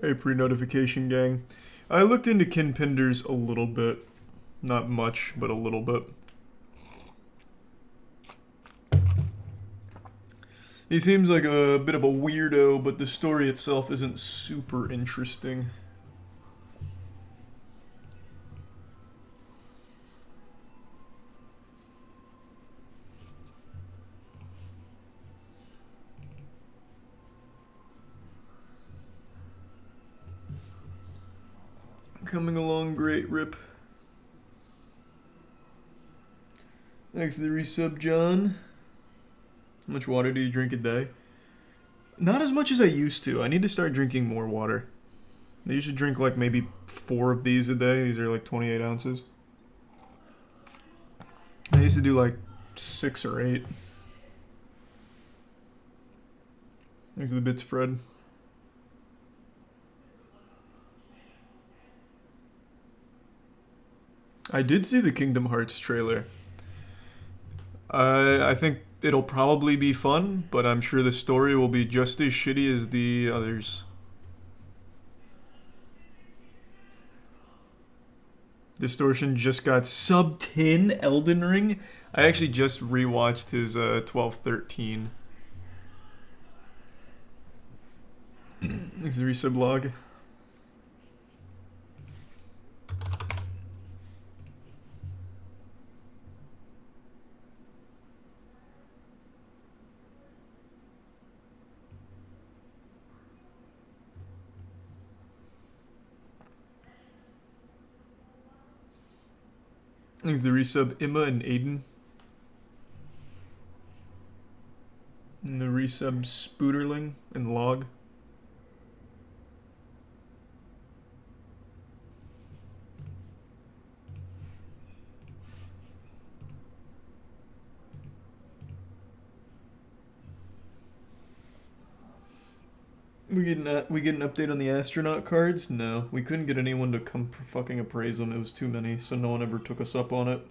Hey, pre-notification gang. I looked into Kinpinders a little bit. Not much, but a little bit. He seems like a bit of a weirdo, but the story itself isn't super interesting. Coming along great, Rip. Thanks to the resub, John. How much water do you drink a day? Not as much as I used to. I need to start drinking more water. I used to drink like maybe 4 of these a day. These are like 28 ounces. I used to do like 6 or 8. Thanks to the bits, Fred. I did see the Kingdom Hearts trailer. I think it'll probably be fun, but I'm sure the story will be just as shitty as the others. Distortion just got sub 10 Elden Ring. I actually just rewatched his 12-13. Thanks to the resub log. Thanks to the resub Emma and Aiden. And the resub Spooderling and Log. We get an update on the astronaut cards? No, we couldn't get anyone to come fucking appraise them. It was too many, so no one ever took us up on it.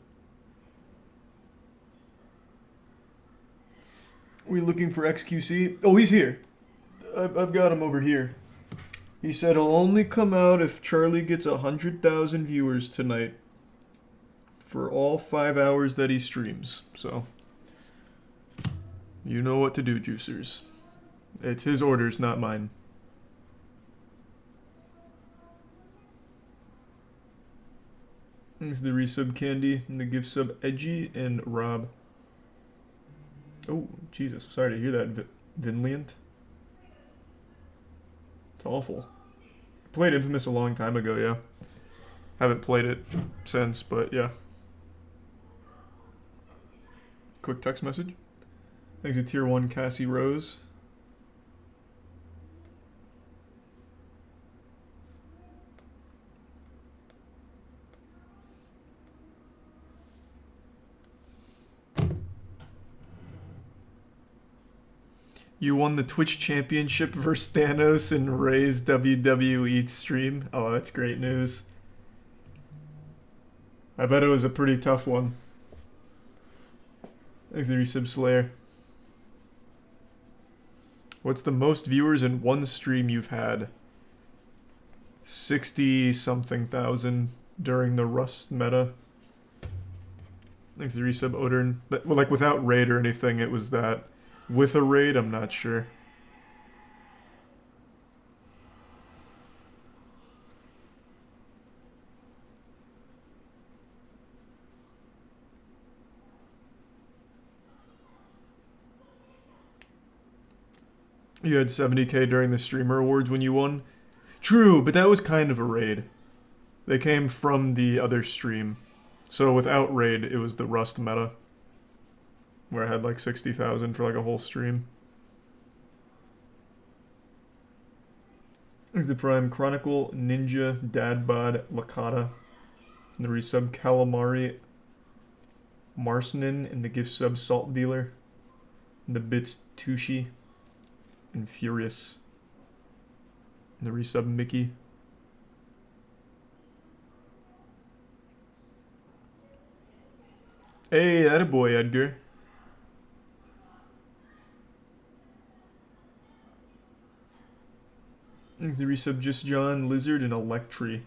We looking for XQC? Oh, he's here. I've got him over here. He said he'll only come out if Charlie gets 100,000 viewers tonight for all 5 hours that he streams. So, you know what to do, juicers. It's his orders, not mine. Thanks to the resub Candy and the gift sub Edgy and Rob. Oh, Jesus. Sorry to hear that, Vinliant. It's awful. I played Infamous a long time ago, yeah. Haven't played it since, but yeah. Quick text message. Thanks to Tier 1 Cassie Rose. You won the Twitch Championship versus Thanos in Ray's WWE stream. Oh, that's great news. I bet it was a pretty tough one. Thanks to resub Slayer. What's the most viewers in one stream you've had? 60-something thousand during the Rust meta. Thanks to resub Odin. Well, like without raid or anything, it was that. With a raid, I'm not sure. You had 70k during the streamer awards when you won? True, but that was kind of a raid. They came from the other stream. So without raid, it was the Rust meta. Where I had like 60,000 for like a whole stream. There's the Prime Chronicle, Ninja, Dadbod, Lakata, and the resub Calamari, Marcenin, and the gift sub Salt Dealer, and the bits Tushi, and Furious, and the resub Mickey. Hey, that a boy, Edgar. Thanks to the resub Just John, Lizard, and Electri.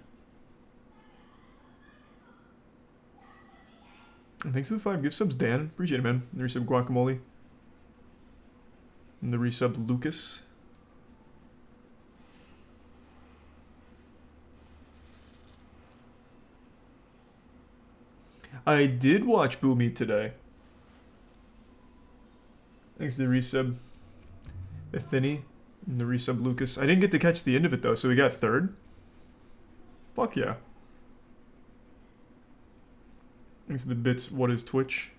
And thanks to the 5 gift subs, Dan. Appreciate it, man. And the resub Guacamole. And the resub Lucas. I did watch Boomy today. Thanks to the resub Athene and the resub Lucas. I didn't get to catch the end of it though, so we got third. Fuck yeah. Thanks to the bits What is Twitch?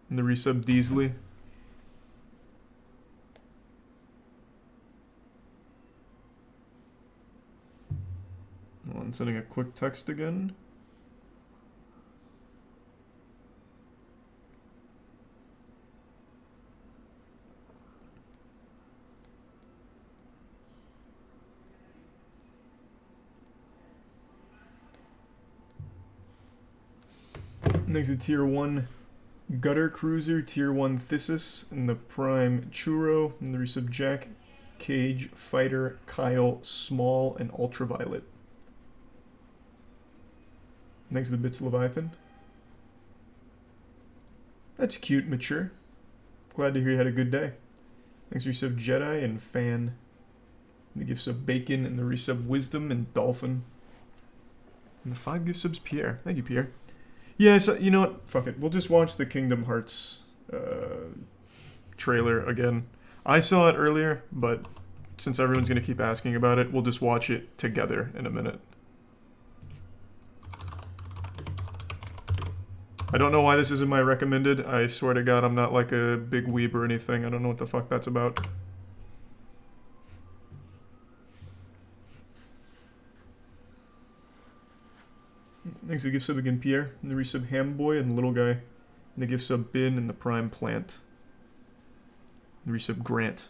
And the resub Deasley. Well, I'm sending a quick text again. Thanks to Tier 1 Gutter Cruiser, Tier 1 Thysis, and the Prime Churro, and the resub Jack, Cage, Fighter, Kyle, Small, and Ultraviolet. Thanks to the bits Leviathan. That's cute, mature. Glad to hear you had a good day. Thanks to resub Jedi and Fan. And the gift sub Bacon, and the resub Wisdom and Dolphin. And the 5 gift subs Pierre. Thank you, Pierre. Yeah, so you know what? Fuck it. We'll just watch the Kingdom Hearts trailer again. I saw it earlier, but since everyone's going to keep asking about it, we'll just watch it together in a minute. I don't know why this isn't my recommended. I swear to God, I'm not like a big weeb or anything. I don't know what the fuck that's about. Thanks to the gift sub again, Pierre. And the resub Hamboy and Little Guy. And the gift sub Bin and the Prime Plant. And the resub Grant.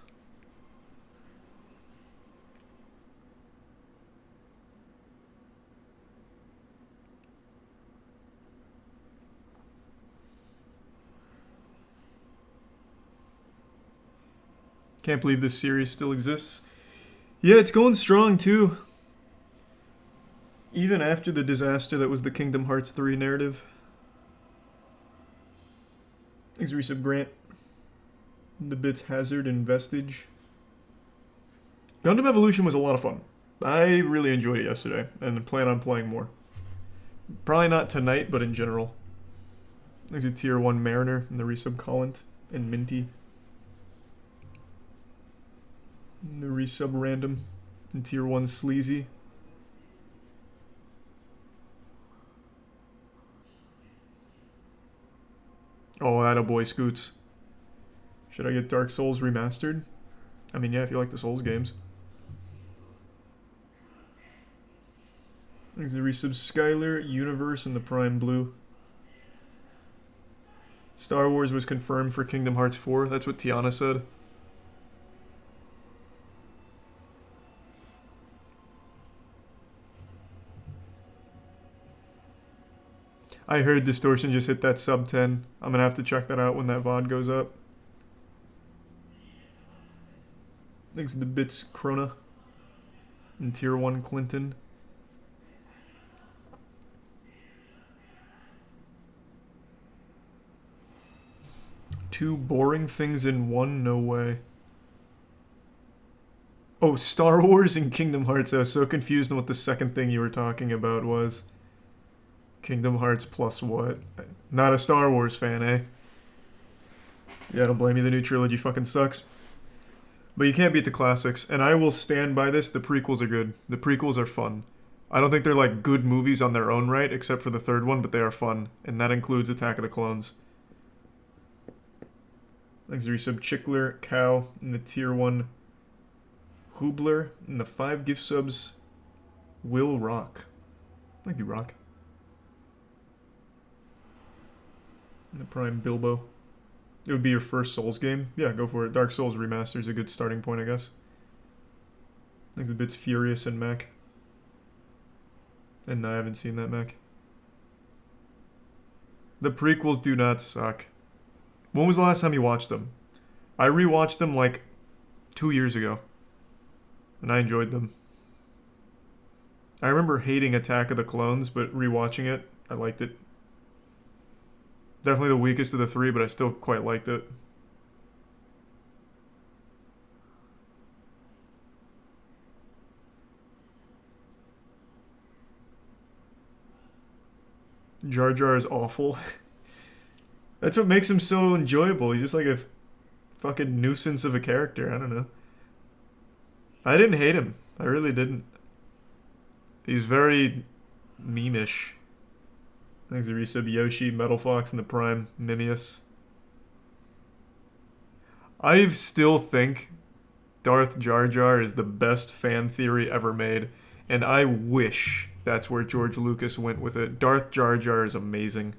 Can't believe this series still exists. Yeah, it's going strong too. Even after the disaster that was the Kingdom Hearts 3 narrative. Thanks, resub Grant. The bits Hazard and Vestige. Gundam Evolution was a lot of fun. I really enjoyed it yesterday, and plan on playing more. Probably not tonight, but in general. There's a Tier 1 Mariner, and the resub Collint, and Minty. And the resub Random, and Tier 1 Sleazy. Oh, attaboy, Scoots. Should I get Dark Souls remastered? I mean, yeah, if you like the Souls games. There's the resub Skylar, Universe, and the Prime Blue. Star Wars was confirmed for Kingdom Hearts 4. That's what Tiana said. I heard Distortion just hit that sub 10. I'm gonna have to check that out when that VOD goes up. Thanks to the bits Krona. And Tier 1 Clinton. Two boring things in one? No way. Oh, Star Wars and Kingdom Hearts. I was so confused on what the second thing you were talking about was. Kingdom Hearts plus what? Not a Star Wars fan, eh? Yeah, don't blame me. The new trilogy fucking sucks. But you can't beat the classics. And I will stand by this. The prequels are good. The prequels are fun. I don't think they're like good movies on their own right, except for the third one, but they are fun. And that includes Attack of the Clones. Thanks to resub Chickler, Cow, and the Tier 1 Hubler, and the 5 gift subs Will Rock. Thank you, Rock. And the Prime Bilbo. It would be your first Souls game? Yeah, go for it. Dark Souls Remaster is a good starting point, I guess. Thanks to bits Furious and Mac. And no, I haven't seen that, Mac. The prequels do not suck. When was the last time you watched them? I rewatched them like 2 years ago. and I enjoyed them. I remember hating Attack of the Clones, but rewatching it, I liked it. Definitely the weakest of the three, but I still quite liked it. Jar Jar is awful. That's what makes him so enjoyable. He's just like a fucking nuisance of a character. I don't know. I didn't hate him. I really didn't. He's very memeish. Thanks to resub Yoshi, Metal Fox, and the Prime Mimius. I still think Darth Jar Jar is the best fan theory ever made, and I wish that's where George Lucas went with it. Darth Jar Jar is amazing.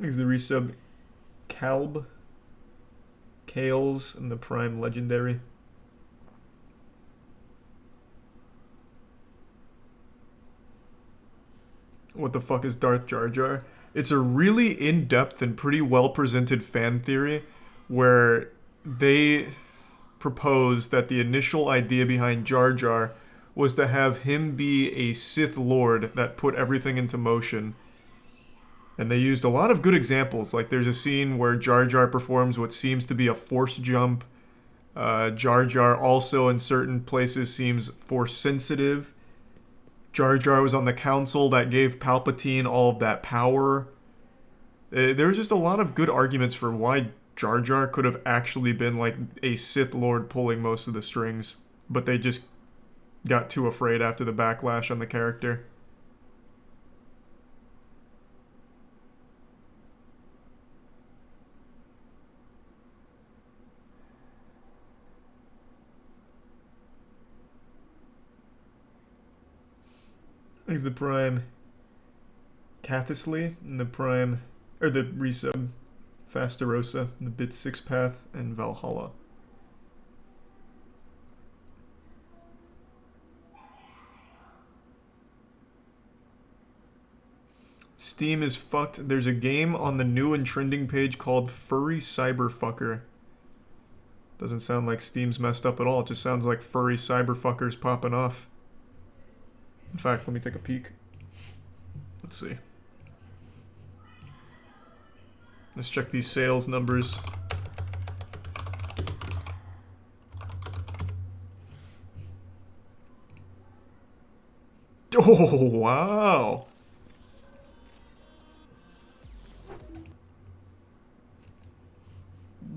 Thanks to the resub Kalb, Kales, and the Prime Legendary. What the fuck is Darth Jar Jar? It's a really in-depth and pretty well-presented fan theory where they propose that the initial idea behind Jar Jar was to have him be a Sith Lord that put everything into motion. And they used a lot of good examples. Like there's a scene where Jar Jar performs what seems to be a force jump. Jar Jar also in certain places seems force sensitive. Jar Jar was on the council that gave Palpatine all of that power. There was just a lot of good arguments for why Jar Jar could have actually been like a Sith Lord pulling most of the strings. But they just got too afraid after the backlash on the character. There's the Prime Cathisley and the Prime, or the resub Fastarosa, the Bit 6 Path, and Valhalla. Steam is fucked. There's a game on the new and trending page called Furry Cyberfucker. Doesn't sound like Steam's messed up at all. It just sounds like furry cyberfuckers popping off. In fact, let me take a peek. Let's see. Let's check these sales numbers. Oh, wow.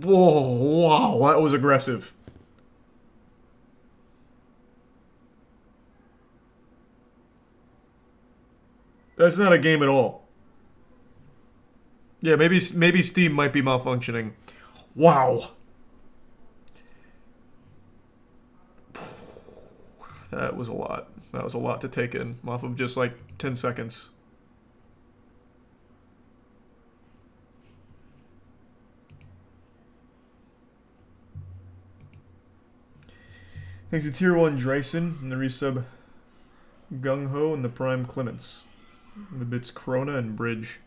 Whoa, wow, that was aggressive. That's not a game at all. Yeah, maybe Steam might be malfunctioning. Wow. That was a lot. That was a lot to take in off of just like 10 seconds. Thanks to Tier 1 Dryson and the resub Gung Ho and the Prime Clements. The bits Krona and Bridge.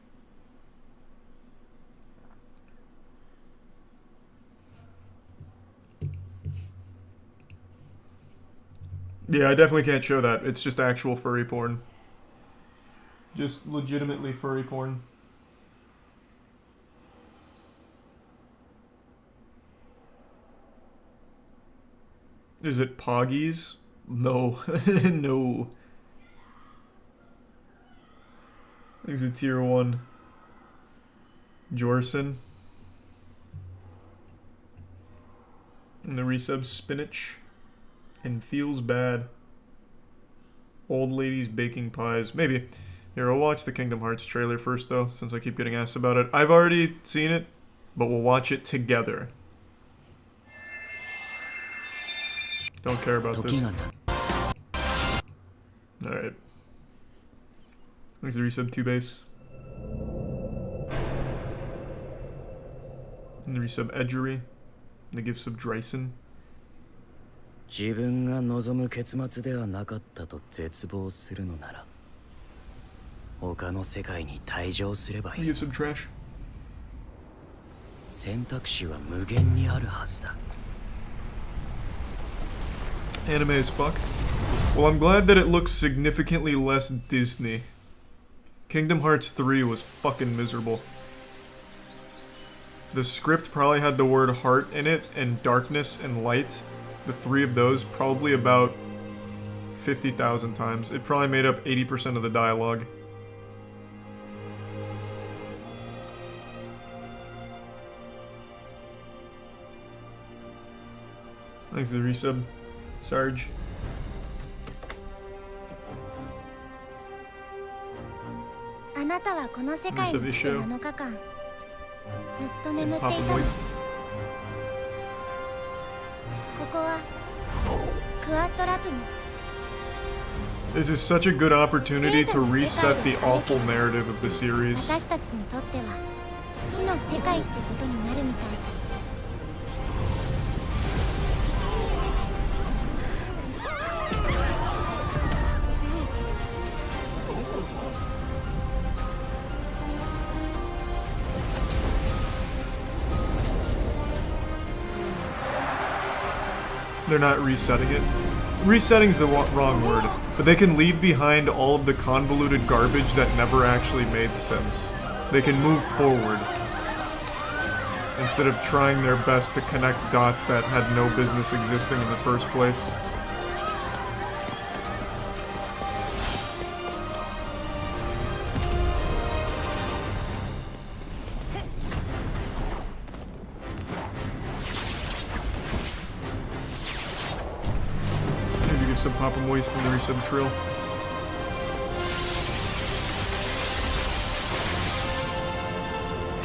Yeah, I definitely can't show that. It's just actual furry porn. Just legitimately furry porn. Is it Poggies? No. No. Thanks to Tier 1 Jorson. And the resub Spinach. And Feels Bad. Old Ladies Baking Pies. Maybe. Here, I'll watch the Kingdom Hearts trailer first, though, since I keep getting asked about it. I've already seen it, but we'll watch it together. Don't care about this. Alright. Thanks to resub 2base. And the resub Edgery. And the give sub Dryson. 自分が望む結末ではなかったと絶望するのなら他の世界に退場すればい You い have some trash. 選択肢は無限にあるはずだ Anime as fuck. Well, I'm glad that it looks significantly less Disney. Kingdom Hearts 3 was fucking miserable. The script probably had the word heart in it, and darkness and light. The three of those probably about 50,000 times. It probably made up 80% of the dialogue. Thanks to the resub, Sarge. あなたはこの世界に来て7日間ずっと眠ってい Papa たの。 Moist. ここはクワットラトム。 This is such a good opportunity to reset the awful narrative of the series. 私たちにとっては死の世界ってことになるみたい。 They're not resetting it. Resetting's the wrong word, but they can leave behind all of the convoluted garbage that never actually made sense. They can move forward instead of trying their best to connect dots that had no business existing in the first place. Some Papa Moist and the resub Trill.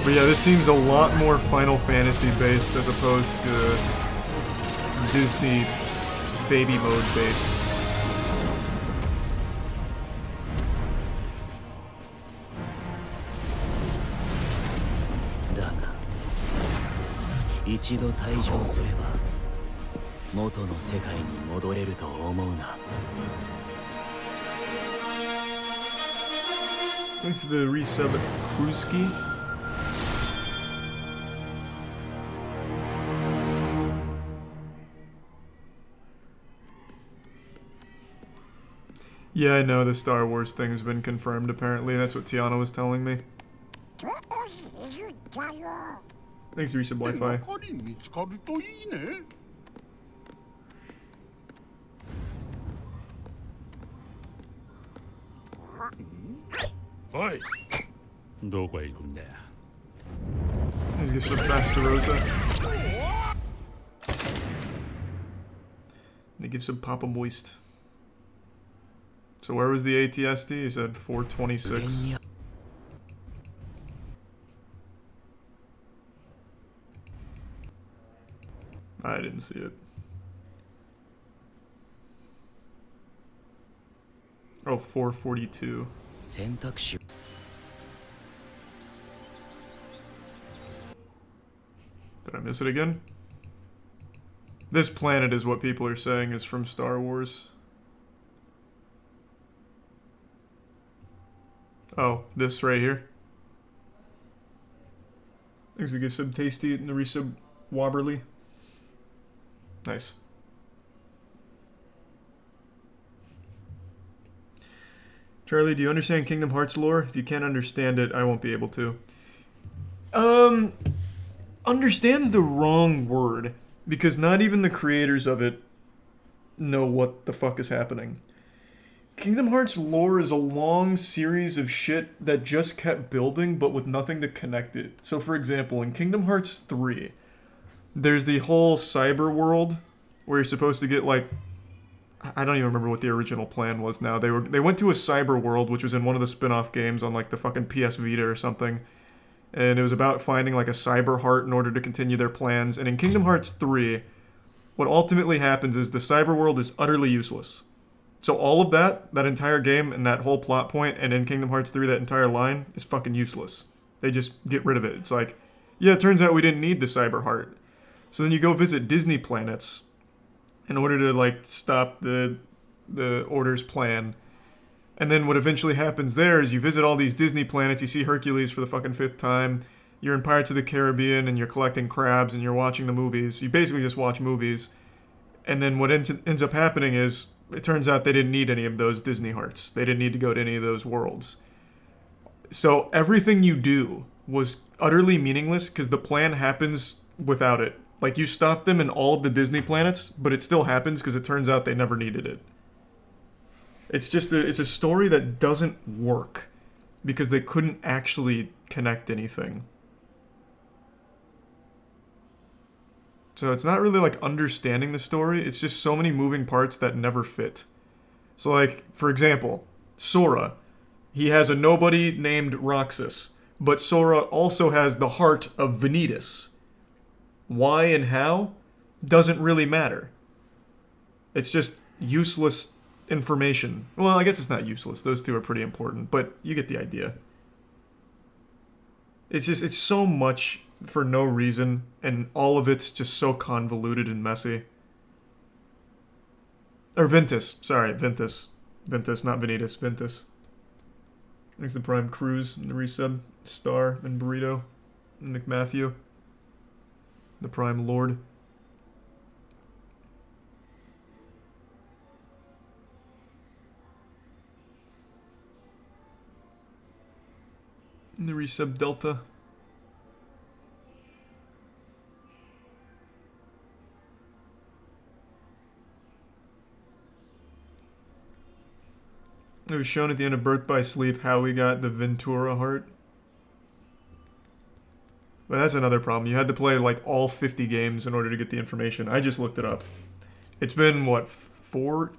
But yeah, this seems a lot more Final Fantasy based as opposed to Disney baby mode based. Thanks to the resub Kruski. Yeah, I know the Star Wars thing's been confirmed apparently. That's what Tiana was telling me. Thanks to resub Wi-Fi. おいどこへ行くんだよ Let's get some Master Rosa. And they give some Papa Moist. So where was the ATST? You said 426. I didn't see it. Oh, 442. 選択肢 Did I miss it again? This planet is what people are saying is from Star Wars. Oh, this right here. Thanks to give some tasty and the resub Wobberly. Nice. Charlie, do you understand Kingdom Hearts lore? If you can't understand it, I won't be able to. Understand's the wrong word, because not even the creators of it know what the fuck is happening. Kingdom Hearts lore is a long series of shit that just kept building, but with nothing to connect it. So for example, in Kingdom Hearts 3, there's the whole cyber world, where you're supposed to get like... I don't even remember what the original plan was now. They went to a cyber world, which was in one of the spin-off games on like the fucking PS Vita or something. And it was about finding like a cyber heart in order to continue their plans. And in Kingdom Hearts 3, what ultimately happens is the cyber world is utterly useless. So all of that entire game and that whole plot point, and in Kingdom Hearts 3, that entire line is fucking useless. They just get rid of it. It's like, yeah, it turns out we didn't need the cyber heart. So then you go visit Disney planets in order to like stop the Order's plan. And then what eventually happens there is you visit all these Disney planets, you see Hercules for the fucking 5th time, you're in Pirates of the Caribbean and you're collecting crabs and you're watching the movies. You basically just watch movies. And then what ends up happening is, it turns out they didn't need any of those Disney hearts. They didn't need to go to any of those worlds. So everything you do was utterly meaningless because the plan happens without it. Like, you stop them in all of the Disney planets, but it still happens because it turns out they never needed it. It's just it's a story that doesn't work because they couldn't actually connect anything. So it's not really like understanding the story, it's just so many moving parts that never fit. So like, for example, Sora. He has a nobody named Roxas, but Sora also has the heart of Vanitas. Why and how doesn't really matter. It's just useless information. Well, I guess it's not useless. Those two are pretty important, but you get the idea. It's so much for no reason, and all of it's just so convoluted and messy. Or Ventus. Sorry, Ventus. Ventus, not Vanitas. Ventus. Thanks to Prime Cruz, and the resub, Star, and Burrito, and McMatthew. The Prime Lord. And the resub Delta. It was shown at the end of Birth by Sleep how we got the Ventura heart. But that's another problem. You had to play like all 50 games in order to get the information. I just looked it up. It's been, what, 3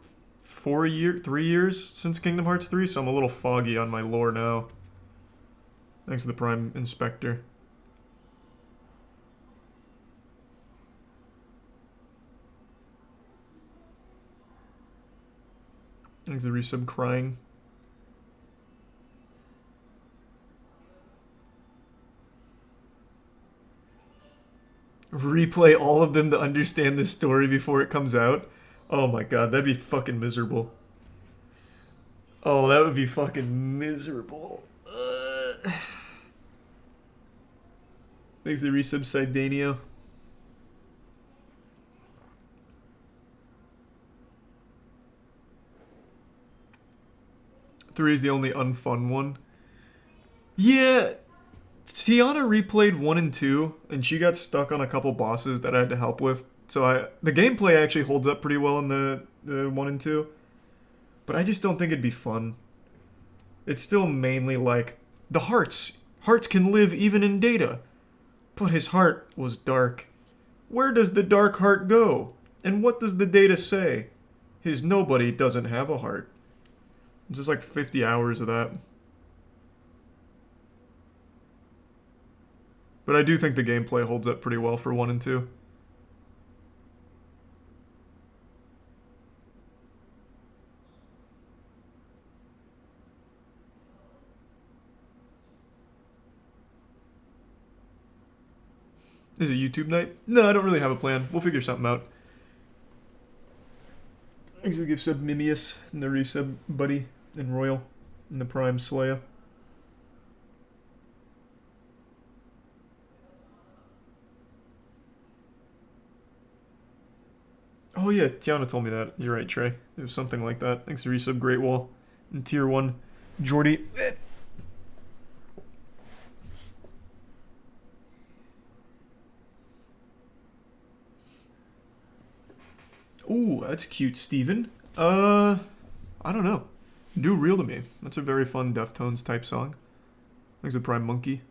years since Kingdom Hearts 3, so I'm a little foggy on my lore now. Thanks to the Prime Inspector. Thanks to the resub Crying. Replay all of them to understand the story before it comes out. Oh my god, that'd be fucking miserable. Oh, that would be fucking miserable. Thanks to the resub Sidanio. Three is the only unfun one. Yeah, Tiana replayed 1 and 2, and she got stuck on a couple bosses that I had to help with. So the gameplay actually holds up pretty well in the 1 and 2. But I just don't think it'd be fun. It's still mainly like, the hearts. Hearts can live even in Data. But his heart was dark. Where does the dark heart go? And what does the Data say? His nobody doesn't have a heart. It's just like 50 hours of that. But I do think the gameplay holds up pretty well for 1 and 2. Is it YouTube night? No, I don't really have a plan. We'll figure something out. Thanks to the gift sub Mimius and the resub Buddy and Royal and the Prime Slayer. Oh yeah, Tiana told me that. You're right, Trey. It was something like that. Thanks to resub Great Wall and Tier 1 Jordy. Ooh, that's cute, Steven. I don't know. Do Real to Me. That's a very fun Deftones type song. Thanks to Prime Monkey.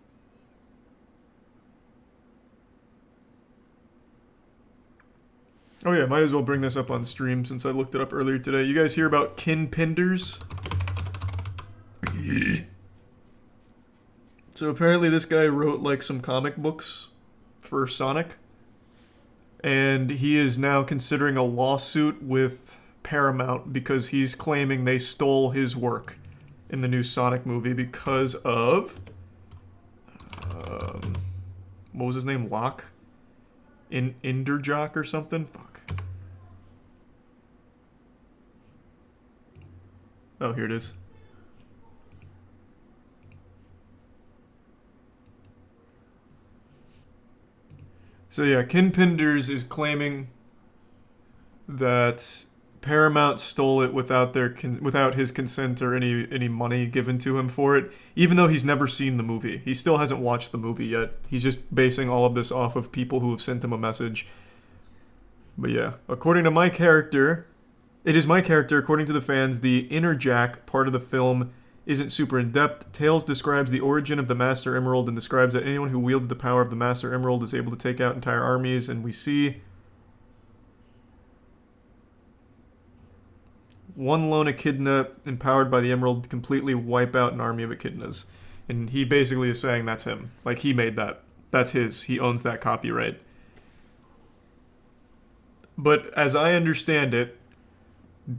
Oh yeah, might as well bring this up on stream since I looked it up earlier today. You guys hear about Kin Penders? So apparently this guy wrote like some comic books for Sonic. And he is now considering a lawsuit with Paramount because he's claiming they stole his work in the new Sonic movie because of... what was his name? Locke? Inderjock or something? Fuck. Oh, here it is. So yeah, Kin Penders is claiming that Paramount stole it without without his consent or any money given to him for it, even though he's never seen the movie. He still hasn't watched the movie yet. He's just basing all of this off of people who have sent him a message. But yeah, according to my character, it is my character. According to the fans, the inner Jack part of the film isn't super in-depth. Tales describes the origin of the Master Emerald and describes that anyone who wields the power of the Master Emerald is able to take out entire armies, and we see one lone echidna empowered by the emerald completely wipe out an army of echidnas. And he basically is saying that's him. Like, he made that. That's his. He owns that copyright. But as I understand it,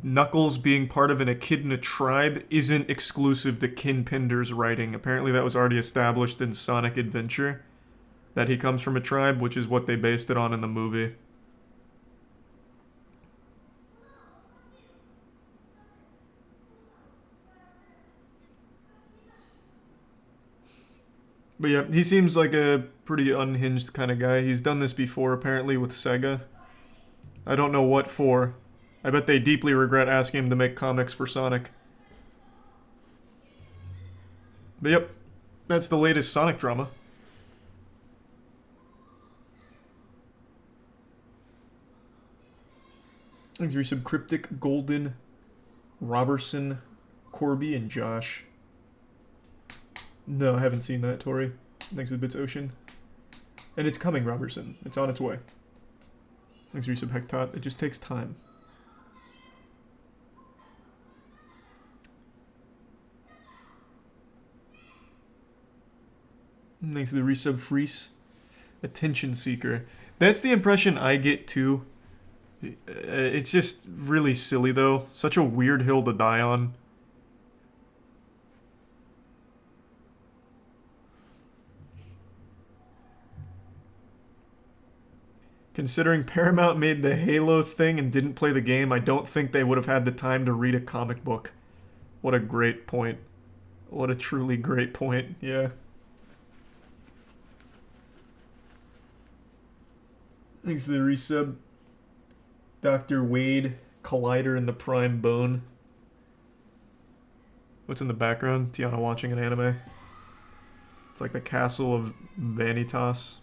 Knuckles being part of an echidna tribe isn't exclusive to Kin Pender's writing. Apparently that was already established in Sonic Adventure, that he comes from a tribe, which is what they based it on in the movie. But yeah, he seems like a pretty unhinged kind of guy. He's done this before, apparently, with Sega. I don't know what for. I bet they deeply regret asking him to make comics for Sonic. But yep, that's the latest Sonic drama. Thanks for some Cryptic, Golden, Robertson, Corby, and Josh. No, I haven't seen that, Tori. Thanks to the Bits Ocean. And it's coming, Robertson. It's on its way. Thanks for some Hectot. It just takes time. Thanks to the resub Freeze. Attention seeker. That's the impression I get too. It's just really silly though. Such a weird hill to die on. Considering Paramount made the Halo thing and didn't play the game, I don't think they would have had the time to read a comic book. What a great point. What a truly great point, yeah. Thanks to the resub. Dr. Wade, Collider, and the Prime Bone. What's in the background? Tiana watching an anime. It's like the castle of Vanitas.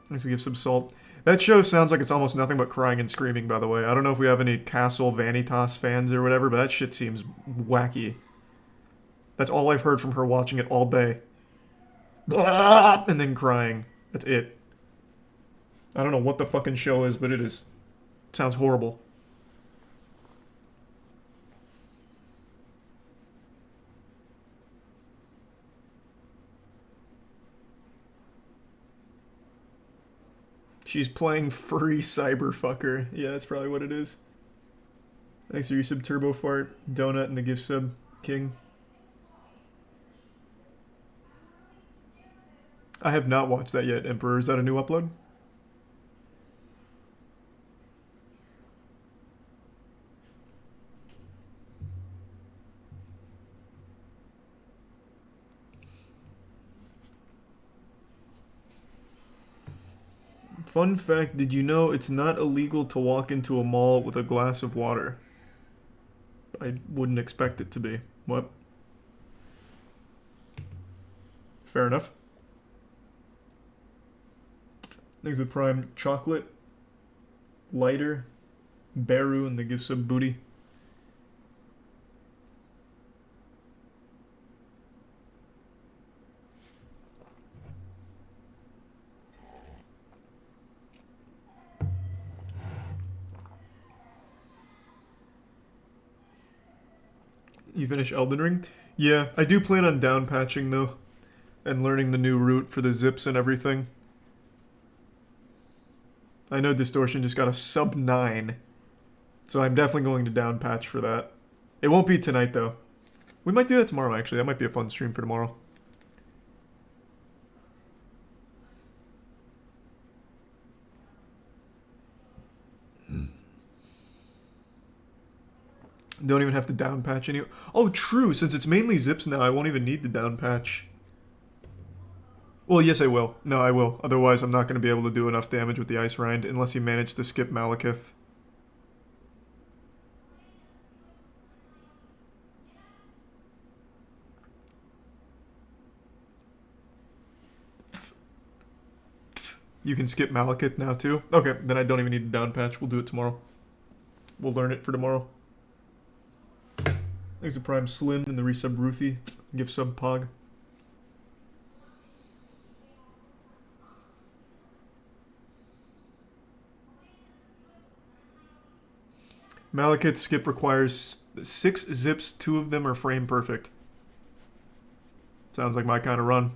Thanks to give some salt. That show sounds like it's almost nothing but crying and screaming, by the way. I don't know if we have any Castle Vanitas fans or whatever, but that shit seems wacky. That's all I've heard from her watching it all day. And then crying. That's it. I don't know what the fucking show is, but it is. It sounds horrible. She's playing furry cyberfucker. Yeah, that's probably what it is. Thanks for your sub, Turbo Fart, Donut, and the gift sub, King. I have not watched that yet, Emperor. Is that a new upload? Fun fact, did you know it's not illegal to walk into a mall with a glass of water? I wouldn't expect it to be. What? Fair enough. Thanks to Prime Chocolate, Lighter, Baru, and the gift sub Booty. You finish Elden Ring? Yeah, I do plan on down patching though, and learning the new route for the zips and everything. I know Distortion just got a sub 9, so I'm definitely going to down patch for that. It won't be tonight though. We might do that tomorrow actually. That might be a fun stream for tomorrow. Don't even have to down patch any. Oh, true. Since it's mainly zips now, I won't even need the down patch. Well, yes, I will. No, I will. Otherwise, I'm not going to be able to do enough damage with the Ice Rind unless you manage to skip Malekith. You can skip Malekith now, too? Okay, then I don't even need a down patch. We'll do it tomorrow. We'll learn it for tomorrow. Thanks to Prime Slim and the resub Ruthie. Give sub Pog. Malekith skip requires 6 zips, 2 of them are frame perfect. Sounds like my kind of run.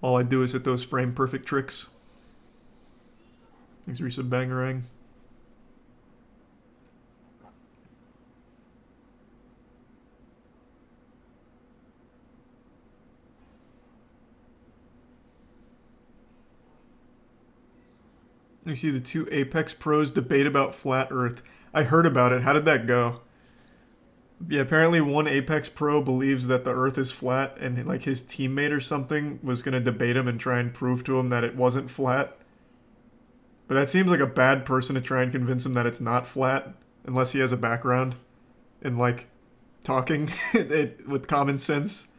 All I do is hit those frame perfect tricks. Thanks for resub Bangarang. You see the 2 Apex pros debate about flat Earth. I heard about it. How did that go? Yeah, apparently one Apex pro believes that the Earth is flat, and like his teammate or something was gonna debate him and try and prove to him that it wasn't flat. But that seems like a bad person to try and convince him that it's not flat, unless he has a background in like talking with common sense.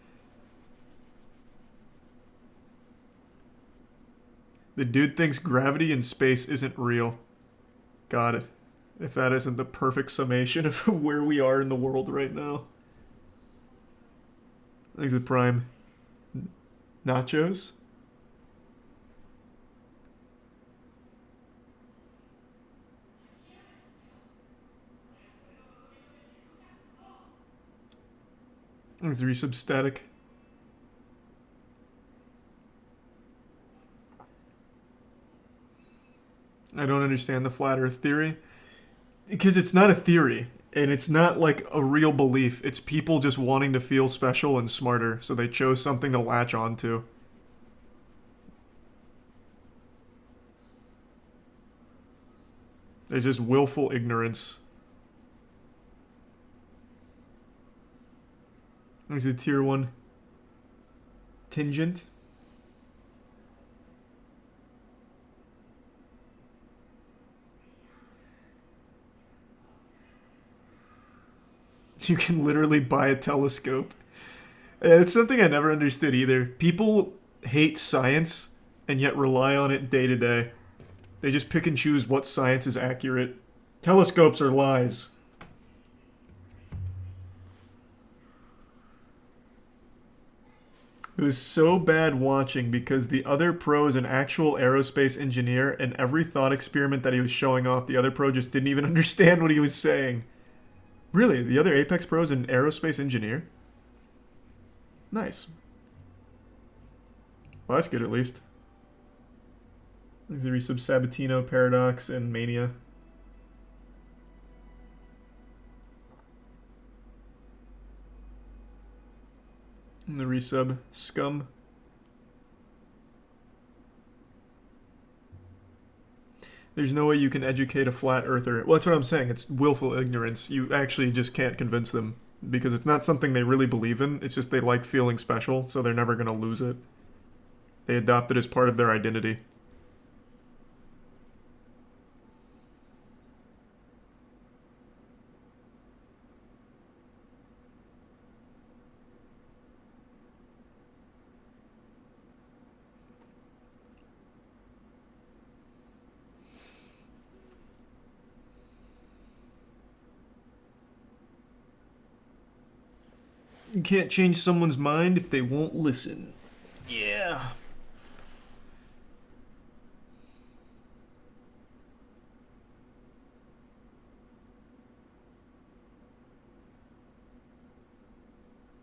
The dude thinks gravity in space isn't real. Got it. If that isn't the perfect summation of where we are in the world right now. Thanks to Prime. Nachos? Thanks to Resub Static. I don't understand the flat earth theory. Because it's not a theory. And it's not like a real belief. It's people just wanting to feel special and smarter. So they chose something to latch onto. It's just willful ignorance. There's a tier 1. Tingent. You can literally buy a telescope. It's something I never understood either. People hate science and yet rely on it day to day. They just pick and choose what science is accurate. Telescopes are lies. It was so bad watching because the other pro is an actual aerospace engineer, and every thought experiment that he was showing off, the other pro just didn't even understand what he was saying. Really? The other Apex pro is an aerospace engineer? Nice. Well, that's good at least. There's a resub Sabatino, Paradox, and Mania. And the resub Scum. There's no way you can educate a flat earther. Well, that's what I'm saying. It's willful ignorance. You actually just can't convince them. Because it's not something they really believe in. It's just they like feeling special, so they're never going to lose it. They adopt it as part of their identity. You can't change someone's mind if they won't listen. Yeah.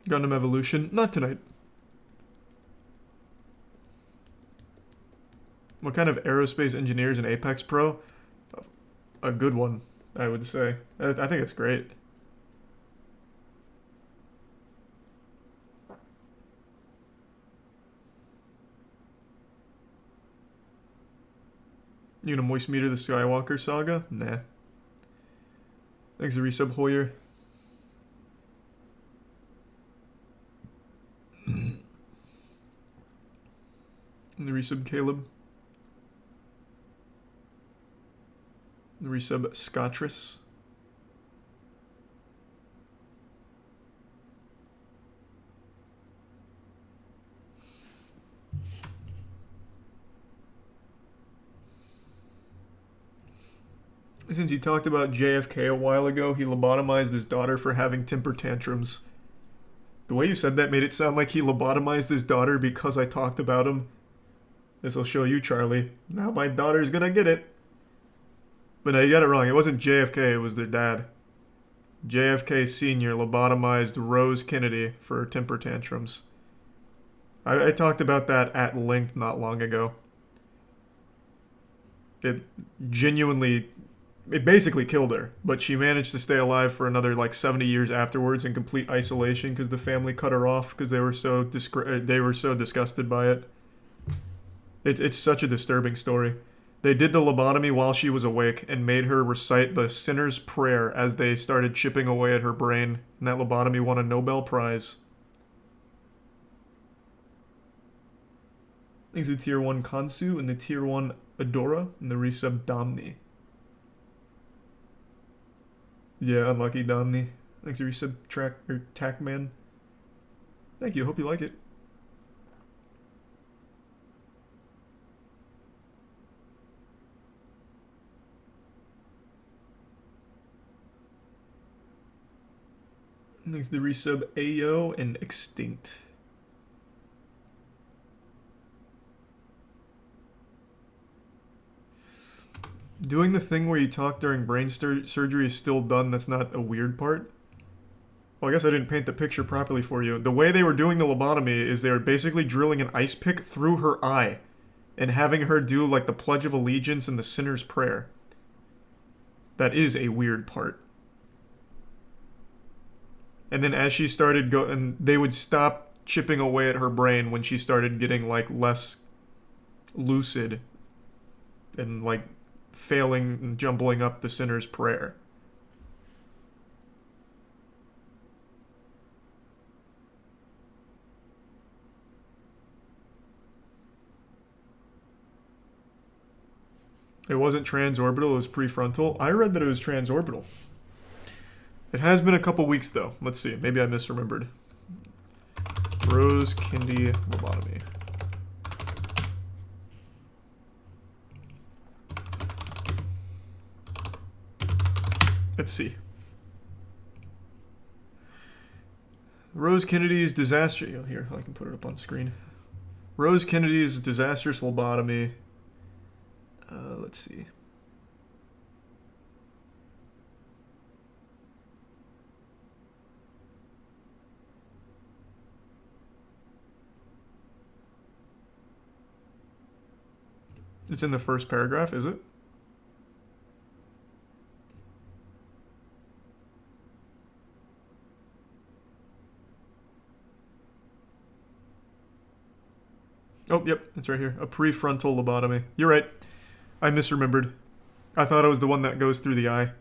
Gundam Evolution? Not tonight. What kind of aerospace engineers in Apex Pro? A good one, I would say. I think it's great. You gonna moist meter the Skywalker saga? Nah. Thanks to resub Hoyer. resub Caleb. The resub Scottress. Since you talked about JFK a while ago, he lobotomized his daughter for having temper tantrums. The way you said that made it sound like he lobotomized his daughter because I talked about him. This'll show you, Charlie. Now my daughter's gonna get it. But no, you got it wrong. It wasn't JFK, it was their dad. JFK Sr. lobotomized Rose Kennedy for temper tantrums. I talked about that at length not long ago. It genuinely... It basically killed her, but she managed to stay alive for another like 70 years afterwards in complete isolation because the family cut her off because they were so disgusted by it. It's such a disturbing story. They did the lobotomy while she was awake and made her recite the sinner's prayer as they started chipping away at her brain, and that lobotomy won a Nobel Prize. Thanks to Tier 1 Kansu and the Tier 1 Adora and the resub Domni. Yeah, unlucky Domni. Thanks to resub Tackman. Thank you, hope you like it. Thanks to the resub Ayo and Extinct. Doing the thing where you talk during brain surgery is still done. That's not a weird part. Well, I guess I didn't paint the picture properly for you. The way they were doing the lobotomy is they were basically drilling an ice pick through her eye and having her do like the Pledge of Allegiance and the Sinner's Prayer. That is a weird part. And then as she started and they would stop chipping away at her brain when she started getting like less lucid and like failing and jumbling up the Sinner's Prayer. It wasn't transorbital, it was prefrontal. I read that it was transorbital. It has been a couple weeks though. Let's see, maybe I misremembered. Rose Kindi lobotomy. Let's see. Rose Kennedy's disaster... Here, I can put it up on the screen. Rose Kennedy's disastrous lobotomy. Let's see. It's in the first paragraph, is it? Oh, yep, it's right here. A prefrontal lobotomy. You're right. I misremembered. I thought it was the one that goes through the eye.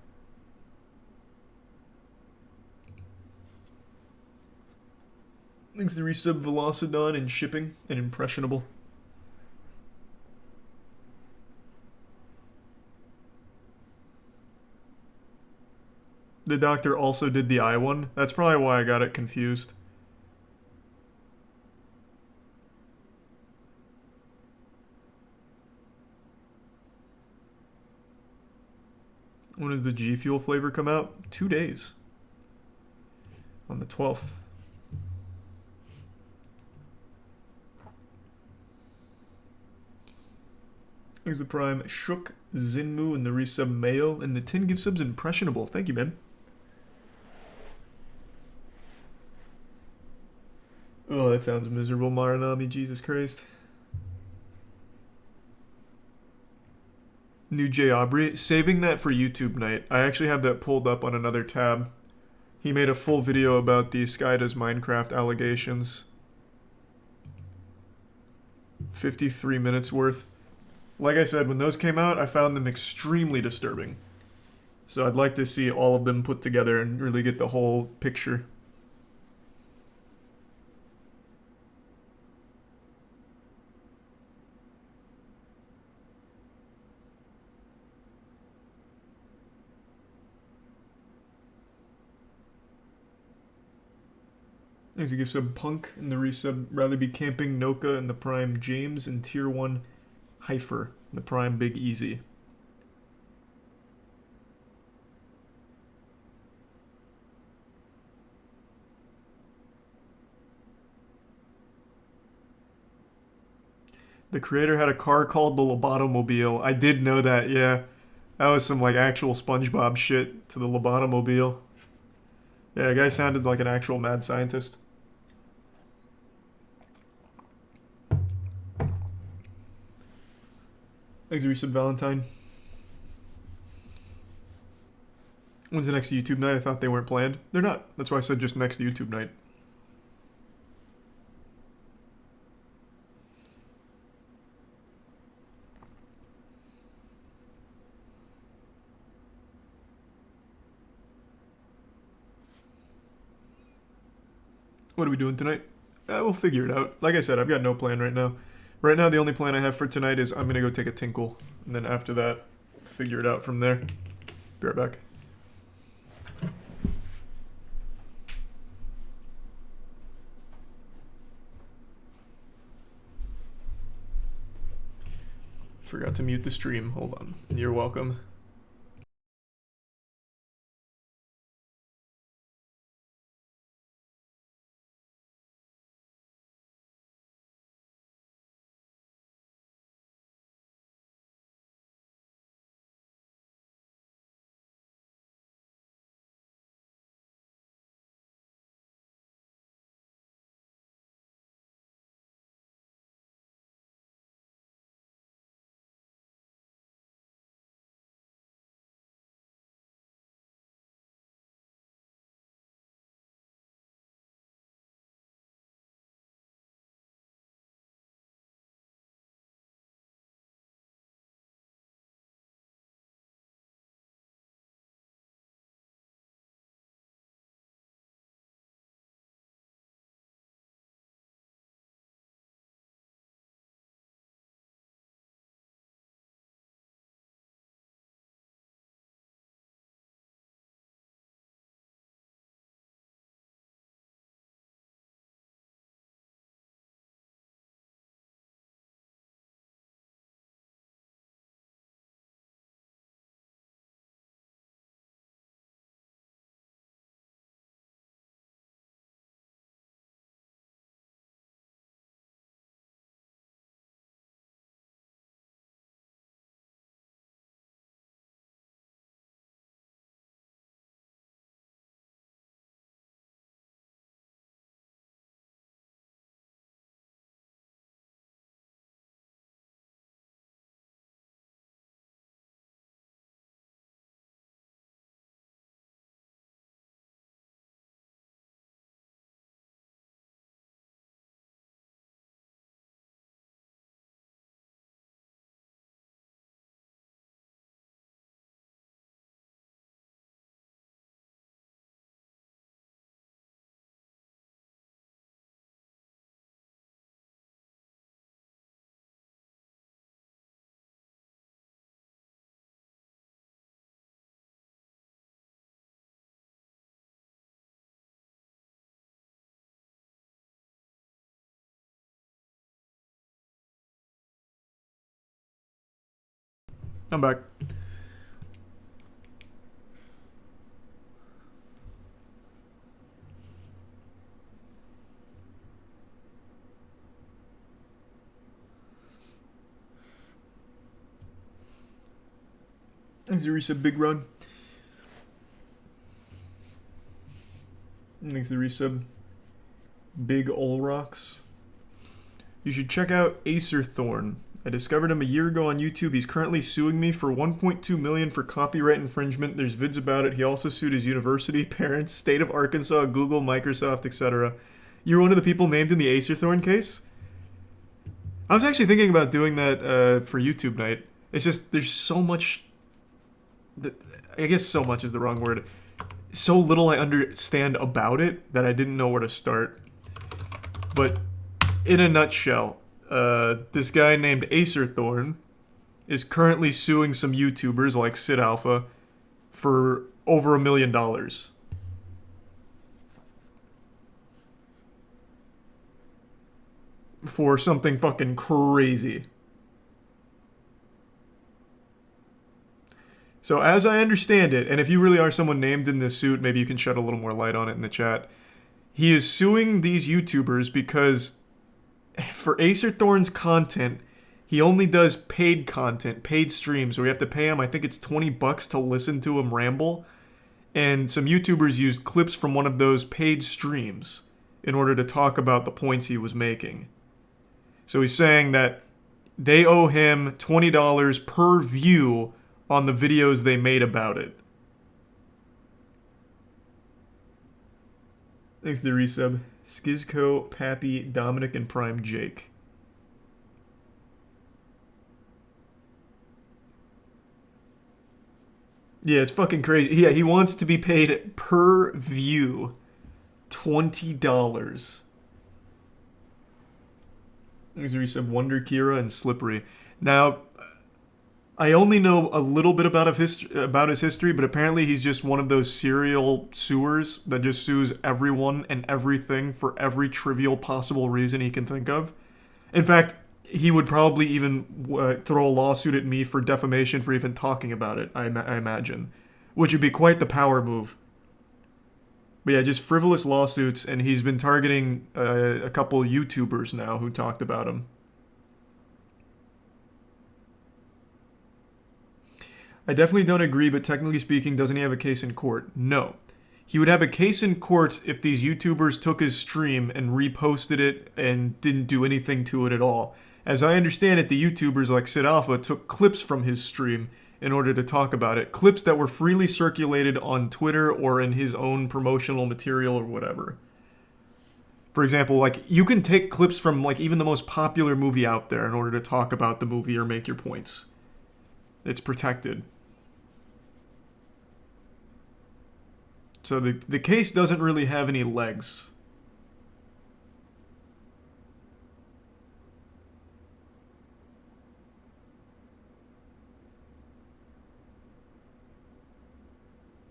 Thanks to resub Velocidon and shipping and impressionable. The doctor also did the eye one. That's probably why I got it confused. When does the G Fuel flavor come out? 2 days. On the 12th. Thanks to Prime Shook, Zinmu, and the resub Mayo, and the 10 gift subs impressionable. Thank you, man. Oh, that sounds miserable, Maranami, Jesus Christ. New J. Aubrey, saving that for YouTube night. I actually have that pulled up on another tab. He made a full video about the Sky Does Minecraft allegations. 53 minutes worth. Like I said, when those came out, I found them extremely disturbing. So I'd like to see all of them put together and really get the whole picture. Thanks to give sub Punk and the resub rather be camping Noka and the Prime James and tier 1 Heifer and the Prime Big Easy. The creator had a car called the Lobotomobile. I did know that, yeah. That was some like actual SpongeBob shit to the Lobotomobile. Yeah, the guy sounded like an actual mad scientist. Thanks, Resub Valentine. When's the next YouTube night? I thought they weren't planned. They're not. That's why I said just next YouTube night. What are we doing tonight? We'll figure it out. Like I said, I've got no plan right now. Right now, the only plan I have for tonight is I'm going to go take a tinkle. And then after that, figure it out from there. Be right back. Forgot to mute the stream. Hold on. You're welcome. I'm back. Thanks, Arisa. Big run. Thanks, Arisa. Big Olrocks. You should check out Acer Thorn. I discovered him a year ago on YouTube. He's currently suing me for $1.2 million for copyright infringement. There's vids about it. He also sued his university, parents, state of Arkansas, Google, Microsoft, etc. You're one of the people named in the Acer Thorn case? I was actually thinking about doing that for YouTube night. It's just, there's so much... I guess so much is the wrong word. So little I understand about it that I didn't know where to start. But in a nutshell, this guy named Acer Thorn is currently suing some YouTubers like Sid Alpha for over $1 million. for something fucking crazy. So as I understand it, and if you really are someone named in this suit, maybe you can shed a little more light on it in the chat. He is suing these YouTubers because for Acer Thorn's content, he only does paid content, paid streams, where you have to pay him, I think it's $20 to listen to him ramble. And some YouTubers used clips from one of those paid streams in order to talk about the points he was making. So he's saying that they owe him $20 per view on the videos they made about it. Thanks to the resub. Skizco, Pappy, Dominic, and Prime Jake. Yeah, it's fucking crazy. Yeah, he wants to be paid per view. $20. Thanks to the resub. Wonder Kira and Slippery. Now, I only know a little bit about his history, but apparently he's just one of those serial suers that just sues everyone and everything for every trivial possible reason he can think of. In fact, he would probably even throw a lawsuit at me for defamation for even talking about it, I imagine. Which would be quite the power move. But yeah, just frivolous lawsuits, and he's been targeting a couple YouTubers now who talked about him. I definitely don't agree, but technically speaking, doesn't he have a case in court? No. He would have a case in court if these YouTubers took his stream and reposted it and didn't do anything to it at all. As I understand it, the YouTubers like Sid Alpha took clips from his stream in order to talk about it. Clips that were freely circulated on Twitter or in his own promotional material or whatever. For example, like, you can take clips from, like, even the most popular movie out there in order to talk about the movie or make your points. It's protected. So the case doesn't really have any legs.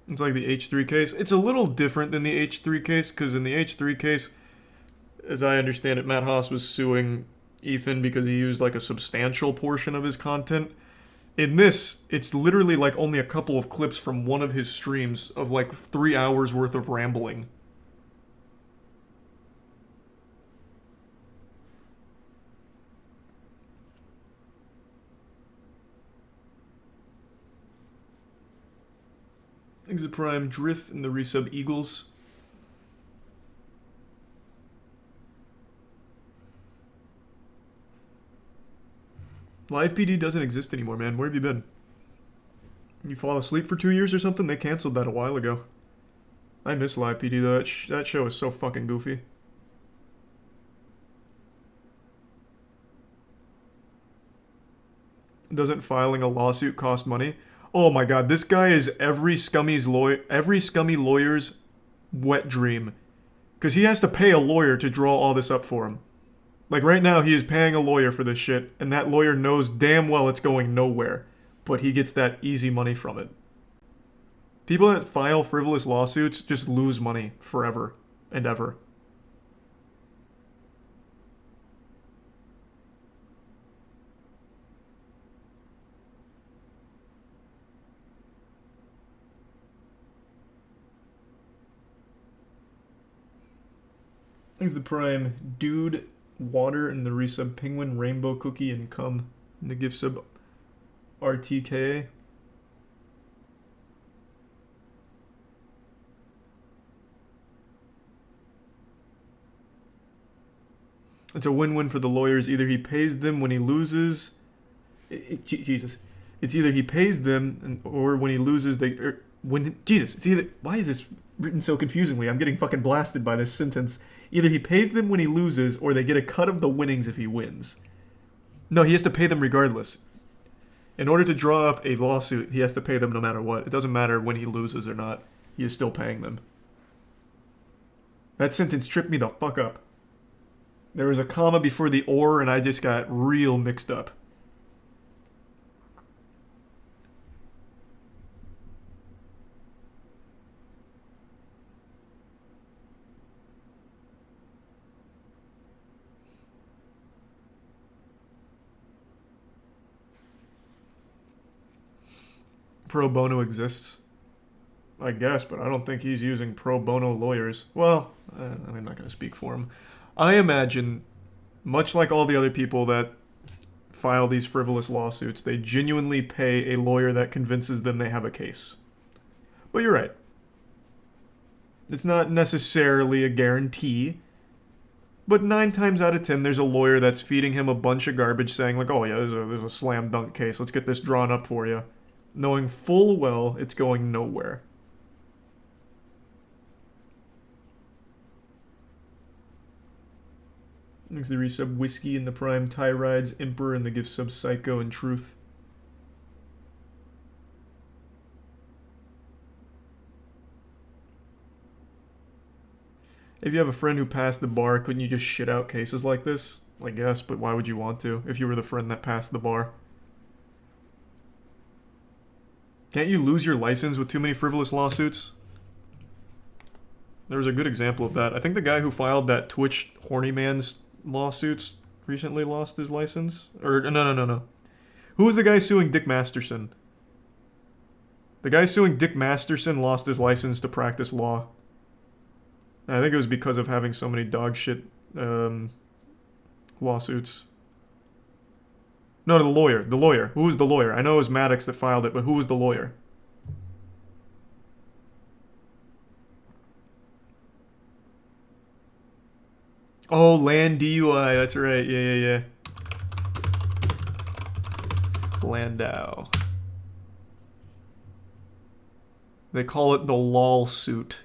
It's like the H3 case. It's a little different than the H3 case, because in the H3 case, as I understand it, Matt Haas was suing Ethan because he used like a substantial portion of his content. In this, it's literally like only a couple of clips from one of his streams of like 3 hours worth of rambling. Exit Prime, Drith, and the resub Eagles. Live PD doesn't exist anymore, man. Where have you been? You fall asleep for 2 years or something? They canceled that a while ago. I miss Live PD though. That show is so fucking goofy. Doesn't filing a lawsuit cost money? Oh my god, this guy is every scummy lawyer's wet dream. Because he has to pay a lawyer to draw all this up for him. Like, right now, he is paying a lawyer for this shit, and that lawyer knows damn well it's going nowhere. But he gets that easy money from it. People that file frivolous lawsuits just lose money forever and ever. Thanks the Prime. Dude, Water, and the resub Penguin, Rainbow Cookie, and Cum. And the gift sub RTK. It's a win-win for the lawyers. Either he pays them when he loses. Jesus. It's either he pays them, or when he loses, they. Jesus. It's either. Why is this written so confusingly? I'm getting fucking blasted by this sentence. Either he pays them when he loses, or they get a cut of the winnings if he wins. No, he has to pay them regardless. In order to draw up a lawsuit, he has to pay them no matter what. It doesn't matter when he loses or not. He is still paying them. That sentence tripped me the fuck up. There was a comma before the or, and I just got real mixed up. Pro bono exists. I guess, but I don't think he's using pro bono lawyers. Well, I'm not going to speak for him. I imagine, much like all the other people that file these frivolous lawsuits, they genuinely pay a lawyer that convinces them they have a case. But you're right. It's not necessarily a guarantee, but 9 times out of 10, there's a lawyer that's feeding him a bunch of garbage saying, like, oh yeah, there's a slam dunk case, let's get this drawn up for you, knowing full well it's going nowhere. Thanks to the resub Whiskey in the Prime, Tie Rides, Emperor, and the gift sub Psycho and Truth. If you have a friend who passed the bar, couldn't you just shit out cases like this? I guess, but why would you want to if you were the friend that passed the bar? Can't you lose your license with too many frivolous lawsuits? There was a good example of that. I think the guy who filed that Twitch Horny Man's lawsuits recently lost his license. Or, no. Who was the guy suing Dick Masterson? The guy suing Dick Masterson lost his license to practice law. And I think it was because of having so many dog shit lawsuits. No, the lawyer. The lawyer. Who was the lawyer? I know it was Maddox that filed it, but who was the lawyer? Oh, land DUI. That's right. Yeah. Landau. They call it the LOL suit.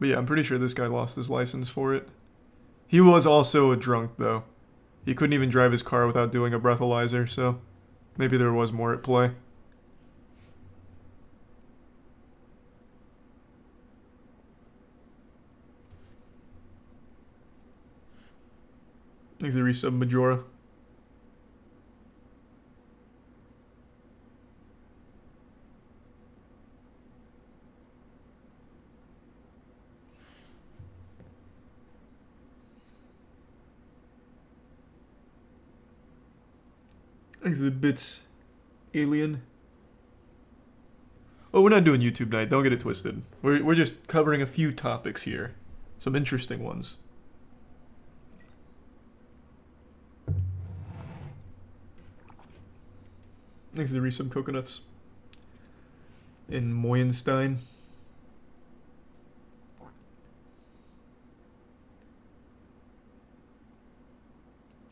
But yeah, I'm pretty sure this guy lost his license for it. He was also a drunk, though. He couldn't even drive his car without doing a breathalyzer, so maybe there was more at play. Thanks to the resub Majora. Thanks to the bits, Alien. Oh, we're not doing YouTube night. Don't get it twisted. We're just covering a few topics here. Some interesting ones. Thanks to the resub Coconuts. In Moyenstein.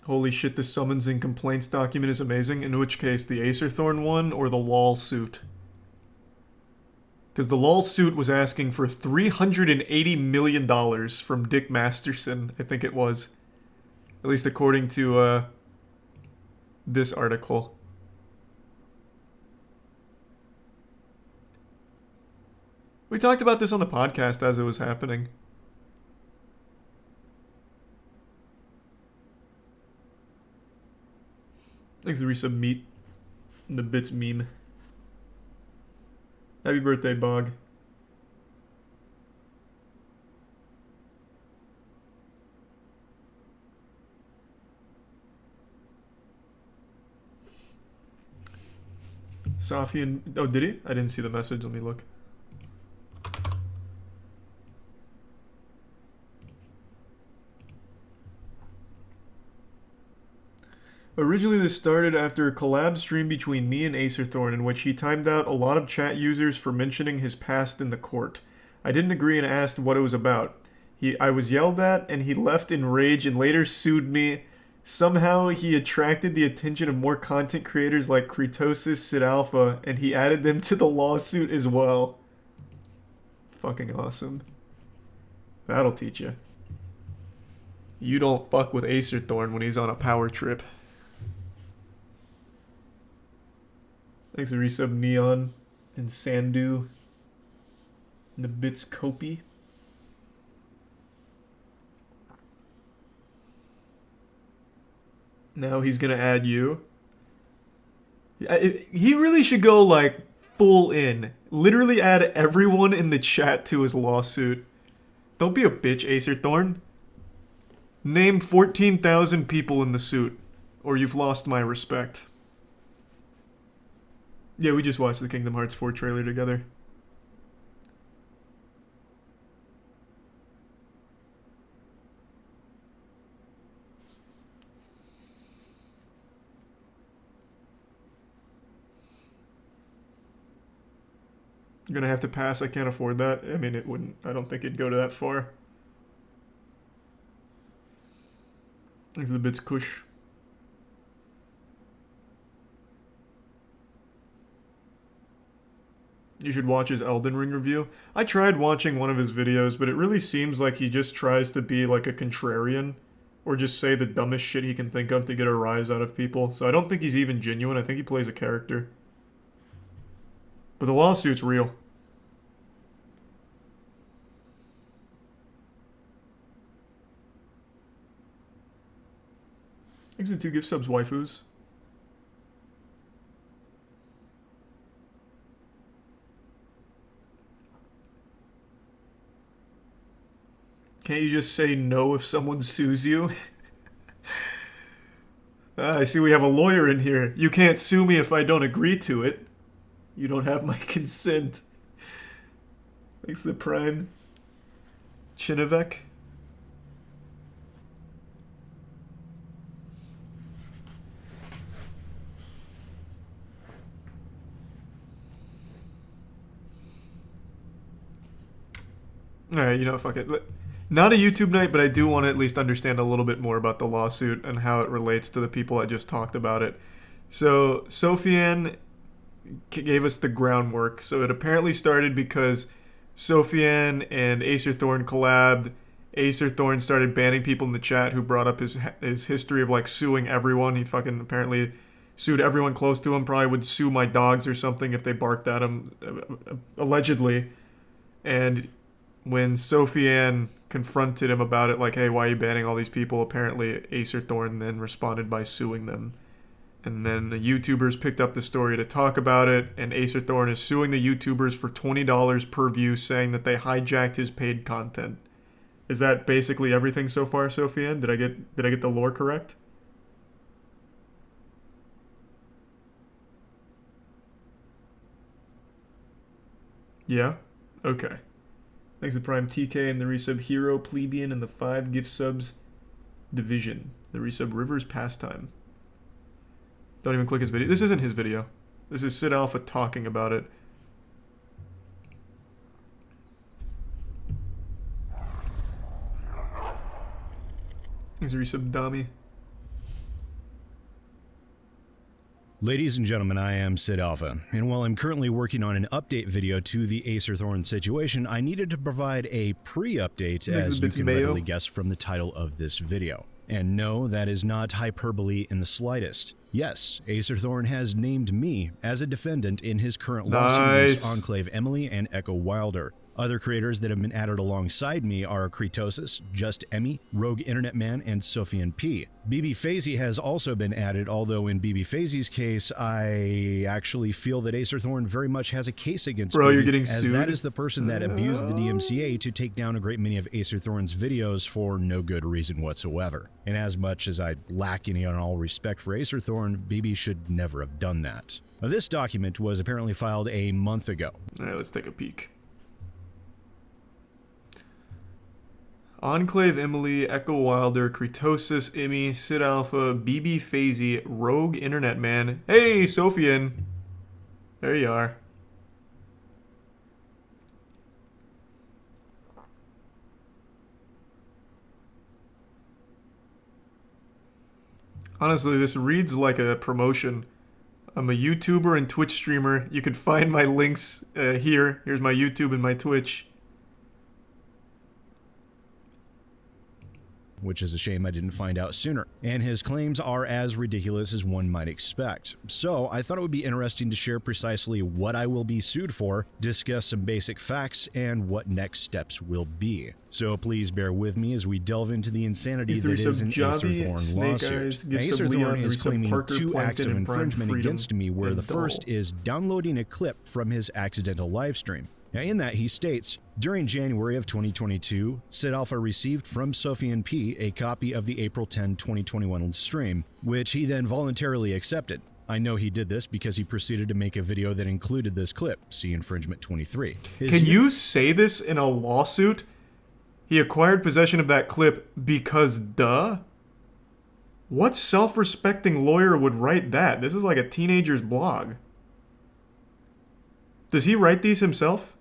Holy shit, this summons and complaints document is amazing. In which case, the Acerthorn one or the LOL suit? Because the LOL suit was asking for $380 million from Dick Masterson, I think it was. At least according to this article. We talked about this on the podcast as it was happening. Thanks to resub Meat. The Bits meme. Happy birthday, Bog. Safian. Oh, did he? I didn't see the message. Let me look. Originally, this started after a collab stream between me and Acerthorn in which he timed out a lot of chat users for mentioning his past in the court. I didn't agree and asked what it was about. I was yelled at, and he left in rage and later sued me. Somehow, he attracted the attention of more content creators like Kritosis, Sid Alpha, and he added them to the lawsuit as well. Fucking awesome. That'll teach you. You don't fuck with Acerthorn when he's on a power trip. Thanks to resub Neon and Sandu and the Bits Kopi. Now he's gonna add you. He really should go like full in. Literally add everyone in the chat to his lawsuit. Don't be a bitch, Acerthorn. Name 14,000 people in the suit, or you've lost my respect. Yeah, we just watched the Kingdom Hearts 4 trailer together. I'm gonna have to pass. I can't afford that. I mean, it wouldn't. I don't think it'd go to that far. Thanks to the bits, Kush. You should watch his Elden Ring review. I tried watching one of his videos, but it really seems like he just tries to be like a contrarian, or just say the dumbest shit he can think of to get a rise out of people. So I don't think he's even genuine. I think he plays a character. But the lawsuit's real. Thanks for the 2 gift subs, waifus. Can't you just say no if someone sues you? I see we have a lawyer in here. You can't sue me if I don't agree to it. You don't have my consent. Thanks to the Prime. Chinevek. Alright, you know, fuck it. Not a YouTube night, but I do want to at least understand a little bit more about the lawsuit and how it relates to the people I just talked about it. So, Sophian gave us the groundwork. So it apparently started because Sophian and Acer Thorn collabed. Acer Thorn started banning people in the chat who brought up his history of like suing everyone. He fucking apparently sued everyone close to him. Probably would sue my dogs or something if they barked at him, allegedly. And when Sophian confronted him about it, like, hey, why are you banning all these people? Apparently Acer Thorn then responded by suing them. And then the YouTubers picked up the story to talk about it, and Acer Thorn is suing the YouTubers for $20 per view, saying that they hijacked his paid content. Is that basically everything so far, Sophian? Did I get the lore correct? Yeah? Okay. Thanks to Prime TK and the resub Hero, Plebeian, and the 5 gift subs Division. The resub Rivers Pastime. Don't even click his video. This isn't his video. This is Sid Alpha talking about it. Thanks to resub Dami. Ladies and gentlemen, I am Sid Alpha, and while I'm currently working on an update video to the Acer Thorn situation, I needed to provide a pre-update, as you can readily guess from the title of this video. And no, that is not hyperbole in the slightest. Yes, Acer Thorn has named me as a defendant in his current lawsuit against Enclave Emily and Echo Wilder. Other creators that have been added alongside me are Kritosis, Just Emmy, Rogue Internet Man, and Sophian P. BB Fazy has also been added, although in BB Fazy's case, I actually feel that Acer Thorn very much has a case against Bro, BB, you're getting as sued? that is the person that abused the DMCA to take down a great many of Acer Thorn's videos for no good reason whatsoever. And as much as I lack any and all respect for Acer Thorn, BB should never have done that. Now, this document was apparently filed a month ago. Alright, let's take a peek. Enclave Emily, Echo Wilder, Kritosis, Emmy, Sid Alpha, BB Fazy, Rogue Internet Man. Hey, Sophian! There you are. Honestly, this reads like a promotion. I'm a YouTuber and Twitch streamer. You can find my links here. Here's my YouTube and my Twitch. Which is a shame I didn't find out sooner. And his claims are as ridiculous as one might expect. So I thought it would be interesting to share precisely what I will be sued for, discuss some basic facts, and what next steps will be. So please bear with me as we delve into the insanity that is an Acer Thorn lawsuit. Acer Thorn is claiming 2 acts of infringement against me, where the first is downloading a clip from his accidental livestream. Now, in that, he states, during January of 2022, Sid Alpha received from Sofian P a copy of the April 10, 2021 stream, which he then voluntarily accepted. I know he did this because he proceeded to make a video that included this clip. See infringement 23. Can you say this in a lawsuit? He acquired possession of that clip because duh? What self-respecting lawyer would write that? This is like a teenager's blog. Does he write these himself?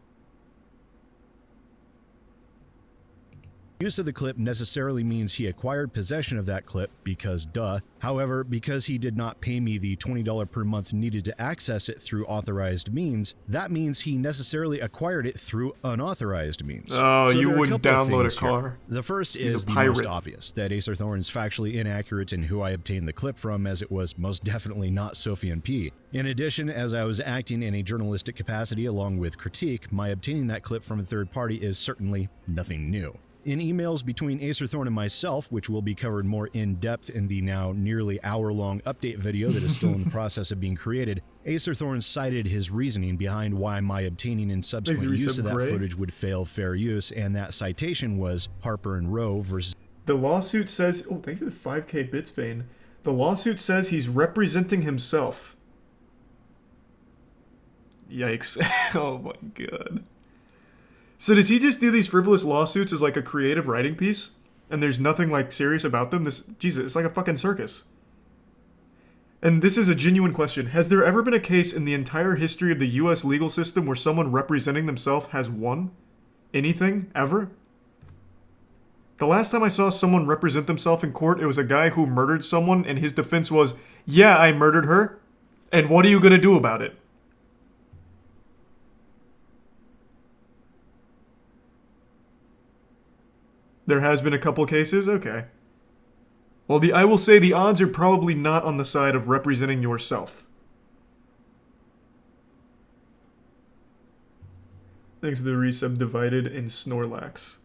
Use of the clip necessarily means he acquired possession of that clip because duh. However, because he did not pay me the $20 per month needed to access it through authorized means, that means he necessarily acquired it through unauthorized means. Oh, so you wouldn't download a car. Here. The first is the pirate. most obvious, that Acer Thorn is factually inaccurate in who I obtained the clip from, as it was most definitely not Sofian P. In addition, as I was acting in a journalistic capacity along with critique, my obtaining that clip from a third party is certainly nothing new. In emails between Acer Thorn and myself, which will be covered more in depth in the now nearly hour-long update video that is still in the process of being created, Acer Thorn cited his reasoning behind why my obtaining and subsequent use of that footage would fail fair use, and that citation was Harper and Rowe versus... The lawsuit says... Oh, thank you for the 5k bits, Vane. The lawsuit says he's representing himself. Yikes. Oh my god. So does he just do these frivolous lawsuits as like a creative writing piece? And there's nothing like serious about them? Jesus, it's like a fucking circus. And this is a genuine question. Has there ever been a case in the entire history of the US legal system where someone representing themselves has won? Anything? Ever? The last time I saw someone represent themselves in court, it was a guy who murdered someone and his defense was, yeah, I murdered her. And what are you gonna do about it? There has been a couple cases? Okay. Well, I will say the odds are probably not on the side of representing yourself. Thanks to the resub divided in Snorlax.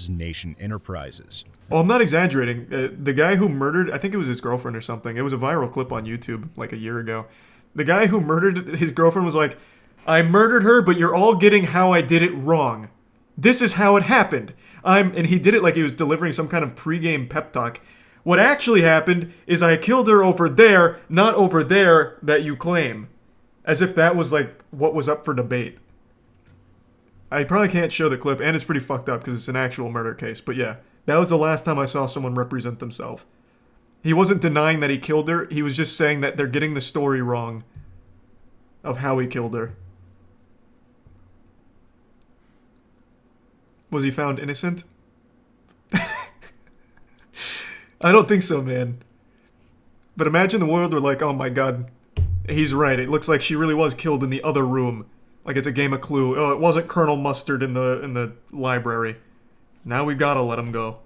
Nation Enterprises. Oh, I'm not exaggerating. The guy who murdered, I think it was his girlfriend or something. It was a viral clip on YouTube like a year ago. The guy who murdered his girlfriend was like, I murdered her, but you're all getting how I did it wrong. This is how it happened. And he did it like he was delivering some kind of pregame pep talk. What actually happened is I killed her over there, not over there that you claim. As if that was like what was up for debate. I probably can't show the clip, and it's pretty fucked up because it's an actual murder case. But yeah, that was the last time I saw someone represent themselves. He wasn't denying that he killed her. He was just saying that they're getting the story wrong of how he killed her. Was he found innocent? I don't think so, man. But imagine the world where like, oh my god, he's right. It looks like she really was killed in the other room. Like it's a game of Clue. Oh, it wasn't Colonel Mustard in the library. Now we gotta let him go.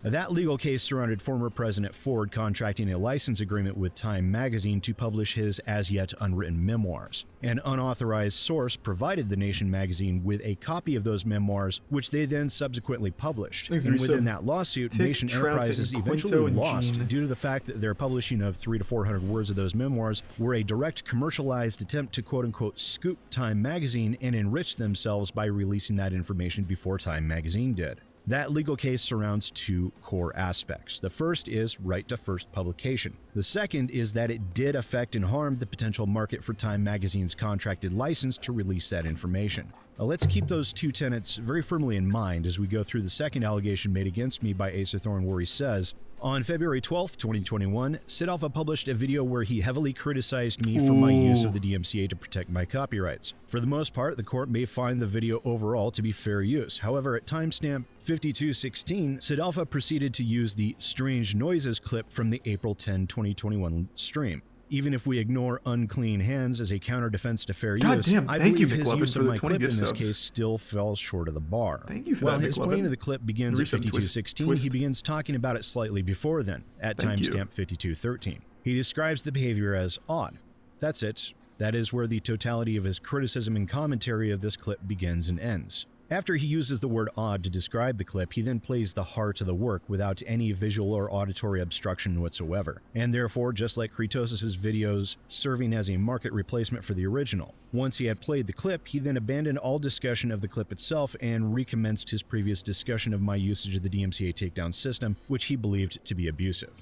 That legal case surrounded former President Ford contracting a license agreement with Time magazine to publish his as-yet unwritten memoirs. An unauthorized source provided the Nation magazine with a copy of those memoirs, which they then subsequently published. And within that lawsuit, Nation Enterprises eventually lost due to the fact that their publishing of 300 to 400 words of those memoirs were a direct commercialized attempt to quote-unquote scoop Time magazine and enrich themselves by releasing that information before Time magazine did. That legal case surrounds two core aspects. The first is right to first publication. The second is that it did affect and harm the potential market for Time magazine's contracted license to release that information. Now, let's keep those two tenets very firmly in mind as we go through the second allegation made against me by Acer Thorn, where he says, on February 12th, 2021, Sid Alpha published a video where he heavily criticized me for my use of the DMCA to protect my copyrights. For the most part, the court may find the video overall to be fair use. However, at timestamp 52:16, Sid Alpha proceeded to use the Strange Noises clip from the April 10, 2021 stream. Even if we ignore unclean hands as a counter-defense to fair use, I believe his use of my clip in this case still falls short of the bar. Thank you for While that, his playing of the clip begins at 52:16, he begins talking about it slightly before then, at timestamp 52:13. He describes the behavior as odd. That's it. That is where the totality of his criticism and commentary of this clip begins and ends. After he uses the word odd to describe the clip, he then plays the heart of the work without any visual or auditory obstruction whatsoever, and therefore, just like Kratos' videos, serving as a market replacement for the original. Once he had played the clip, he then abandoned all discussion of the clip itself and recommenced his previous discussion of my usage of the DMCA takedown system, which he believed to be abusive.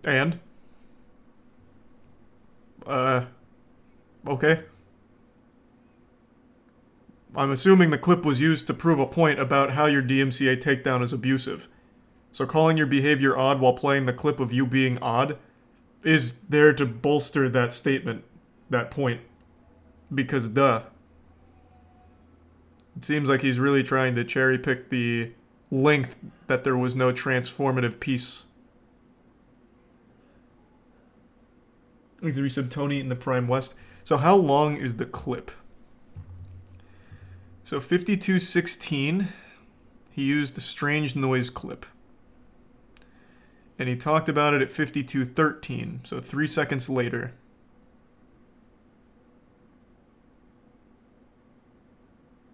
And? Okay. I'm assuming the clip was used to prove a point about how your DMCA takedown is abusive. So calling your behavior odd while playing the clip of you being odd is there to bolster that statement, that point. Because duh. It seems like he's really trying to cherry pick the length that there was no transformative piece. Thanks to resub Tony in the Prime West. So how long is the clip? So 52:16, he used a strange noise clip. And he talked about it at 52:13, so 3 seconds later.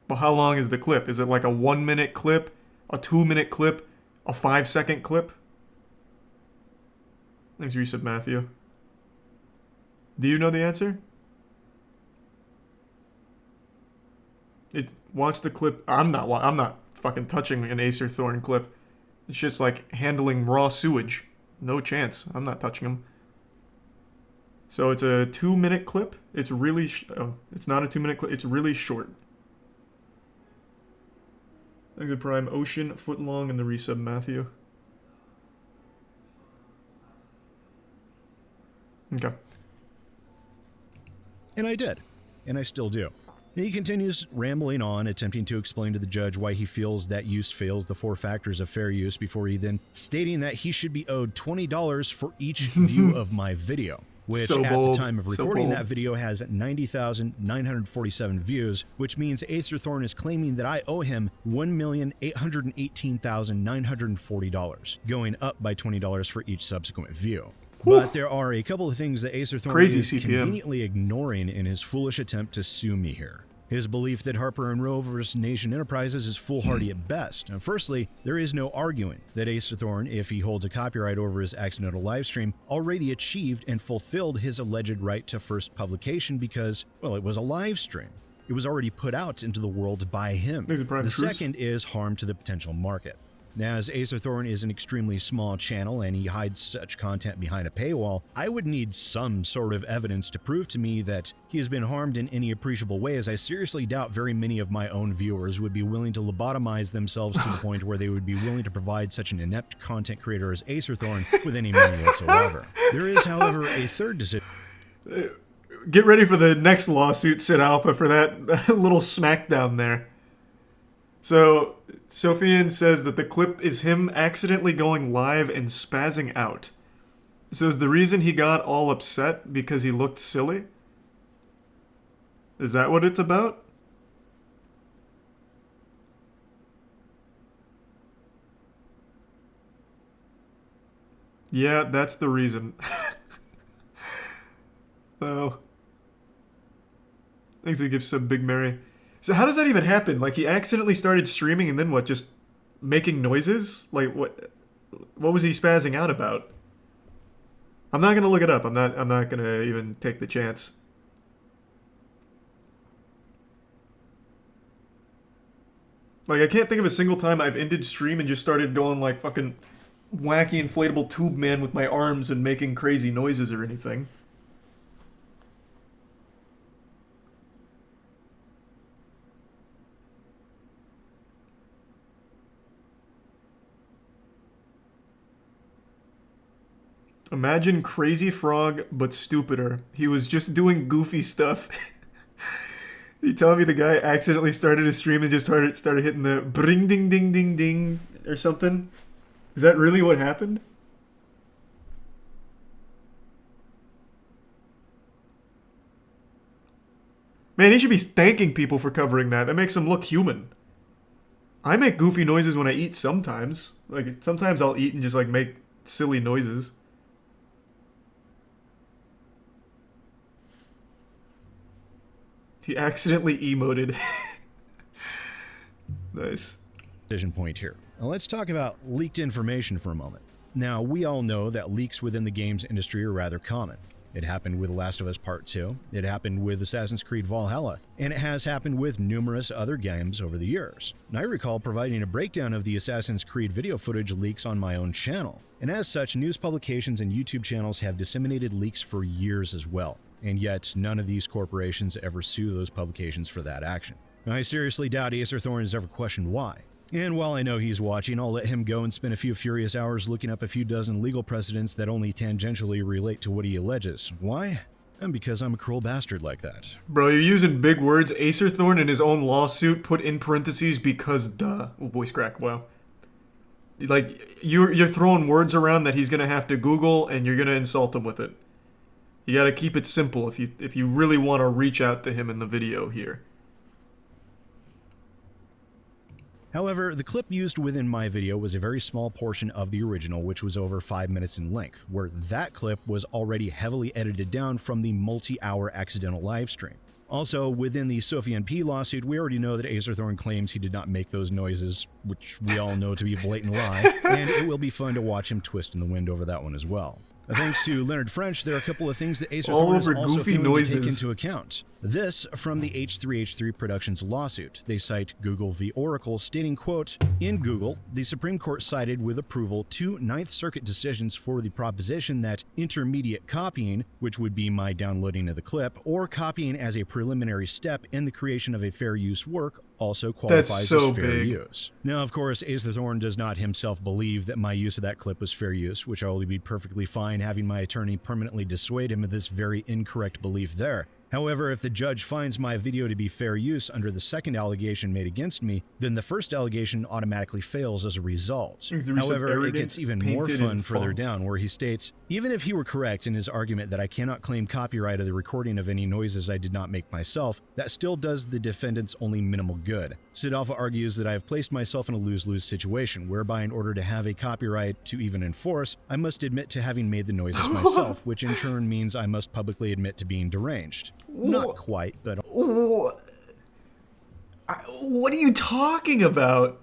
Well, how long is the clip? Is it like a 1 minute clip, a 2 minute clip, a 5 second clip? Thanks, resub Matthew. Do you know the answer? Watch the clip. I'm not fucking touching an Acer Thorn clip. This shit's like handling raw sewage. No chance. I'm not touching them. So it's a 2 minute clip. It's really it's not a 2 minute clip. It's really short. Thanks to Prime Ocean, Footlong, and the resub Matthew. Okay. And I did. And I still do. He continues rambling on, attempting to explain to the judge why he feels that use fails the 4 factors of fair use, before he then stating that he should be owed $20 for each view of my video, which so at bold. the time of So recording bold. that video has 90,947 views, which means Acer Thorn is claiming that I owe him $1,818,940, going up by $20 for each subsequent view. But there are a couple of things that Acer Thorn Crazy is CPM. conveniently ignoring in his foolish attempt to sue me here. His belief that Harper and Rover's Nation Enterprises is foolhardy at best. Now, firstly, there is no arguing that Acer Thorn, if he holds a copyright over his accidental livestream, already achieved and fulfilled his alleged right to first publication because, well, it was a live stream. It was already put out into the world by him. The second is harm to the potential market. Now, as Acer Thorn is an extremely small channel and he hides such content behind a paywall, I would need some sort of evidence to prove to me that he has been harmed in any appreciable way, as I seriously doubt very many of my own viewers would be willing to lobotomize themselves to the point where they would be willing to provide such an inept content creator as Acer Thorn with any money whatsoever. There is, however, a third decision. Get ready for the next lawsuit, Sid Alpha, for that little smackdown there. So, Sophian says that the clip is him accidentally going live and spazzing out. So is the reason he got all upset because he looked silly? Is that what it's about? Yeah, that's the reason. Oh. Thanks to give some Big Mary. So how does that even happen? Like, he accidentally started streaming and then what, just making noises? Like, what was he spazzing out about? I'm not gonna look it up. I'm not gonna even take the chance. Like, I can't think of a single time I've ended stream and just started going like fucking wacky inflatable tube man with my arms and making crazy noises or anything. Imagine Crazy Frog, but stupider. He was just doing goofy stuff. You telling me the guy accidentally started his stream and just started hitting the bring ding ding ding ding or something? Is that really what happened? Man, he should be thanking people for covering that. That makes him look human. I make goofy noises when I eat sometimes. Like, sometimes I'll eat and just, like, make silly noises. He accidentally emoted. Nice. Decision point here. Now let's talk about leaked information for a moment. Now, we all know that leaks within the games industry are rather common. It happened with The Last of Us Part 2, it happened with Assassin's Creed Valhalla, and it has happened with numerous other games over the years. And I recall providing a breakdown of the Assassin's Creed video footage leaks on my own channel. And as such, news publications and YouTube channels have disseminated leaks for years as well. And yet, none of these corporations ever sue those publications for that action. I seriously doubt Acer Thorn has ever questioned why. And while I know he's watching, I'll let him go and spend a few furious hours looking up a few dozen legal precedents that only tangentially relate to what he alleges. Why? And because I'm a cruel bastard like that. Bro, you're using big words. Acer Thorn in his own lawsuit put in parentheses because duh. Oh, voice crack, wow. Like, you're throwing words around that he's gonna have to Google and you're gonna insult him with it. You gotta keep it simple if you really want to reach out to him in the video here. However, the clip used within my video was a very small portion of the original, which was over 5 minutes in length, where that clip was already heavily edited down from the multi-hour accidental livestream. Also, within the Sophie P lawsuit, we already know that Acer Thorn claims he did not make those noises, which we all know to be a blatant lie, and it will be fun to watch him twist in the wind over that one as well. Thanks to Leonard French, there are a couple of things that Acer Thorn is also failing to take into account. This from the H3H3 Productions lawsuit. They cite Google v. Oracle, stating, quote, "In Google, the Supreme Court cited with approval 2 Ninth Circuit decisions for the proposition that intermediate copying, which would be my downloading of the clip, or copying as a preliminary step in the creation of a fair use work, also qualifies as fair use." Now, of course, Acer Thorn does not himself believe that my use of that clip was fair use, which I will be perfectly fine having my attorney permanently dissuade him of this very incorrect belief there. However, if the judge finds my video to be fair use under the second allegation made against me, then the first allegation automatically fails as a result. However, it gets even more fun further down, where he states, even if he were correct in his argument that I cannot claim copyright of the recording of any noises I did not make myself, that still does the defendants only minimal good. Sidalpha argues that I have placed myself in a lose-lose situation, whereby in order to have a copyright to even enforce, I must admit to having made the noises myself, which in turn means I must publicly admit to being deranged. Not quite, but... What are you talking about?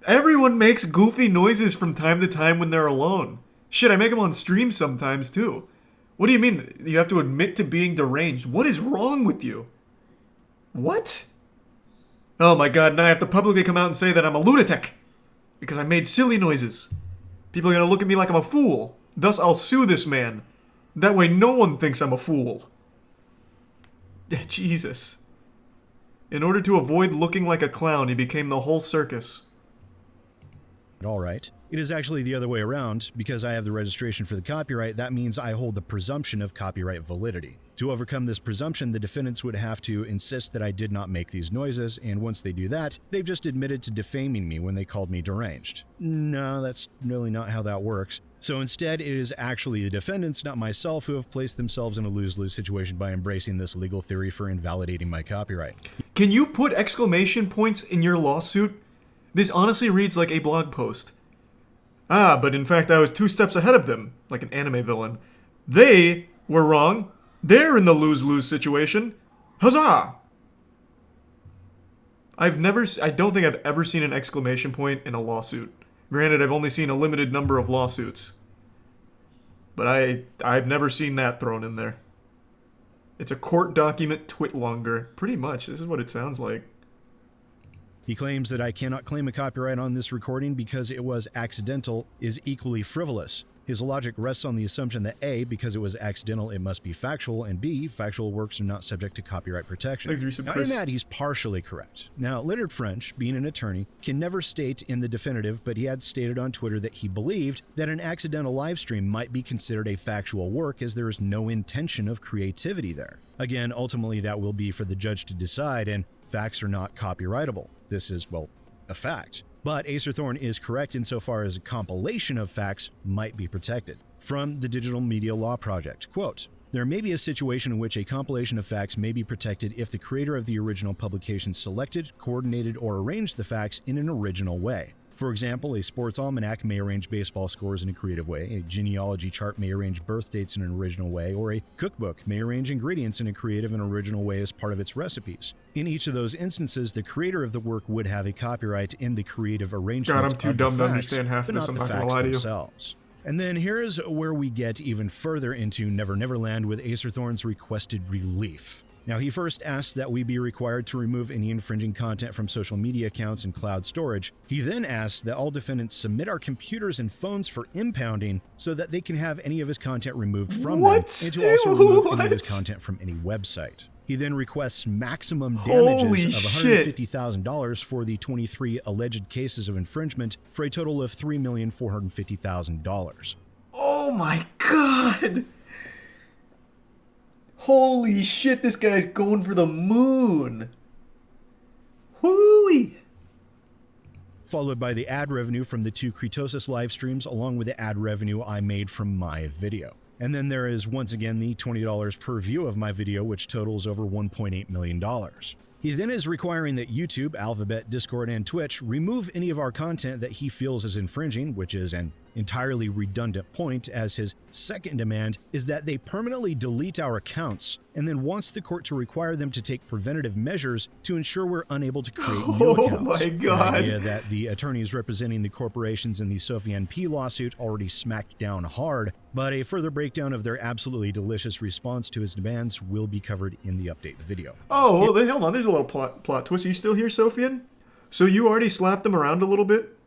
Everyone makes goofy noises from time to time when they're alone. Shit, I make them on stream sometimes too. What do you mean you have to admit to being deranged? What is wrong with you? What? Oh my god, now I have to publicly come out and say that I'm a lunatic because I made silly noises. People are gonna look at me like I'm a fool. Thus, I'll sue this man. That way no one thinks I'm a fool. Jesus. In order to avoid looking like a clown, he became the whole circus. All right. It is actually the other way around. Because I have the registration for the copyright, that means I hold the presumption of copyright validity. To overcome this presumption, the defendants would have to insist that I did not make these noises, and once they do that, they've just admitted to defaming me when they called me deranged. No, that's really not how that works. So instead, it is actually the defendants, not myself, who have placed themselves in a lose-lose situation by embracing this legal theory for invalidating my copyright. Can you put exclamation points in your lawsuit? This honestly reads like a blog post. Ah, but in fact I was 2 steps ahead of them, like an anime villain. They were wrong. They're in the lose-lose situation. Huzzah! I don't think I've ever seen an exclamation point in a lawsuit. Granted, I've only seen a limited number of lawsuits. But I've never seen that thrown in there. It's a court document twitlonger. Pretty much, this is what it sounds like. He claims that I cannot claim a copyright on this recording because it was accidental is equally frivolous. His logic rests on the assumption that A, because it was accidental, it must be factual, and B, factual works are not subject to copyright protection. Now, in that, he's partially correct. Now, Leonard French, being an attorney, can never state in the definitive, but he had stated on Twitter that he believed that an accidental live stream might be considered a factual work as there is no intention of creativity there. Again, ultimately, that will be for the judge to decide, and facts are not copyrightable. This is, well, a fact. But Acer Thorn is correct insofar as a compilation of facts might be protected. From the Digital Media Law Project, quote, "There may be a situation in which a compilation of facts may be protected if the creator of the original publication selected, coordinated, or arranged the facts in an original way. For example, a sports almanac may arrange baseball scores in a creative way, a genealogy chart may arrange birth dates in an original way, or a cookbook may arrange ingredients in a creative and original way as part of its recipes. In each of those instances, the creator of the work would have a copyright in the creative arrangement God, I'm too of dumb the to facts, understand half but this, not I'm the not gonna facts lie to you. themselves. And then here's where we get even further into Never Never Land with Acerthorn's requested relief. Now, he first asked that we be required to remove any infringing content from social media accounts and cloud storage. He then asked that all defendants submit our computers and phones for impounding so that they can have any of his content removed from them, and to also remove any of his content from any website. He then requests maximum damages of $150,000 for the 23 alleged cases of infringement for a total of $3,450,000. Oh my god! Holy shit, this guy's going for the moon! Whoo-wee! Followed by the ad revenue from the 2 Kritosis live streams, along with the ad revenue I made from my video. And then there is once again the $20 per view of my video, which totals over $1.8 million. He then is requiring that YouTube, Alphabet, Discord, and Twitch remove any of our content that he feels is infringing, which is an entirely redundant point, as his second demand is that they permanently delete our accounts, and then wants the court to require them to take preventative measures to ensure we're unable to create new accounts. Oh my god! The idea that the attorneys representing the corporations in the Sofian P lawsuit already smacked down hard, but a further breakdown of their absolutely delicious response to his demands will be covered in the update video. Oh, well, hold on, there's a little plot twist. Are you still here, Sofian? So you already slapped them around a little bit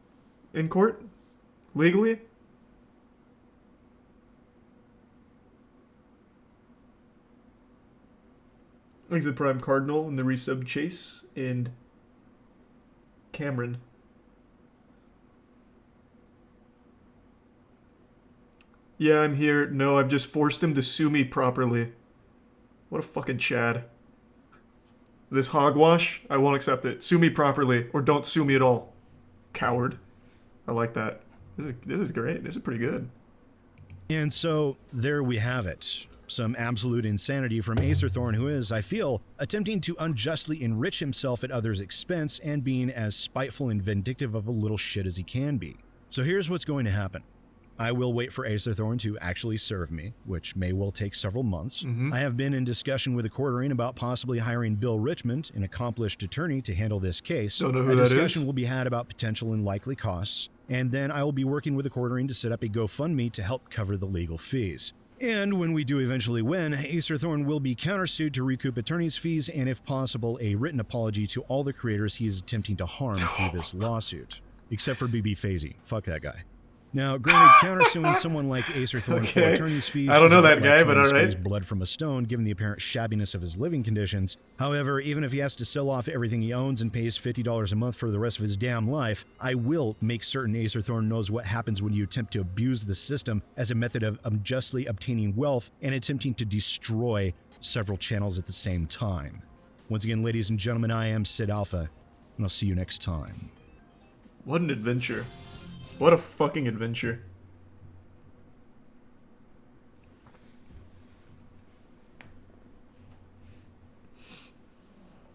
in court? Legally? Exit Prime Cardinal and the resub Chase and Cameron. Yeah, I'm here. No, I've just forced him to sue me properly. What a fucking Chad. This hogwash, I won't accept it. Sue me properly, or don't sue me at all. Coward. I like that. This is great. This is pretty good. And so, there we have it. Some absolute insanity from Acerthorn, who is, I feel, attempting to unjustly enrich himself at others' expense and being as spiteful and vindictive of a little shit as he can be. So here's what's going to happen. I will wait for Acerthorn to actually serve me, which may well take several months. I have been in discussion with the court about possibly hiring Bill Richmond, an accomplished attorney, to handle this case. Don't know who a that discussion is. will be had about potential and likely costs, and then I will be working with the court to set up a GoFundMe to help cover the legal fees. And when we do eventually win, Acerthorn will be countersued to recoup attorney's fees and, if possible, a written apology to all the creators he is attempting to harm through this lawsuit. Except for BB Fazy. Fuck that guy. Now, granted, countersuing someone like Acerthorn for attorney's fees I don't know is that like guy, trying but to alright. squeeze blood from a stone, given the apparent shabbiness of his living conditions. However, even if he has to sell off everything he owns and pays $50 a month for the rest of his damn life, I will make certain Acerthorn knows what happens when you attempt to abuse the system as a method of unjustly obtaining wealth and attempting to destroy several channels at the same time. Once again, ladies and gentlemen, I am Sid Alpha, and I'll see you next time. What an adventure. What a fucking adventure.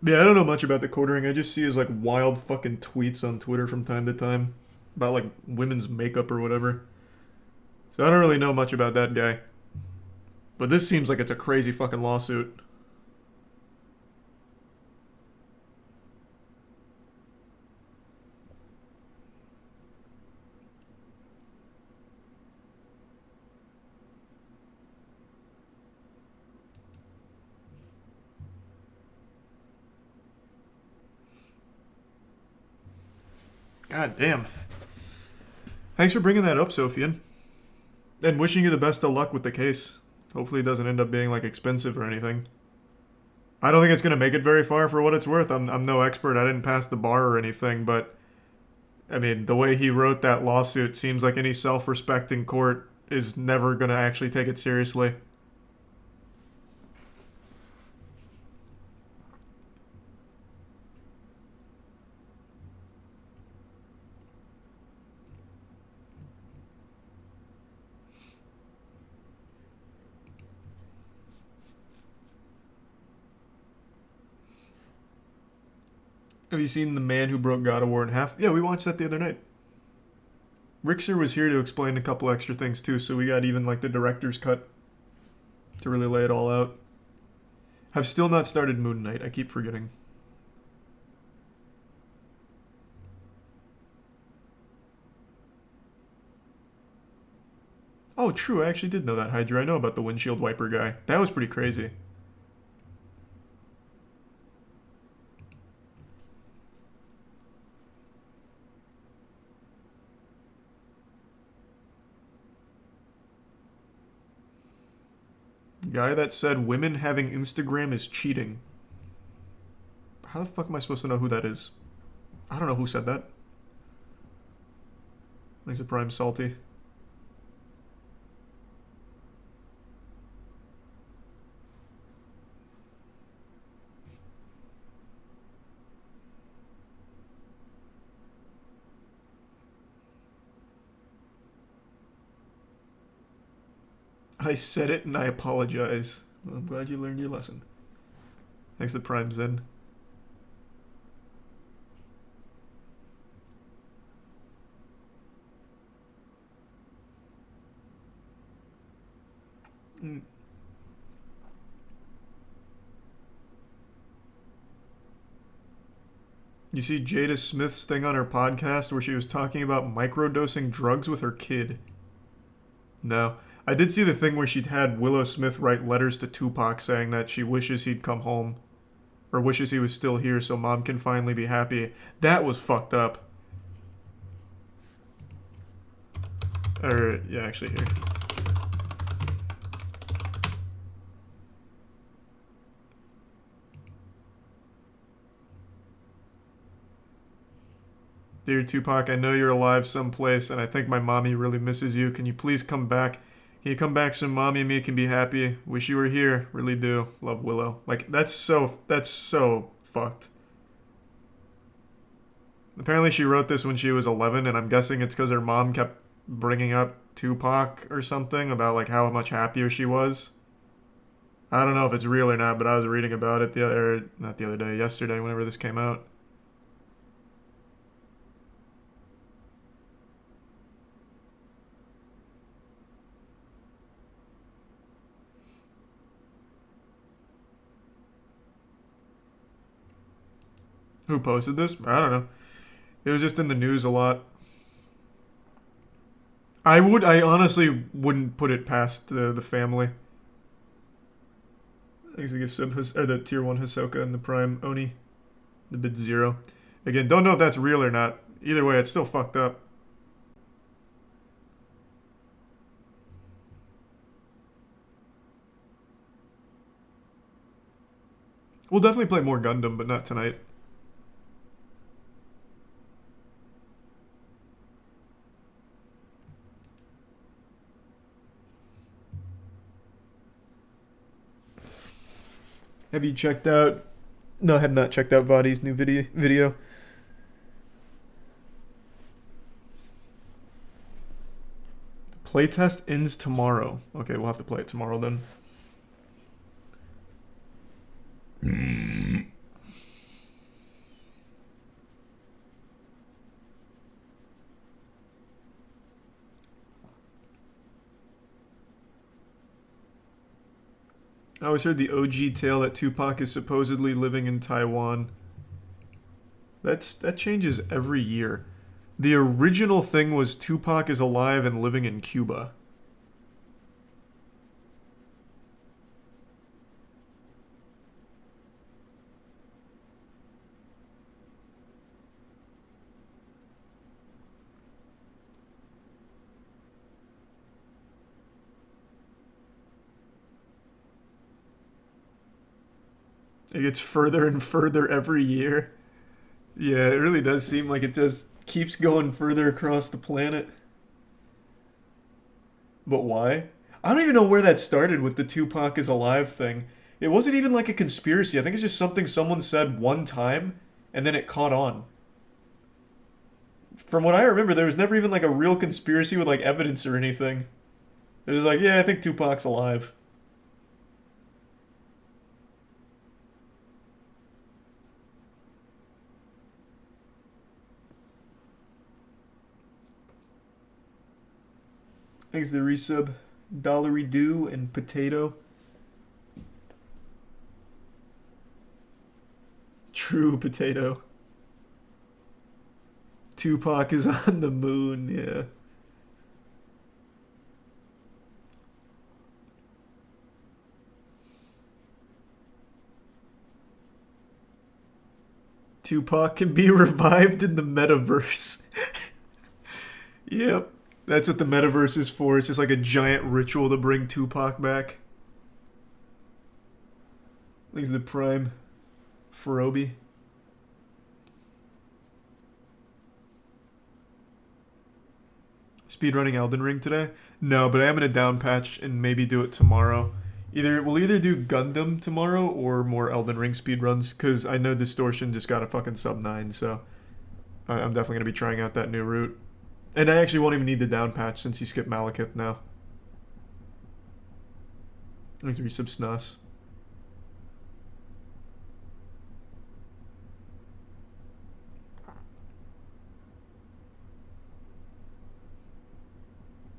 Yeah, I don't know much about the quartering. I just see his like wild fucking tweets on Twitter from time to time about like women's makeup or whatever. So I don't really know much about that guy. But this seems like it's a crazy fucking lawsuit. God damn. Thanks for bringing that up, Sofian. And wishing you the best of luck with the case. Hopefully it doesn't end up being, like, expensive or anything. I don't think it's going to make it very far for what it's worth. I'm no expert. I didn't pass the bar or anything, but... I mean, the way he wrote that lawsuit seems like any self-respecting court is never going to actually take it seriously. Have you seen The Man Who Broke God of War in Half? Yeah, we watched that the other night. Rixer was here to explain a couple extra things too, so we got even like the director's cut to really lay it all out. Have still not started Moon Knight. I keep forgetting. Oh, true. I actually did know that, Hydra. I know about the windshield wiper guy. That was pretty crazy. Guy that said women having Instagram is cheating. How the fuck am I supposed to know who that is? I don't know who said that. Thanks to Prime Salty. I said it and I apologize. Well, I'm glad you learned your lesson. Thanks to Prime Zen. You see Jada Smith's thing on her podcast where she was talking about microdosing drugs with her kid? No. I did see the thing where she'd had Willow Smith write letters to Tupac saying that she wishes he'd come home. Or wishes he was still here so mom can finally be happy. That was fucked up. Or, yeah, actually here. Dear Tupac, I know you're alive someplace, and I think my mommy really misses you. Can you please come back? Can you come back so mommy and me can be happy? Wish you were here. Really do. Love, Willow. Like, that's so fucked. Apparently she wrote this when she was 11, and I'm guessing it's because her mom kept bringing up Tupac or something about, like, how much happier she was. I don't know if it's real or not, but I was reading about it yesterday, whenever this came out. Who posted this? I don't know. It was just in the news a lot. I honestly wouldn't put it past the family. Thanks to give sub the tier 1 Hisoka and the Prime Oni. The bid 0. Again, don't know if that's real or not. Either way, it's still fucked up. We'll definitely play more Gundam, but not tonight. Have you checked out... No, I have not checked out Vadi's new video. Playtest ends tomorrow. Okay, we'll have to play it tomorrow then. I always heard the OG tale that Tupac is supposedly living in Taiwan. That changes every year. The original thing was Tupac is alive and living in Cuba. It gets further and further every year. Yeah, it really does seem like it just keeps going further across the planet. But why? I don't even know where that started with the Tupac is alive thing. It wasn't even like a conspiracy. I think it's just something someone said one time, and then it caught on. From what I remember, there was never even like a real conspiracy with like evidence or anything. It was like, yeah, I think Tupac's alive. Thanks to the resub. Dollary Do and Potato. True Potato. Tupac is on the moon, yeah. Tupac can be revived in the metaverse. Yep. That's what the metaverse is for. It's just like a giant ritual to bring Tupac back. Thanks to the Prime. Ferobi. Speedrunning Elden Ring today? No, but I am gonna down patch and maybe do it tomorrow. We'll either do Gundam tomorrow or more Elden Ring speedruns, because I know Distortion just got a fucking sub 9, so I'm definitely going to be trying out that new route. And I actually won't even need the down patch since you skip Malekith now. Thanks for resub Snus.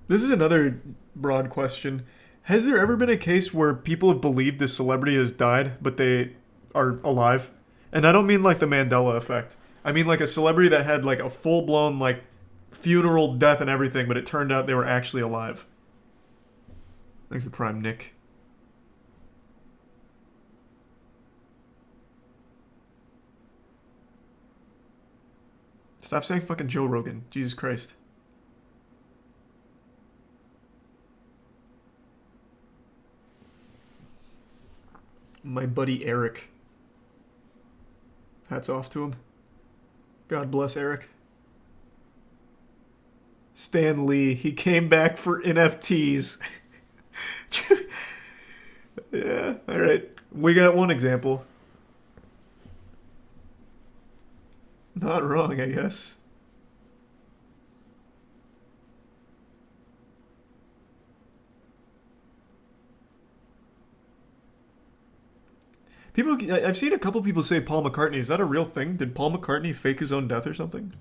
This is another broad question. Has there ever been a case where people have believed a celebrity has died, but they are alive? And I don't mean like the Mandela effect. I mean like a celebrity that had like a full-blown like funeral, death, and everything, but it turned out they were actually alive. Thanks to Prime Nick. Stop saying fucking Joe Rogan. Jesus Christ. My buddy Eric. Hats off to him. God bless Eric. Stan Lee. He came back for NFTs. Yeah, alright. We got one example. Not wrong, I guess. I've seen a couple people say Paul McCartney. Is that a real thing? Did Paul McCartney fake his own death or something?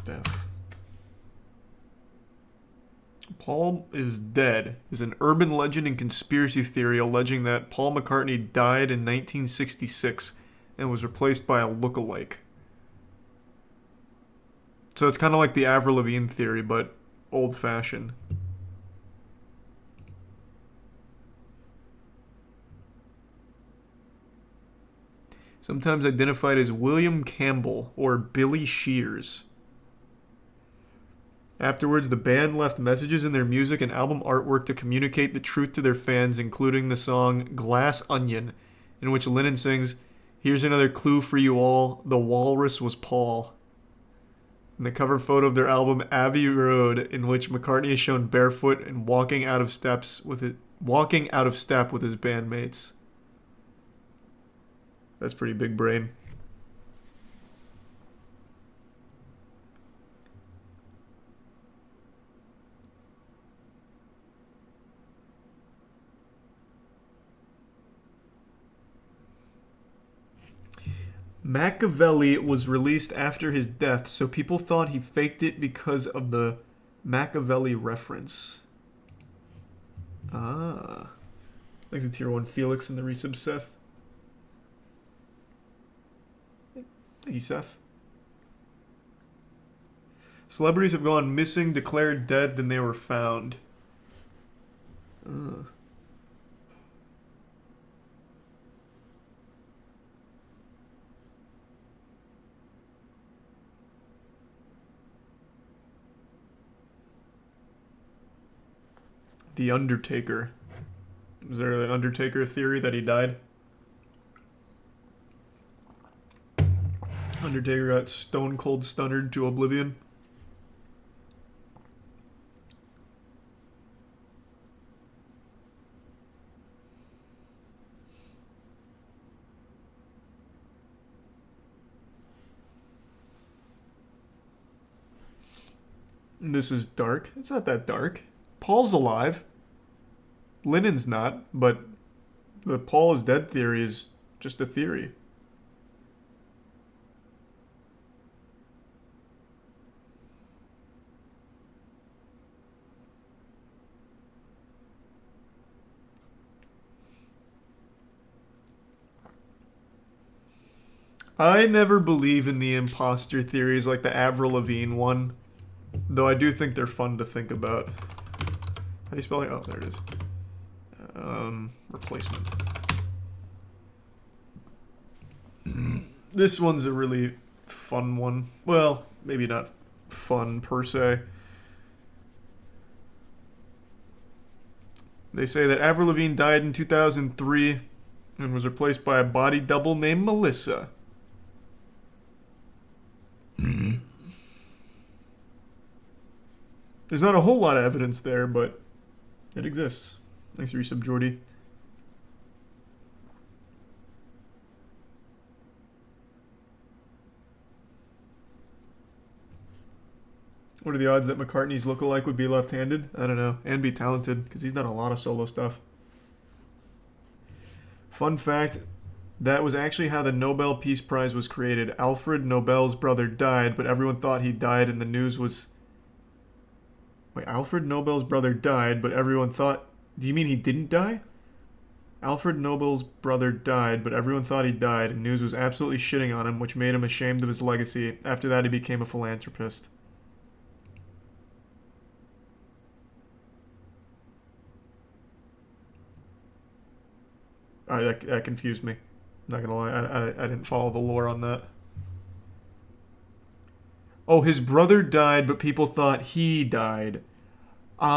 Death. Paul is dead is an urban legend and conspiracy theory alleging that Paul McCartney died in 1966 and was replaced by a look-alike. So it's kind of like the Avril Lavigne theory, but old-fashioned. Sometimes identified as William Campbell or Billy Shears. Afterwards, the band left messages in their music and album artwork to communicate the truth to their fans, including the song Glass Onion, in which Lennon sings, "Here's another clue for you all, the walrus was Paul." And the cover photo of their album Abbey Road, in which McCartney is shown barefoot and walking out of step with his bandmates. That's pretty big brain. Machiavelli was released after his death, so people thought he faked it because of the Machiavelli reference. Ah. Thanks to Tier 1 Felix and the resub Seth. Thank you, Seth. Celebrities have gone missing, declared dead, then they were found. The Undertaker. Is there an Undertaker theory that he died? Undertaker got stone cold stunnered to oblivion. This is dark. It's not that dark. Paul's alive. Lennon's not, but the Paul is dead theory is just a theory. I never believe in the imposter theories like the Avril Lavigne one. Though I do think they're fun to think about. How do you spell it? Oh, there it is. Replacement. This one's a really fun one. Well, maybe not fun per se. They say that Avril Lavigne died in 2003 and was replaced by a body double named Melissa. There's not a whole lot of evidence there, but it exists. Thanks for resub, Jordy. What are the odds that McCartney's lookalike would be left-handed? I don't know. And be talented, because he's done a lot of solo stuff. Fun fact, that was actually how the Nobel Peace Prize was created. Alfred Nobel's brother died, but everyone thought he died, and the news was... Wait, Alfred Nobel's brother died, but everyone thought... Do you mean he didn't die? Alfred Nobel's brother died, but everyone thought he died, and news was absolutely shitting on him, which made him ashamed of his legacy. After that, he became a philanthropist. That confused me. Not gonna lie, I didn't follow the lore on that. Oh, his brother died, but people thought he died. Okay,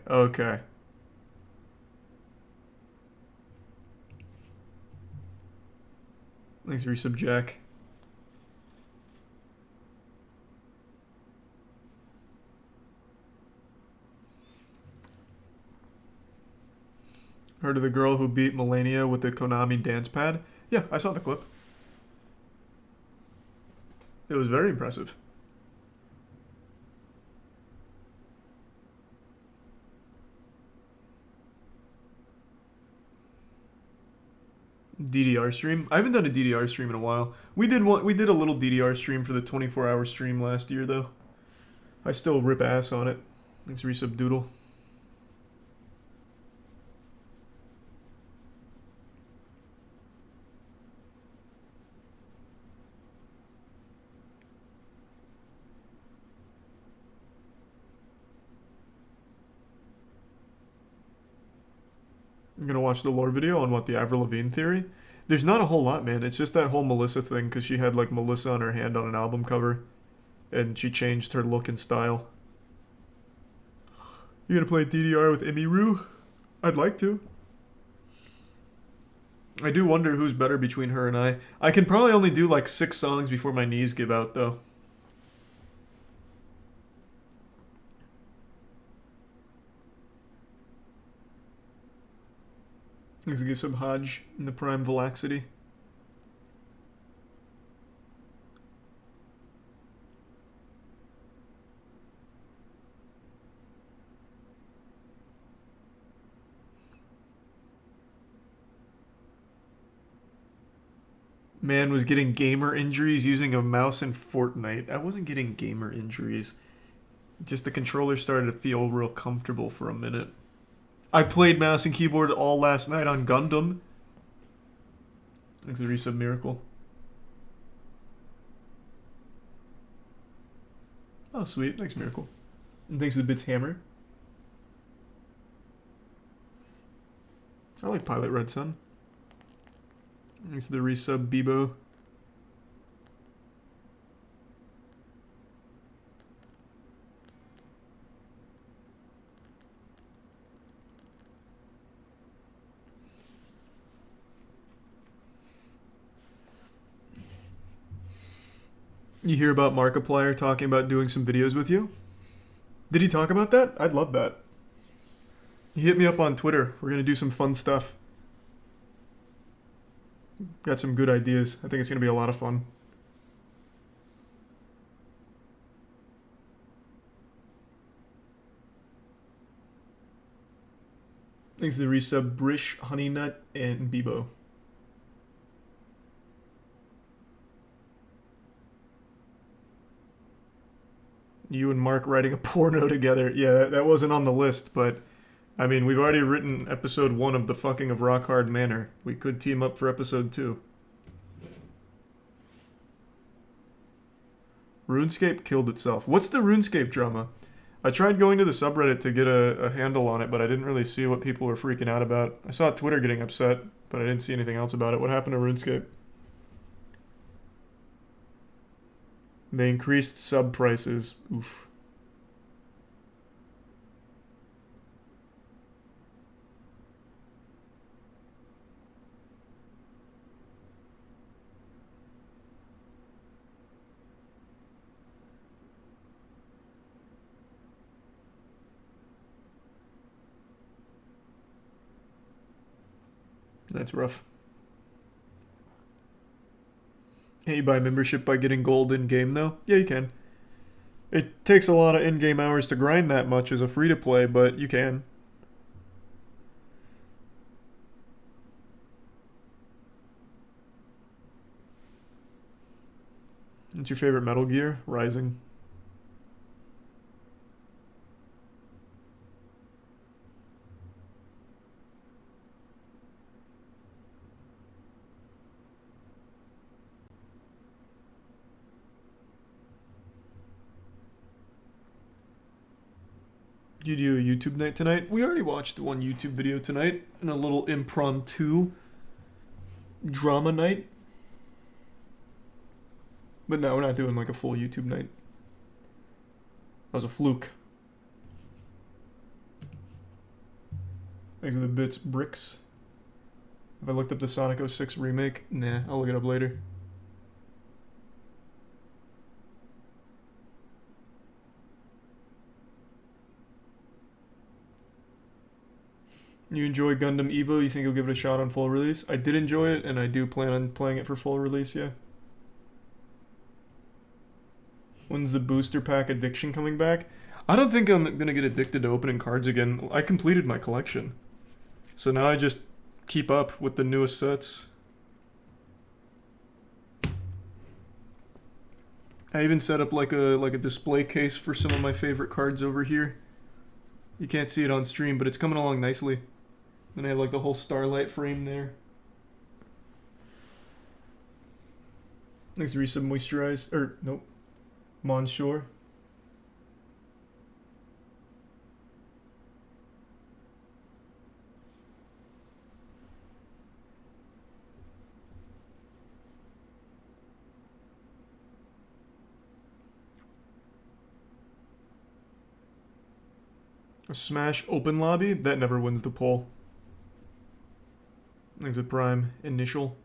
okay. Thanks, resub Jack. Heard of the girl who beat Melania with the Konami dance pad? Yeah, I saw the clip. It was very impressive. DDR stream? I haven't done a DDR stream in a while. We did a little DDR stream for the 24-hour stream last year, though. I still rip ass on it. Thanks, resub Doodle. I'm gonna watch the lore video on what the Avril Lavigne theory. There's not a whole lot, man. It's just that whole Melissa thing, because she had like Melissa on her hand on an album cover, and she changed her look and style. You gonna play DDR with Emiru? I'd like to. I do wonder who's better between her and I. I can probably only do like 6 songs before my knees give out, though. Let's give some Hodge in the prime velocity. Man was getting gamer injuries using a mouse in Fortnite. I wasn't getting gamer injuries. Just the controller started to feel real comfortable for a minute. I played mouse and keyboard all last night on Gundam. Thanks to resub Miracle. Oh, sweet. Thanks, Miracle. And thanks to the Bits Hammer. I like Pilot Red Sun. Thanks to the resub Bebo. You hear about Markiplier talking about doing some videos with you? Did he talk about that? I'd love that. He hit me up on Twitter. We're going to do some fun stuff. Got some good ideas. I think it's going to be a lot of fun. Thanks to the resub Brish, Honeynut, and Bebo. You and Mark writing a porno together. Yeah, that wasn't on the list, but I mean, we've already written episode 1 of the fucking of Rock Hard Manor. We could team up for episode 2. RuneScape killed itself. What's the RuneScape drama? I tried going to the subreddit to get a handle on it, but I didn't really see what people were freaking out about. I saw Twitter getting upset, but I didn't see anything else about it. What happened to RuneScape? They increased sub prices. Oof. That's rough. Can you buy membership by getting gold in-game, though? Yeah, you can. It takes a lot of in-game hours to grind that much as a free-to-play, but you can. What's your favorite Metal Gear? Rising. You do a YouTube night tonight? We already watched one YouTube video tonight, and a little impromptu drama night. But no, we're not doing like a full YouTube night. That was a fluke. Thanks for the bits, Bricks. Have I looked up the Sonic 06 remake? Nah, I'll look it up later. You enjoy Gundam Evo? You think you'll give it a shot on full release? I did enjoy it, and I do plan on playing it for full release, yeah. When's the booster pack addiction coming back? I don't think I'm gonna get addicted to opening cards again. I completed my collection. So now I just keep up with the newest sets. I even set up like a display case for some of my favorite cards over here. You can't see it on stream, but it's coming along nicely. Then I have like the whole Starlight frame there. Thanks to Resub Moisturize. Nope. Monsieur. A Smash open lobby? That never wins the poll. Thanks to Prime. Initial.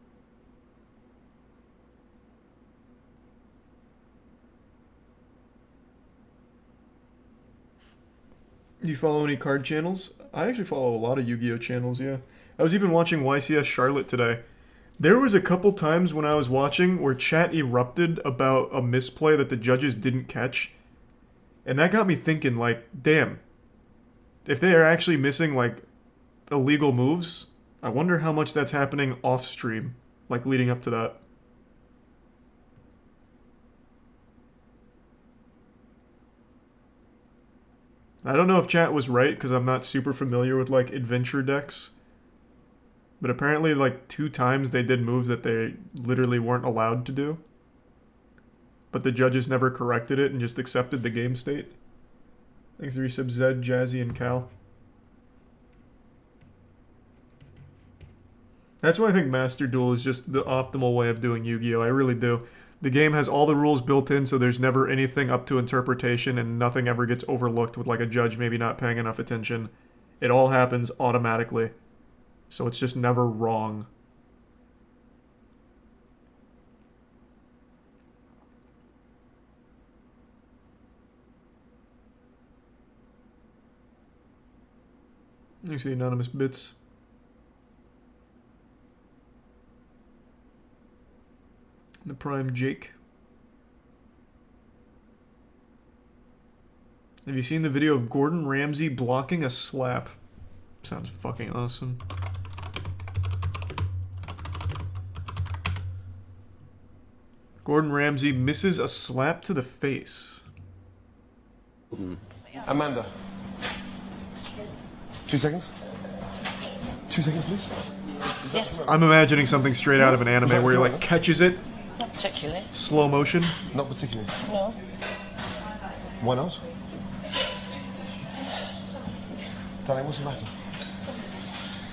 Do you follow any card channels? I actually follow a lot of Yu-Gi-Oh channels, yeah. I was even watching YCS Charlotte today. There was a couple times when I was watching where chat erupted about a misplay that the judges didn't catch. And that got me thinking, like, damn. If they are actually missing, like, illegal moves, I wonder how much that's happening off-stream, like, leading up to that. I don't know if chat was right, because I'm not super familiar with, like, adventure decks. But apparently, like, 2 times they did moves that they literally weren't allowed to do. But the judges never corrected it and just accepted the game state. Thanks to resub Zed, Jazzy, and Cal. That's why I think Master Duel is just the optimal way of doing Yu-Gi-Oh! I really do. The game has all the rules built in, so there's never anything up to interpretation, and nothing ever gets overlooked with like a judge maybe not paying enough attention. It all happens automatically. So it's just never wrong. You see anonymous bits. The Prime Jake. Have you seen the video of Gordon Ramsay blocking a slap? Sounds fucking awesome. Gordon Ramsay misses a slap to the face. Amanda. 2 seconds. 2 seconds, please. Yes. I'm imagining something straight out of an anime where he like catches it, Not particularly. slow motion. Not particularly. No. Why not? Darling, what's the matter?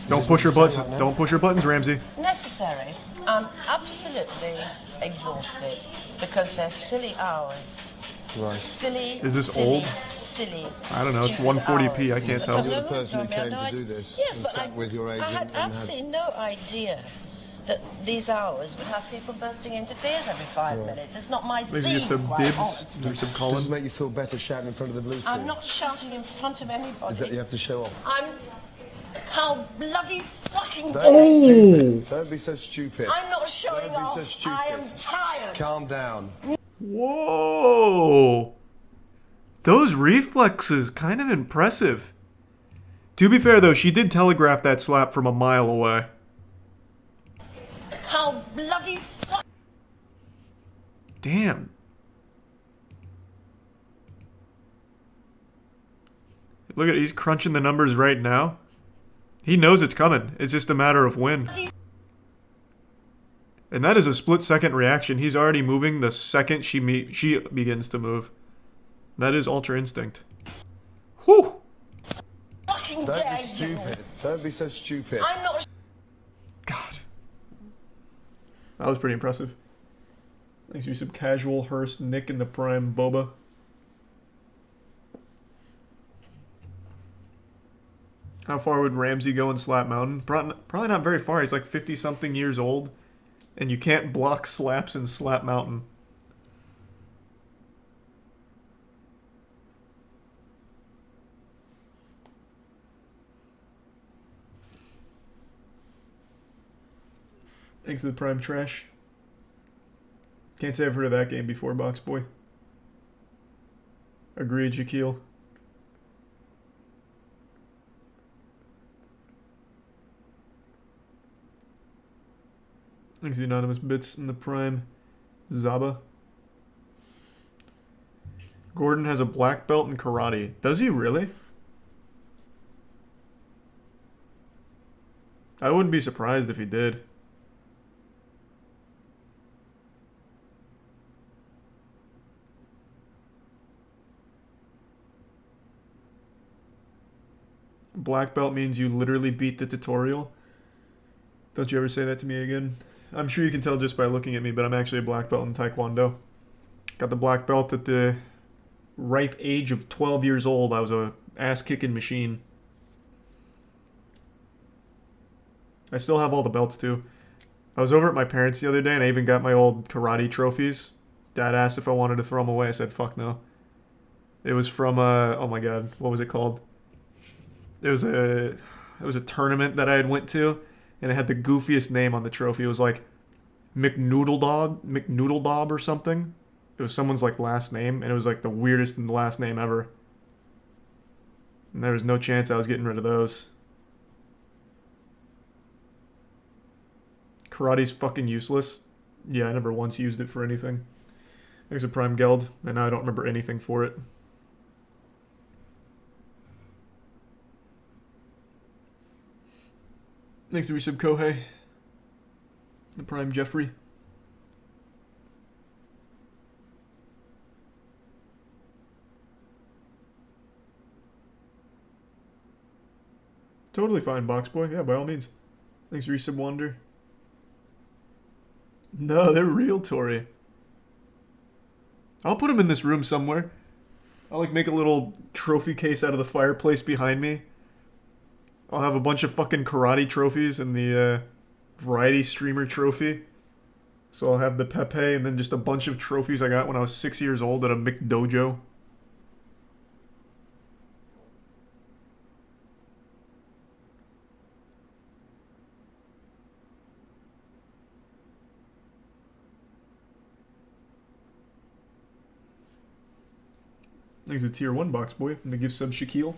Don't push your buttons. Don't push your buttons, Ramsey. Necessary. I'm absolutely exhausted because they're silly hours. Right. Silly. Is this silly, old? Silly. I don't know, it's stupid 140p, I hours. can't tell. You're the person who No, came no, to I- do this Yes, and but sat with your I agent had and had- absolutely no idea that these hours would have people bursting into tears every 5 minutes. It's not my Maybe scene. give some quite dibs. honestly. Give some Does Colin. it make you feel better shouting in front of the blue team? I'm not shouting in front of anybody. Is that you have to show off? I'm. How bloody fucking Don't dare you. be stupid. Don't be so stupid. I'm not showing Don't be off. so stupid. I am tired. Calm down. Whoa! Those reflexes, kind of impressive. To be fair though, she did telegraph that slap from a mile away. How bloody fuck. Damn. Look at, he's crunching the numbers right now. He knows it's coming. It's just a matter of when. And that is a split-second reaction. He's already moving the second she begins to move. That is Ultra Instinct. Whew! Fucking Don't dare be stupid. Don't be so stupid. I'm not. God. That was pretty impressive. Thanks for some casual Hurst, Nick in the prime, Boba. How far would Ramsey go in Slap Mountain? Probably not very far. He's like 50-something years old. And you can't block slaps in Slap Mountain. Thanks to the prime trash. Can't say I've heard of that game before, Box Boy. Agreed, Shaquille. Thanks to the anonymous bits in the prime. Zaba. Gordon has a black belt in karate. Does he really? I wouldn't be surprised if he did. Black belt means you literally beat the tutorial. Don't you ever say that to me again. I'm sure you can tell just by looking at me, but I'm actually a black belt in Taekwondo. Got the black belt at the ripe age of 12 years old. I was a ass-kicking machine. I still have all the belts too. I was over at my parents the other day and I even got my old karate trophies. Dad asked if I wanted to throw them away. I said, fuck no. It was from, oh my god, what was it called? It was a tournament that I had went to, and it had the goofiest name on the trophy. It was like McNoodledob or something. It was someone's like last name, and it was like the weirdest last name ever. And there was no chance I was getting rid of those. Karate's fucking useless. Yeah, I never once used it for anything. There's a Prime Geld, and now I don't remember anything for it. Thanks to resub Kohei. The Prime Jeffrey. Totally fine, Box Boy. Yeah, by all means. Thanks for resub Wander. No, they're real, Tori. I'll put them in this room somewhere. I'll like make a little trophy case out of the fireplace behind me. I'll have a bunch of fucking karate trophies and the variety streamer trophy. So I'll have the Pepe and then just a bunch of trophies I got when I was 6 years old at a McDojo. Thanks to Tier 1 Box Boy and the gift sub Shaquille.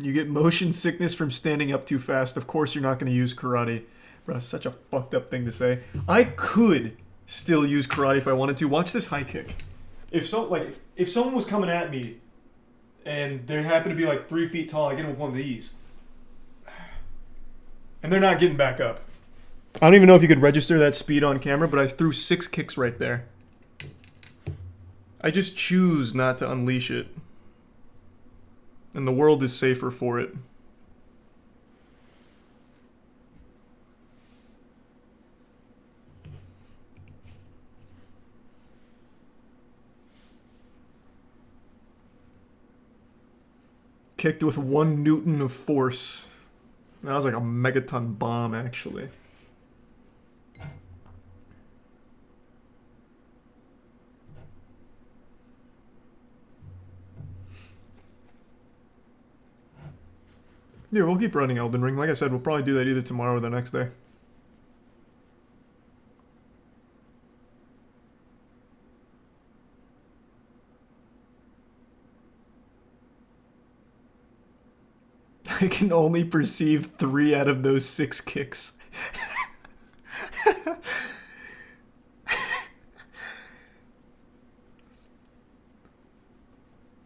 You get motion sickness from standing up too fast. Of course you're not going to use karate. Bro, that's such a fucked up thing to say. I could still use karate if I wanted to. Watch this high kick. If someone was coming at me and they happen to be like 3 feet tall, I get them with one of these. And they're not getting back up. I don't even know if you could register that speed on camera, but I threw 6 kicks right there. I just choose not to unleash it. And the world is safer for it. Kicked with 1 Newton of force. That was like a megaton bomb, actually. Yeah, we'll keep running Elden Ring. Like I said, we'll probably do that either tomorrow or the next day. I can only perceive 3 out of those 6 kicks.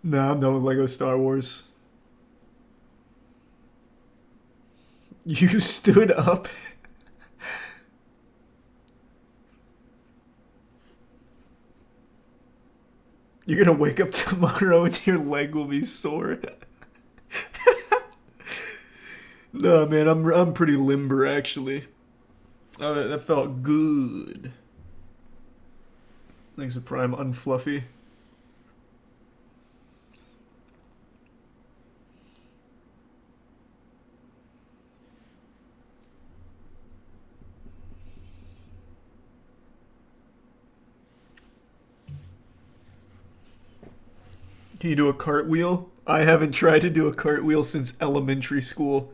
Nah, I'm done with Lego Star Wars. You stood up? You're gonna wake up tomorrow and your leg will be sore. No, man, I'm pretty limber, actually. Oh, that felt good. Thanks to Prime Unfluffy. Can you do a cartwheel? I haven't tried to do a cartwheel since elementary school.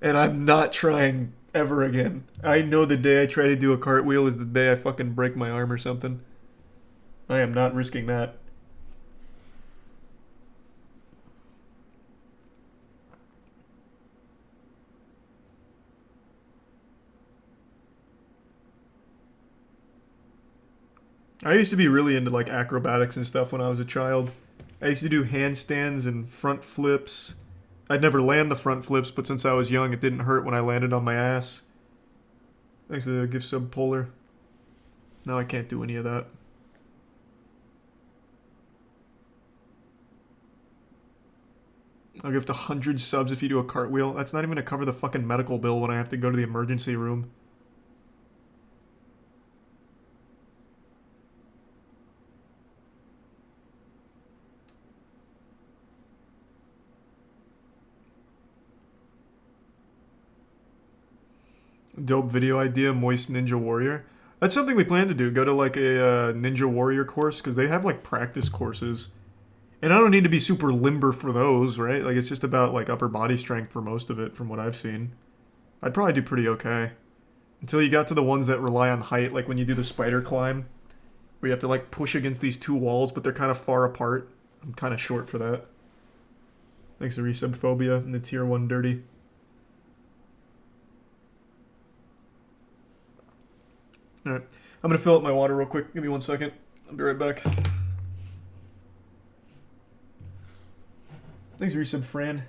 And I'm not trying ever again. I know the day I try to do a cartwheel is the day I fucking break my arm or something. I am not risking that. I used to be really into like acrobatics and stuff when I was a child. I used to do handstands and front flips. I'd never land the front flips, but since I was young, it didn't hurt when I landed on my ass. Thanks to the gift sub Polar. Now I can't do any of that. I'll give to 100 subs if you do a cartwheel. That's not even gonna cover the fucking medical bill when I have to go to the emergency room. Dope video idea, Moist Ninja Warrior. That's something we plan to do. Go to like a Ninja Warrior course, because they have like practice courses. And I don't need to be super limber for those, right? Like it's just about like upper body strength for most of it, from what I've seen. I'd probably do pretty okay. Until you got to the ones that rely on height, like when you do the spider climb. Where you have to like push against these 2 walls, but they're kind of far apart. I'm kind of short for that. Thanks to Resub Phobia and the tier 1 dirty. Alright, I'm gonna fill up my water real quick. Give me 1 second. I'll be right back. Thanks, Resub Fran.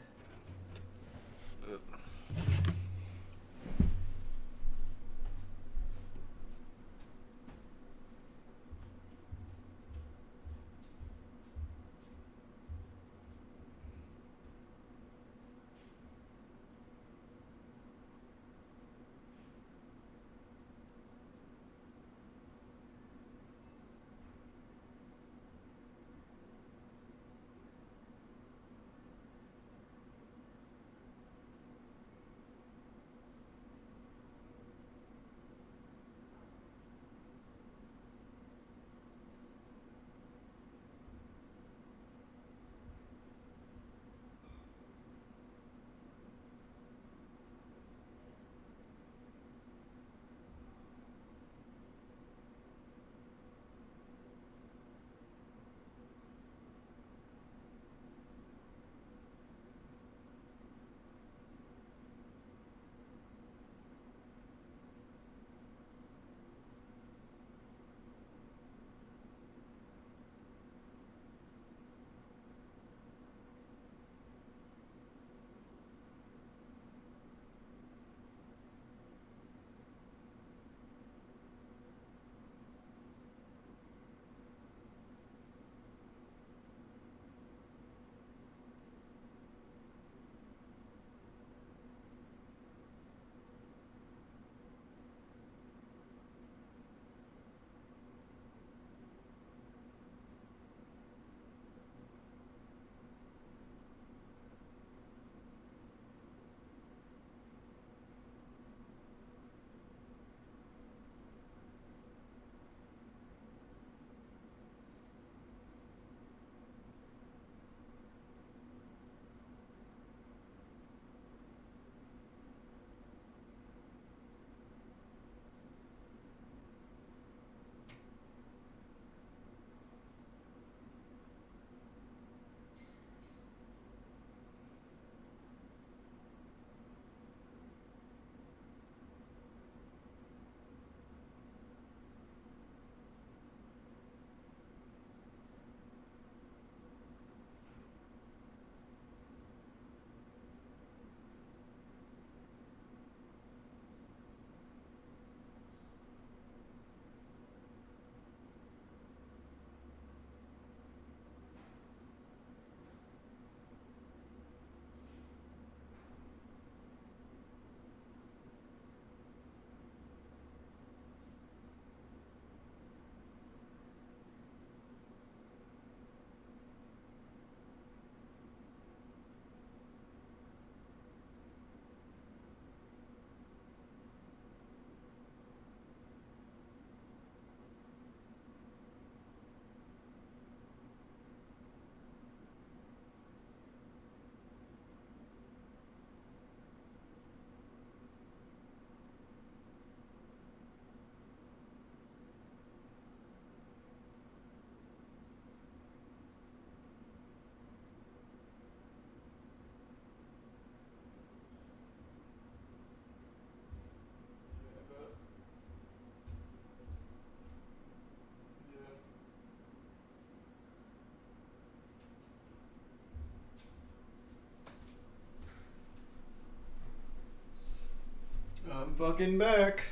fucking back.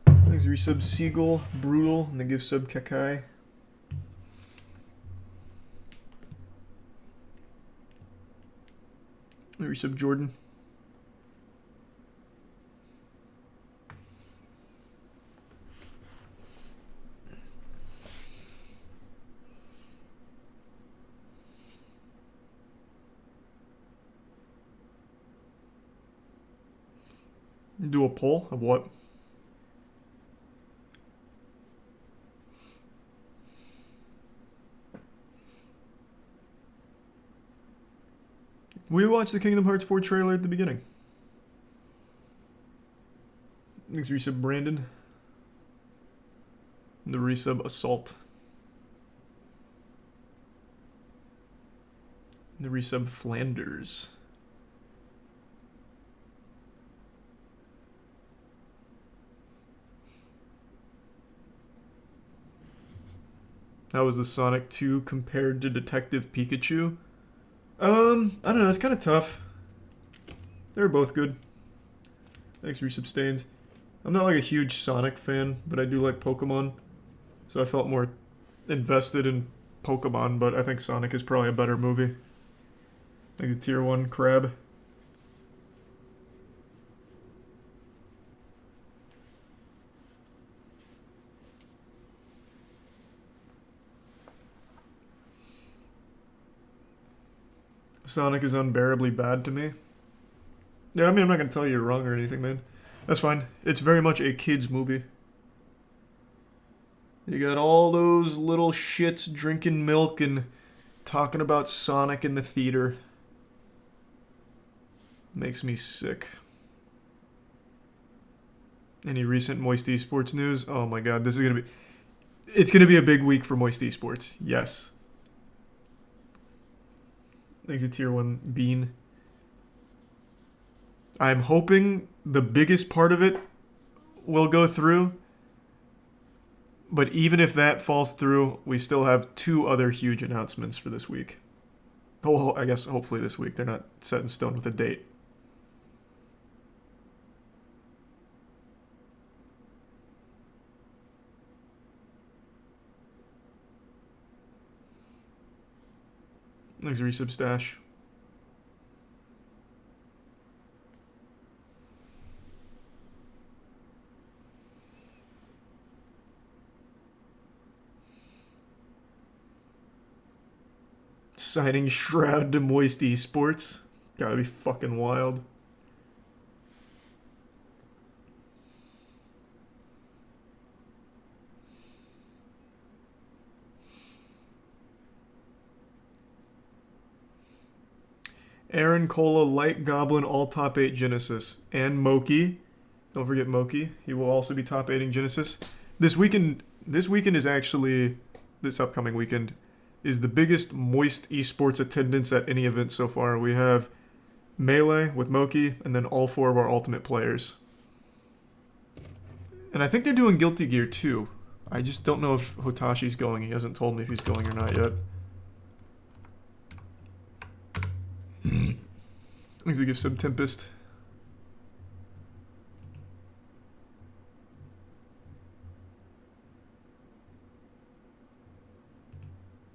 Thanks, resub Seagull, Brutal, and then give sub Kakai. Resub Jordan. Do a poll of what? We watched the Kingdom Hearts 4 trailer at the beginning. Thanks, resub Brandon. And the resub Assault. And the resub Flanders. How was the Sonic 2 compared to Detective Pikachu? I don't know, it's kind of tough. They're both good. Thanks, resubstains. I'm not like a huge Sonic fan, but I do like Pokemon. So I felt more invested in Pokemon, but I think Sonic is probably a better movie. Like a tier 1 crab. Sonic is unbearably bad to me. Yeah, I mean, I'm not going to tell you you're wrong or anything, man. That's fine. It's very much a kid's movie. You got all those little shits drinking milk and talking about Sonic in the theater. Makes me sick. Any recent Moist Esports news? Oh my god, this is going to be... It's going to be a big week for Moist Esports. Yes. Thanks to tier 1 Bean. I'm hoping the biggest part of it will go through. But even if that falls through, we still have 2 other huge announcements for this week. Well, I guess hopefully this week. They're not set in stone with a date. Thanks, resub stash. Signing Shroud to Moist Esports. Gotta be fucking wild. Aaron Cola, Light Goblin, all top 8 Genesis. And Moki. Don't forget Moki. He will also be top 8ing Genesis. This weekend is actually, this upcoming weekend, is the biggest Moist Esports attendance at any event so far. We have Melee with Moki, and then all 4 of our Ultimate players. And I think they're doing Guilty Gear too. I just don't know if Hotashi's going. He hasn't told me if he's going or not yet. Thanks to give sub Tempest.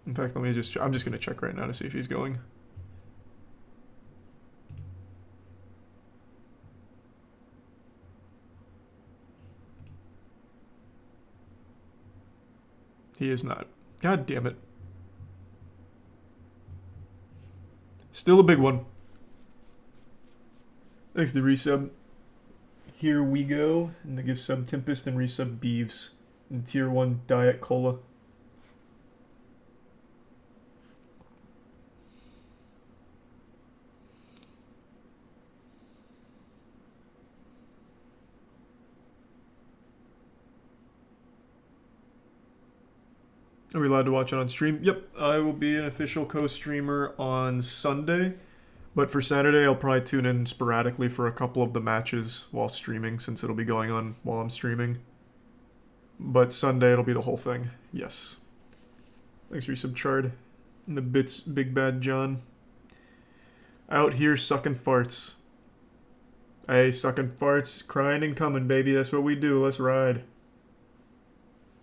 In fact, I'm just gonna check right now to see if he's going. He is not. God damn it. Still a big one. Thanks to the resub. Here we go. And they give sub Tempest and resub Beeves. And tier 1 Diet Cola. Are we allowed to watch it on stream? Yep, I will be an official co-streamer on Sunday. But for Saturday, I'll probably tune in sporadically for a couple of the matches while streaming, since it'll be going on while I'm streaming. But Sunday, it'll be the whole thing. Yes. Thanks for your subchard. And the bits, Big Bad John. Out here sucking farts. Hey, sucking farts, crying and coming, baby. That's what we do. Let's ride.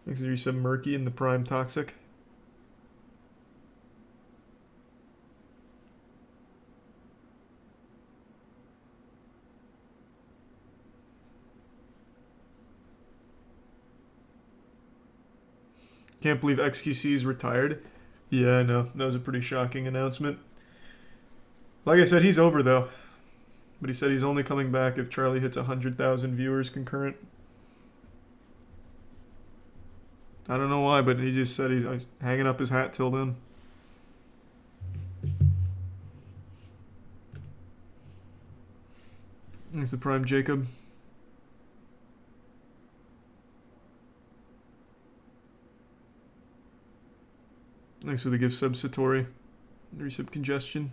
Thanks to some murky and the prime toxic. Can't believe XQC's retired. Yeah, I know. That was a pretty shocking announcement. Like I said, he's over though. But he said he's only coming back if Charlie hits 100,000 viewers concurrent. I don't know why, but he just said he's hanging up his hat till then. Thanks to Prime Jacob. Thanks for the gift sub, Satori. Resub congestion.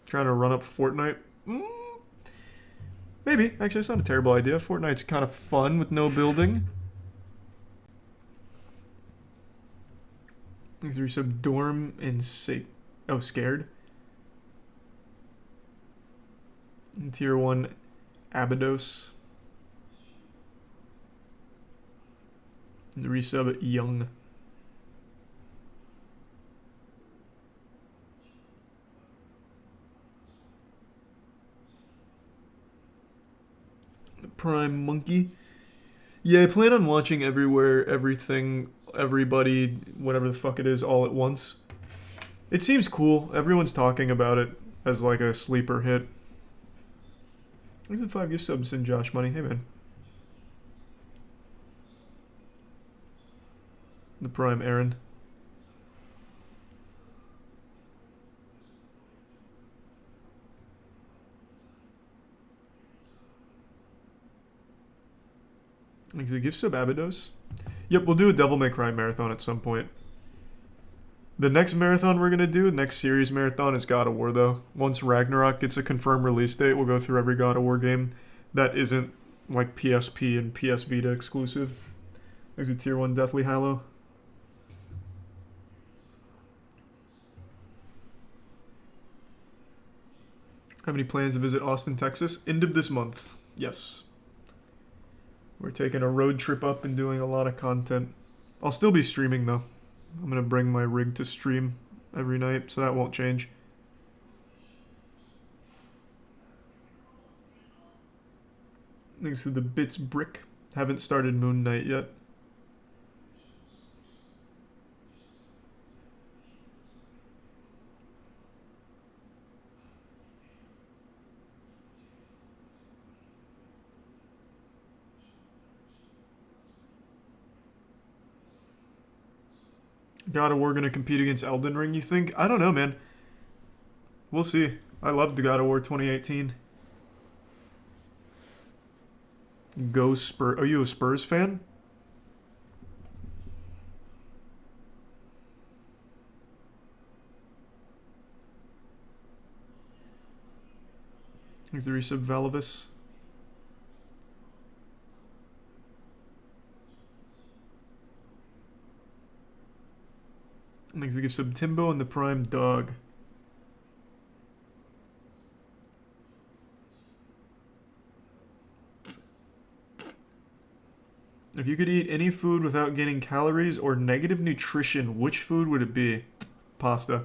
Trying to run up Fortnite? Maybe. Actually, it's not a terrible idea. Fortnite's kind of fun with no building. Thanks for resub Dorm and Scared. And Tier 1 Abydos. And the resub Young. The Prime Monkey. Yeah, I plan on watching Everywhere, Everything, Everybody, whatever the fuck it is, all at once. It seems cool. Everyone's talking about it as like a sleeper hit. There's the 5 gift subs in Josh Money. Hey, man. The Prime Aaron. Thanks for the gift sub, Abydos. Yep, we'll do a Devil May Cry marathon at some point. The next marathon we're going to do, next series marathon, is God of War, though. Once Ragnarok gets a confirmed release date, we'll go through every God of War game that isn't, like, PSP and PS Vita exclusive. There's a Tier 1 Deathly Hallow. Have any plans to visit Austin, Texas? End of this month. Yes. We're taking a road trip up and doing a lot of content. I'll still be streaming, though. I'm going to bring my rig to stream every night, so that won't change. Thanks to the Bits Brick. Haven't started Moon Knight yet. God of War gonna compete against Elden Ring, you think? I don't know, man. We'll see. I loved the God of War 2018. Go Spurs. Are you a Spurs fan? Thanks to resub Valivus. Thanks to sub Timbo and the Prime Dog. If you could eat any food without gaining calories or negative nutrition, which food would it be? Pasta.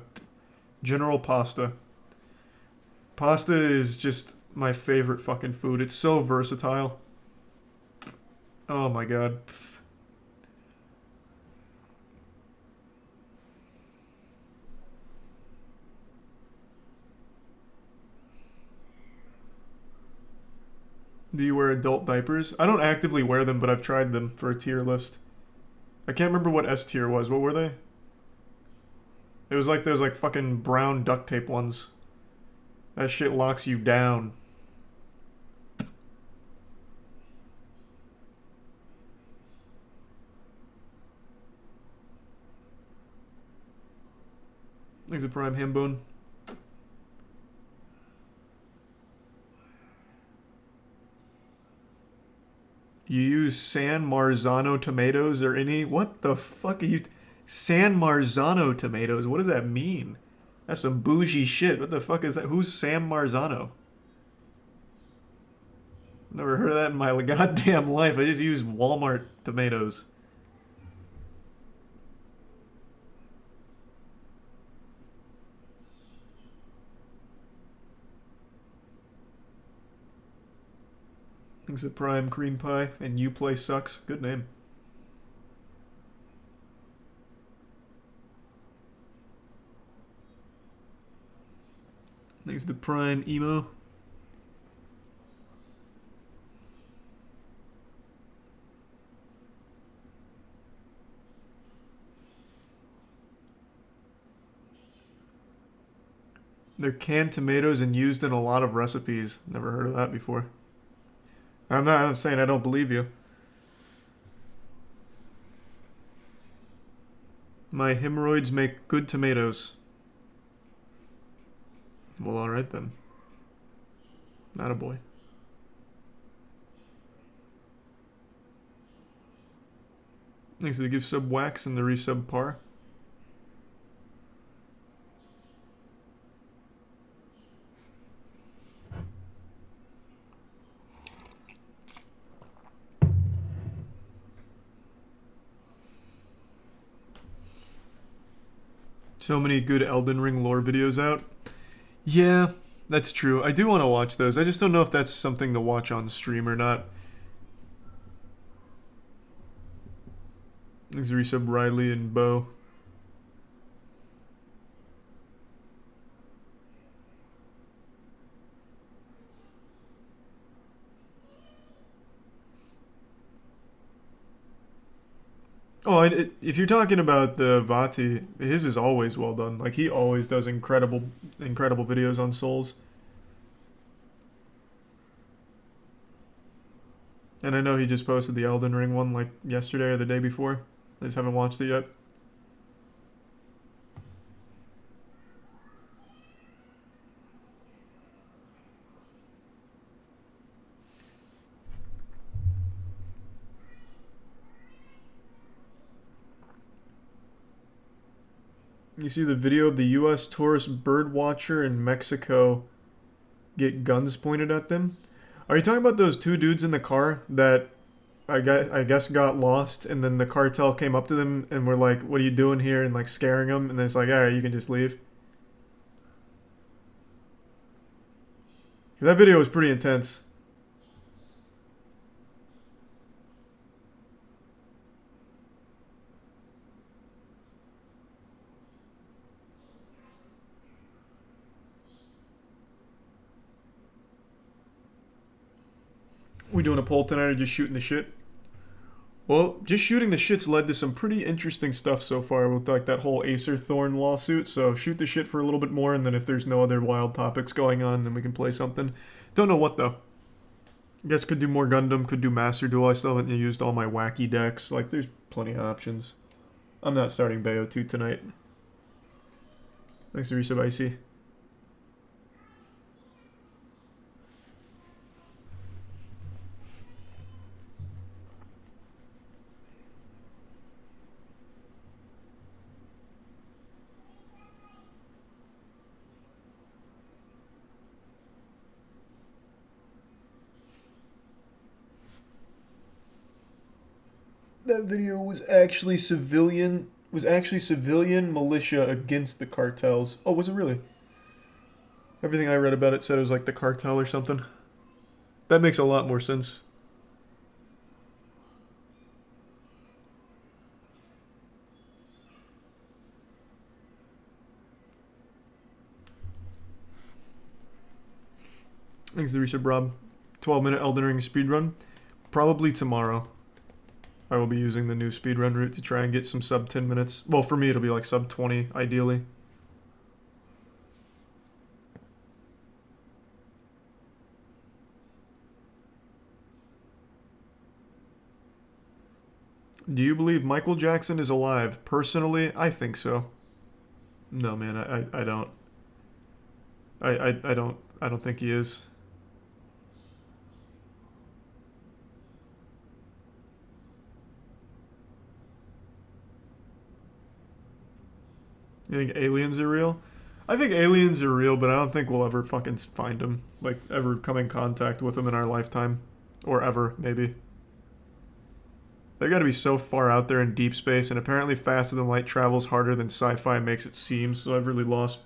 General pasta. Pasta is just my favorite fucking food. It's so versatile. Oh my god. Do you wear adult diapers? I don't actively wear them, but I've tried them for a tier list. I can't remember what S tier was. What were they? It was like those like fucking brown duct tape ones. That shit locks you down. Thanks a Prime Hambone. You use San Marzano tomatoes or any... What the fuck are you... San Marzano tomatoes? What does that mean? That's some bougie shit. What the fuck is that? Who's Sam Marzano? Never heard of that in my goddamn life. I just use Walmart tomatoes. Thanks to Prime Cream Pie and You Play Sucks. Good name. Thanks to Prime Emo. They're canned tomatoes and used in a lot of recipes. Never heard of that before. I'm saying I don't believe you. My hemorrhoids make good tomatoes. Well, alright then. Not a boy. Thanks to the gift sub Wax and the resub Par. So many good Elden Ring lore videos out. Yeah, that's true. I do want to watch those. I just don't know if that's something to watch on stream or not. Thanks to resub Riley and Bo. Oh, if you're talking about the Vati, his is always well done. Like, he always does incredible videos on Souls. And I know he just posted the Elden Ring one, like, yesterday or the day before. I just haven't watched it yet. You see the video of the U.S. tourist bird watcher in Mexico get guns pointed at them? Are you talking about those two dudes in the car that I guess got lost, and then the cartel came up to them and were like, "What are you doing here?" and like scaring them, and then it's like, "All right, you can just leave." That video was pretty intense. We doing a poll tonight or just shooting the shit? Well, just shooting the shit's led to some pretty interesting stuff so far with like that whole Acer Thorn lawsuit. So shoot the shit for a little bit more, and then if there's no other wild topics going on, then we can play something. Don't know what though. Guess could do more Gundam, could do Master Duel. I still haven't used all my wacky decks. Like, there's plenty of options. I'm not starting Bayo 2 tonight. Thanks to Resub Icy. That video was actually civilian militia against the cartels. Oh, was it really? Everything I read about it said it was like the cartel or something. That makes a lot more sense. Thanks to Resub Rob. 12-minute Elden Ring speedrun. Probably tomorrow. I will be using the new speedrun route to try and get some sub 10 minutes. Well, for me, it'll be like sub 20, ideally. Do you believe Michael Jackson is alive? Personally, I think so. No, man, I don't. I don't think he is. You think aliens are real? I think aliens are real, but I don't think we'll ever fucking find them. Like, ever come in contact with them in our lifetime. Or ever, maybe. They gotta be so far out there in deep space, and apparently faster than light travels harder than sci-fi makes it seem, so I've really lost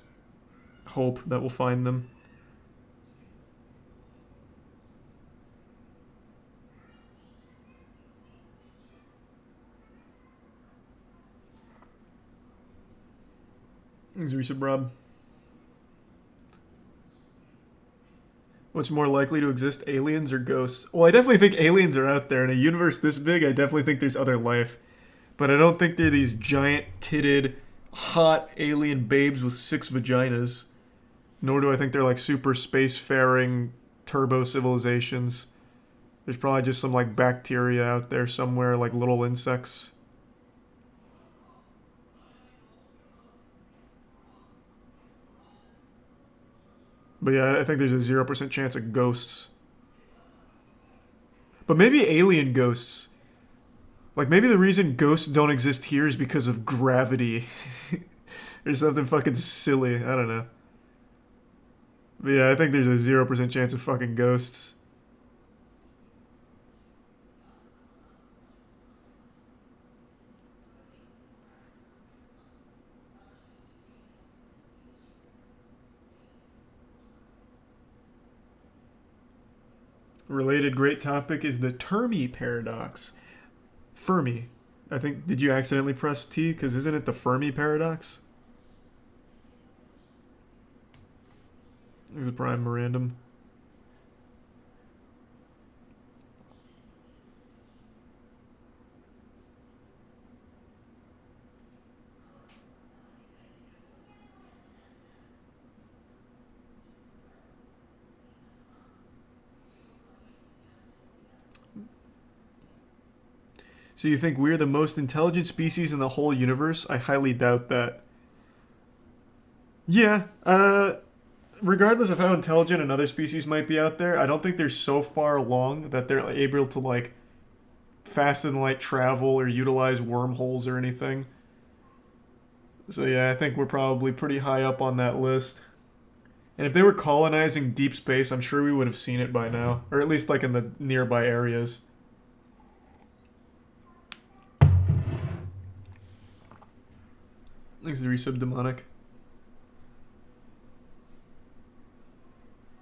hope that we'll find them. Thanks, Resub Rob. What's more likely to exist, aliens or ghosts? Well, I definitely think aliens are out there. In a universe this big, I definitely think there's other life. But I don't think they're these giant, titted, hot alien babes with 6 vaginas. Nor do I think they're like super spacefaring turbo civilizations. There's probably just some like bacteria out there somewhere, like little insects. But yeah, I think there's a 0% chance of ghosts. But maybe alien ghosts. Like, maybe the reason ghosts don't exist here is because of gravity. Or something fucking silly. I don't know. But yeah, I think there's a 0% chance of fucking ghosts. Related great topic is the Fermi paradox. Fermi. I think, did you accidentally press T? Because isn't it the Fermi paradox? There's a prime random. So you think we're the most intelligent species in the whole universe? I highly doubt that. Yeah, regardless of how intelligent another species might be out there, I don't think they're so far along that they're able to, like, faster than light travel or utilize wormholes or anything. So yeah, I think we're probably pretty high up on that list. And if they were colonizing deep space, I'm sure we would have seen it by now. Or at least, like, in the nearby areas. Thanks to Resub Demonic.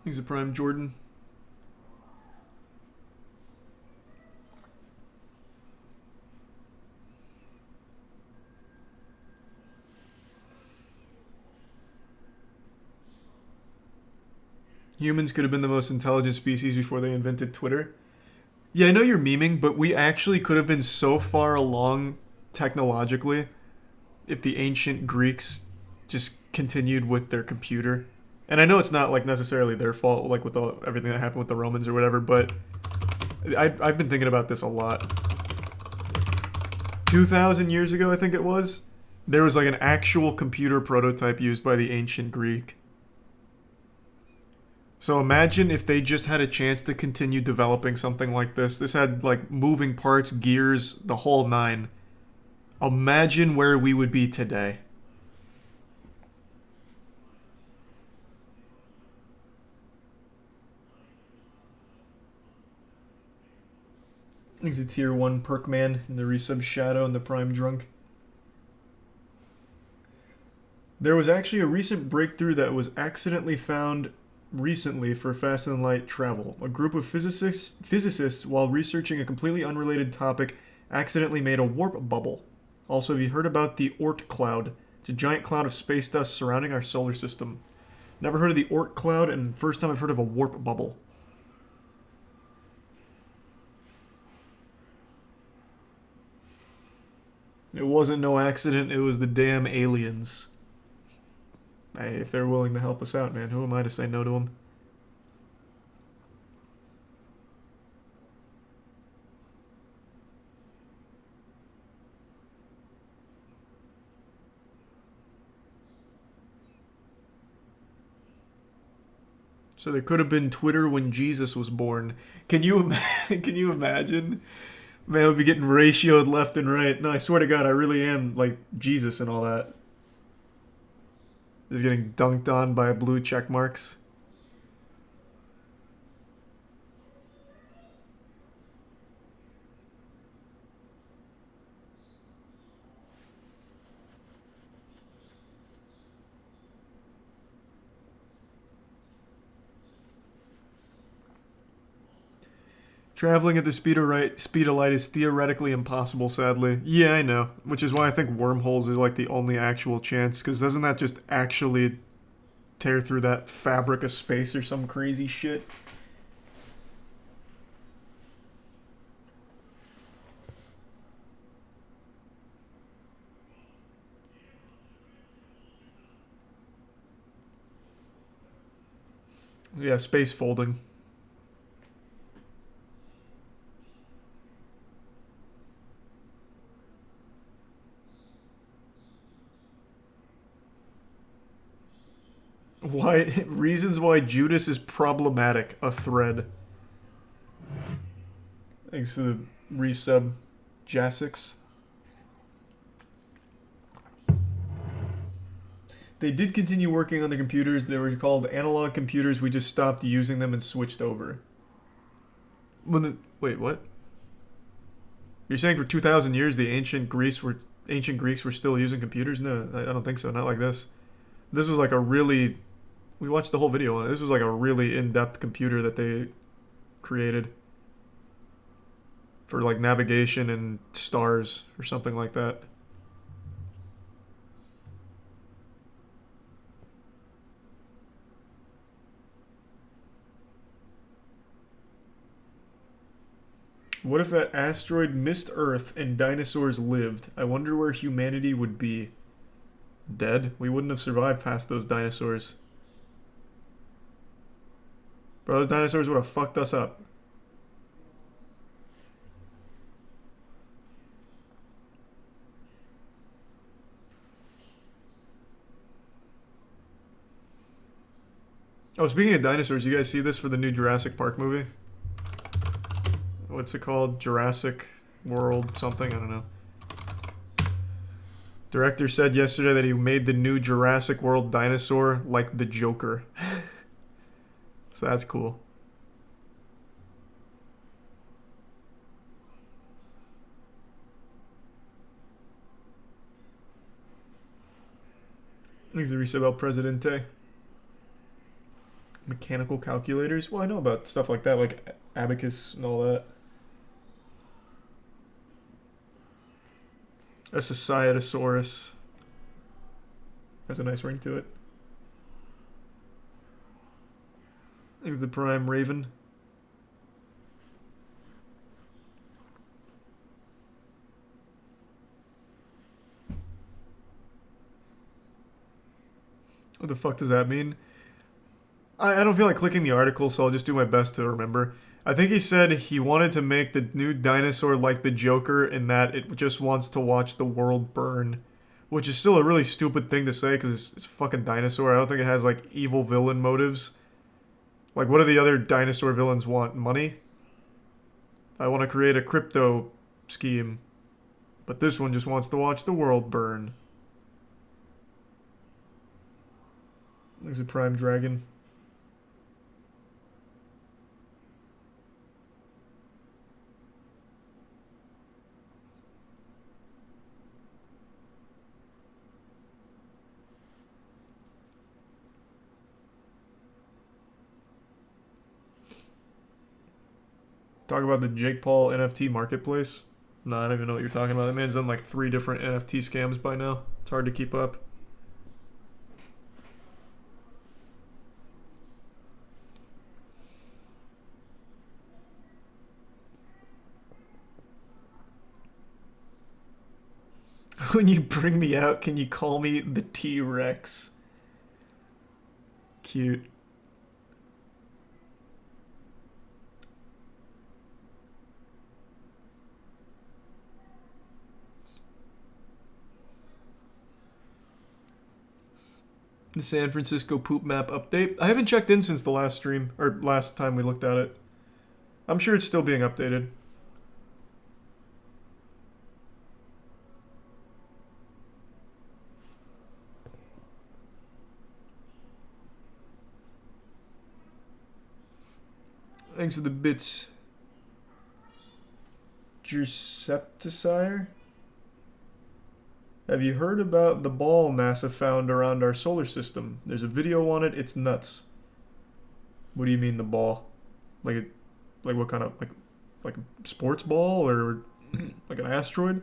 Thanks to Prime Jordan. Humans could have been the most intelligent species before they invented Twitter. Yeah, I know you're memeing, but we actually could have been so far along technologically if the ancient Greeks just continued with their computer. And I know it's not, like, necessarily their fault, like, with everything that happened with the Romans or whatever, but I've been thinking about this a lot. 2,000 years ago, I think it was, there was, like, an actual computer prototype used by the ancient Greek. So imagine if they just had a chance to continue developing something like this. This had, like, moving parts, gears, the whole nine. Imagine where we would be today. He's a tier 1 perk man in the resub Shadow and the Prime Drunk. There was actually a recent breakthrough that was accidentally found recently for faster than light travel. A group of physicists, while researching a completely unrelated topic, accidentally made a warp bubble. Also, have you heard about the Oort cloud? It's a giant cloud of space dust surrounding our solar system. Never heard of the Oort cloud, and first time I've heard of a warp bubble. It wasn't no accident, it was the damn aliens. Hey, if they're willing to help us out, man, who am I to say no to them? So there could have been Twitter when Jesus was born. Can you imagine? Man, I would be getting ratioed left and right. No, I swear to God, I really am like Jesus and all that. Is getting dunked on by blue check marks. Traveling at the speed of light is theoretically impossible, sadly. Yeah, I know. Which is why I think wormholes are like the only actual chance, because doesn't that just actually tear through that fabric of space or some crazy shit? Yeah, space folding. Why reasons why Judas is problematic, a thread. Thanks to the resub Jasix. They did continue working on the computers. They were called analog computers. We just stopped using them and switched over. Wait, what? You're saying for 2,000 years the ancient Greeks were still using computers? No, I don't think so. Not like this. This was like a really... We watched the whole video on it. This was like a really in-depth computer that they created for like navigation and stars or something like that. What if that asteroid missed Earth and dinosaurs lived? I wonder where humanity would be. Dead? We wouldn't have survived past those dinosaurs. Bro, those dinosaurs would have fucked us up. Oh, speaking of dinosaurs, you guys see this for the new Jurassic Park movie? What's it called? Jurassic World something? I don't know. Director said yesterday that he made the new Jurassic World dinosaur like the Joker. So that's cool. Thanks to Isabel Presidente. Mechanical calculators? Well, I know about stuff like that, like abacus and all that. A Societosaurus. Has a nice ring to it. Thanks the Prime Raven. What the fuck does that mean? I don't feel like clicking the article, so I'll just do my best to remember. I think he said he wanted to make the new dinosaur like the Joker in that it just wants to watch the world burn. Which is still a really stupid thing to say because it's a fucking dinosaur. I don't think it has like evil villain motives. Like, what do the other dinosaur villains want? Money? I want to create a crypto scheme. But this one just wants to watch the world burn. There's a Prime Dragon. Talk about the Jake Paul NFT marketplace. No, I don't even know what you're talking about. That man's done like 3 different NFT scams by now. It's hard to keep up. When you bring me out, can you call me the T-Rex? Cute. The San Francisco poop map update. I haven't checked in since the last stream, or last time we looked at it. I'm sure it's still being updated. Thanks for the bits. Gersepticire? Have you heard about the ball NASA found around our solar system? There's a video on it. It's nuts. What do you mean the ball? Like what kind of like a sports ball or like an asteroid?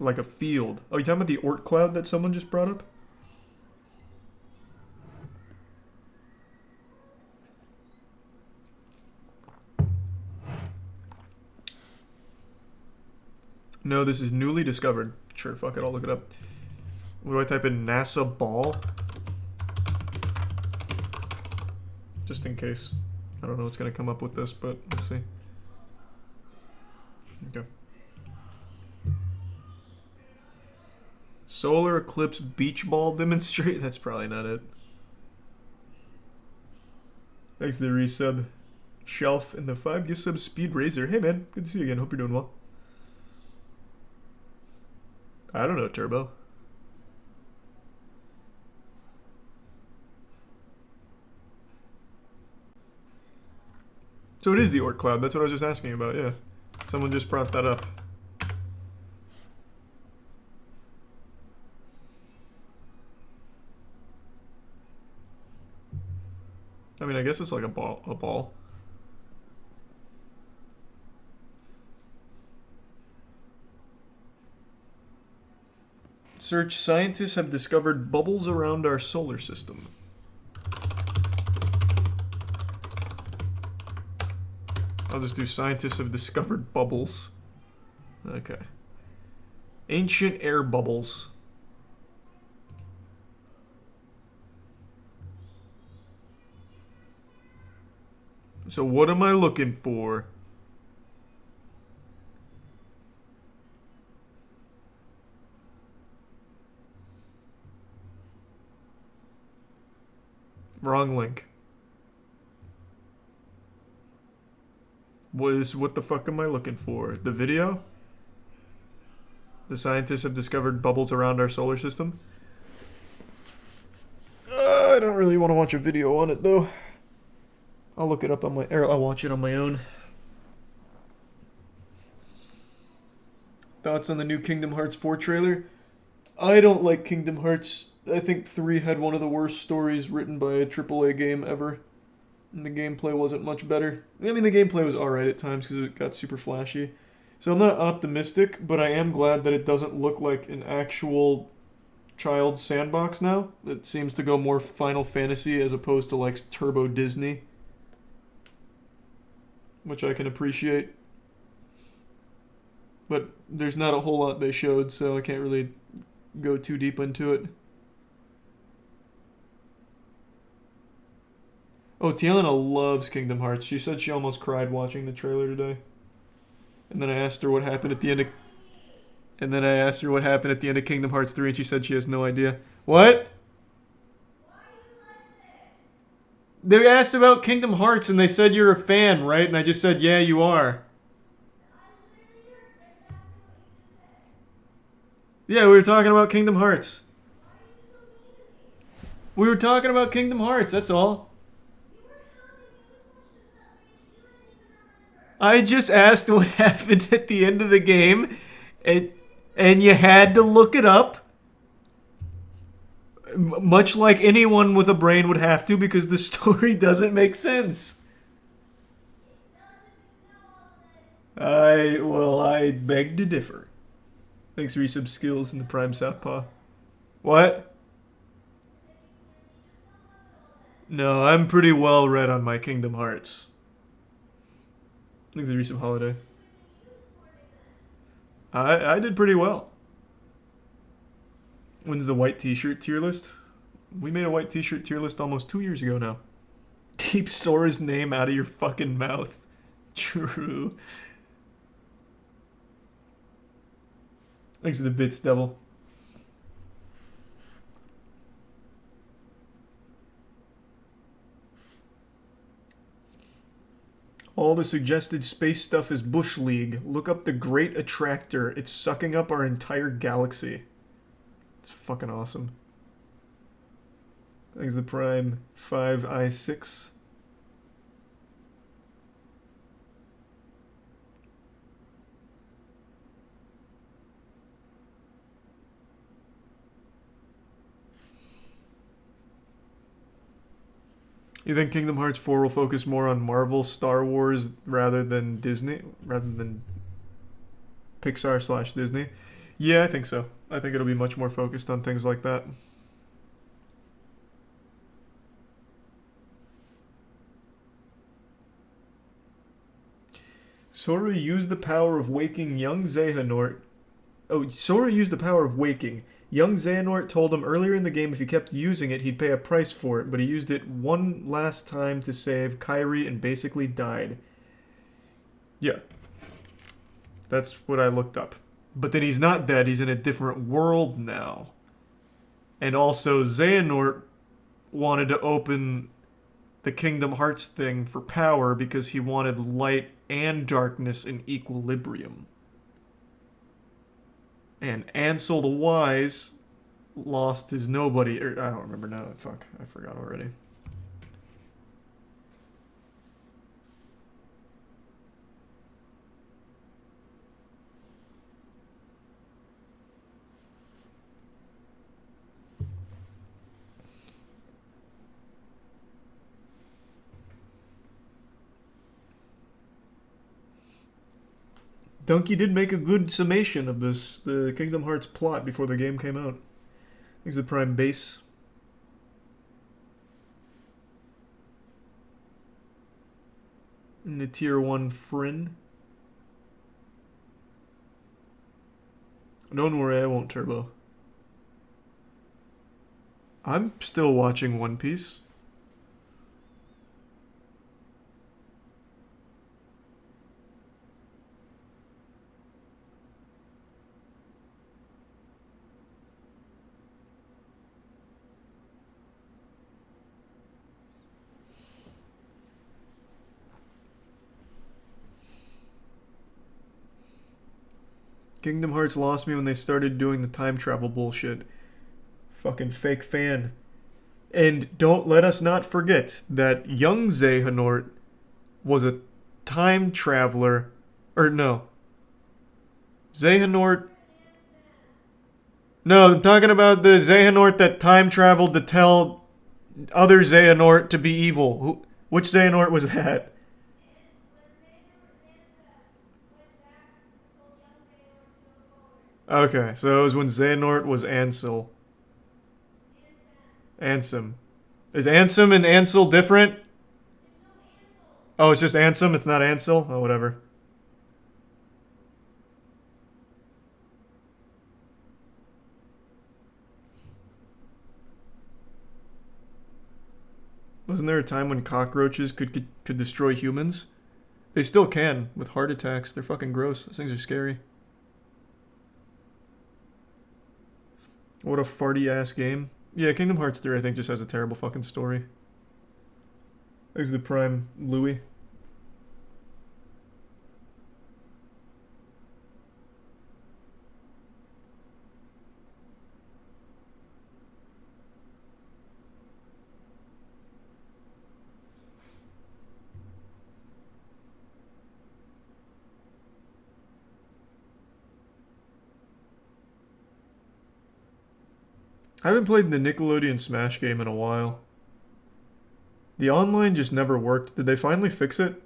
Like a field. Oh, you talking about the Oort cloud that someone just brought up? No, this is newly discovered. Sure, fuck it, I'll look it up. What do I type in? NASA ball? Just in case. I don't know what's gonna come up with this, but let's see. Okay. Solar eclipse beach ball demonstrate? That's probably not it. Thanks to the resub. Shelf and the 5 gift sub Speed Razor. Hey man, good to see you again. Hope you're doing well. I don't know, Turbo. So it is the Oort cloud. That's what I was just asking about, yeah. Someone just brought that up. I mean, I guess it's like a ball. Search, scientists have discovered bubbles around our solar system. I'll just do scientists have discovered bubbles. Okay. Ancient air bubbles. So what am I looking for? Wrong link. What the fuck am I looking for? The video? The scientists have discovered bubbles around our solar system? I don't really want to watch a video on it though. I'll look it up on or I'll watch it on my own. Thoughts on the new Kingdom Hearts 4 trailer? I don't like Kingdom Hearts. I think 3 had one of the worst stories written by a AAA game ever. And the gameplay wasn't much better. I mean, the gameplay was alright at times because it got super flashy. So I'm not optimistic, but I am glad that it doesn't look like an actual child sandbox now. It seems to go more Final Fantasy as opposed to like Turbo Disney. Which I can appreciate. But there's not a whole lot they showed, so I can't really go too deep into it. Oh, Tiana loves Kingdom Hearts. She said she almost cried watching the trailer today. And then I asked her what happened at the end of Kingdom Hearts 3 and she said she has no idea. What? They asked about Kingdom Hearts and they said you're a fan, right? And I just said, yeah, you are. Yeah, we were talking about Kingdom Hearts. We were talking about Kingdom Hearts, that's all. I just asked what happened at the end of the game, and you had to look it up. Much like anyone with a brain would have to, because the story doesn't make sense. I beg to differ. Thanks for your sub skills in the Prime Southpaw. What? No, I'm pretty well read on my Kingdom Hearts. Thanks for your sub holiday. I did pretty well. When's the white t-shirt tier list? We made a white t-shirt tier list almost 2 years ago now. Keep Sora's name out of your fucking mouth. True. Thanks for the bits, devil. All the suggested space stuff is Bush League. Look up the Great Attractor. It's sucking up our entire galaxy. It's fucking awesome. Thanks the Prime 5i6. You think Kingdom Hearts 4 will focus more on Marvel, Star Wars, rather than Disney? Rather than Pixar/Disney? Yeah, I think so. I think it'll be much more focused on things like that. Sora used the power of waking young Xehanort. Oh, Sora used the power of waking. Young Xehanort told him earlier in the game if he kept using it, he'd pay a price for it, but he used it one last time to save Kairi and basically died. Yeah. That's what I looked up. But then he's not dead, he's in a different world now. And also, Xehanort wanted to open the Kingdom Hearts thing for power because he wanted light and darkness in equilibrium. And Ansel the Wise lost his nobody. I don't remember now. Fuck, I forgot already. Donkey did make a good summation of the Kingdom Hearts plot before the game came out. Thanks to the Prime Base. And the Tier 1 Frin. Don't worry, I won't turbo. I'm still watching One Piece. Kingdom Hearts lost me when they started doing the time travel bullshit. Fucking fake fan. And don't let us not forget that young Xehanort was a time traveler. Or no. Xehanort... No, I'm talking about the Xehanort that time traveled to tell other Xehanort to be evil. Which Xehanort was that? Okay, so it was when Xehanort was Ansel. Ansem. Is Ansem and Ansel different? Oh, it's just Ansem, it's not Ansel? Oh, whatever. Wasn't there a time when cockroaches could destroy humans? They still can, with heart attacks. They're fucking gross. Those things are scary. What a farty-ass game. Yeah, Kingdom Hearts 3, I think, just has a terrible fucking story. There's the Prime Louis. I haven't played the Nickelodeon Smash game in a while. The online just never worked. Did they finally fix it?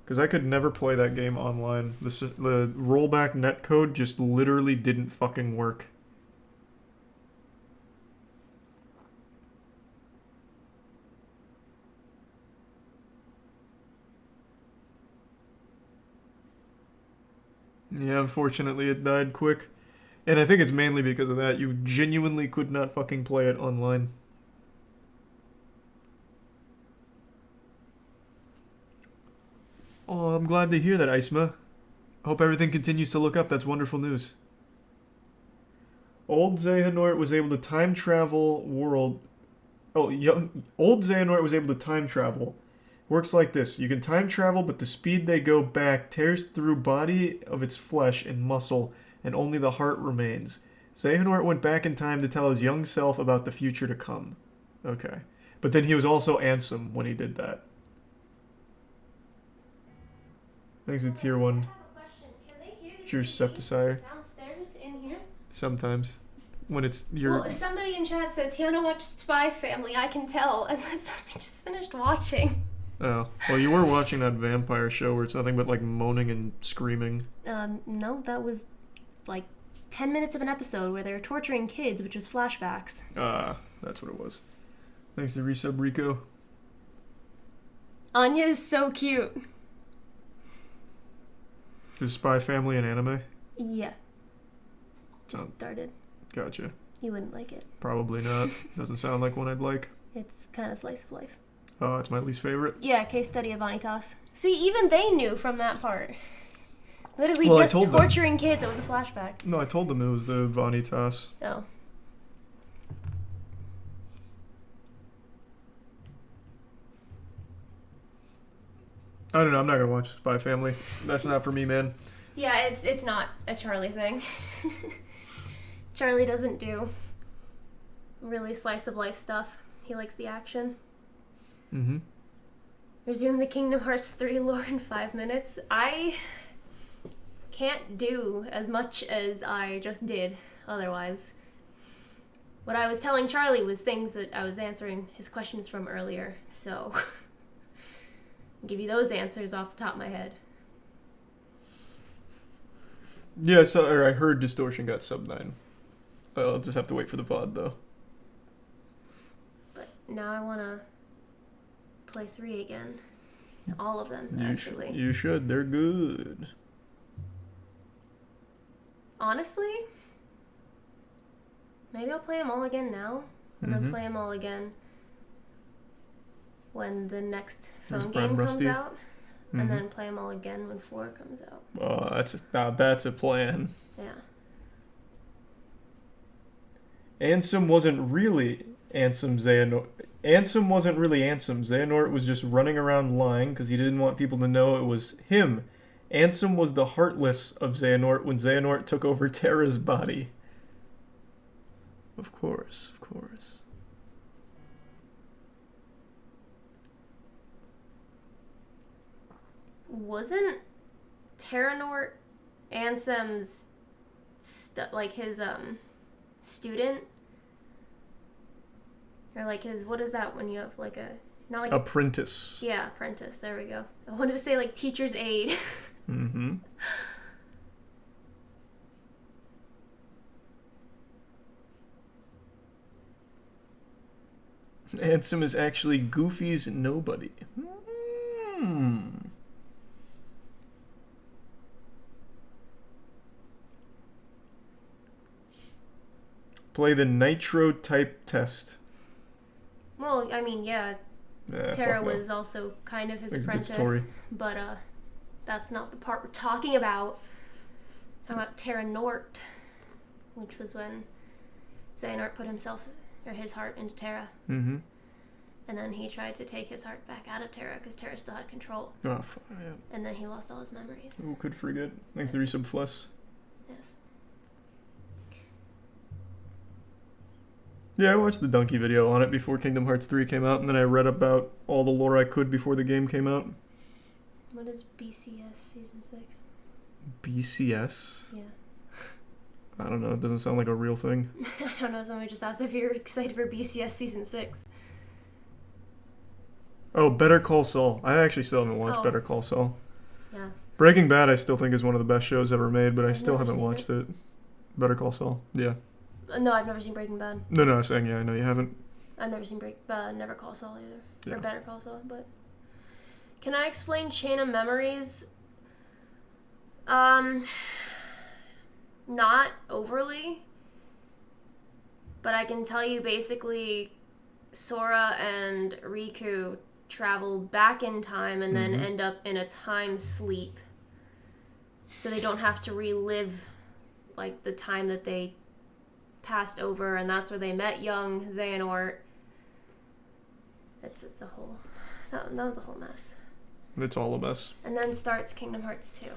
Because I could never play that game online. The rollback netcode just literally didn't fucking work. Yeah, unfortunately it died quick. And I think it's mainly because of that. You genuinely could not fucking play it online. Oh, I'm glad to hear that, Isma. Hope everything continues to look up. That's wonderful news. Old Xehanort was able to time travel world... Oh, old Xehanort was able to time travel. Works like this. You can time travel, but the speed they go back tears through body of its flesh and muscle, and only the heart remains. Xehanort went back in time to tell his young self about the future to come. Okay. But then he was also Ansem when he did that. Thanks to tier 1. Your Septicire. Downstairs in here? Sometimes. When it's your... Well, somebody in chat said, Tiana watched Spy Family, I can tell. And then somebody just finished watching. Oh. Well, you were watching that vampire show where it's nothing but, like, moaning and screaming. No, that was, like, 10 minutes of an episode where they were torturing kids, which was flashbacks. That's what it was. Thanks to Resub Rico. Anya is so cute. Is Spy Family an anime? Yeah. Just started. Gotcha. You wouldn't like it. Probably not. Doesn't sound like one I'd like. It's kind of slice of life. Oh, it's my least favorite. Yeah, case study of Vanitas. See, even they knew from that part. Literally Well, just torturing kids. It was a flashback. No, I told them it was the Vanitas. Oh. I don't know. I'm not gonna watch Spy Family. That's not for me, man. Yeah, it's not a Charlie thing. Charlie doesn't do really slice of life stuff. He likes the action. Mm-hmm. Resume the Kingdom Hearts 3 lore in 5 minutes. I can't do as much as I just did otherwise. What I was telling Charlie was things that I was answering his questions from earlier, so I'll give you those answers off the top of my head. Yeah, I heard Distortion got sub 9. I'll just have to wait for the pod, though. But now I want to play 3 again. All of them, actually. You should. They're good. Honestly, maybe I'll play them all again now, and then play them all again when the next phone game comes out, and then play them all again when 4 comes out. Oh, that's a plan. Yeah. Ansem wasn't really Ansem Xehanort. Ansem wasn't really Ansem. Xehanort was just running around lying because he didn't want people to know it was him. Ansem was the Heartless of Xehanort when Xehanort took over Terra's body. Of course, of course. Wasn't Terranort Ansem's his student? Or like his, what is that when you have like a, not like apprentice. Yeah, apprentice. There we go. I wanted to say like teacher's aide. Mm-hmm. Ansem is actually Goofy's nobody. Play the Nitro type test. Well, I mean, yeah, Terra was also kind of his apprentice, but that's not the part we're talking about. We're talking about Terranort, which was when Xehanort put his heart into Terra. Mm-hmm. And then he tried to take his heart back out of Terra because Terra still had control. Oh, yeah. And then he lost all his memories. Who could forget? Thanks to Resub Fless. Yes. Yeah, I watched the Donkey video on it before Kingdom Hearts 3 came out, and then I read about all the lore I could before the game came out. What is BCS Season 6? BCS? Yeah. I don't know, it doesn't sound like a real thing. I don't know, somebody just asked if you're excited for BCS Season 6. Oh, Better Call Saul. I actually still haven't watched Better Call Saul. Yeah. Breaking Bad I still think is one of the best shows ever made, but I still haven't seen watched it. Better Call Saul. Yeah. No, I've never seen Breaking Bad. No, I'm saying, yeah, I know you haven't. I've never seen Never Call Saul either. Yeah. Or Better Call Saul, but... Can I explain Chain of Memories? Not overly. But I can tell you basically Sora and Riku travel back in time and then end up in a time sleep. So they don't have to relive like the time that they passed over, and that's where they met young Xehanort. It's a whole that was a whole mess. It's all a mess. And then starts Kingdom Hearts 2.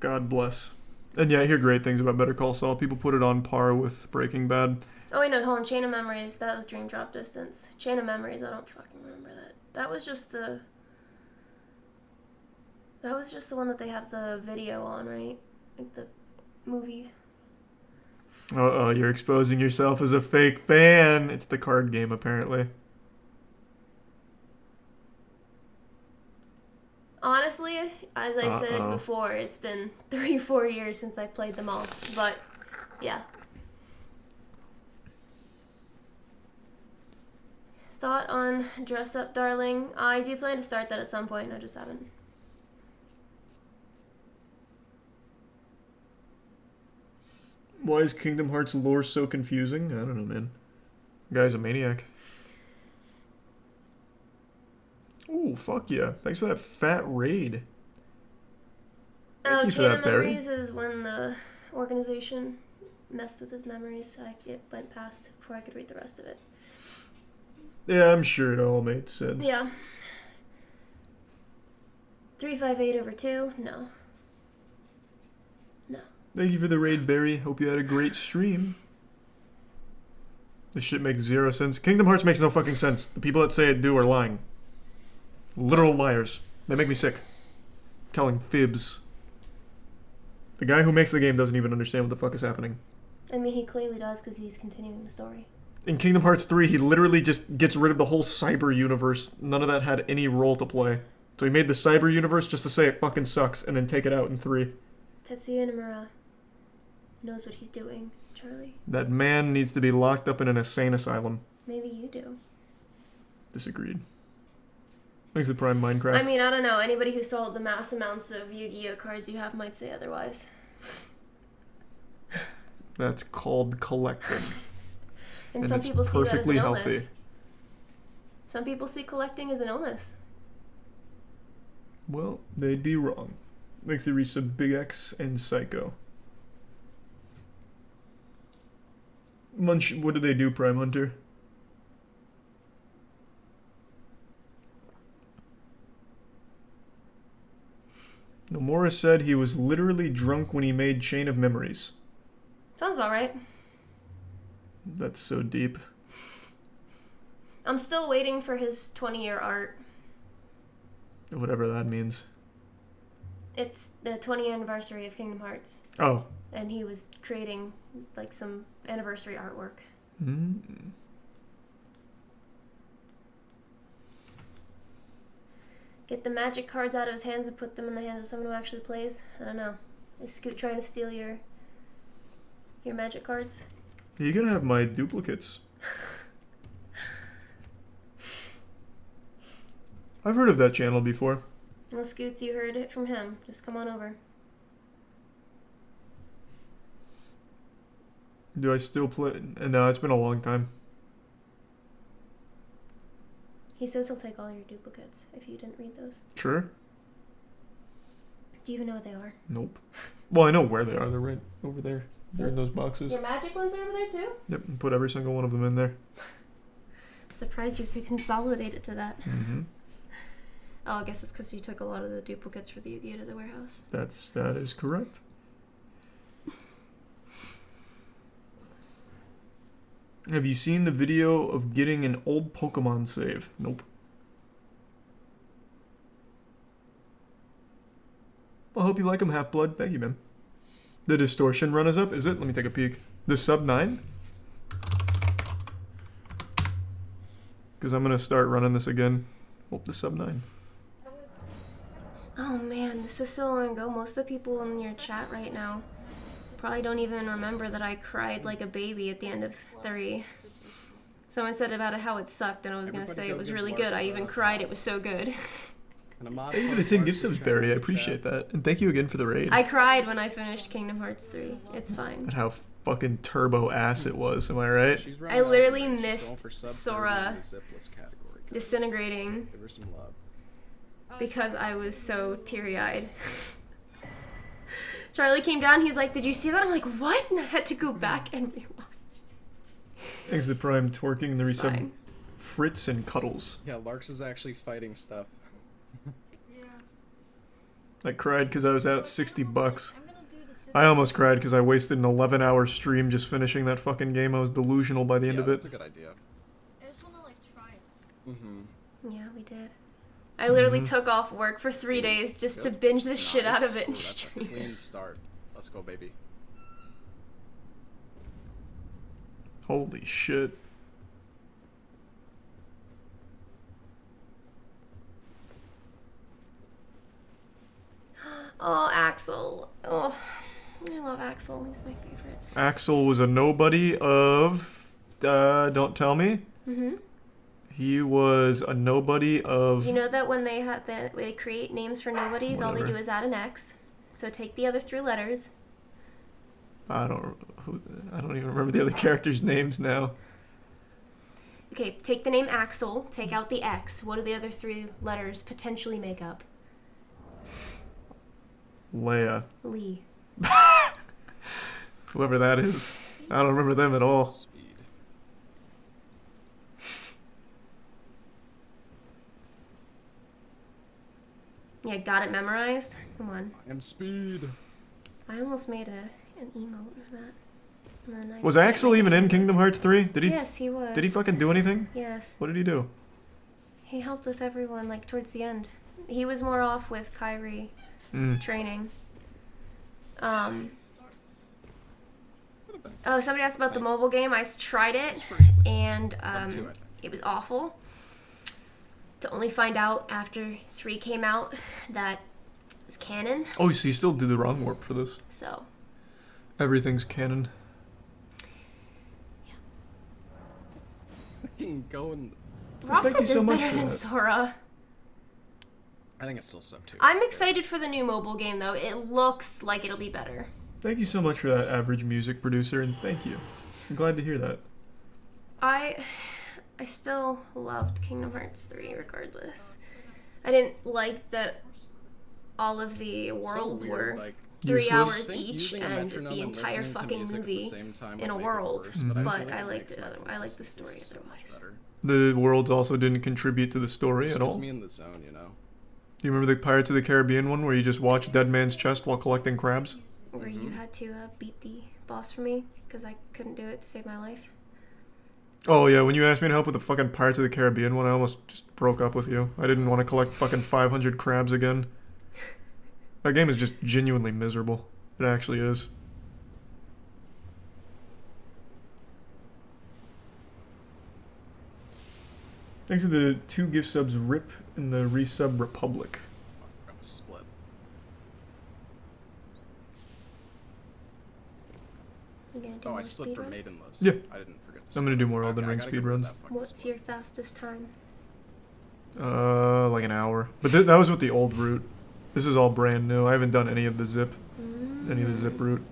God bless. And yeah, I hear great things about Better Call Saul. People put it on par with Breaking Bad. Oh wait, no, hold on. Chain of Memories, that was Dream Drop Distance. Chain of Memories, I don't fucking remember that. That was just the one that they have the video on, right? Like the movie. Uh-oh, you're exposing yourself as a fake fan. It's the card game, apparently. Honestly, as I said before, it's been 3-4 years since I played them all. But, yeah. Thought on Dress Up Darling? I do plan to start that at some point, I just haven't. Why is Kingdom Hearts lore so confusing? I don't know, man. Guy's a maniac. Ooh, fuck yeah. Thanks for that fat raid. Thank you for Chain that, of Barry. Memories is when the organization messed with his memories, so it went past before I could read the rest of it. Yeah, I'm sure it all made sense. Yeah. 358/2? No. No. Thank you for the raid, Barry. Hope you had a great stream. This shit makes zero sense. Kingdom Hearts makes no fucking sense. The people that say it do are lying. Literal liars. They make me sick. Telling fibs. The guy who makes the game doesn't even understand what the fuck is happening. I mean, he clearly does because he's continuing the story. In Kingdom Hearts 3, he literally just gets rid of the whole cyber universe. None of that had any role to play. So he made the cyber universe just to say it fucking sucks and then take it out in 3. Tetsuya Nomura knows what he's doing, Charlie. That man needs to be locked up in an insane asylum. Maybe you do. Disagreed. Thanks to Prime Minecraft. I mean, I don't know. Anybody who saw the mass amounts of Yu-Gi-Oh cards you have might say otherwise. That's called collecting. And some people see that as an perfectly illness. healthy. Some people see collecting as an illness. Well, they'd be wrong. Thanks to resub Big X and Psycho. Munch, what do they do, Prime Hunter? Nomura said he was literally drunk when he made Chain of Memories. Sounds about right. That's so deep. I'm still waiting for his 20-year art. Whatever that means. It's the 20th anniversary of Kingdom Hearts. Oh. And he was creating, like, some anniversary artwork. Mm. Get the magic cards out of his hands and put them in the hands of someone who actually plays? I don't know. Is Scoot trying to steal your magic cards? You can have my duplicates. I've heard of that channel before. Well, Scoots, you heard it from him. Just come on over. Do I still play? No, it's been a long time. He says he'll take all your duplicates if you didn't read those. Sure. Do you even know what they are? Nope. Well, I know where they are. They're right over there. They're in those boxes. Your magic ones are over there too? Yep, and put every single one of them in there. I'm surprised you could consolidate it to that. Mm-hmm. Oh, I guess it's because you took a lot of the duplicates for the Yu-Gi-Oh to the warehouse. That is correct. Have you seen the video of getting an old Pokemon save? Nope. Well, I hope you like them, Half-Blood. Thank you, man. The distortion run is up, is it? Let me take a peek. The sub 9? Because I'm going to start running this again. Hope the sub 9. Oh man, this was so long ago. Most of the people in your chat right now probably don't even remember that I cried like a baby at the end of 3. Someone said about it how it sucked, and I was going to say it was really good. I even cried. It was so good. Thank you for the 10 gift subs, Barry. I appreciate that. And thank you again for the raid. I cried when I finished Kingdom Hearts 3. It's fine. And how fucking turbo ass it was, am I right? I literally missed Sora disintegrating because I was so teary-eyed. Charlie came down, he's like, did you see that? I'm like, what? And I had to go back and rewatch. Thanks to Prime twerking the resub Fritz and Cuddles. Yeah, Larks is actually fighting stuff. I cried because I was out $60. I almost cried because I wasted an 11-hour stream just finishing that fucking game. I was delusional by the end of it. That's a good idea. I just want to like try it. Yeah, we did. I literally took off work for 3 days just to binge the shit out of it and That's a stream. clean start. Let's go, baby. Holy shit. Oh, Axel. Oh, I love Axel. He's my favorite. Axel was a nobody of... don't tell me. He was a nobody of... You know that when they create names for nobodies, all they Whatever. do is add an X. So take the other 3 letters. I don't even remember the other characters' names now. Okay, take the name Axel, take out the X. What do the other 3 letters potentially make up? Leia. Lee. Whoever that is. I don't remember them at all. Speed. Yeah, got it memorized? Come on. I am Speed. I almost made an emote of that. And then I Was Axel even in Kingdom Hearts 3? Did he? Yes, he was. Did he fucking do anything? Yes. What did he do? He helped with everyone, like, towards the end. He was more off with Kyrie training. Oh, somebody asked about the mobile game. I tried it, and it was awful. To only find out after 3 came out that it's canon. Oh, so you still do the wrong warp for this. So. Everything's canon. Fucking going. Roxas is so much better for than that. Sora. I think it's still sub 2. I'm excited for the new mobile game, though. It looks like it'll be better. Thank you so much for that, average music producer, and thank you. I'm glad to hear that. I still loved Kingdom Hearts 3 regardless. I didn't like that all of the worlds were like, 3 useless. hours each Using a and metronome the and entire listening to fucking music at the movie same time in a would make it world. worse, but I But feel like I it liked makes it my otherwise. I liked the story consistency so much otherwise. better. The worlds also didn't contribute to the story Just at gets all. me in the zone, you know. Do you remember the Pirates of the Caribbean one where you just watch Dead Man's Chest while collecting crabs? Where you had to beat the boss for me because I couldn't do it to save my life. Oh yeah, when you asked me to help with the fucking Pirates of the Caribbean one, I almost just broke up with you. I didn't want to collect fucking 500 crabs again. That game is just genuinely miserable. It actually is. Thanks to the 2 gift subs Rip and the Resub Republic. I'm just split. You gonna do Oh, more I slipped or speedruns? maidenless. Yeah. I didn't forget to I'm gonna do more Okay, Elden I Ring gotta get rid of speedruns. that fucking What's your fastest time? Like an hour. But that was with the old route. This is all brand new. I haven't done any of the zip. Any of the zip route.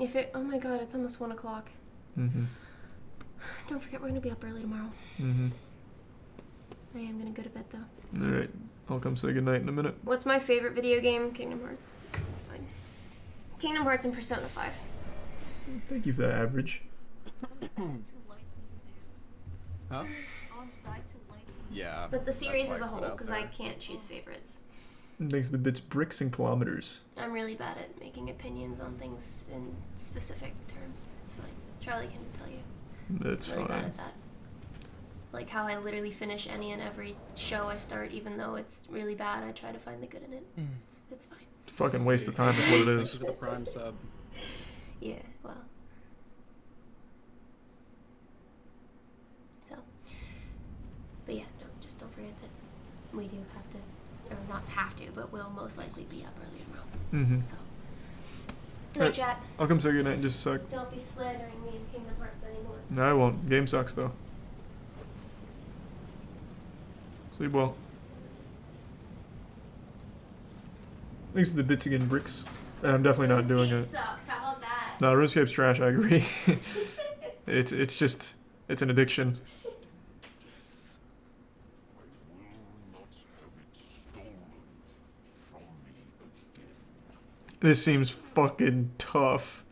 If it, oh my god, it's almost 1 o'clock. Mm-hmm. Don't forget we're gonna be up early tomorrow. Mm-hmm. I am gonna go to bed though. Alright. I'll come say goodnight in a minute. What's my favorite video game? Kingdom Hearts. It's fine. Kingdom Hearts and Persona 5. Thank you for that average. Huh? I'll just die too late. Yeah. But the series that's as a why I put whole, out because I there. can't choose favorites. And thanks to the bits bricks and kilometers. I'm really bad at making opinions on things in specific terms. It's fine. Charlie can tell you. That's I'm really bad fine. at that. Like how I literally finish any and every show I start, even though it's really bad, I try to find the good in it. It's fine. Fucking waste of time is what it Thank is. you for the prime sub. Yeah, well. So. But yeah, no, just don't forget that we do have to, or not have to, but we'll most likely be up early tomorrow. Mm-hmm. So. Night chat. I'll come say goodnight in just a sec. Don't be slandering me in Kingdom Hearts anymore. No, I won't. Game sucks though. Sleep well. Thanks to the bits again bricks. And I'm definitely not doing it. Sucks. How about that? No, RuneScape's trash, I agree. it's an addiction. This seems fucking tough.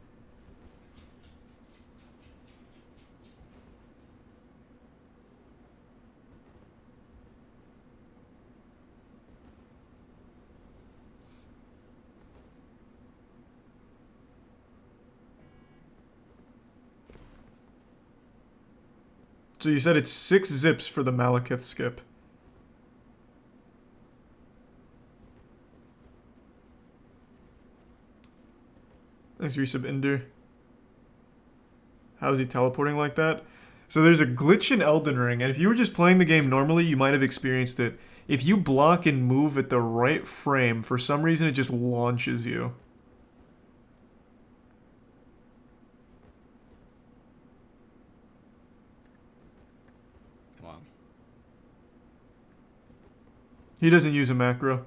So you said it's 6 zips for the Malekith skip. Thanks, Resub Inder. How is he teleporting like that? So there's a glitch in Elden Ring, and if you were just playing the game normally, you might have experienced it. If you block and move at the right frame, for some reason it just launches you. Come on. He doesn't use a macro.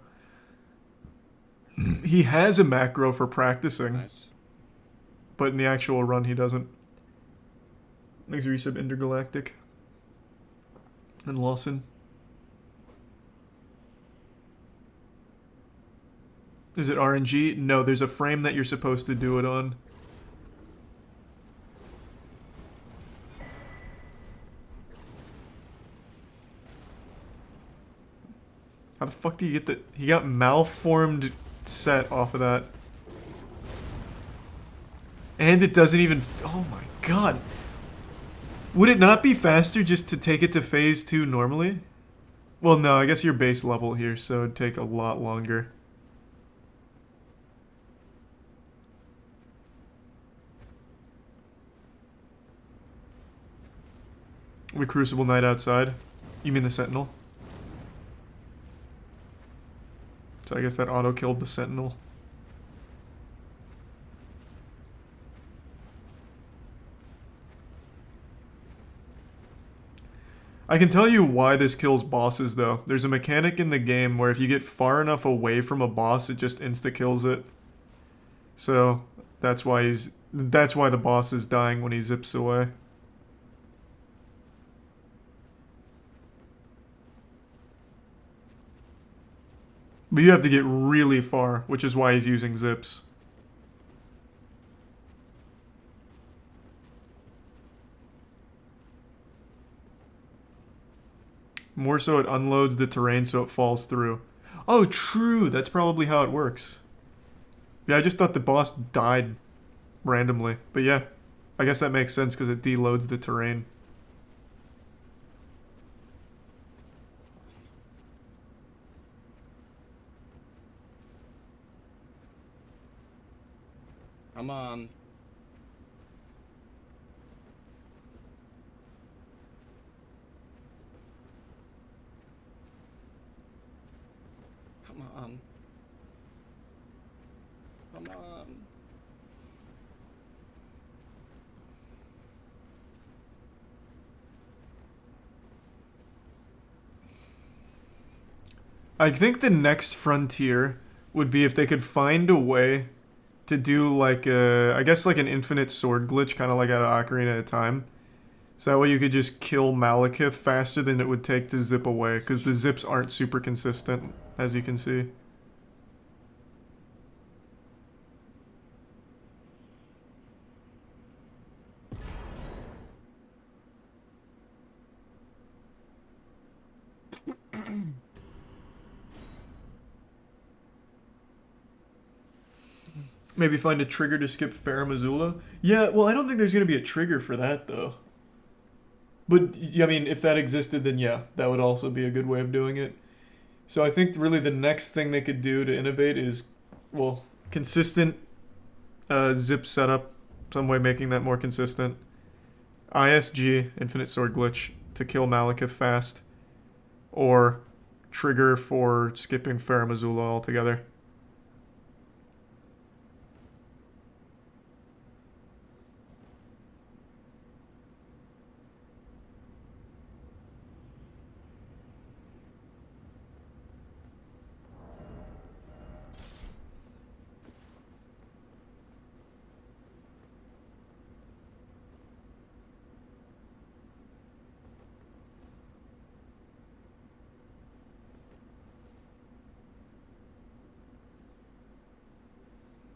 He has a macro for practicing. Nice. But in the actual run, he doesn't. Thanks, Resub Intergalactic. And Lawson. Is it RNG? No, there's a frame that you're supposed to do it on. How the fuck do you get that? He got malformed set off of that. And it doesn't even... Oh my god. Would it not be faster just to take it to phase 2 normally? Well, no, I guess you're base level here, so it'd take a lot longer. The Crucible Knight outside? You mean the Sentinel? So I guess that auto-killed the Sentinel. I can tell you why this kills bosses, though. There's a mechanic in the game where if you get far enough away from a boss, it just insta-kills it. So, that's why the boss is dying when he zips away. But you have to get really far, which is why he's using zips. More so it unloads the terrain so it falls through. Oh, true! That's probably how it works. Yeah, I just thought the boss died randomly. But yeah, I guess that makes sense because it deloads the terrain. Come on. Come on. Come on. I think the next frontier would be if they could find a way to do like I guess like an infinite sword glitch, kind of like at an ocarina at a time. So that way you could just kill Malekith faster than it would take to zip away, because the zips aren't super consistent, as you can see. Maybe find a trigger to skip Farum Azula? Yeah, well, I don't think there's going to be a trigger for that, though. But, I mean, if that existed, then yeah, that would also be a good way of doing it. So I think really the next thing they could do to innovate is, well, consistent zip setup, some way making that more consistent. ISG, Infinite Sword Glitch, to kill Malekith fast. Or trigger for skipping Farum Azula altogether.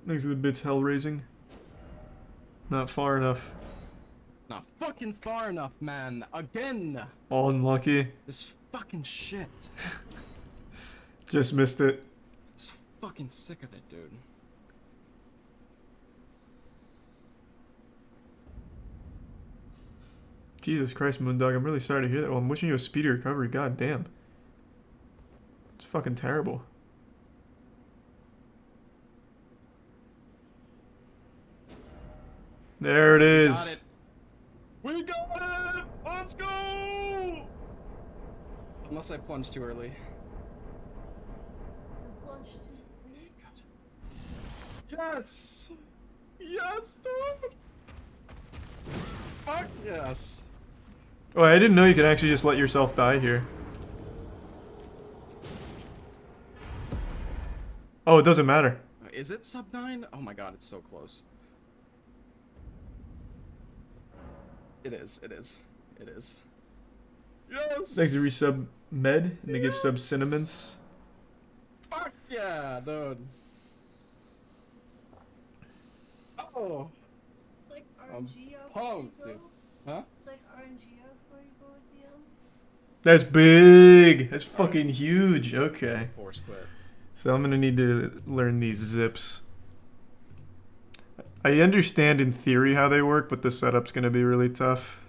Thanks for the bits, Hellraising. Not far enough. It's not fucking far enough, man. Again. All unlucky. This fucking shit. Just missed it. It's fucking sick of it, dude. Jesus Christ, Moondog, I'm really sorry to hear that. Well, I'm wishing you a speedy recovery. God damn. It's fucking terrible. There it is. We got it! Let's go! Unless I plunged too early. Yes! Yes, dude! Fuck yes! Oh, I didn't know you could actually just let yourself die here. Oh, it doesn't matter. Is it sub 9? Oh my god, it's so close. It is, it is, it is. Yes! Thanks to resub Med, and they give sub Cinnamons. Fuck yeah, dude. Oh. It's like I'm RNG pumped, dude. Huh? It's like RNG before you go with Duel. That's big! That's fucking huge. Okay. Four square. So I'm gonna need to learn these zips. I understand in theory how they work, but the setup's gonna be really tough.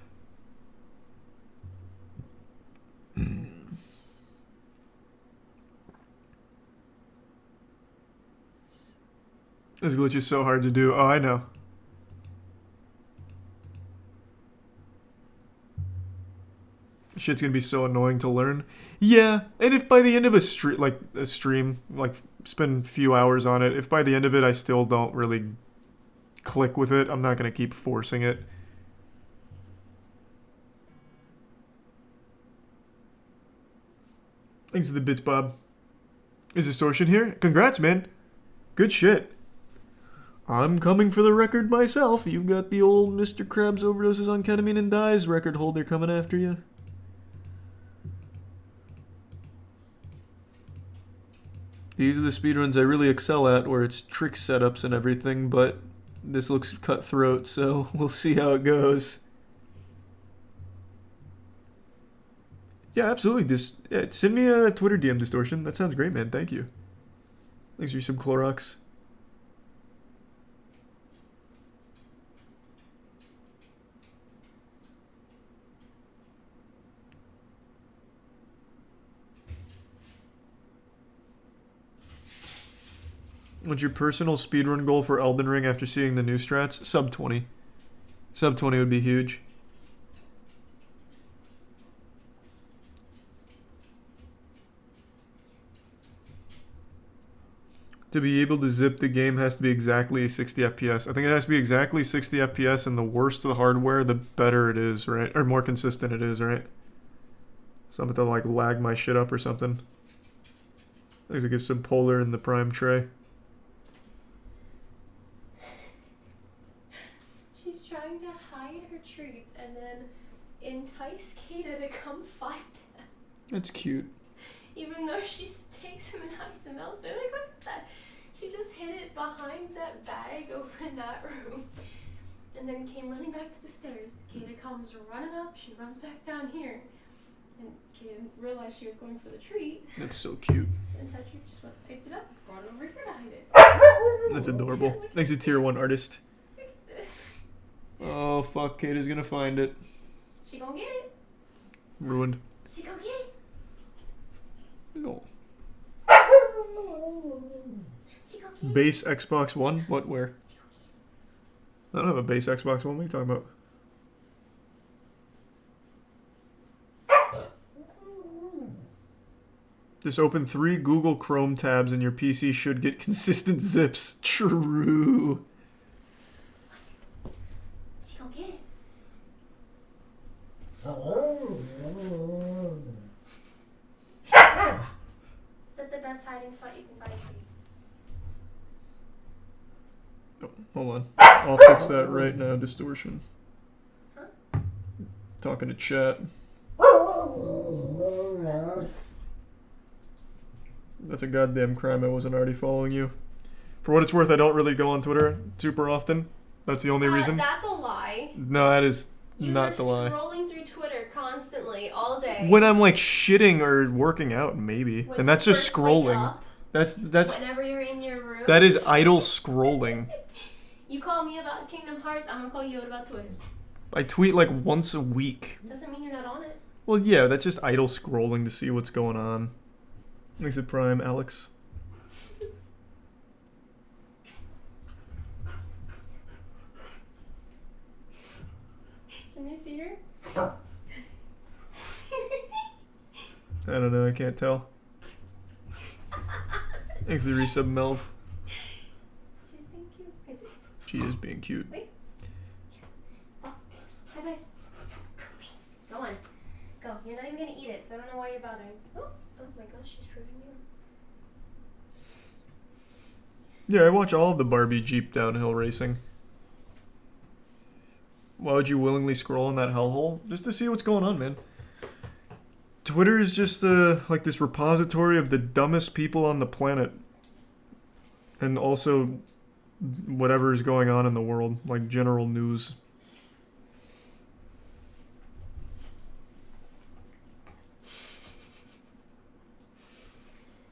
This glitch is so hard to do. Oh, I know. Shit's gonna be so annoying to learn. Yeah, and if by the end of a stream, like spend a few hours on it, if by the end of it I still don't really click with it, I'm not gonna keep forcing it. Thanks to the bits, Bob. Is Distortion here? Congrats, man. Good shit. I'm coming for the record myself. You've got the old Mr. Krabs overdoses on ketamine and dies record holder coming after you. These are the speedruns I really excel at, where it's trick setups and everything, but this looks cutthroat, so we'll see how it goes. Yeah, absolutely. Send me a Twitter DM, Distortion. That sounds great, man. Thank you. Thanks for your sub, Clorox. What's your personal speedrun goal for Elden Ring after seeing the new strats? Sub 20. Sub 20 would be huge. To be able to zip the game has to be exactly 60 FPS. I think it has to be exactly 60 FPS, and the worse the hardware, the better it is, right? Or more consistent it is, right? So I'm about to like lag my shit up or something. Thanks, I give some polar in the prime tray. She's trying to hide her treats and then entice Kata to come find them. That's cute. Even though she takes him and hides him elsewhere. Like, look at that. She just hid it behind that bag over in that room. And then came running back to the stairs. Kata comes running up. She runs back down here. And Kata didn't realize she was going for the treat. That's so cute. And Tetra just went, picked it up, brought it over here to hide it. That's adorable. Thanks to Tier 1 artist. Look at this. Oh, fuck. Kata's gonna find it. She gonna get it. Ruined. She gonna get it. No. She gonna get it. Base Xbox One? What, where? I don't have a base Xbox One. What are you talking about? Just open 3 Google Chrome tabs and your PC should get consistent zips. True. She gonna get it. Is that the best hiding spot you can find? Oh, hold on. I'll fix that right now, Distortion. Huh? Talking to chat. That's a goddamn crime I wasn't already following you. For what it's worth, I don't really go on Twitter super often. That's the only reason. That's a lie. No, that is You not the lie. You're scrolling through Twitter constantly, all day. When I'm like shitting or working out, maybe. When And that's you just first wake scrolling. up, That's whenever you're in your room. that is idle scrolling. You call me about Kingdom Hearts, I'm gonna call you out about Twitter. I tweet like once a week. Doesn't mean you're not on it. Well, yeah, that's just idle scrolling to see what's going on. Thanks to Prime, Alex. Can you see her? I don't know, I can't tell. Thanks to resub Melv. She's being cute. Is it? She is being cute. Wait. Oh, high five. Go on. Go. You're not even gonna eat it, so I don't know why you're bothering. Oh my gosh, she's proving you. Yeah, I watch all of the Barbie Jeep downhill racing. Why would you willingly scroll in that hellhole? Just to see what's going on, man. Twitter is just like this repository of the dumbest people on the planet. And also whatever is going on in the world, like general news.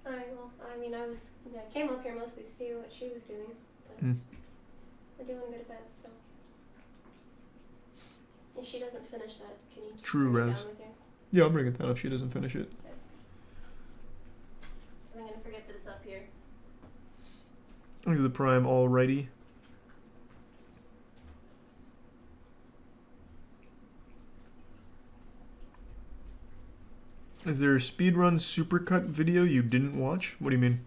Alright, well, I mean, I came up here mostly to see what she was doing, but I do want to go to bed, so. If she doesn't finish that, can you True, bring it Raz. down with you? Yeah, I'll bring it down if she doesn't finish it. Okay. I'm gonna forget that it's up here. Thanks to the Prime, alrighty. Is there a speedrun supercut video you didn't watch? What do you mean?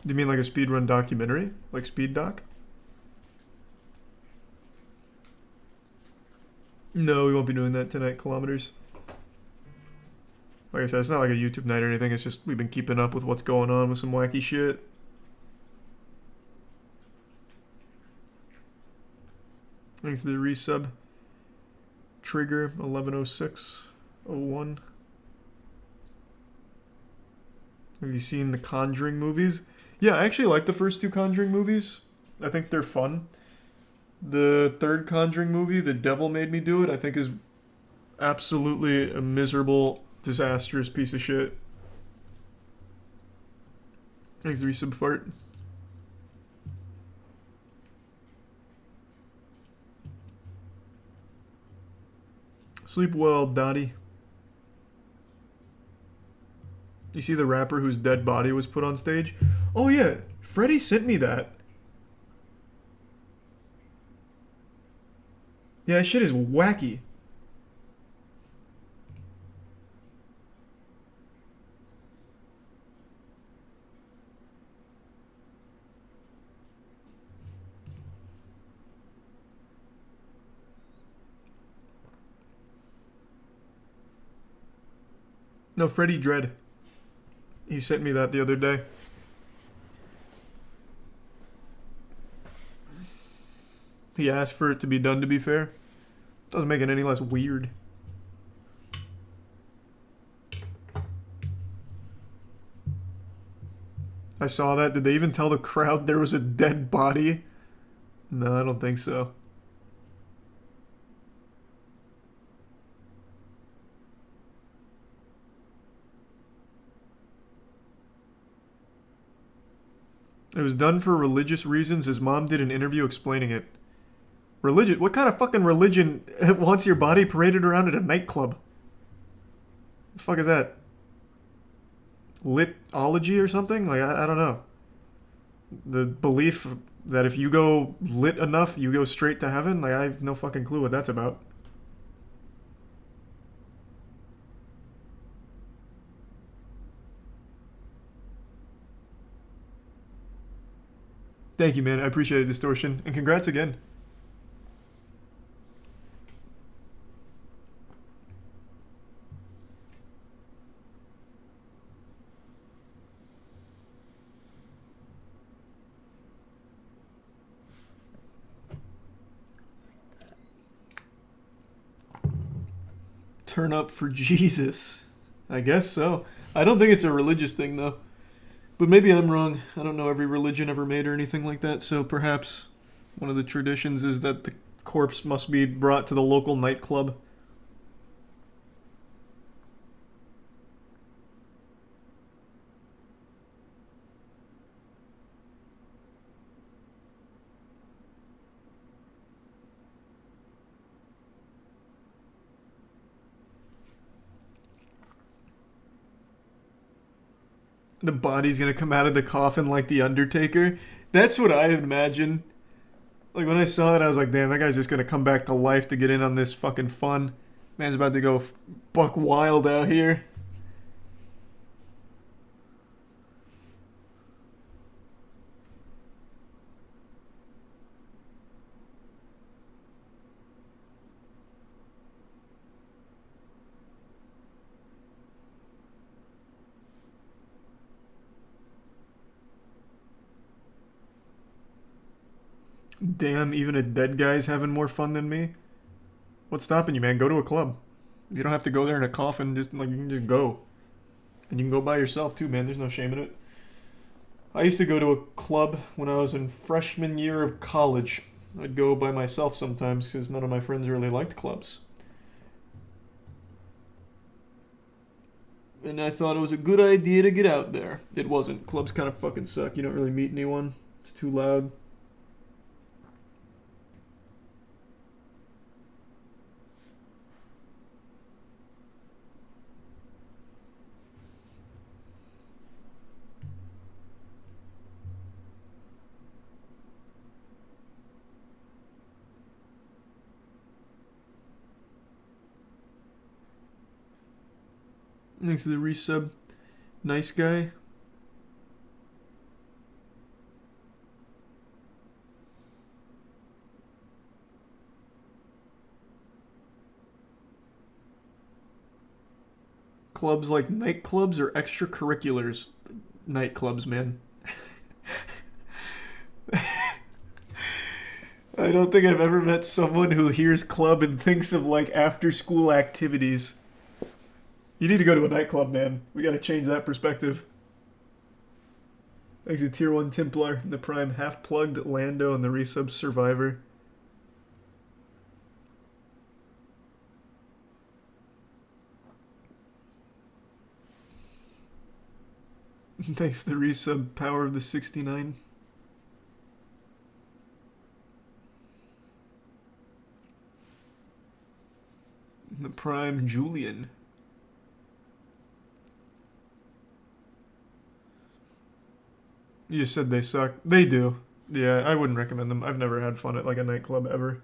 Do you mean like a speedrun documentary? Like Speed Doc? No, we won't be doing that tonight, Kilometers. Like I said, it's not like a YouTube night or anything, it's just we've been keeping up with what's going on with some wacky shit. Thanks to the resub. Trigger 110601. Have you seen the Conjuring movies? Yeah, I actually like the first two Conjuring movies. I think they're fun. The third Conjuring movie, The Devil Made Me Do It, I think is absolutely a miserable, disastrous piece of shit. Thanks to resub fart. Sleep well, Dottie. You see the rapper whose dead body was put on stage? Oh yeah, Freddie sent me that. Yeah, that shit is wacky. No, Freddie Dredd. He sent me that the other day. He asked for it to be done, to be fair. Doesn't make it any less weird. I saw that. Did they even tell the crowd there was a dead body? No, I don't think so. It was done for religious reasons. His mom did an interview explaining it. Religion? What kind of fucking religion wants your body paraded around at a nightclub? The fuck is that? Litology or something? Like, I don't know. The belief that if you go lit enough, you go straight to heaven? Like, I have no fucking clue what that's about. Thank you, man. I appreciate it, Distortion. And congrats again. Turn up for Jesus. I guess so. I don't think it's a religious thing, though. But maybe I'm wrong. I don't know every religion ever made or anything like that, so perhaps one of the traditions is that the corpse must be brought to the local nightclub. The body's gonna come out of the coffin like the Undertaker. That's what I imagine. Like, when I saw that, I was like, damn, that guy's just gonna come back to life to get in on this fucking fun. Man's about to go buck wild out here. Damn, even a dead guy's having more fun than me. What's stopping you, man? Go to a club. You don't have to go there in a coffin. Just like, you can just go, and you can go by yourself too, man. There's no shame in it. I used to go to a club when I was in freshman year of college. I'd go by myself sometimes because none of my friends really liked clubs. And I thought it was a good idea to get out there. It wasn't. Clubs kind of fucking suck. You don't really meet anyone. It's too loud. Thanks to the resub. Nice guy. Clubs like nightclubs or extracurriculars? Nightclubs, man. I don't think I've ever met someone who hears club and thinks of like after school activities. You need to go to a nightclub, man. We gotta change that perspective. Thanks to Tier 1 Templar, the Prime Half-Plugged, Lando, and the resub Survivor. Thanks to the resub Power of the 69. The Prime Julian. You just said they suck. They do. Yeah, I wouldn't recommend them. I've never had fun at like a nightclub ever.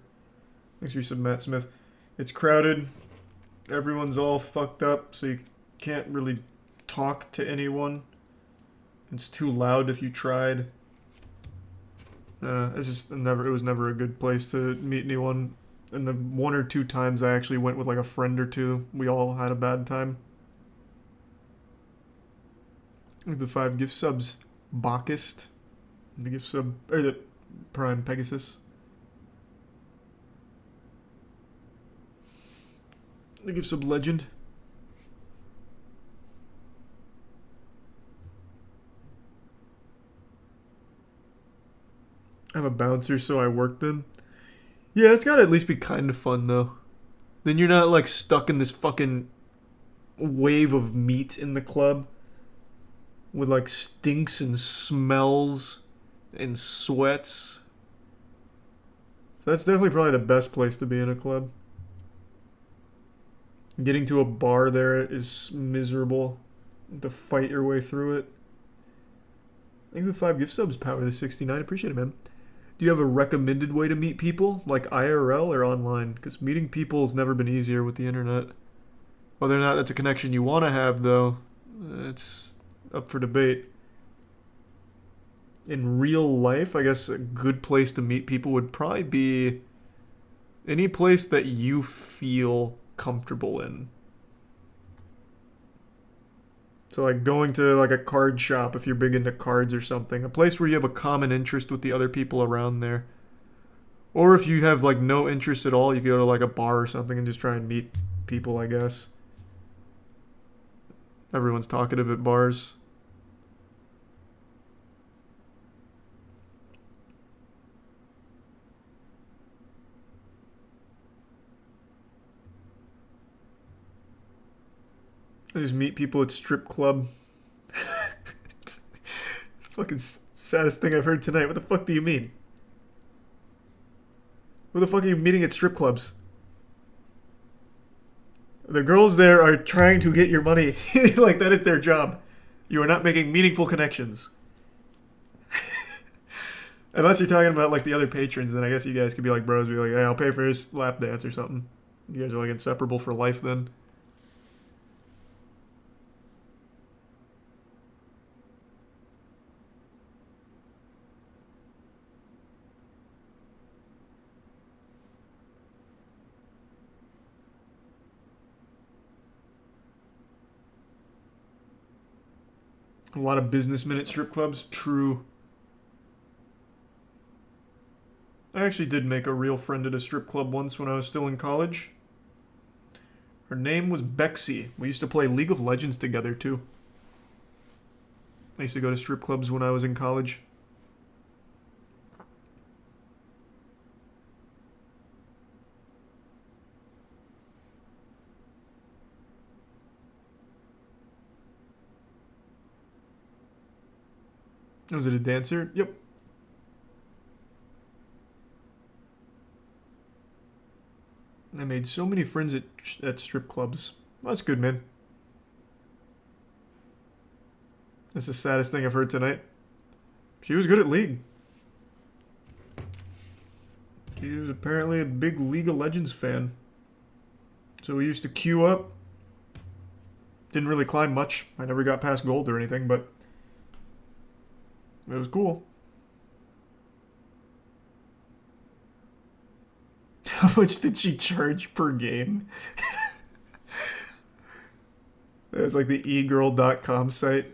Thanks for some Matt Smith. It's crowded. Everyone's all fucked up, so you can't really talk to anyone. It's too loud if you tried. It's just never. It was never a good place to meet anyone. And the one or two times I actually went with like a friend or two, we all had a bad time. There's the 5 gift subs. Bacchus, the gift sub, or the Prime Pegasus. The gift sub Legend. I'm a bouncer, so I work them. Yeah, it's gotta at least be kind of fun, though. Then you're not, like, stuck in this fucking wave of meat in the club. With like stinks and smells and sweats. So that's definitely probably the best place to be in a club. Getting to a bar there is miserable. To fight your way through it. Thanks for the 5 gift subs, Power the 69. Appreciate it, man. Do you have a recommended way to meet people? Like IRL or online? Because meeting people has never been easier with the internet. Whether or not that's a connection you want to have, though, it's up for debate. In real life, I guess a good place to meet people would probably be any place that you feel comfortable in. So like going to like a card shop if you're big into cards or something. A place where you have a common interest with the other people around there. Or if you have like no interest at all, you can go to like a bar or something and just try and meet people, I guess. Everyone's talkative at bars. I just meet people at strip club. It's fucking saddest thing I've heard tonight. What the fuck do you mean? Who the fuck are you meeting at strip clubs? The girls there are trying to get your money. Like, that is their job. You are not making meaningful connections. Unless you're talking about like the other patrons, then I guess you guys could be like bros, be like, hey, I'll pay for his lap dance or something. You guys are like inseparable for life then. A lot of businessmen at strip clubs. True. I actually did make a real friend at a strip club once when I was still in college. Her name was Bexy. We used to play League of Legends together, too. I used to go to strip clubs when I was in college. Was it a dancer? Yep. I made so many friends at strip clubs. That's good, man. That's the saddest thing I've heard tonight. She was good at League. She was apparently a big League of Legends fan. So we used to queue up. Didn't really climb much. I never got past gold or anything, but it was cool. How much did she charge per game? It was like the egirl.com site.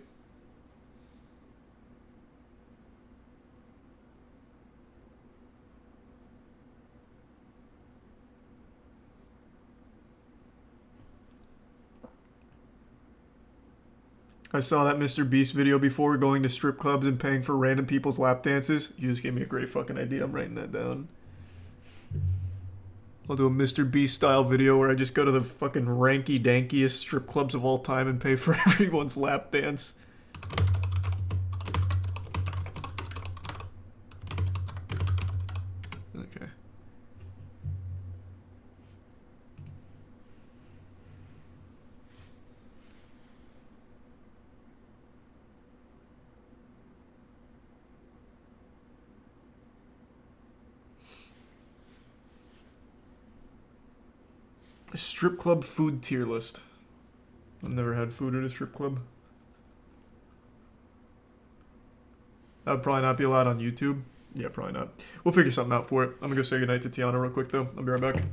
I saw that Mr. Beast video before, going to strip clubs and paying for random people's lap dances. You just gave me a great fucking idea. I'm writing that down. I'll do a Mr. Beast style video where I just go to the fucking ranky-dankiest strip clubs of all time and pay for everyone's lap dance. Okay. A strip club food tier list. I've never had food at a strip club. That would probably not be allowed on YouTube. Yeah, probably not. We'll figure something out for it. I'm gonna go say goodnight to Tiana real quick though. I'll be right back.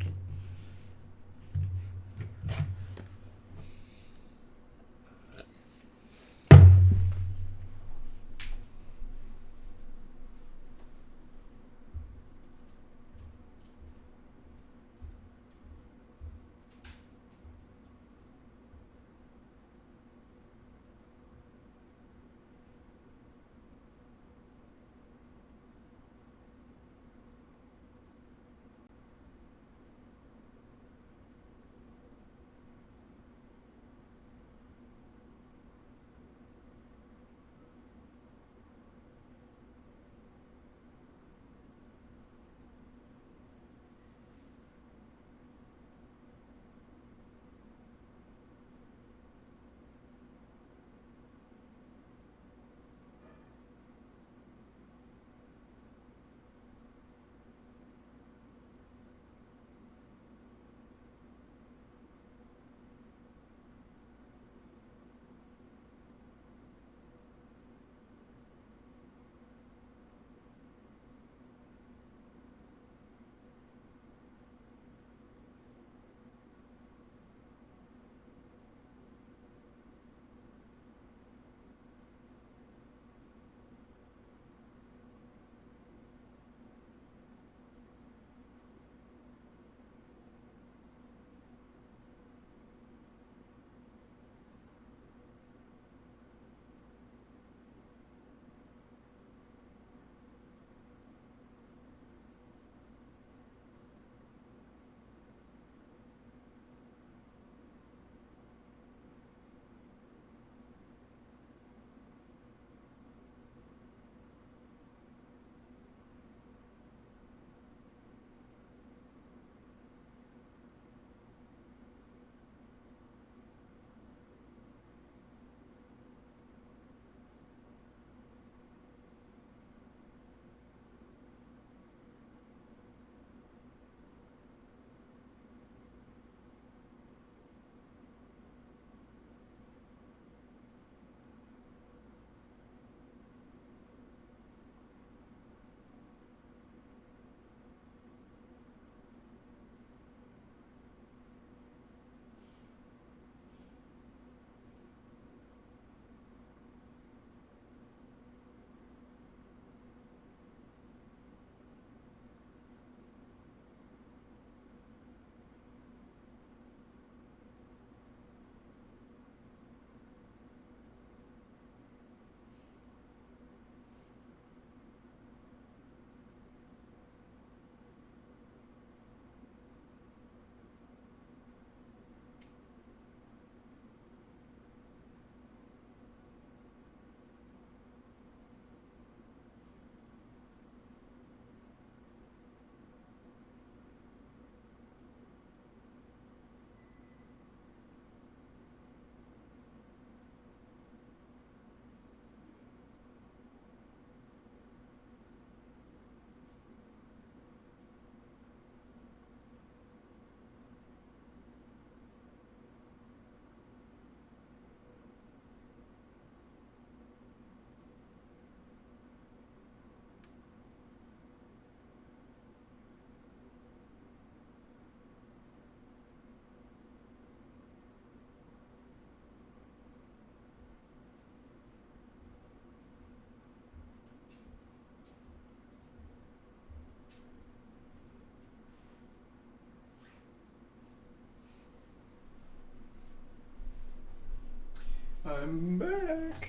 I'm back.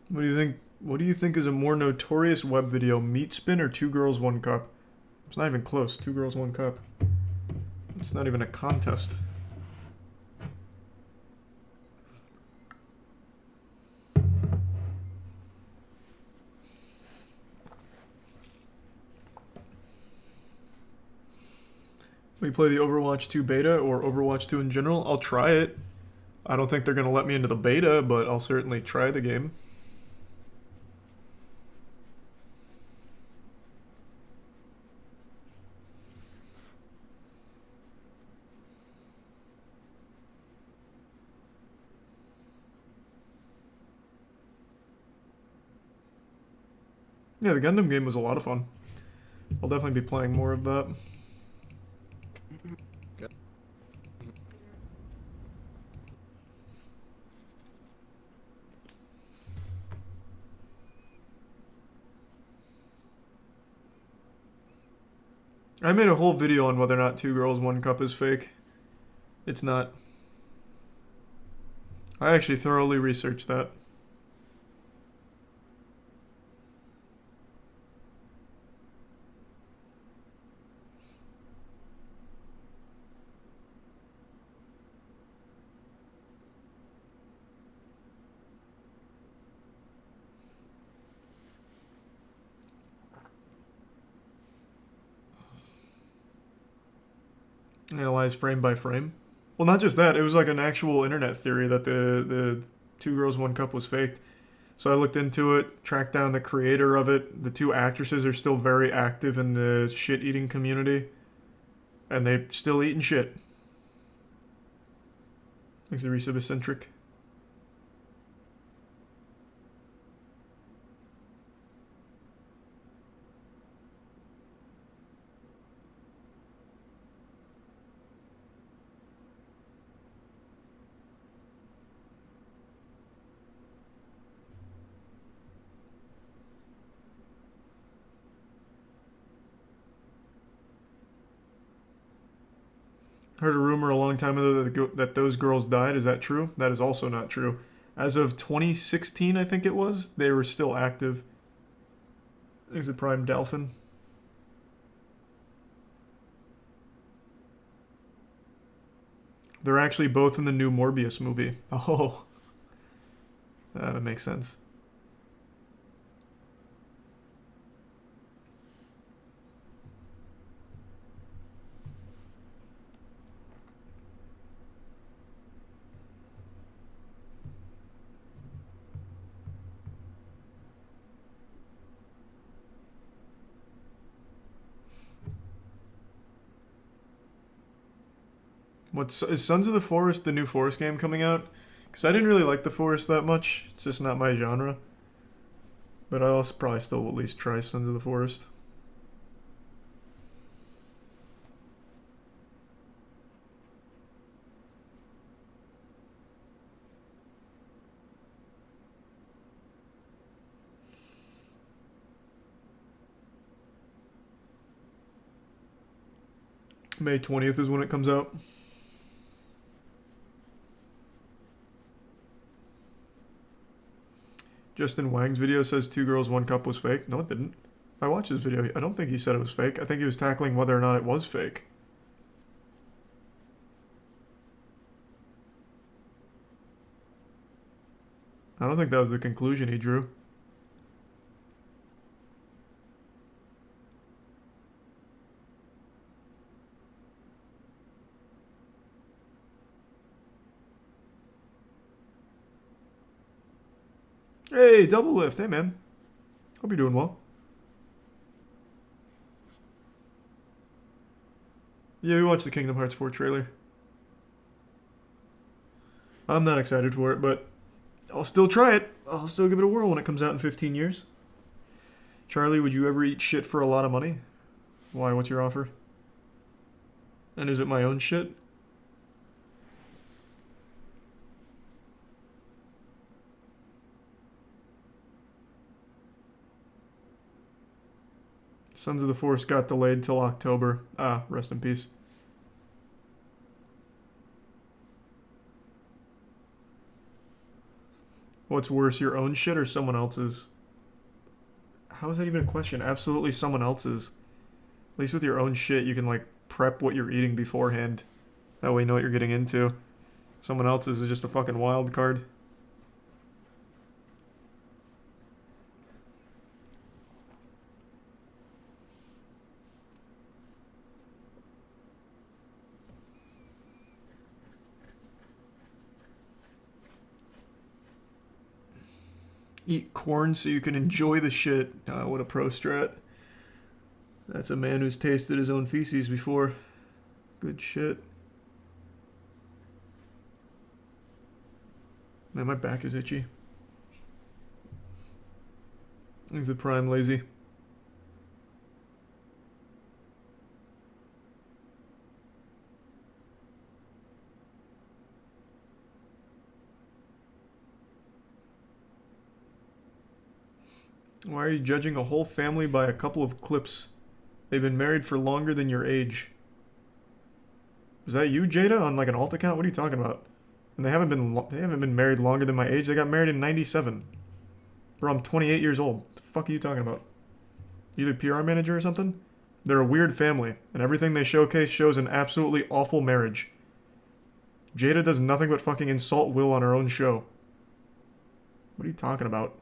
What do you think? What do you think is a more notorious web video, Meat Spin or Two Girls One Cup? It's not even close. Two Girls One Cup. It's not even a contest. We play the Overwatch 2 beta or Overwatch 2 in general. I'll try it. I don't think they're going to let me into the beta, but I'll certainly try the game. Yeah, the Gundam game was a lot of fun. I'll definitely be playing more of that. I made a whole video on whether or not Two Girls One Cup is fake. It's not. I actually thoroughly researched that. Analyze frame by frame. Well, not just that. It was like an actual internet theory that the Two Girls One Cup was faked. So I looked into it, tracked down the creator of it. The two actresses are still very active in the shit-eating community. And they're still eating shit. Thanks to Resubicentric. Heard a rumor a long time ago that those girls died. Is that true? That is also not true. As of 2016, I think it was, they were still active. There's a Prime Dolphin. They're actually both in the new Morbius movie. Oh. That makes sense. Is Sons of the Forest the new Forest game coming out? Because I didn't really like the Forest that much. It's just not my genre. But I'll probably still at least try Sons of the Forest. May 20th is when it comes out. Justin Wang's video says Two Girls One Cup was fake. No, it didn't. I watched his video. I don't think he said it was fake. I think he was tackling whether or not it was fake. I don't think that was the conclusion he drew. Hey, Double Lift. Hey, man. Hope you're doing well. Yeah, we watched the Kingdom Hearts 4 trailer. I'm not excited for it, but I'll still try it. I'll still give it a whirl when it comes out in 15 years. Charlie, would you ever eat shit for a lot of money? Why? What's your offer? And is it my own shit? Sons of the Force got delayed till October. Ah, rest in peace. What's worse, your own shit or someone else's? How is that even a question? Absolutely someone else's. At least with your own shit, you can, like, prep what you're eating beforehand. That way you know what you're getting into. Someone else's is just a fucking wild card. Eat corn so you can enjoy the shit. What a pro strat. That's a man who's tasted his own feces before. Good shit. Man, my back is itchy. He's the prime lazy. Why are you judging a whole family by a couple of clips? They've been married for longer than your age. Was that you, Jada, on like an alt account? What are you talking about? And they haven't been married longer than my age. They got married in 97. Bro, I'm 28 years old. What the fuck are you talking about? You the PR manager or something? They're a weird family, and everything they showcase shows an absolutely awful marriage. Jada does nothing but fucking insult Will on her own show. What are you talking about?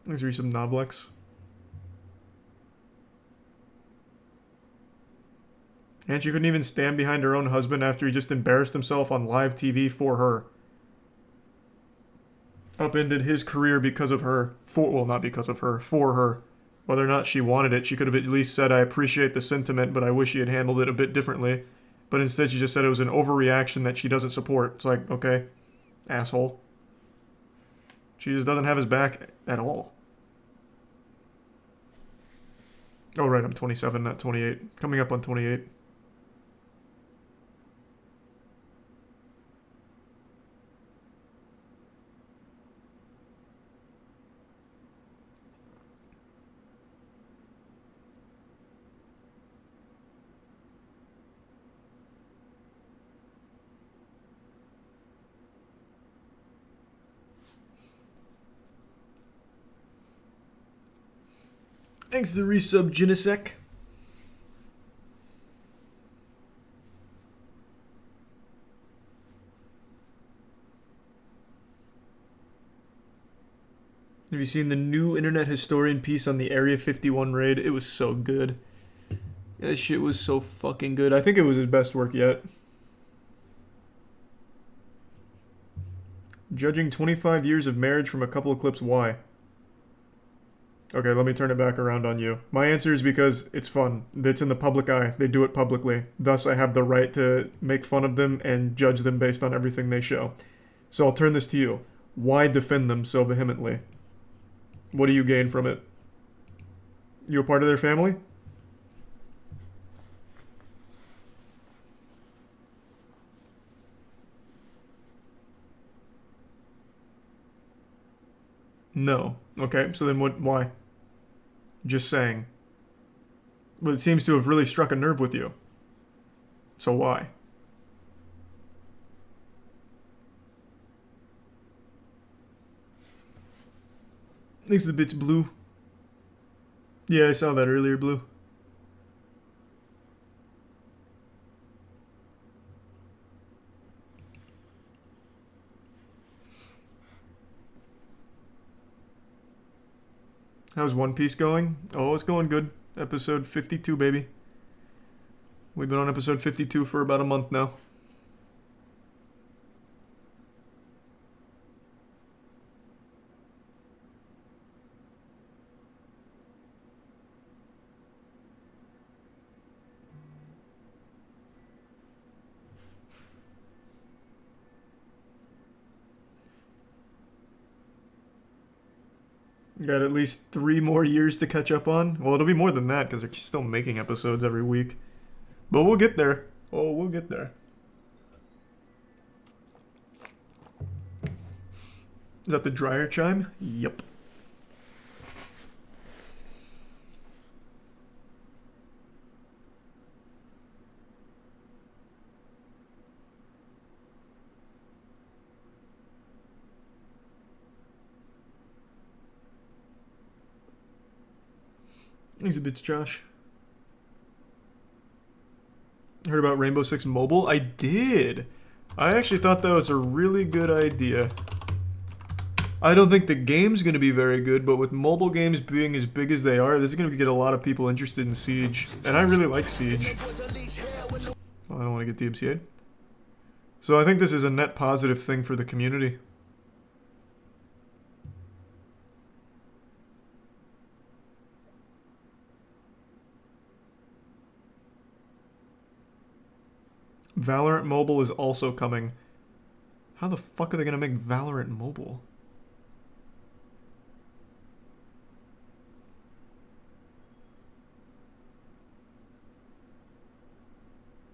Let's read some Noblex. And she couldn't even stand behind her own husband after he just embarrassed himself on live TV for her. Upended his career because of her. Well, not because of her. For her. Whether or not she wanted it, she could have at least said, I appreciate the sentiment, but I wish he had handled it a bit differently. But instead she just said it was an overreaction that she doesn't support. It's like, okay, asshole. She just doesn't have his back at all. Oh, right, I'm 27, not 28. Coming up on 28. Thanks to the resub, Genesec. Have you seen the new internet historian piece on the Area 51 raid? It was so good. That shit was so fucking good. I think it was his best work yet. Judging 25 years of marriage from a couple of clips, why? Okay, let me turn it back around on you. My answer is because it's fun. It's in the public eye. They do it publicly. Thus, I have the right to make fun of them and judge them based on everything they show. So I'll turn this to you. Why defend them so vehemently? What do you gain from it? You a part of their family? No. Okay, so then why? Just saying. But it seems to have really struck a nerve with you. So why? Thanks to the bits, Blue. Yeah, I saw that earlier, Blue. How's One Piece going? Oh, it's going good. Episode 52, baby. We've been on episode 52 for about a month now. Got at least 3 more years to catch up on. Well, it'll be more than that because they're still making episodes every week. But we'll get there. Oh, we'll get there. Is that the dryer chime? Yep. Thanks a bit, Josh. Heard about Rainbow Six Mobile? I did. I actually thought that was a really good idea. I don't think the game's going to be very good, but with mobile games being as big as they are, this is going to get a lot of people interested in Siege. And I really like Siege. Well, I don't want to get DMCA'd. So I think this is a net positive thing for the community. Valorant Mobile is also coming. How the fuck are they going to make Valorant Mobile?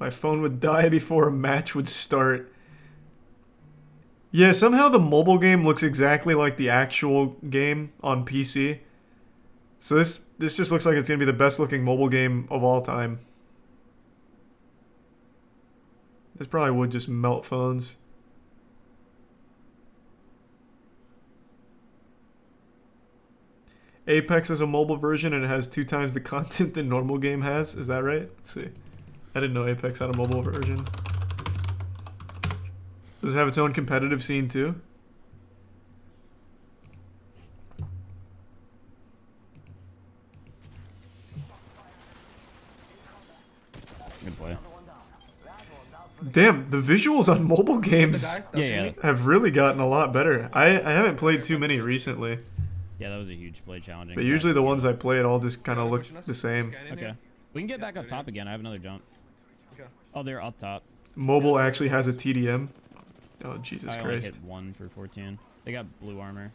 My phone would die before a match would start. Yeah, somehow the mobile game looks exactly like the actual game on PC. So this just looks like it's going to be the best looking mobile game of all time. This probably would just melt phones. Apex has a mobile version and it has 2 times the content the normal game has. Is that right? Let's see. I didn't know Apex had a mobile version. Does it have its own competitive scene too? Good play. Damn, the visuals on mobile games have really gotten a lot better. I haven't played too many recently. Yeah, that was a huge play challenging. But usually the ones I played all just kind of look the same. Okay. We can get back up top again. I have another jump. Oh, they're up top. Mobile actually has a TDM. Oh, Jesus I only Christ. hit 1 for 14. They got blue armor.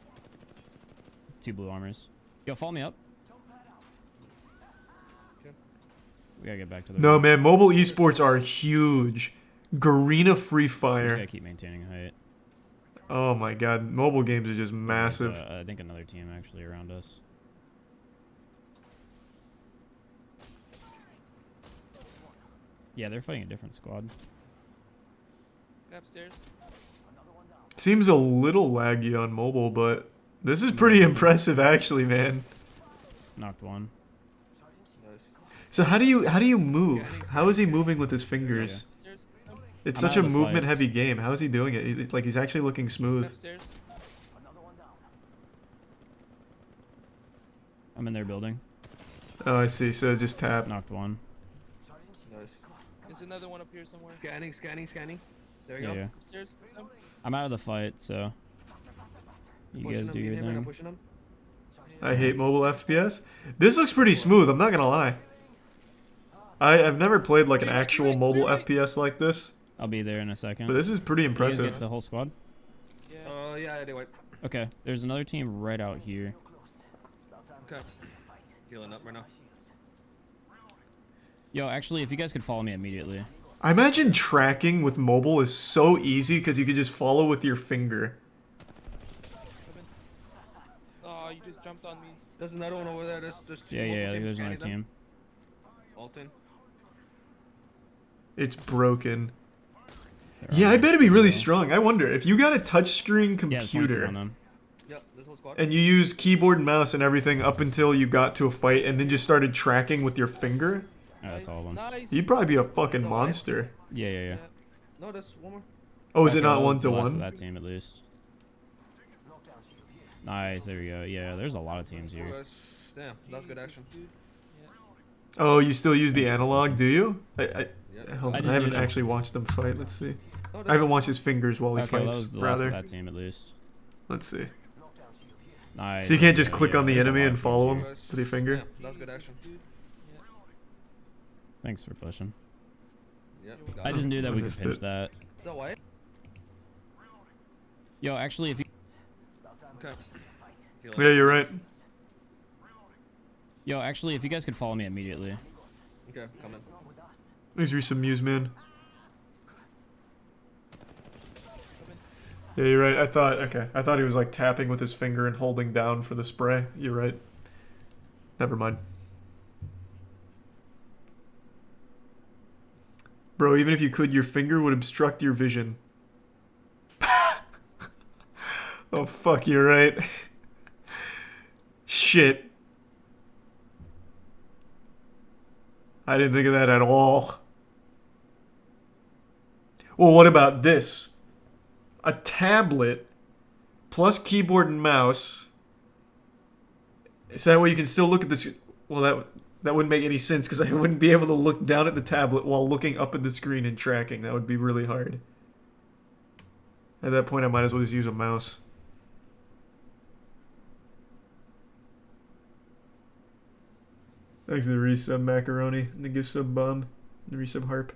2 blue armors. Yo, follow me up. We gotta get back to the... No, man, mobile esports are huge. Garena Free We Fire. gotta keep maintaining height. Oh my god, mobile games are just massive. I think another team actually around us. Yeah, they're fighting a different squad. Upstairs. Seems a little laggy on mobile, but this is pretty impressive actually, man. Knocked 1. So how do you move? How is he moving with his fingers? It's such a movement heavy game. How is he doing it? It's like he's actually looking smooth. I'm in their building. Oh, I see. So just tap. Knocked 1. There's another one up here somewhere. Scanning. There you Yeah, go. yeah. Upstairs. I'm out of the fight, so you guys do your thing. I hate mobile FPS. This looks pretty smooth, I'm not gonna lie. I've never played like an actual mobile FPS like this. I'll be there in a second. But this is pretty You guys impressive. get the whole squad? Yeah, anyway. Okay, there's another team right out here. Okay. Healing up right now. Yo, actually, if you guys could follow me immediately. I imagine tracking with mobile is so easy because you could just follow with your finger. Oh, you just jumped on me. There's another one over there. There's two Yeah, teams there's another scanning team. them. Alton. It's broken. Yeah, I bet it'd be really strong. I wonder, if you got a touchscreen computer and you use keyboard and mouse and everything up until you got to a fight and then just started tracking with your finger, Oh, that's all of them. you'd probably be a fucking monster. Yeah. No, there's one more. Oh, is it not that was the last 1-to-1? of that team at least. Nice, there we go. Yeah, there's a lot of teams here. Damn, that was good action. Oh, you still use the analog, do you? I I just haven't did it. actually watched them fight. Let's see. I haven't watched his fingers while he Okay, that fights, was the rather. last of that team at least. Let's see. Nice. So you can't just Yeah, click on the there's a enemy lot and of follow teams him here. with your finger? Damn, that was good action. Thanks for pushing. Yep, I just knew that we could Missed pinch it. that. So what? Yo, actually, if you... Okay. Yeah, you're right. Yo, actually, if you guys could follow me immediately. Okay, coming. Thanks, Reese Muse, man. Yeah, you're right. I thought he was like tapping with his finger and holding down for the spray. You're right. Never mind. Bro, even if you could, your finger would obstruct your vision. Oh, fuck, you're right. Shit. I didn't think of that at all. Well, what about this? A tablet plus keyboard and mouse. So that way you can still look at this. Well, that wouldn't make any sense because I wouldn't be able to look down at the tablet while looking up at the screen and tracking. That would be really hard. At that point, I might as well just use a mouse. Thanks to the resub macaroni and the gift sub bomb. The resub harp.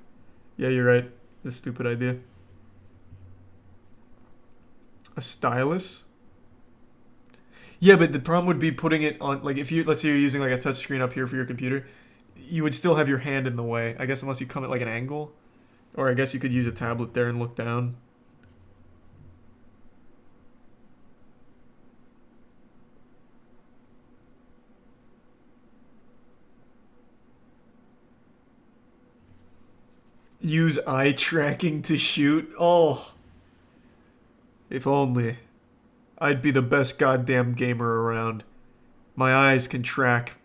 Yeah, you're right. That's a stupid idea. A stylus? Yeah, but the problem would be putting it on, like, if you, let's say you're using like a touch screen up here for your computer, you would still have your hand in the way. I guess unless you come at like an angle. Or I guess you could use a tablet there and look down. Use eye tracking to shoot. Oh. If only. I'd be the best goddamn gamer around. My eyes can track,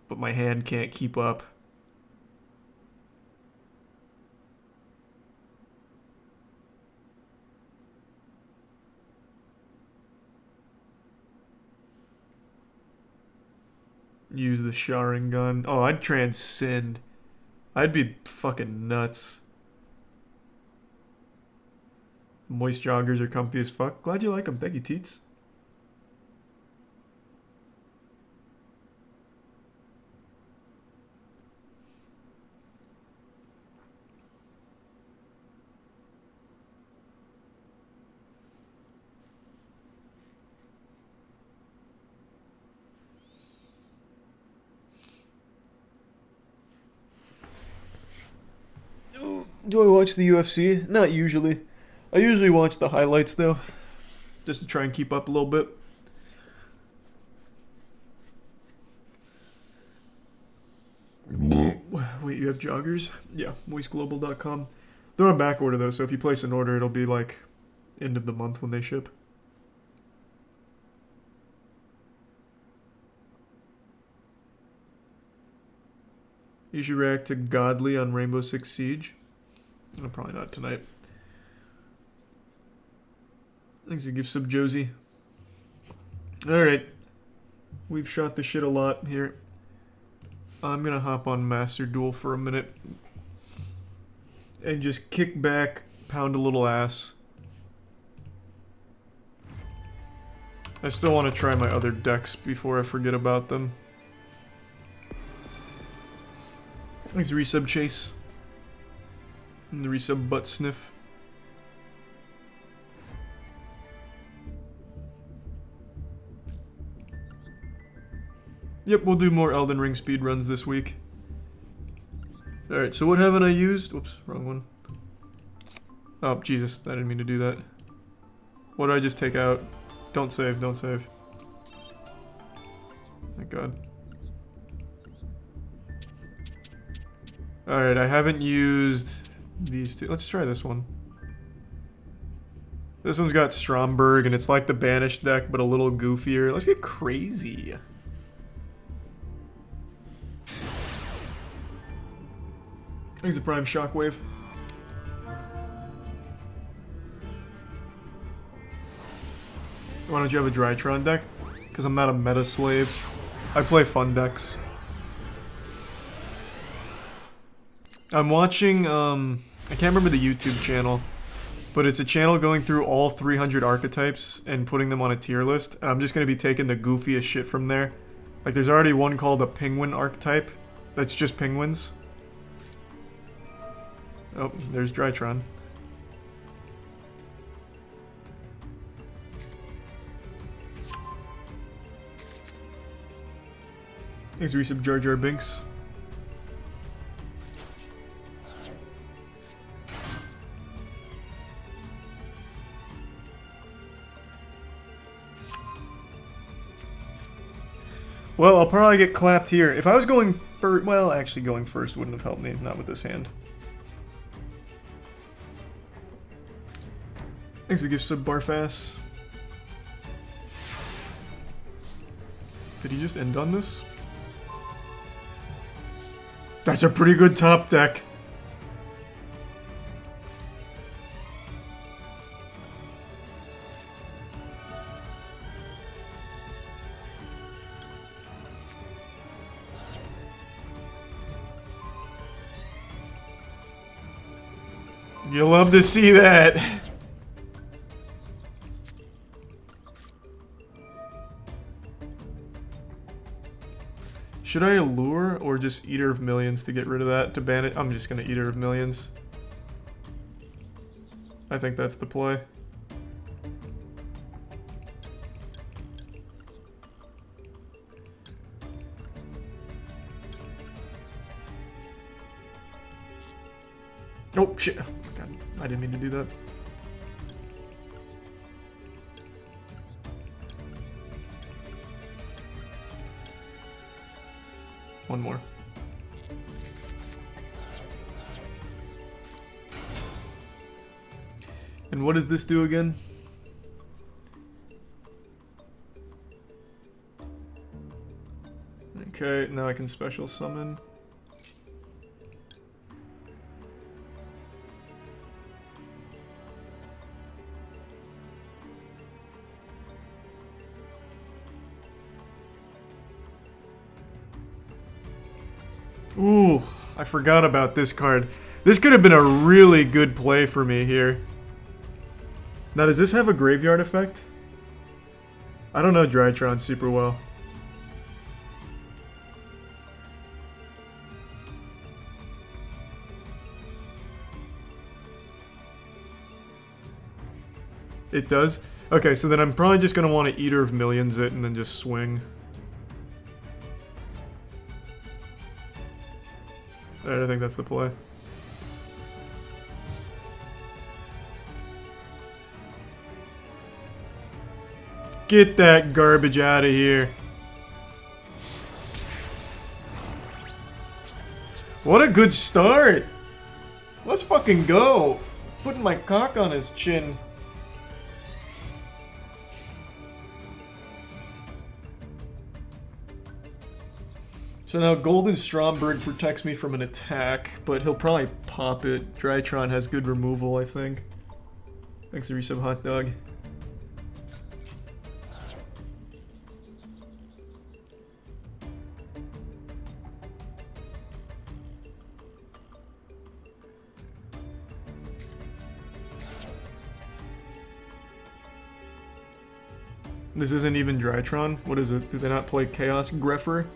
but my hand can't keep up. Use the Sharingan. Oh, I'd transcend. I'd be fucking nuts. Moist joggers are comfy as fuck. Glad you like them. Thank you, Teets. Do I watch the UFC? Not usually. I usually watch the highlights though, just to try and keep up a little bit. Wait, you have joggers? Yeah, moistglobal.com. They're on back order though, so if you place an order, it'll be like end of the month when they ship. You should react to Godly on Rainbow Six Siege. No, probably not tonight. Thanks to give sub Josie. Alright. We've shot the shit a lot here. I'm gonna hop on Master Duel for a minute. And just kick back, pound a little ass. I still want to try my other decks before I forget about them. Thanks to resub Chase. And the resub butt sniff. Yep, we'll do more Elden Ring speedruns this week. Alright, so what haven't I used? Whoops, wrong one. Oh, Jesus, I didn't mean to do that. What did I just take out? Don't save, don't save. Thank God. Alright, I haven't used these two. Let's try this one. This one's got Stromberg, and it's like the Banished deck, but a little goofier. Let's get crazy. Thanks to Prime Shockwave. Why don't you have a Drytron deck? Because I'm not a meta slave. I play fun decks. I'm watching, I can't remember the YouTube channel, but it's a channel going through all 300 archetypes and putting them on a tier list. And I'm just going to be taking the goofiest shit from there. Like, there's already one called a penguin archetype. That's just penguins. Oh, there's Drytron. Thanks, resub Jar Jar Binks. Well, I'll probably get clapped here. If I was going first, well, actually going first wouldn't have helped me, not with this hand. Thanks to give sub Barfass. Did he just end on this? That's a pretty good top deck. You'll love to see that. Should I allure or just Eater of Millions to get rid of that, to ban it? I'm just gonna Eater of Millions. I think that's the play. Oh shit. God, I didn't mean to do that. One more. And what does this do again? Okay, now I can special summon. Ooh, I forgot about this card. This could have been a really good play for me here. Now, does this have a graveyard effect? I don't know Drytron super well. It does? Okay, so then I'm probably just going to want to Eater of Millions it and then just swing. Alright, I think that's the play. Get that garbage out of here. What a good start. Let's fucking go. Putting my cock on his chin. So now Golden Stromberg protects me from an attack, but he'll probably pop it. Drytron has good removal, I think. Thanks, the resub hot dog. This isn't even Drytron. What is it? Do they not play Chaos Greffer?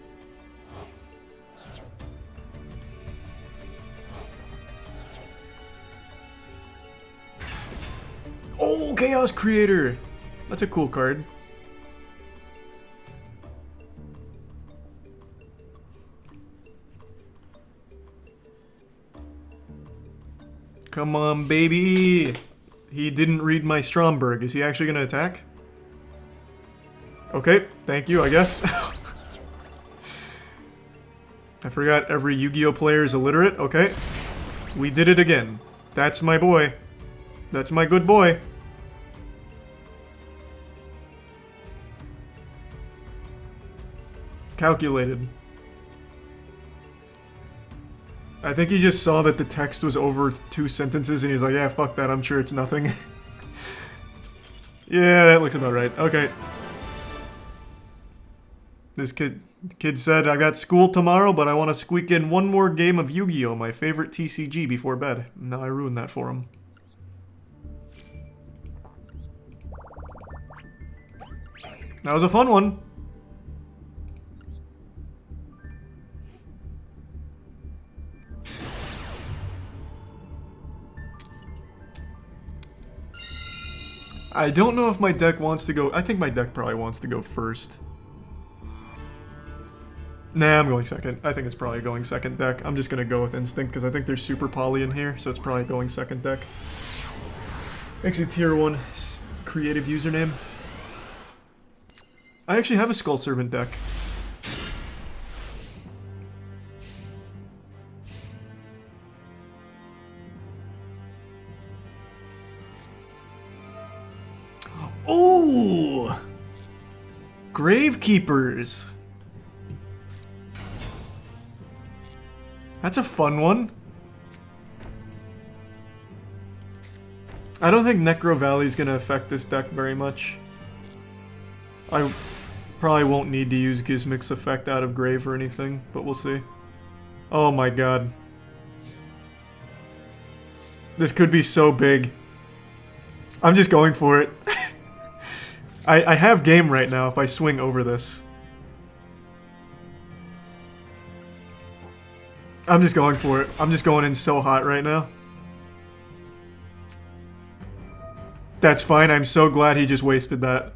Oh, Chaos Creator! That's a cool card. Come on, baby! He didn't read my Stromberg. Is he actually gonna attack? Okay, thank you, I guess. I forgot every Yu-Gi-Oh player is illiterate. Okay. We did it again. That's my boy. That's my good boy. Calculated. I think he just saw that the text was over 2 sentences and he was like, yeah, fuck that, I'm sure it's nothing. Yeah, that looks about right. Okay. This kid said, I got school tomorrow, but I want to squeak in one more game of Yu-Gi-Oh! My favorite TCG before bed. Now I ruined that for him. That was a fun one. I don't know if my deck wants to go... I think my deck probably wants to go first. Nah, I'm going second. I think it's probably going second deck. I'm just gonna go with Instinct, because I think there's Super Poly in here, so it's probably going second deck. Makes a tier 1 creative username. I actually have a Skull Servant deck. Ooh! Gravekeepers! That's a fun one. I don't think Necro Valley is going to affect this deck very much. I probably won't need to use Gizmic's effect out of Grave or anything, but we'll see. Oh my god. This could be so big. I'm just going for it. I have game right now if I swing over this. I'm just going for it. I'm just going in so hot right now. That's fine. I'm so glad he just wasted that.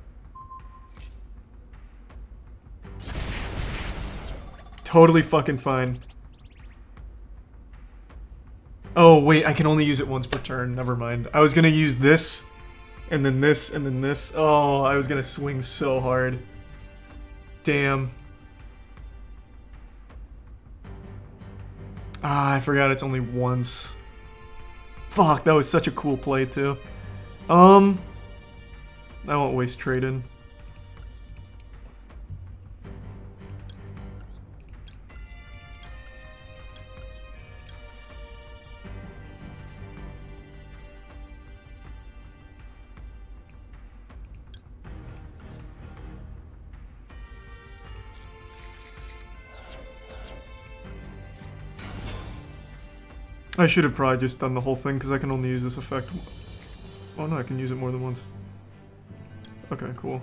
Totally fucking fine. Oh, wait. I can only use it once per turn. Never mind. I was gonna use this, and then this, and then this. Oh, I was gonna swing so hard. Damn. Ah, I forgot it's only once. Fuck, that was such a cool play, too. I won't waste trade-in. I should have probably just done the whole thing because I can only use this effect. Oh no, I can use it more than once. Okay, cool.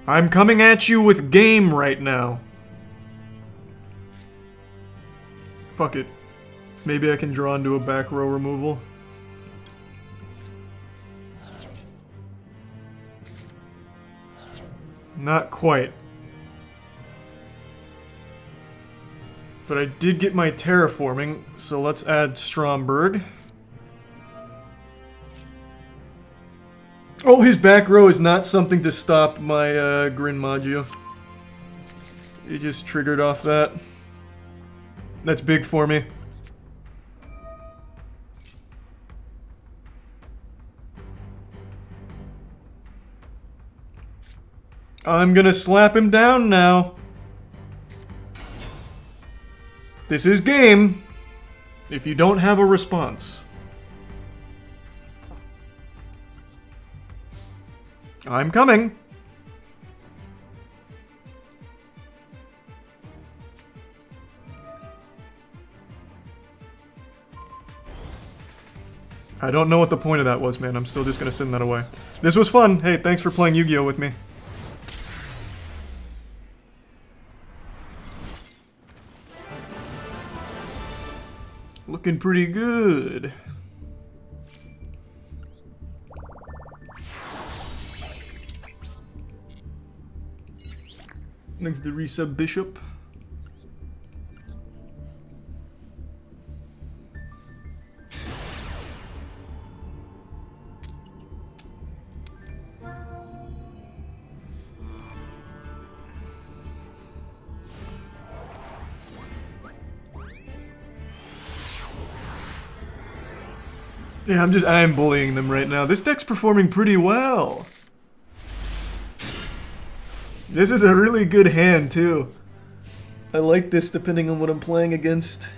I'm coming at you with game right now. Fuck it. Maybe I can draw into a back row removal. Not quite. But I did get my terraforming, so let's add Stromberg. Oh, his back row is not something to stop my Grin Maggio. He just triggered off that. That's big for me. I'm gonna slap him down now. This is game. If you don't have a response. I'm coming. I don't know what the point of that was, man. I'm still just gonna send that away. This was fun. Hey, thanks for playing Yu-Gi-Oh! With me. Looking pretty good. Next to resub Bishop. Yeah, I'm bullying them right now. This deck's performing pretty well. This is a really good hand, too. I like this depending on what I'm playing against.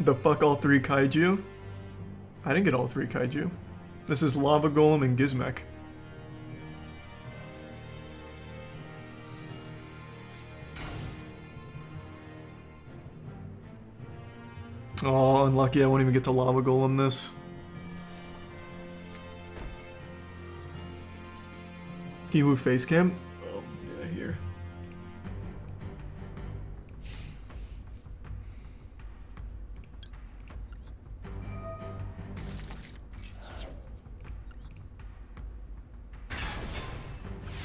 The fuck, all three kaiju? I didn't get all three kaiju. This is Lava Golem and Gizmek. Oh, unlucky, I won't even get to Lava Golem this. Can you move face cam? Oh, yeah, here.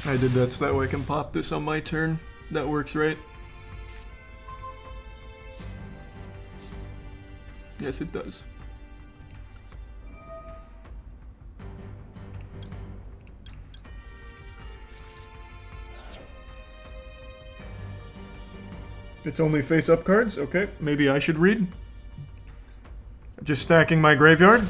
I did that so that way I can pop this on my turn. That works, right? Yes, it does. It's only face-up cards? Okay, maybe I should read. Just stacking my graveyard.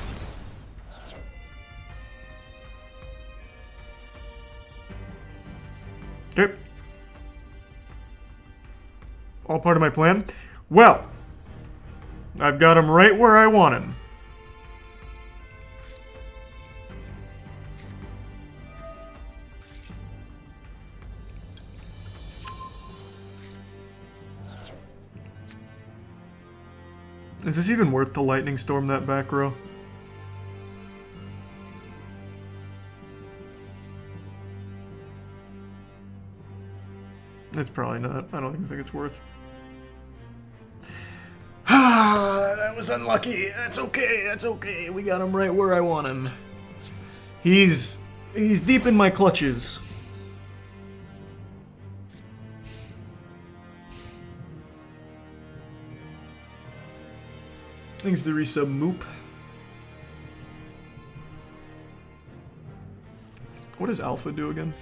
Okay. All part of my plan. Well, I've got him right where I want him. Is this even worth the lightning storm that back row? It's probably not. I don't even think it's worth. Ah, that was unlucky. That's okay. That's okay. We got him right where I want him. He's deep in my clutches. Thanks to resub Moop. What does Alpha do again?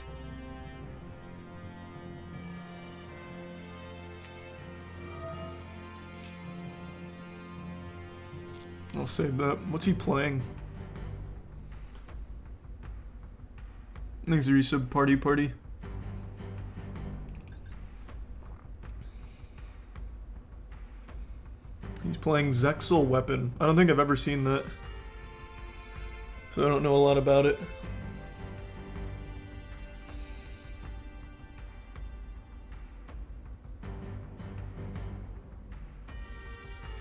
I'll save that. What's he playing? Thanks to resub Party. He's playing Zexal Weapon. I don't think I've ever seen that. So I don't know a lot about it.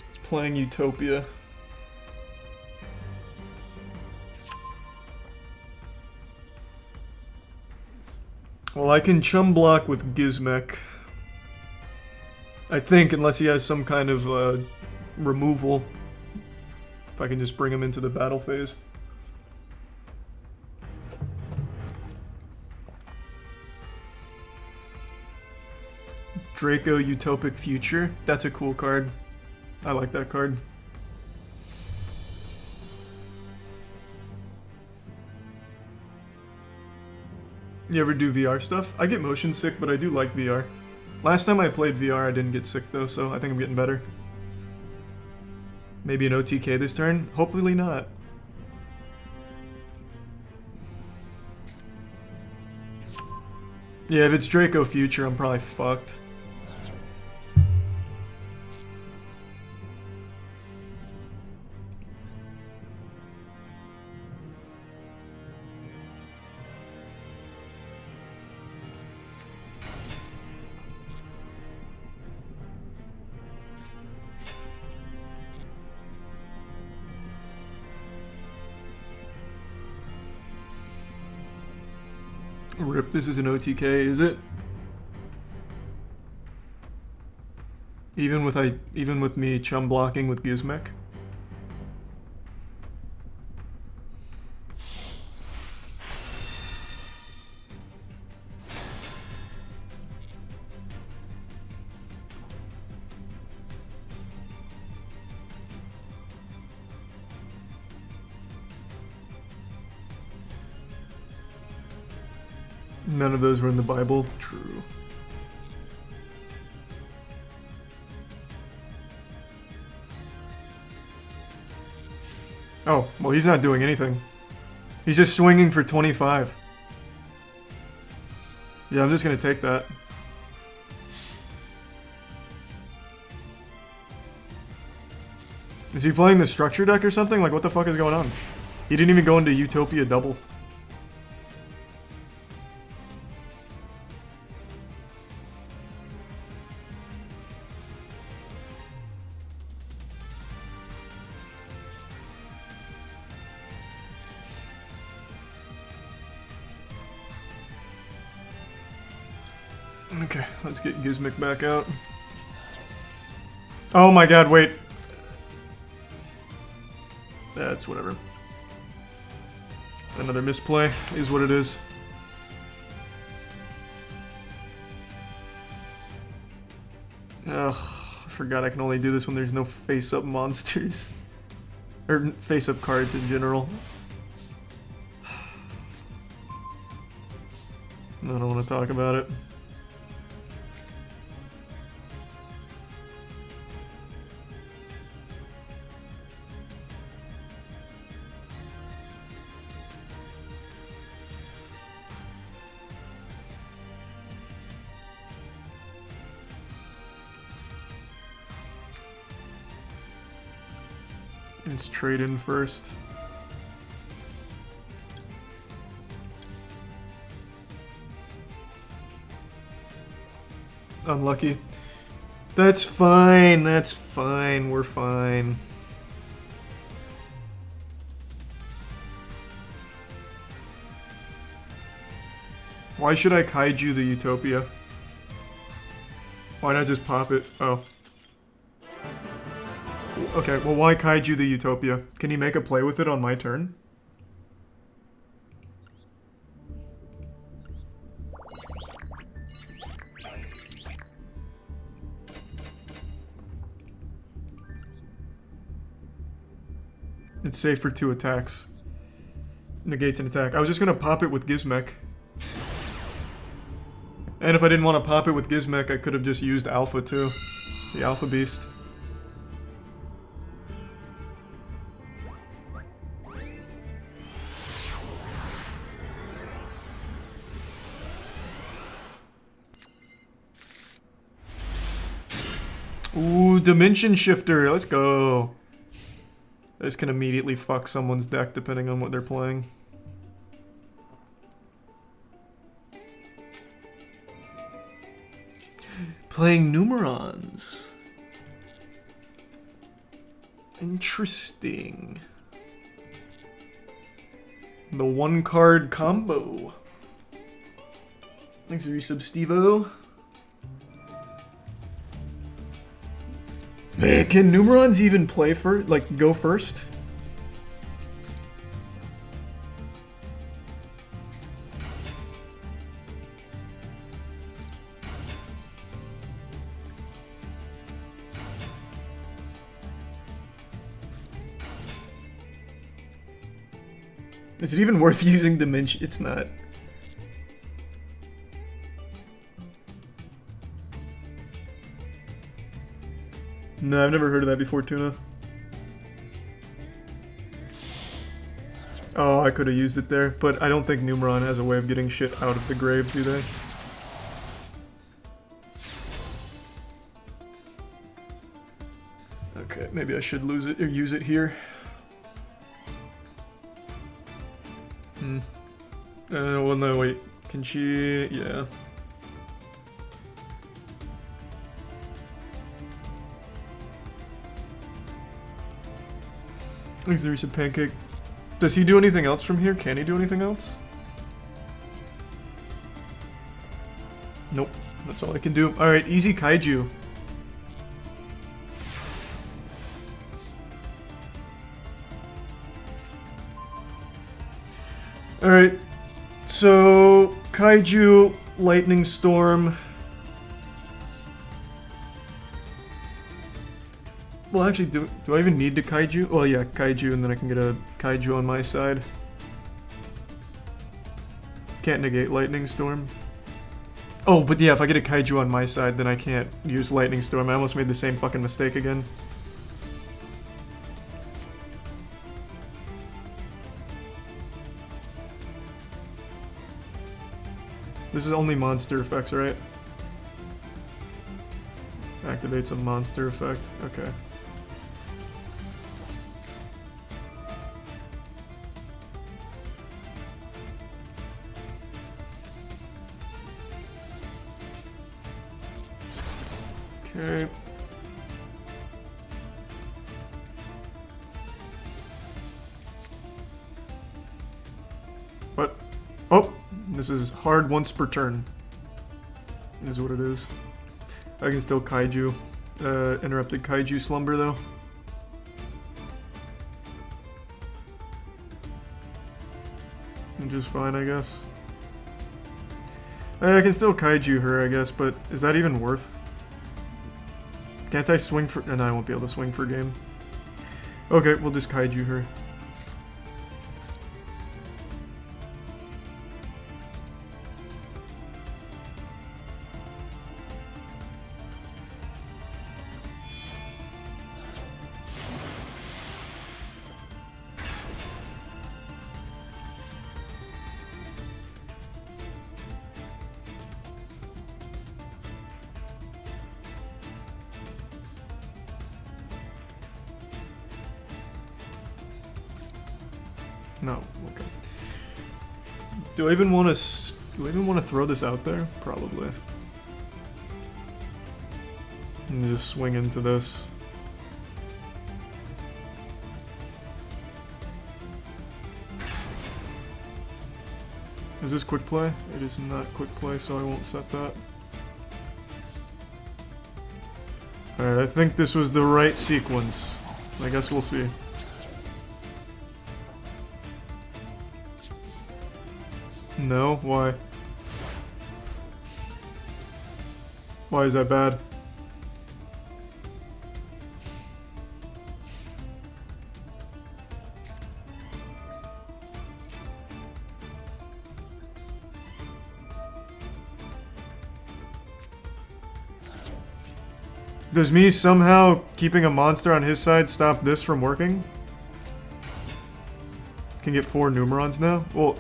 He's playing Utopia. Well, I can chum block with Gizmek. I think, unless he has some kind of removal. If I can just bring him into the battle phase. Draco Utopic Future. That's a cool card. I like that card. You ever do VR stuff? I get motion sick, but I do like VR. Last time I played VR, I didn't get sick though, so I think I'm getting better. Maybe an OTK this turn? Hopefully not. Yeah, if it's Draco Future, I'm probably fucked. Rip, this is an OTK, is it? Even with me chum blocking with Gizmek? None of those were in the Bible. True. Oh, well, he's not doing anything. He's just swinging for 25. Yeah, I'm just gonna take that. Is he playing the structure deck or something? Like, what the fuck is going on? He didn't even go into Utopia double. Okay, let's get Gizmek back out. Oh my god, wait. That's whatever. Another misplay is what it is. Ugh, I forgot I can only do this when there's no face-up monsters. Or face-up cards in general. I don't want to talk about it. Let's trade in first. Unlucky. That's fine, we're fine. Why should I kaiju the Utopia? Why not just pop it? Oh. Okay, well why kaiju the Utopia? Can you make a play with it on my turn? It's safe for 2 attacks. Negates an attack. I was just gonna pop it with Gizmek. And if I didn't want to pop it with Gizmek, I could have just used Alpha too. The Alpha Beast. Ooh, Dimension Shifter, let's go. This can immediately fuck someone's deck depending on what they're playing. Playing Numerons. Interesting. The 1-card combo. Thanks for your sub, Stevo. Can Numerons even play first? Like, go first? Is it even worth using Dimension? It's not. No, I've never heard of that before, Tuna. Oh, I could have used it there, but I don't think Numeron has a way of getting shit out of the grave, do they? Okay, maybe I should lose it or use it here. Well, no, wait. Can she? Yeah. Thanks, there's a pancake. Does he do anything else from here? Can he do anything else? Nope. That's all I can do. Alright, easy kaiju. Alright. So, kaiju, lightning storm. Well, actually, do I even need to kaiju? Well, yeah, kaiju, and then I can get a kaiju on my side. Can't negate lightning storm. Oh, but yeah, if I get a kaiju on my side, then I can't use lightning storm. I almost made the same fucking mistake again. This is only monster effects, right? Activate some monster effect. Okay. Okay. What? Oh! This is hard once per turn. Is what it is. I can still kaiju. Interrupted kaiju slumber though. Which is fine, I guess. I can still kaiju her, I guess, but is that even worth? Can't I swing for... No, I won't be able to swing for game. Okay, we'll just kaiju her. No, okay. Do I even want to throw this out there? Probably. And just swing into this. Is this quick play? It is not quick play, so I won't set that. Alright, I think this was the right sequence. I guess we'll see. No? Why? Why is that bad? Does me somehow keeping a monster on his side stop this from working? Can get 4 Numerons now? Well,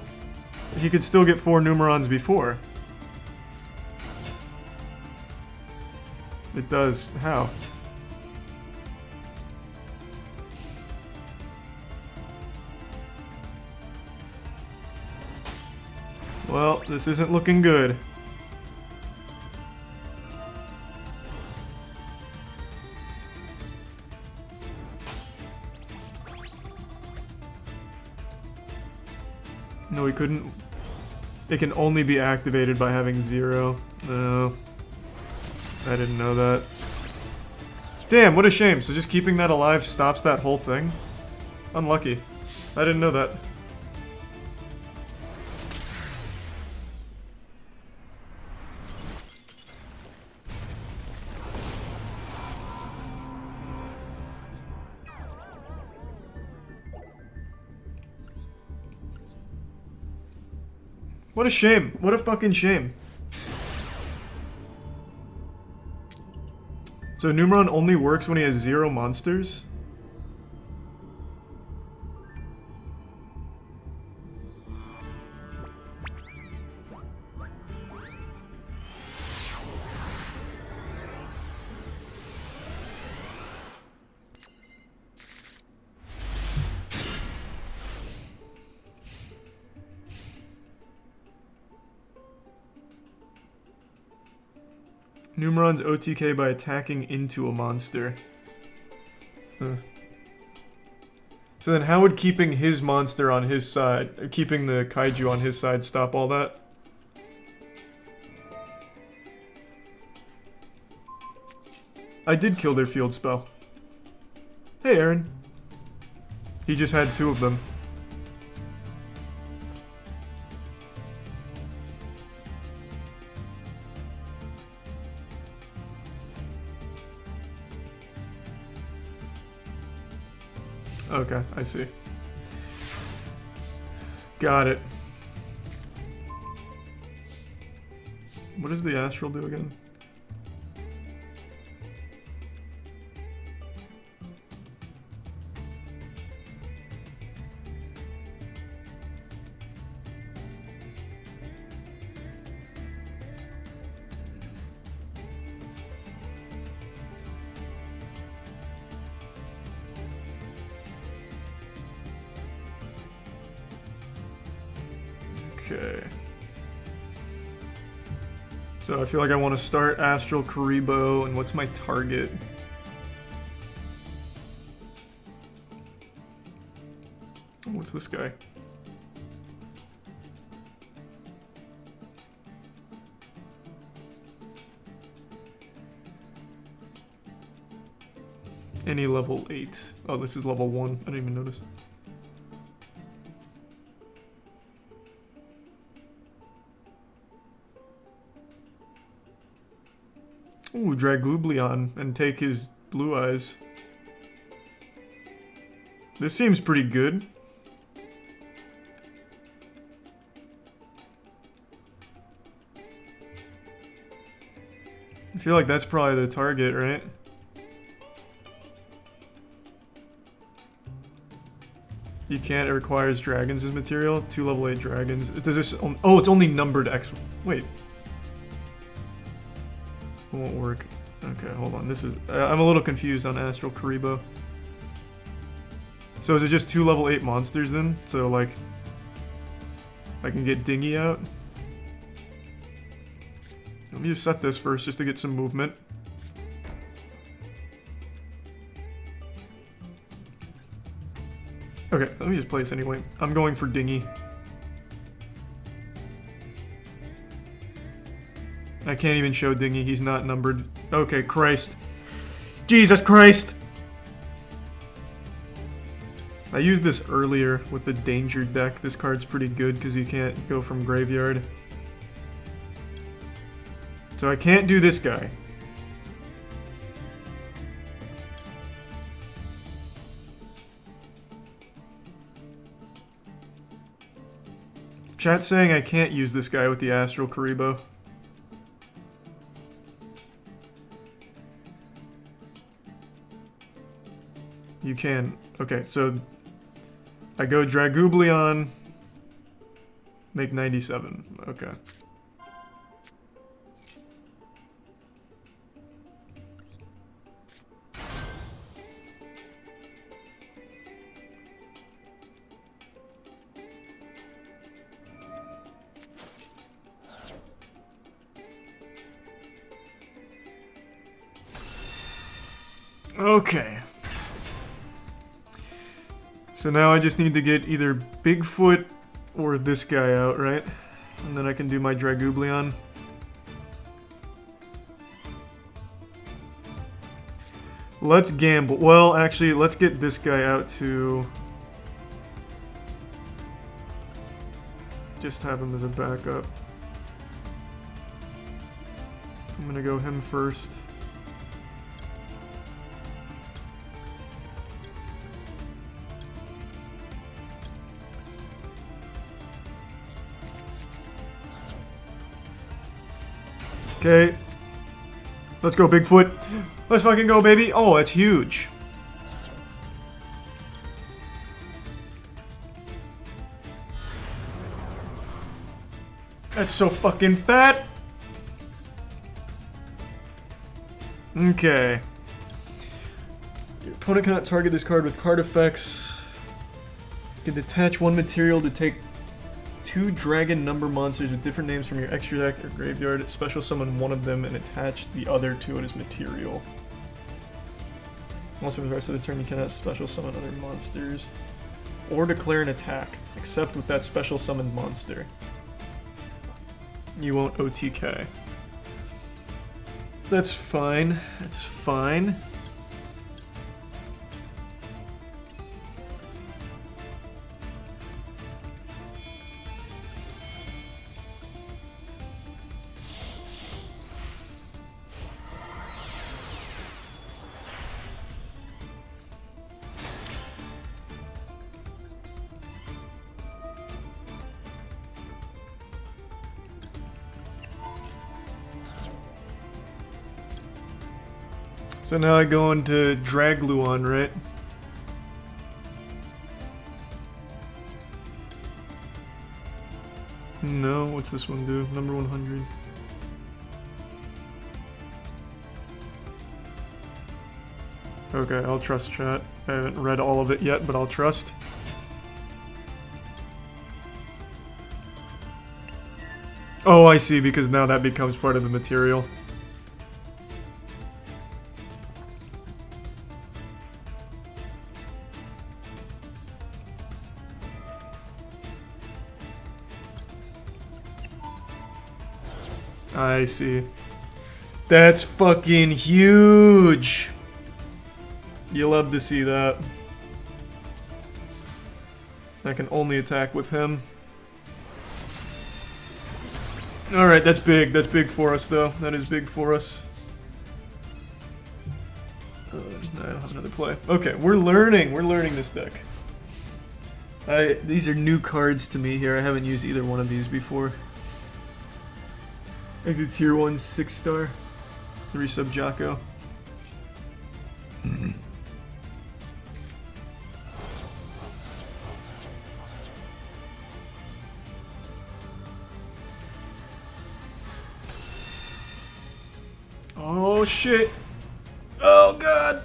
he could still get 4 Numerons before. It does. How? Well, this isn't looking good. No, we couldn't. It can only be activated by having 0. No. I didn't know that. Damn, what a shame. So just keeping that alive stops that whole thing? Unlucky. I didn't know that. What a shame. What a fucking shame. So Numeron only works when he has 0 monsters? Numeron's OTK by attacking into a monster. Huh. So then how would keeping his monster on his side, keeping the kaiju on his side stop all that? I did kill their field spell. Hey Aaron. He just had 2 of them. Okay, I see. Got it. What does the astral do again? Okay. So I feel like I want to start Astral Karibo, and what's my target? What's this guy? Any level 8. Oh, this is level 1. I didn't even notice. Ooh, drag Glublion and take his blue eyes. This seems pretty good. I feel like that's probably the target, right? You can't, it requires dragons as material. 2 level 8 dragons. Does this, oh, it's only numbered X. Wait. It won't work. Okay, hold on. This is, I'm a little confused on Astral Karibo. So is it just 2 level 8 monsters then? So like, I can get Dingy out? Let me just set this first just to get some movement. Okay, let me just play this anyway. I'm going for Dingy. I can't even show Dingy, he's not numbered. Okay, Christ. Jesus Christ! I used this earlier with the Danger deck. This card's pretty good because you can't go from graveyard. So I can't do this guy. Chat's saying I can't use this guy with the Astral Karibo. You can. Okay, so I go Dragooblion, make 97. Okay. Okay. So now I just need to get either Bigfoot or this guy out, right? And then I can do my Dragooblion. Let's gamble. Well, actually, let's get this guy out to... just have him as a backup. I'm gonna go him first. Okay. Let's go, Bigfoot. Let's fucking go, baby. Oh, that's huge. That's so fucking fat. Okay. Your opponent cannot target this card with card effects. You can detach 1 material to take 2 dragon number monsters with different names from your extra deck or graveyard, special summon one of them and attach the other to it as material. Also, for the rest of the turn, you cannot special summon other monsters or declare an attack, except with that special summoned monster. You won't OTK. That's fine. That's fine. So now I go into Dragluon, right? No, what's this one do? Number 100. Okay, I'll trust chat. I haven't read all of it yet, but I'll trust. Oh, I see, because now that becomes part of the material. I see. That's fucking huge. You love to see that. I can only attack with him. Alright, that's big. That's big for us, though. That is big for us. I don't have another play. Okay, we're learning this deck. These are new cards to me here. I haven't used either one of these before. Exit tier 1 6-star. 3-sub Jocko. Oh shit. Oh god.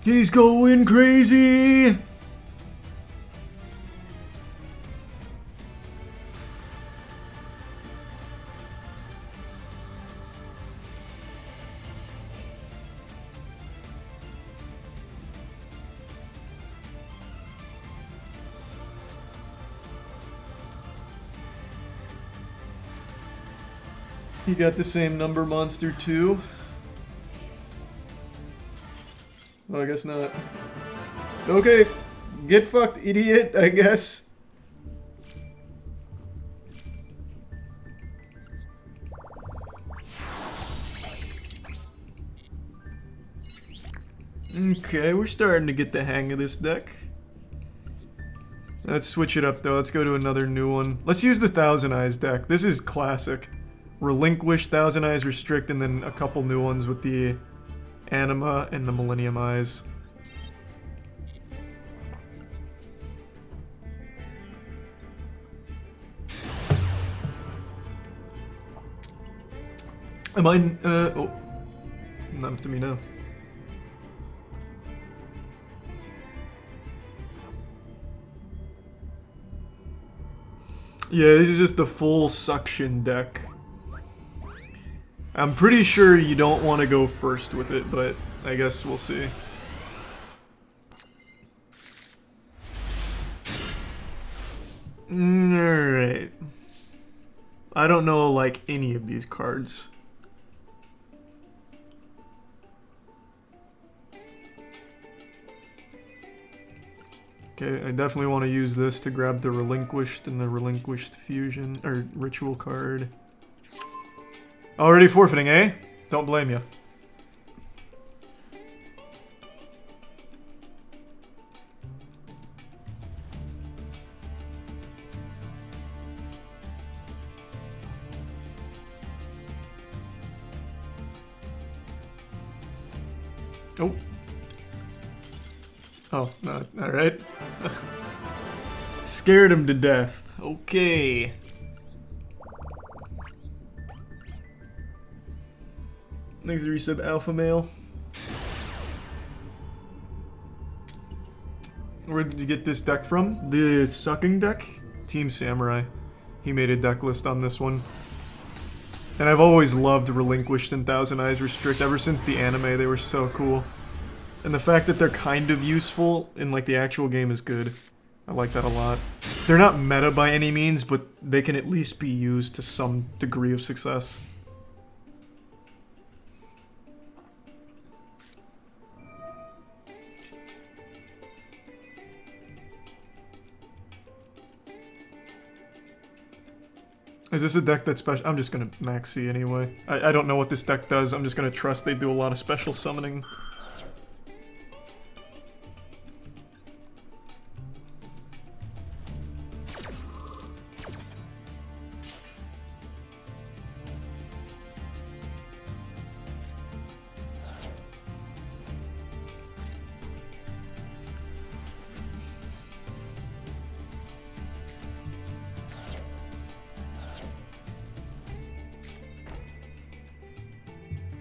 He's going crazy. He got the same number monster too. Well, I guess not. Okay, get fucked, idiot, I guess. Okay, we're starting to get the hang of this deck. Let's switch it up though, let's go to another new one. Let's use the Thousand Eyes deck. This is classic. Relinquish, Thousand Eyes, Restrict, and then a couple new ones with the Anima and the Millennium Eyes. Am I, oh. Not up to me now. Yeah, this is just the full suction deck. I'm pretty sure you don't want to go first with it, but I guess we'll see. Alright. I don't know, like, any of these cards. Okay, I definitely want to use this to grab the Relinquished and the Relinquished Fusion, or Ritual card. Already forfeiting, eh? Don't blame you. Oh. Oh, no, alright. Scared him to death. Okay. Thanks to resub Alpha Male. Where did you get this deck from? The Sucking deck? Team Samurai. He made a deck list on this one. And I've always loved Relinquished and Thousand Eyes Restrict ever since the anime. They were so cool. And the fact that they're kind of useful in like the actual game is good. I like that a lot. They're not meta by any means, but they can at least be used to some degree of success. Is this a deck that's special? I'm just gonna max C anyway. I don't know what this deck does. I'm just gonna trust they do a lot of special summoning.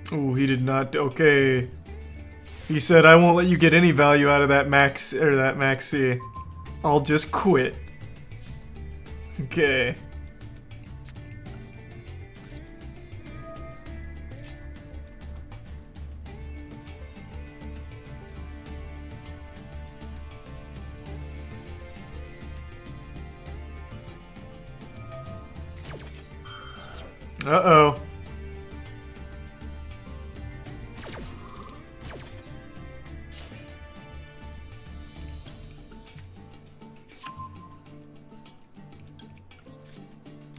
Oh, he did not. Okay. He said, I won't let you get any value out of that max, or that maxi. I'll just quit. Okay. Uh-oh.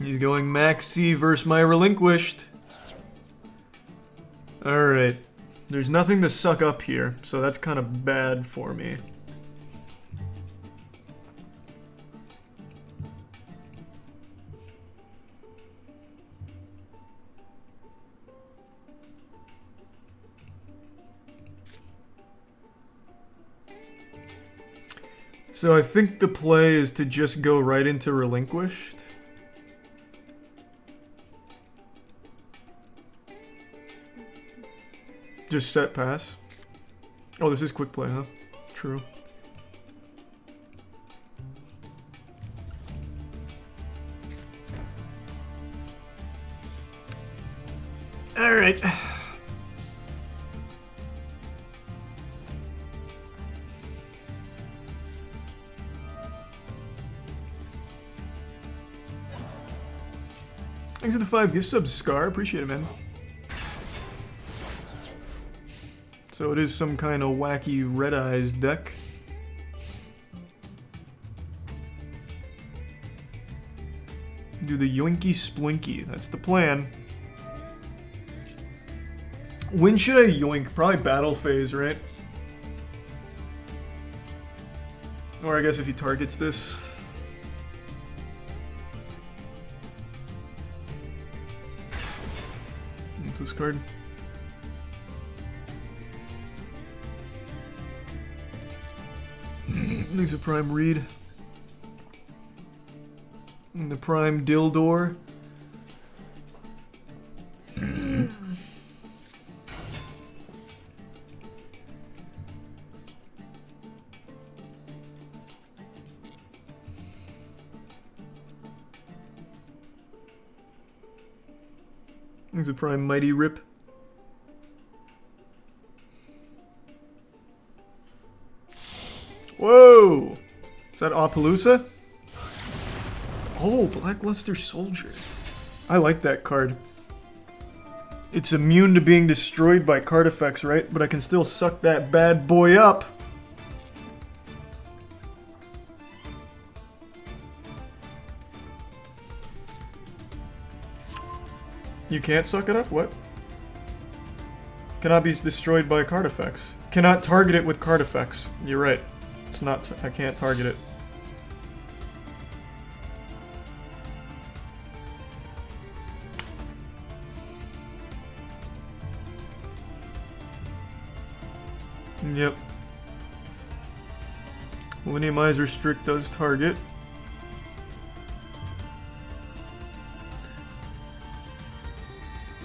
He's going Maxi versus my Relinquished. Alright. There's nothing to suck up here, so that's kind of bad for me. So I think the play is to just go right into Relinquished. Just set pass. Oh, this is quick play, huh? True. Alright. Thanks for the 5 gift subs, Scar. Appreciate it, man. So it is some kind of wacky Red Eyes deck. Do the yoinky splinky. That's the plan. When should I yoink? Probably battle phase, right? Or I guess if he targets this. What's this card? There's a Prime Reed. And the Prime Dildor. There's a Prime Mighty Rip. Whoa! Is that Apaloosa? Oh, Blackluster Soldier. I like that card. It's immune to being destroyed by card effects, right? But I can still suck that bad boy up. You can't suck it up? What? Cannot be destroyed by card effects. Cannot target it with card effects. You're right. It's not... I can't target it. Yep. Millenniumize Restrict does target.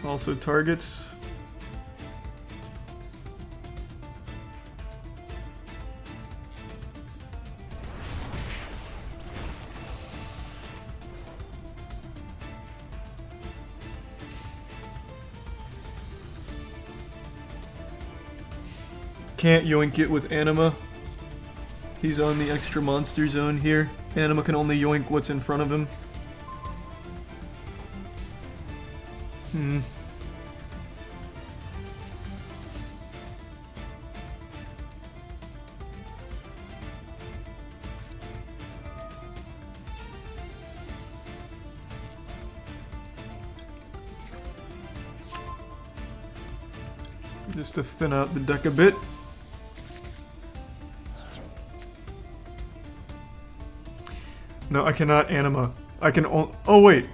Also targets. Can't yoink it with Anima. He's on the extra monster zone here. Anima can only yoink what's in front of him. Just to thin out the deck a bit. No, I cannot Anima. I can oh wait.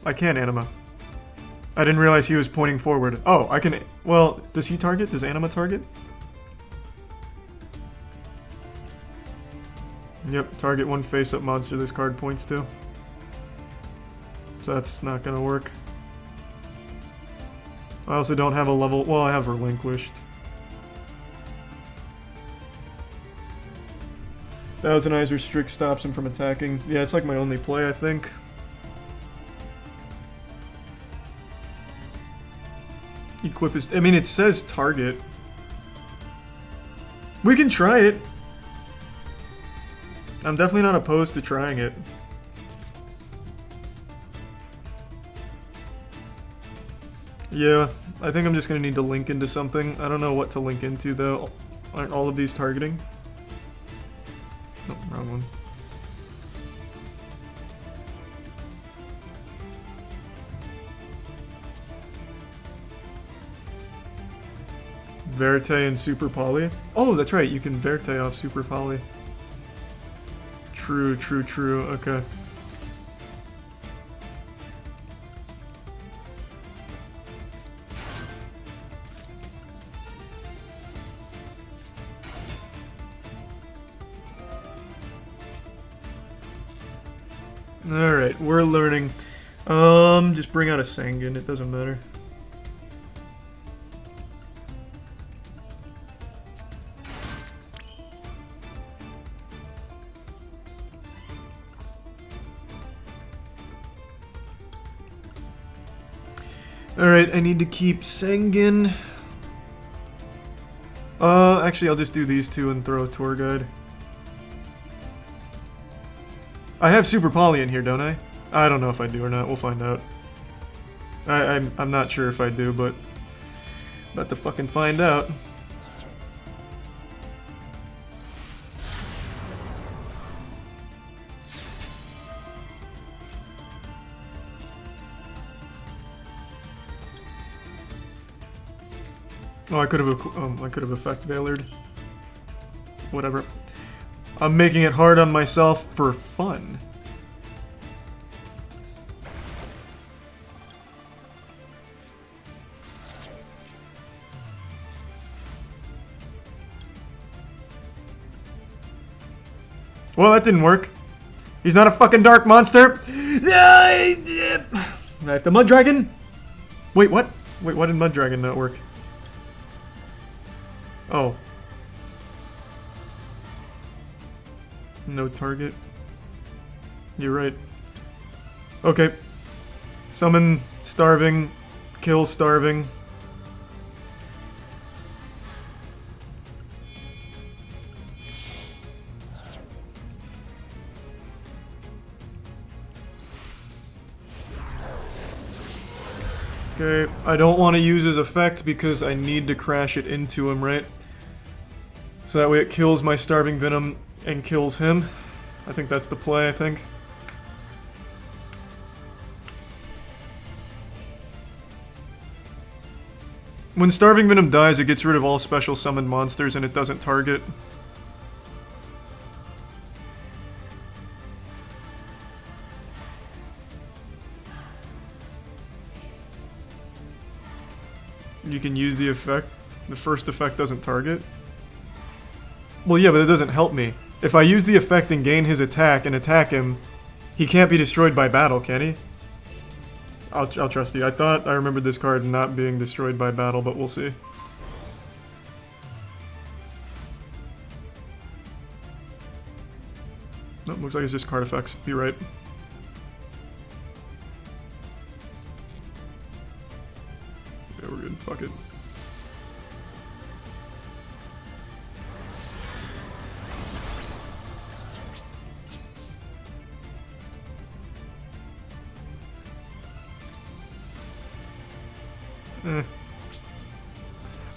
I can Anima. I didn't realize he was pointing forward. Oh, I can... Well, does he target? Does Anima target? Yep, target one face-up monster this card points to. So that's not gonna work. I also don't have a level... Well, I have Relinquished. Thousand Eyes Restrict stops him from attacking. Yeah, it's like my only play, I think. Equip is... I mean, it says target. We can try it. I'm definitely not opposed to trying it. Yeah, I think I'm just gonna need to link into something. I don't know what to link into, though. Aren't all of these targeting? Oh, wrong one. Verte and Super Poly. Oh, that's right, you can Verte off Super Poly. True, true, true. Okay. Alright, we're learning. Just bring out a Sangan, it doesn't matter. Alright, I need to keep Sangan. Actually, I'll just do these two and throw a tour guide. I have Super Poly in here, don't I? I don't know if I do or not. We'll find out. I'm not sure if I do, but about to fucking find out. Oh, I could have effect veilered. Whatever. I'm making it hard on myself for fun. Well, that didn't work. He's not a fucking dark monster. I have to Mud Dragon? Wait, what? Wait, why did Mud Dragon not work? Oh. No target. You're right. Okay. Summon Starving. Kill Starving. Okay, I don't want to use his effect because I need to crash it into him, right? So that way it kills my Starving Venom and kills him. I think that's the play, I think. When Starving Venom dies, it gets rid of all special summoned monsters and it doesn't target. You can use the effect. The first effect doesn't target. Well, yeah, but it doesn't help me. If I use the effect and gain his attack and attack him, he can't be destroyed by battle, can he? I'll trust you. I thought I remembered this card not being destroyed by battle, but we'll see. Nope, looks like it's just card effects. You're right. Yeah, we're good. Fuck it.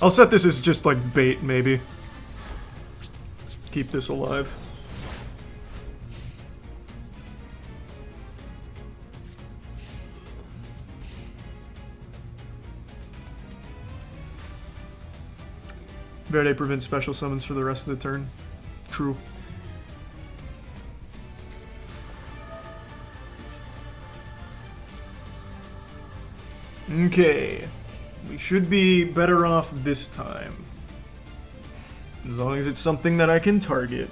I'll set this as just like bait, maybe. Keep this alive. Verde prevents special summons for the rest of the turn. True. Okay. We should be better off this time. As long as it's something that I can target.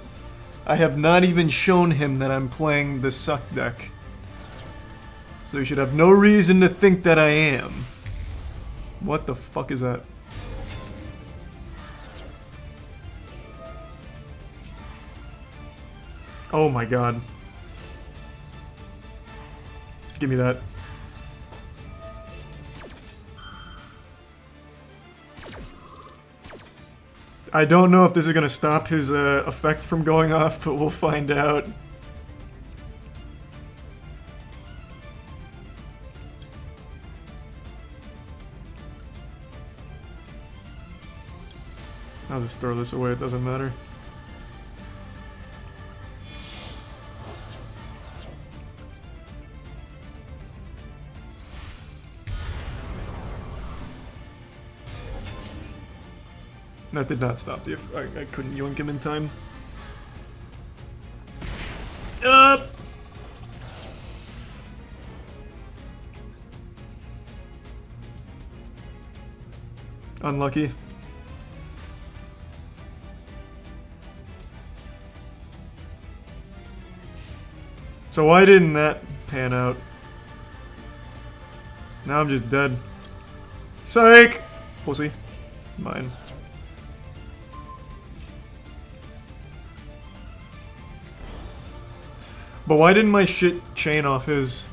I have not even shown him that I'm playing the suck deck. So he should have no reason to think that I am. What the fuck is that? Oh my god. Give me that. I don't know if this is going to stop his effect from going off, but we'll find out. I'll just throw this away, it doesn't matter. That did not stop the... I couldn't yoink him in time. Up! Unlucky. So why didn't that pan out? Now I'm just dead. Psych! Pussy. Mine. But why didn't my shit chain off his?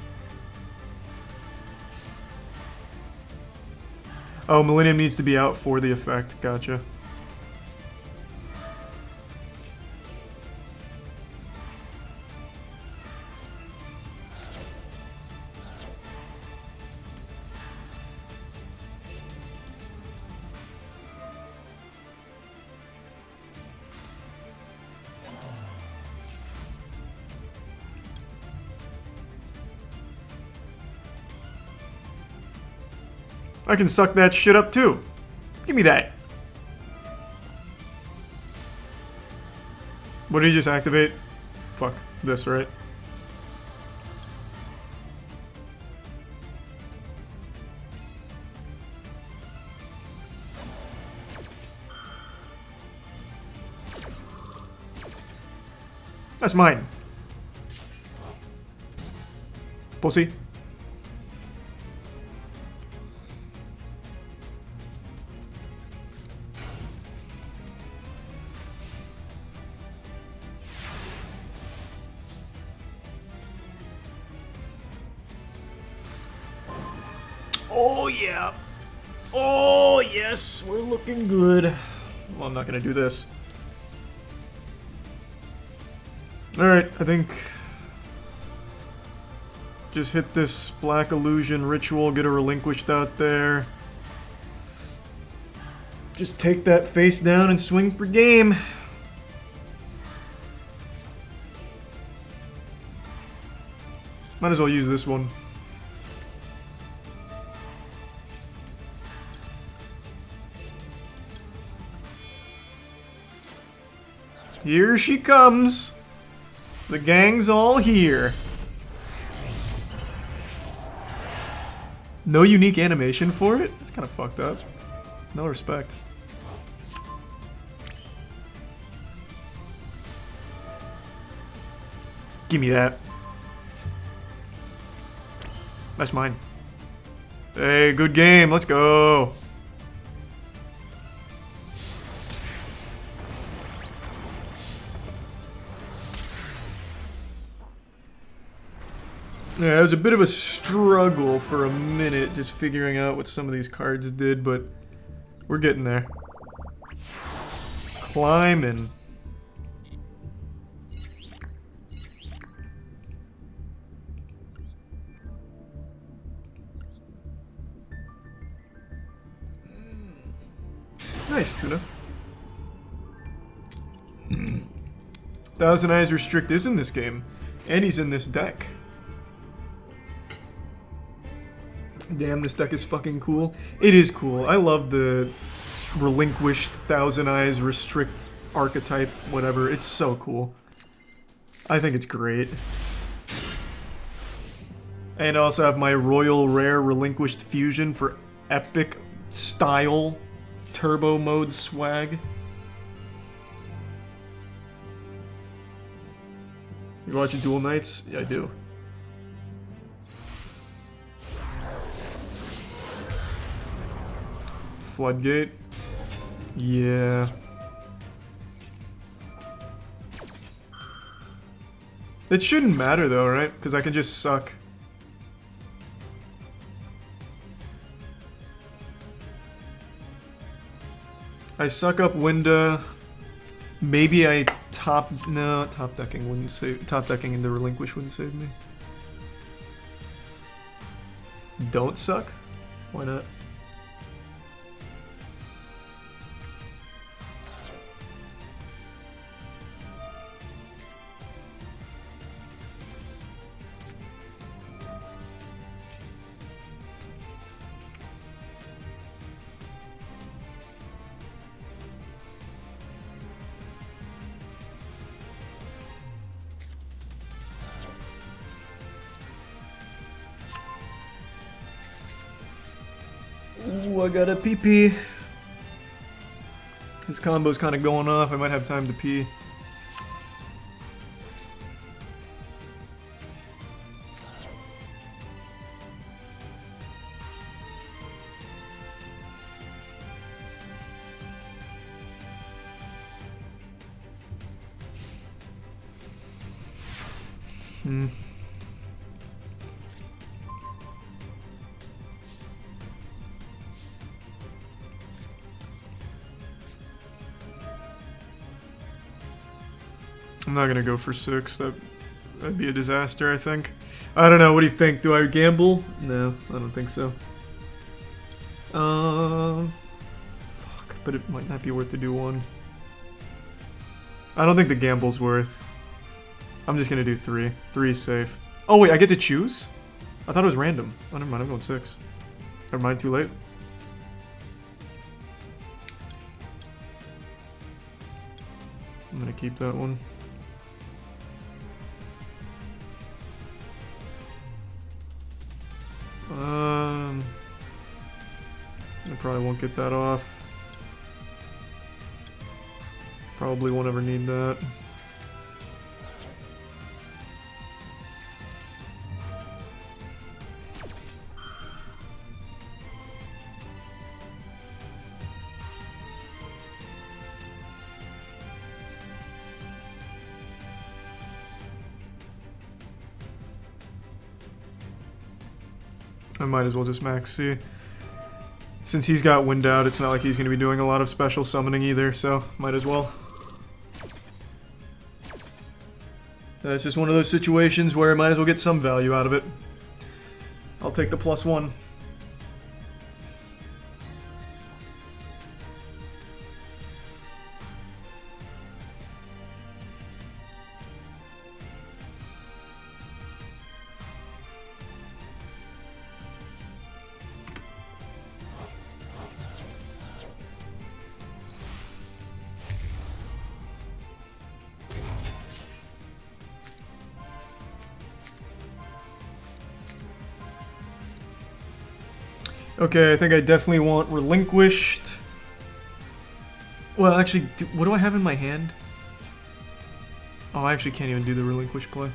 Oh, Millennium needs to be out for the effect. Gotcha. I can suck that shit up too. Give me that. What did he just activate? Fuck this, right? That's mine. Pussy. Oh yeah. Oh yes, we're looking good. Well, I'm not gonna do this. Alright, I think just hit this Black Illusion ritual, get her relinquished out there. Just take that face down and swing for game. Might as well use this one. Here she comes. The gang's all here. No unique animation for it? It's kind of fucked up. No respect. Give me that. That's mine. Hey, good game. Let's go. Yeah, it was a bit of a struggle for a minute just figuring out what some of these cards did, but we're getting there. Climbing. Nice, Tuna. Thousand Eyes Restrict is in this game, and he's in this deck. Damn, this deck is fucking cool. It is cool. I love the relinquished Thousand Eyes Restrict archetype, whatever. It's so cool. I think it's great. And I also have my Royal Rare Relinquished Fusion for epic style turbo mode swag. You watching Duel Knights? Yeah, I do. Floodgate? Yeah. It shouldn't matter though, right? Because I can just suck. I suck up Winda. Maybe I top... No, top decking wouldn't save... Top decking into Relinquish wouldn't save me. Don't suck? Why not? Ooh, I got a pee-pee. This combo's kind of going off. I might have time to pee. I'm not gonna go for 6. That'd be a disaster, I think. I don't know. What do you think? Do I gamble? No, I don't think so. Fuck. But it might not be worth to do 1. I don't think the gamble's worth. I'm just gonna do 3. 3 is safe. Oh wait, I get to choose? I thought it was random. Oh, never mind. I'm going 6. Never mind. Too late. I'm gonna keep that one. I probably won't get that off. Probably won't ever need that. I might as well just max C. Since he's got wind out, it's not like he's going to be doing a lot of special summoning either, so might as well. It's just one of those situations where I might as well get some value out of it. I'll take the +1. Okay, I think I definitely want Relinquished. Well, actually, what do I have in my hand? Oh, I actually can't even do the Relinquish play.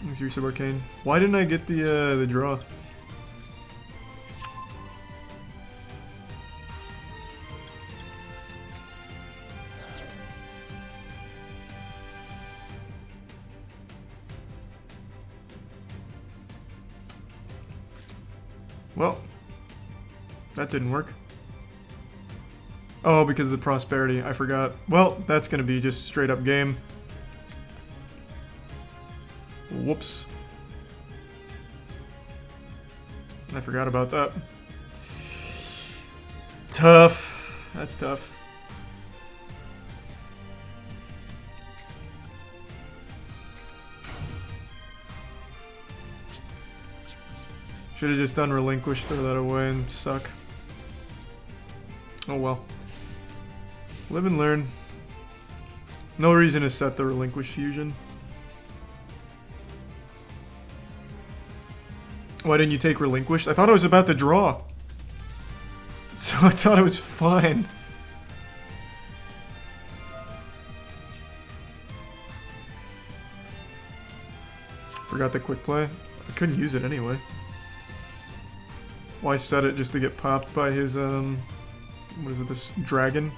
Thanks, Use of Arcane. Why didn't I get the draw? Well, that didn't work. Oh, because of the prosperity, I forgot. Well, that's gonna be just straight up game. Whoops. I forgot about that. Tough. That's tough. Should have just done Relinquish, throw that away, and suck. Oh well. Live and learn. No reason to set the Relinquish fusion. Why didn't you take Relinquished? I thought I was about to draw. So I thought it was fine. Forgot the quick play. I couldn't use it anyway. Why set it just to get popped by his, what is it, this dragon?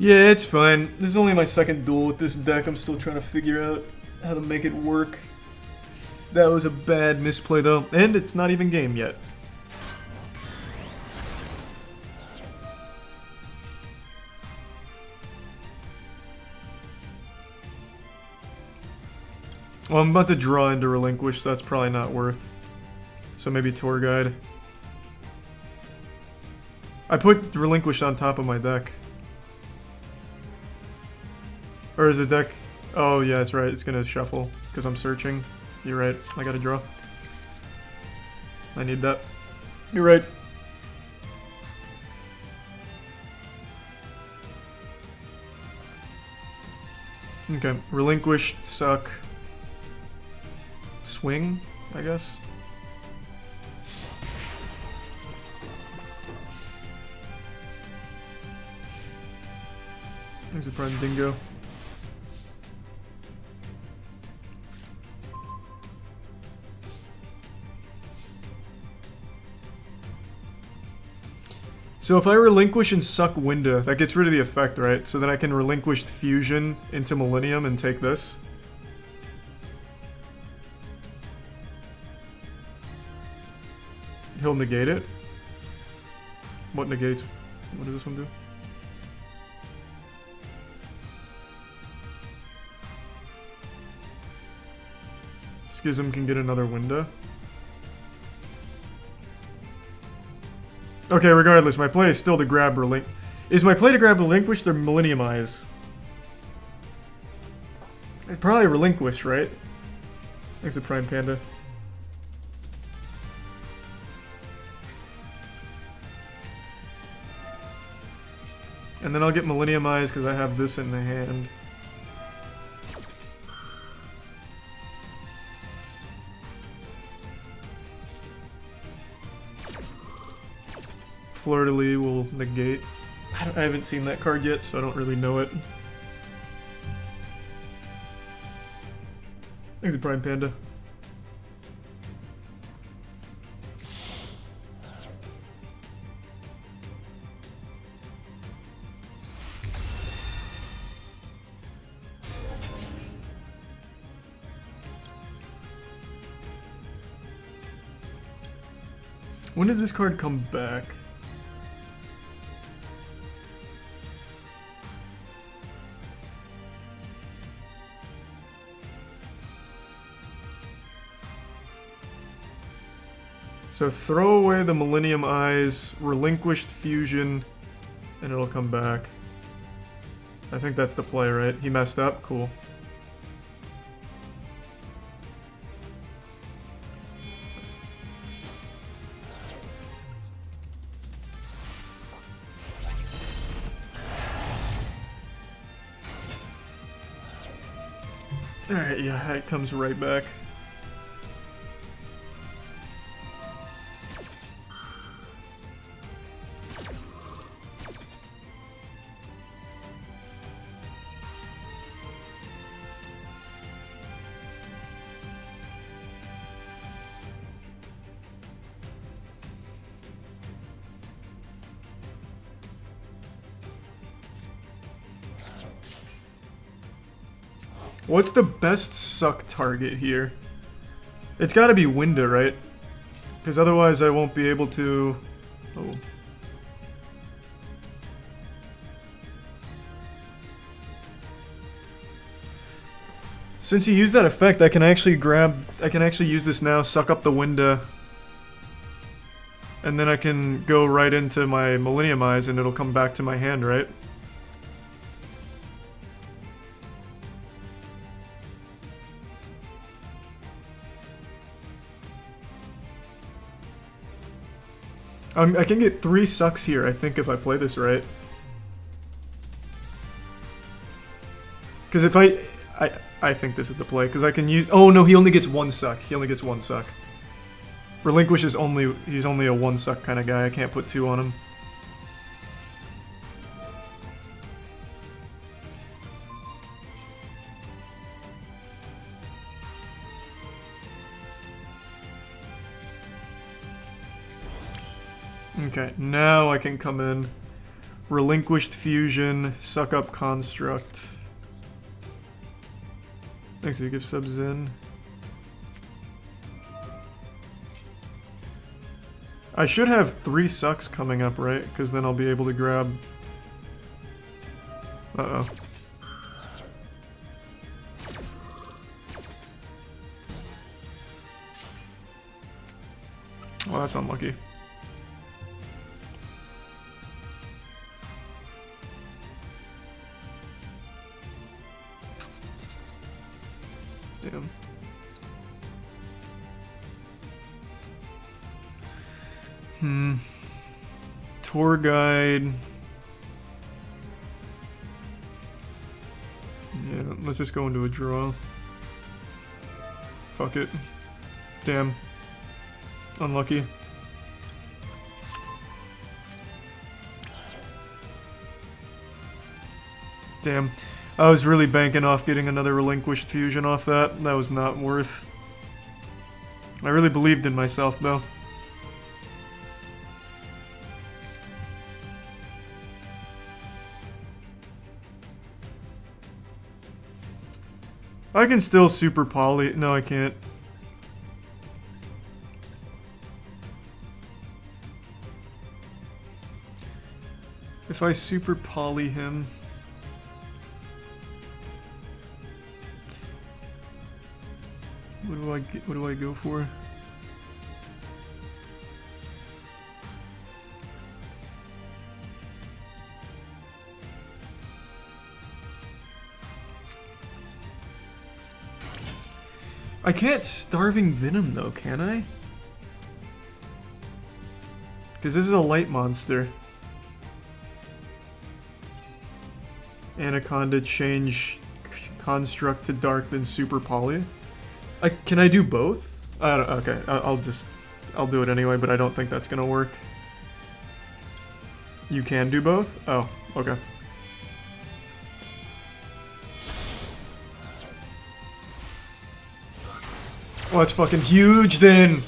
Yeah, it's fine. This is only my second duel with this deck. I'm still trying to figure out how to make it work. That was a bad misplay though, and it's not even game yet. Well, I'm about to draw into Relinquish, so that's probably not worth. So maybe Tour Guide. I put Relinquished on top of my deck. Or is the deck... Oh, yeah, that's right. It's gonna shuffle because I'm searching. You're right. I gotta draw. I need that. You're right. Okay. Relinquished, suck. Swing, I guess. There's a Prime Dingo. So if I relinquish and suck Winda, that gets rid of the effect, right? So then I can relinquish Fusion into Millennium and take this. He'll negate it. What negates? What does this one do? Schism can get another Winda. Okay, regardless, my play is still to grab Is my play to grab Relinquished or Millennium Eyes? I'd probably Relinquish, right? Thanks to Prime Panda. And then I'll get Millennium Eyes because I have this in the hand. Fleur-de-lis will negate. I haven't seen that card yet, so I don't really know it. Thanks to Prime Panda. When does this card come back? So throw away the Millennium Eyes, Relinquished Fusion, and it'll come back. I think that's the play, right? He messed up? Cool. Alright, yeah, it comes right back. What's the best suck target here? It's gotta be Winda, right? Because otherwise I won't be able to... Oh. Since he used that effect, I can actually use this now, suck up the Winda. And then I can go right into my Millennium Eyes and it'll come back to my hand, right? I can get 3 sucks here, I think, if I play this right. Because if I think this is the play, because I can use... Oh no, he only gets 1 suck. He only gets 1 suck. Relinquish is only... He's only a 1 suck kind of guy. I can't put 2 on him. Okay, now I can come in. Relinquished Fusion, suck up Construct. Thanks to give subs in. I should have 3 sucks coming up, right? Because then I'll be able to grab... Uh-oh. Well, that's unlucky. Damn. Tour guide. Yeah, let's just go into a draw. Fuck it. Damn. Unlucky. Damn. I was really banking off getting another relinquished fusion off that. That was not worth. I really believed in myself, though. I can still super poly. No, I can't. If I super poly him. What do I go for? I can't Starving Venom though, can I? Because this is a light monster. Anaconda change construct to dark then super poly. Can I do both? Okay, I'll do it anyway, but I don't think that's gonna work. You can do both? Oh, okay. Oh, it's fucking huge then.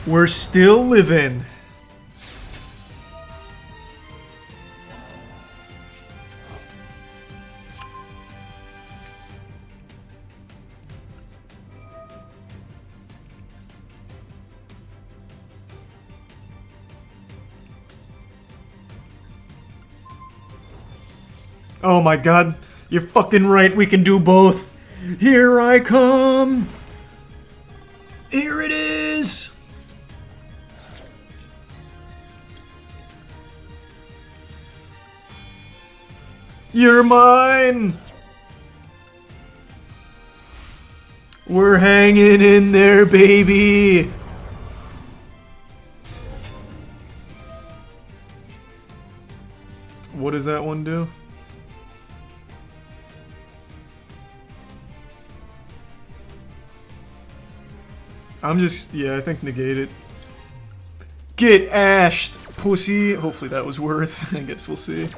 We're still living. Oh my god, you're fucking right, we can do both. Here I come. Here it is. You're mine. We're hanging in there, baby. What does that one do? Yeah, I think negate it. Get ashed, pussy! Hopefully that was worth. I guess we'll see.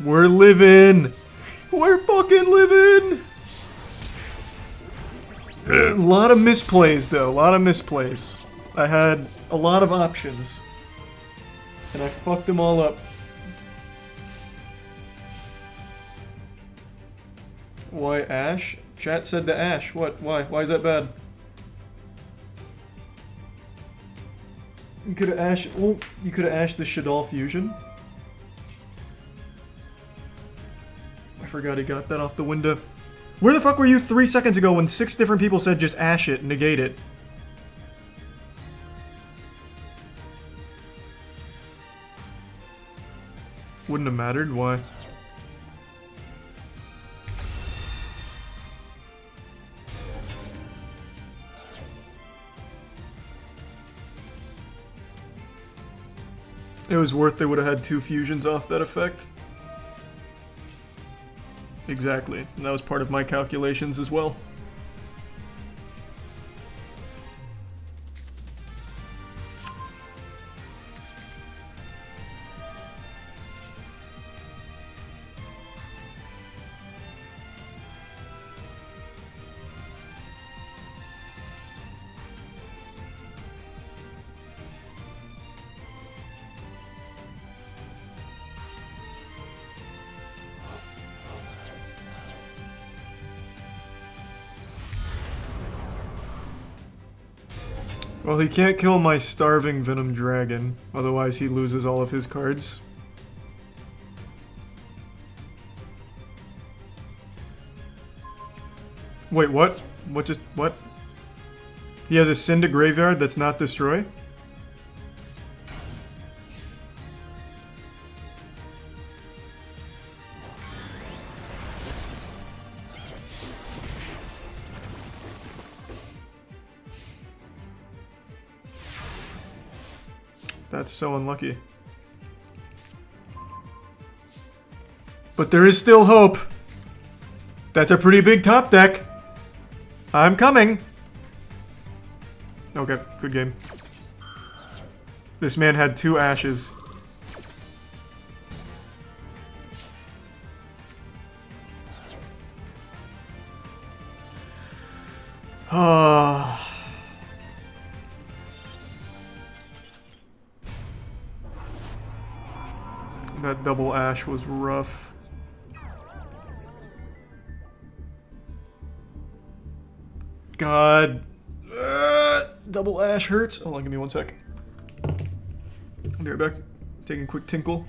We're living! We're fucking living! A lot of misplays, though. A lot of misplays. I had a lot of options. And I fucked them all up. Why Ash? Chat said the Ash. What? Why? Why is that bad? You could have Ash. Well, you could have Ash the Shadal fusion. I forgot he got that off the window. Where the fuck were you 3 seconds ago when 6 different people said just Ash it, negate it? Wouldn't have mattered. Why? It was worth they would have had 2 fusions off that effect. Exactly. And that was part of my calculations as well. Well, he can't kill my Starving Venom Dragon, otherwise he loses all of his cards. Wait, what? What? He has a Send to Graveyard that's not Destroy? That's so unlucky. But there is still hope. That's a pretty big top deck. I'm coming. Okay, good game. This man had 2 ashes. That double ash was rough. God. Double ash hurts. Hold on, give me 1 sec. I'll be right back. Taking a quick tinkle.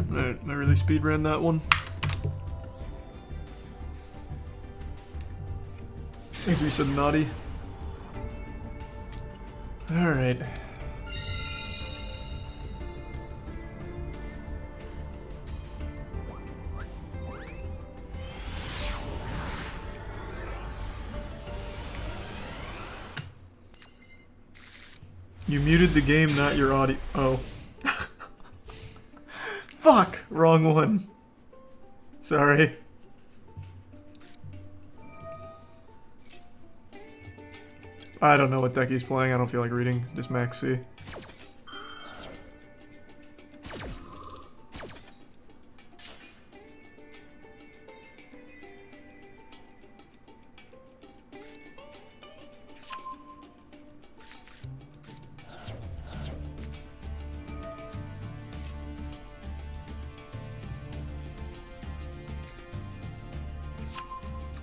Alright, I really speed ran that one. Thanks, you said naughty. Alright. You muted the game, not your audio. Oh. Fuck! Wrong one. Sorry. I don't know what deck he's playing. I don't feel like reading. Just max C.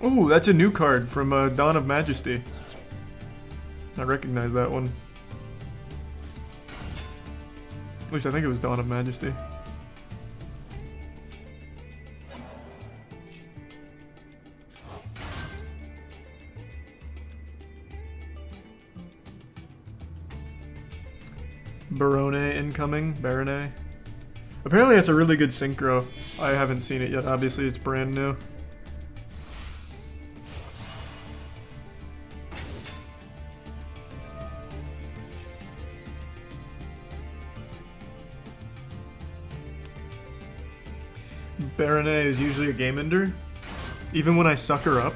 Ooh, that's a new card from Dawn of Majesty. I recognize that one. At least I think it was Dawn of Majesty. Barone incoming. Barone. Apparently it's a really good synchro. I haven't seen it yet, obviously it's brand new. Barone is usually a game ender, even when I suck her up.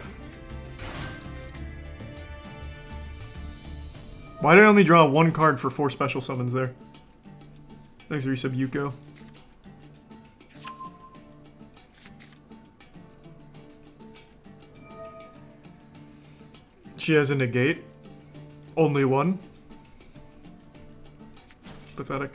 Why did I only draw 1 card for 4 special summons there? Thanks for resub, Yuko. She has a negate. Only 1. Pathetic.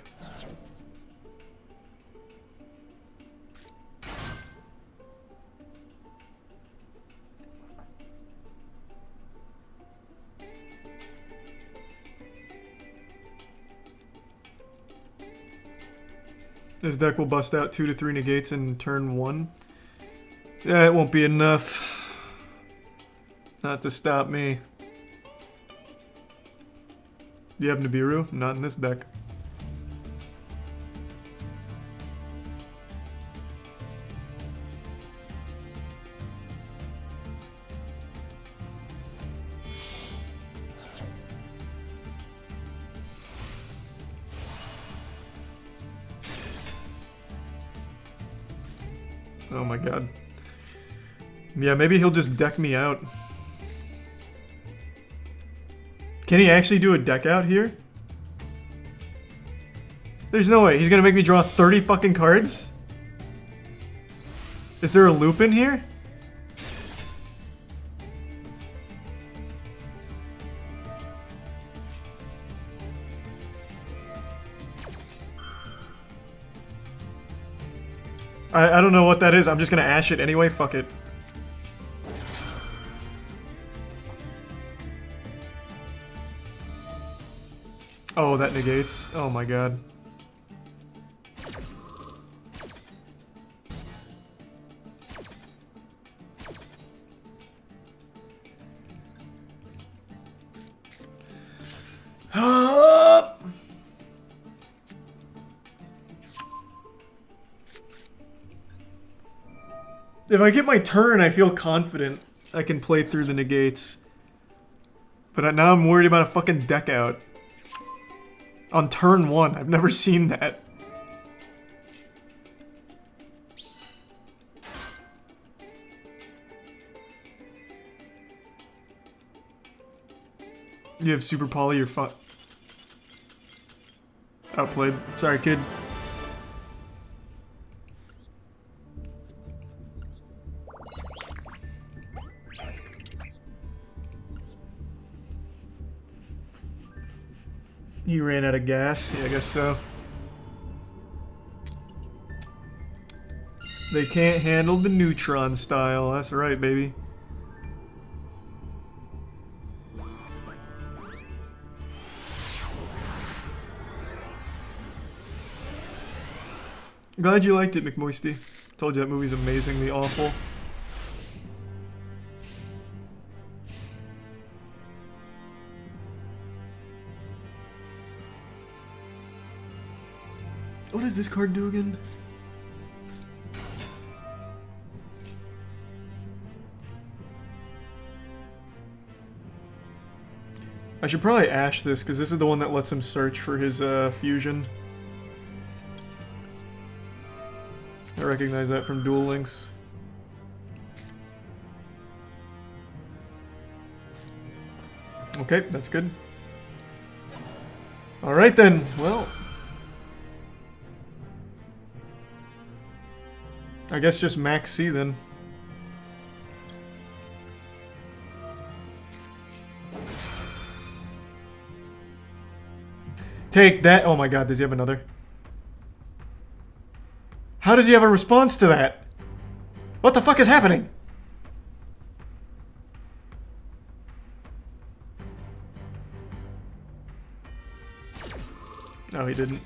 This deck will bust out 2 to 3 negates in turn 1. Yeah, it won't be enough. Not to stop me. Do you have Nibiru? Not in this deck. Oh my god. Yeah, maybe he'll just deck me out. Can he actually do a deck out here? There's no way. He's gonna make me draw 30 fucking cards? Is there a loop in here? I don't know what that is. I'm just gonna ash it anyway. Fuck it. Oh, that negates. Oh my god. If I get my turn, I feel confident I can play through the negates. But now I'm worried about a fucking deck out. On turn 1. I've never seen that. You have Super Poly, you're fun. Outplayed. Sorry, kid. He ran out of gas. Yeah, I guess so. They can't handle the neutron style. That's right, baby. Glad you liked it, McMoisty. Told you that movie's amazingly awful. What does this card do again? I should probably ash this, because this is the one that lets him search for his fusion. I recognize that from Duel Links. Okay, that's good. Alright then, well... I guess just max C then. Take that! Oh my god, does he have another? How does he have a response to that? What the fuck is happening? No, he didn't.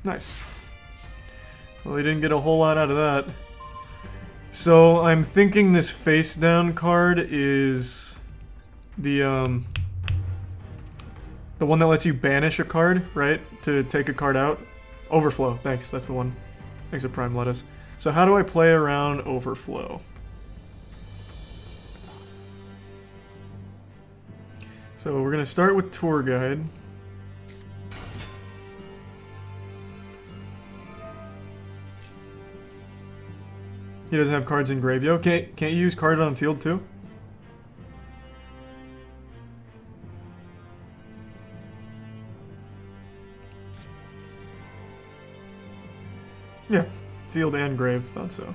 Nice. Well, he didn't get a whole lot out of that. So, I'm thinking this face down card is the one that lets you banish a card, right? To take a card out. Overflow, thanks, that's the one. Thanks for Prime Lettuce. So how do I play around Overflow? So we're gonna start with Tour Guide. He doesn't have cards in Graveyard. Can't you use card on field too? Yeah, field and grave, thought so.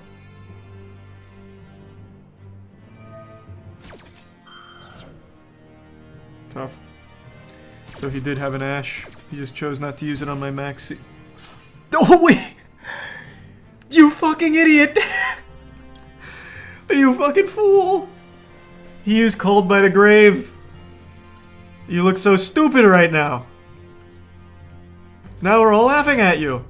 Tough. So he did have an Ash. He just chose not to use it on my maxi. Oh wait! You fucking idiot! You fucking fool! He used Called by the Grave. You look so stupid right now. Now we're all laughing at you.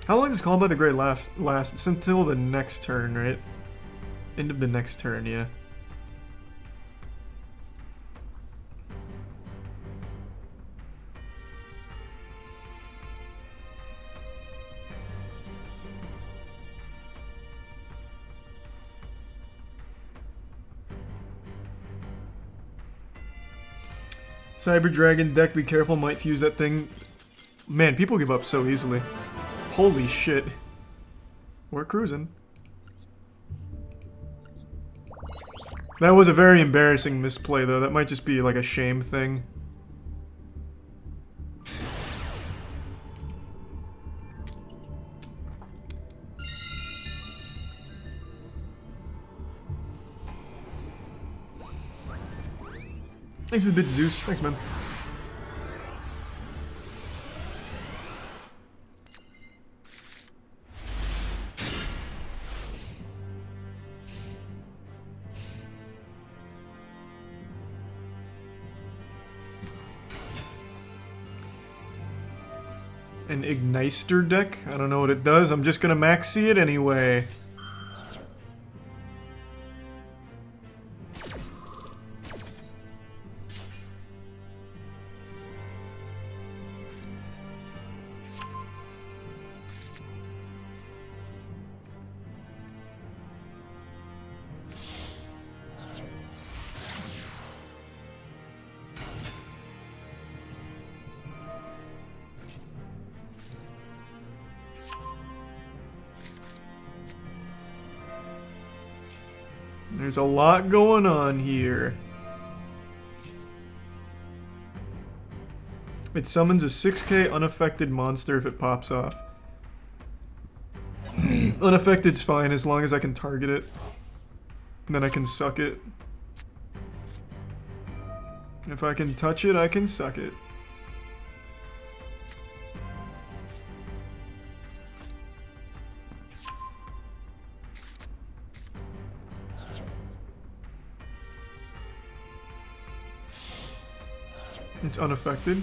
How long does Call by the Grey last? It's until the next turn, right? End of the next turn, yeah. Cyber Dragon deck, be careful, might fuse that thing. Man, people give up so easily. Holy shit. We're cruising. That was a very embarrassing misplay, though. That might just be like a shame thing. Thanks for the bit, Zeus. Thanks, man. An Ignister deck? I don't know what it does. I'm just gonna maxi it anyway. There's a lot going on here. It summons a 6k unaffected monster if it pops off. Unaffected's fine as long as I can target it. And then I can suck it. If I can touch it, I can suck it. It's unaffected.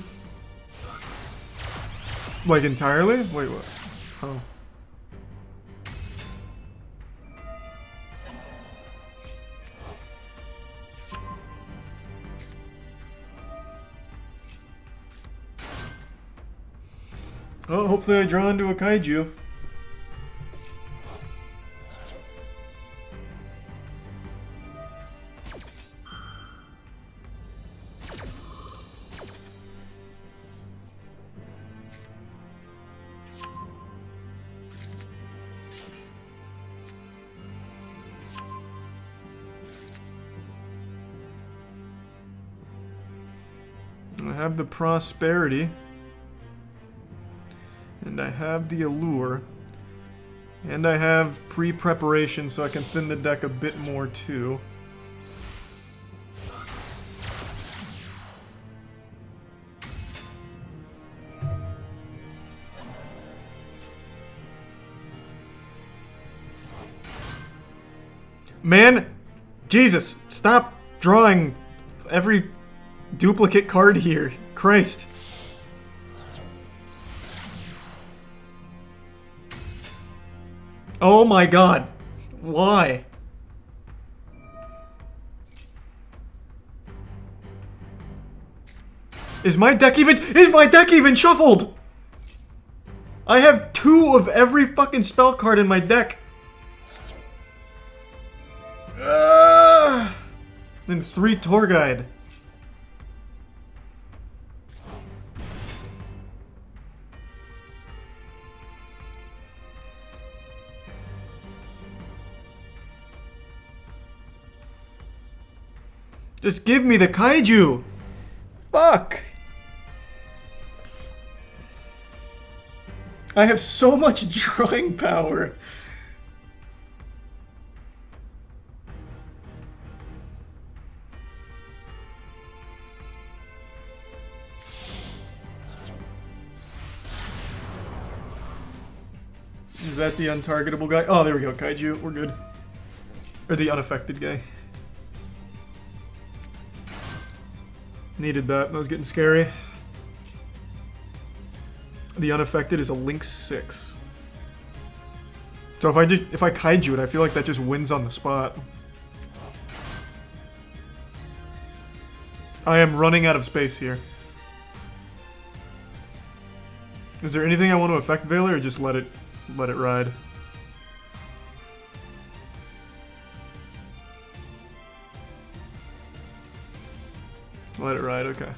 Like entirely? Wait, what? Oh. Oh, hopefully I draw into a kaiju. I have the prosperity, and I have the allure, and I have pre-preparation so I can thin the deck a bit more too. Man, Jesus, stop drawing every duplicate card here. Christ. Oh my god. Why? Is my deck even shuffled? I have 2 of every fucking spell card in my deck. And 3 tour guide. Just give me the kaiju! Fuck! I have so much drawing power! Is that the untargetable guy? Oh, there we go, kaiju. We're good. Or the unaffected guy. Needed that. That was getting scary. The unaffected is a Link 6. So if I kaiju it, I feel like that just wins on the spot. I am running out of space here. Is there anything I want to affect Veiler, or just let it ride? Let it ride, okay.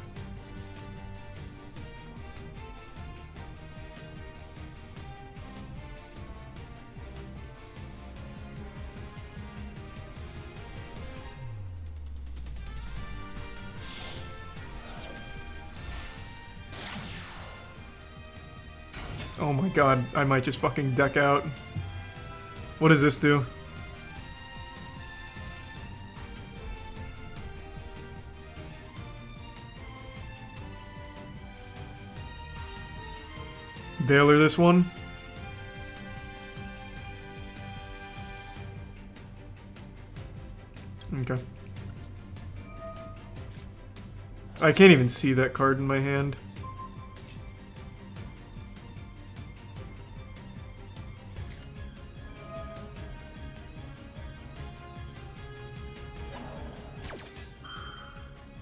Oh my god, I might just fucking deck out. What does this do? Baylor this one. Okay. I can't even see that card in my hand.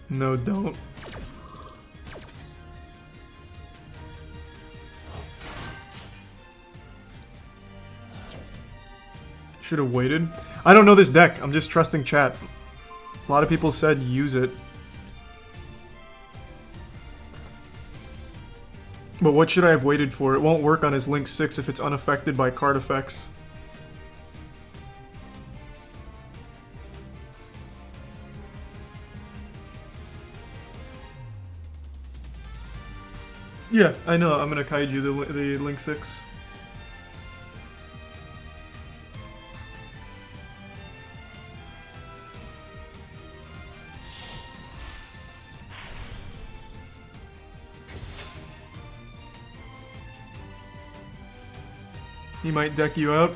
No, don't. Should have waited. I don't know this deck. I'm just trusting chat. A lot of people said use it. But what should I have waited for? It won't work on his Link 6 if it's unaffected by card effects. Yeah, I know. I'm gonna kaiju the Link 6. He might deck you out.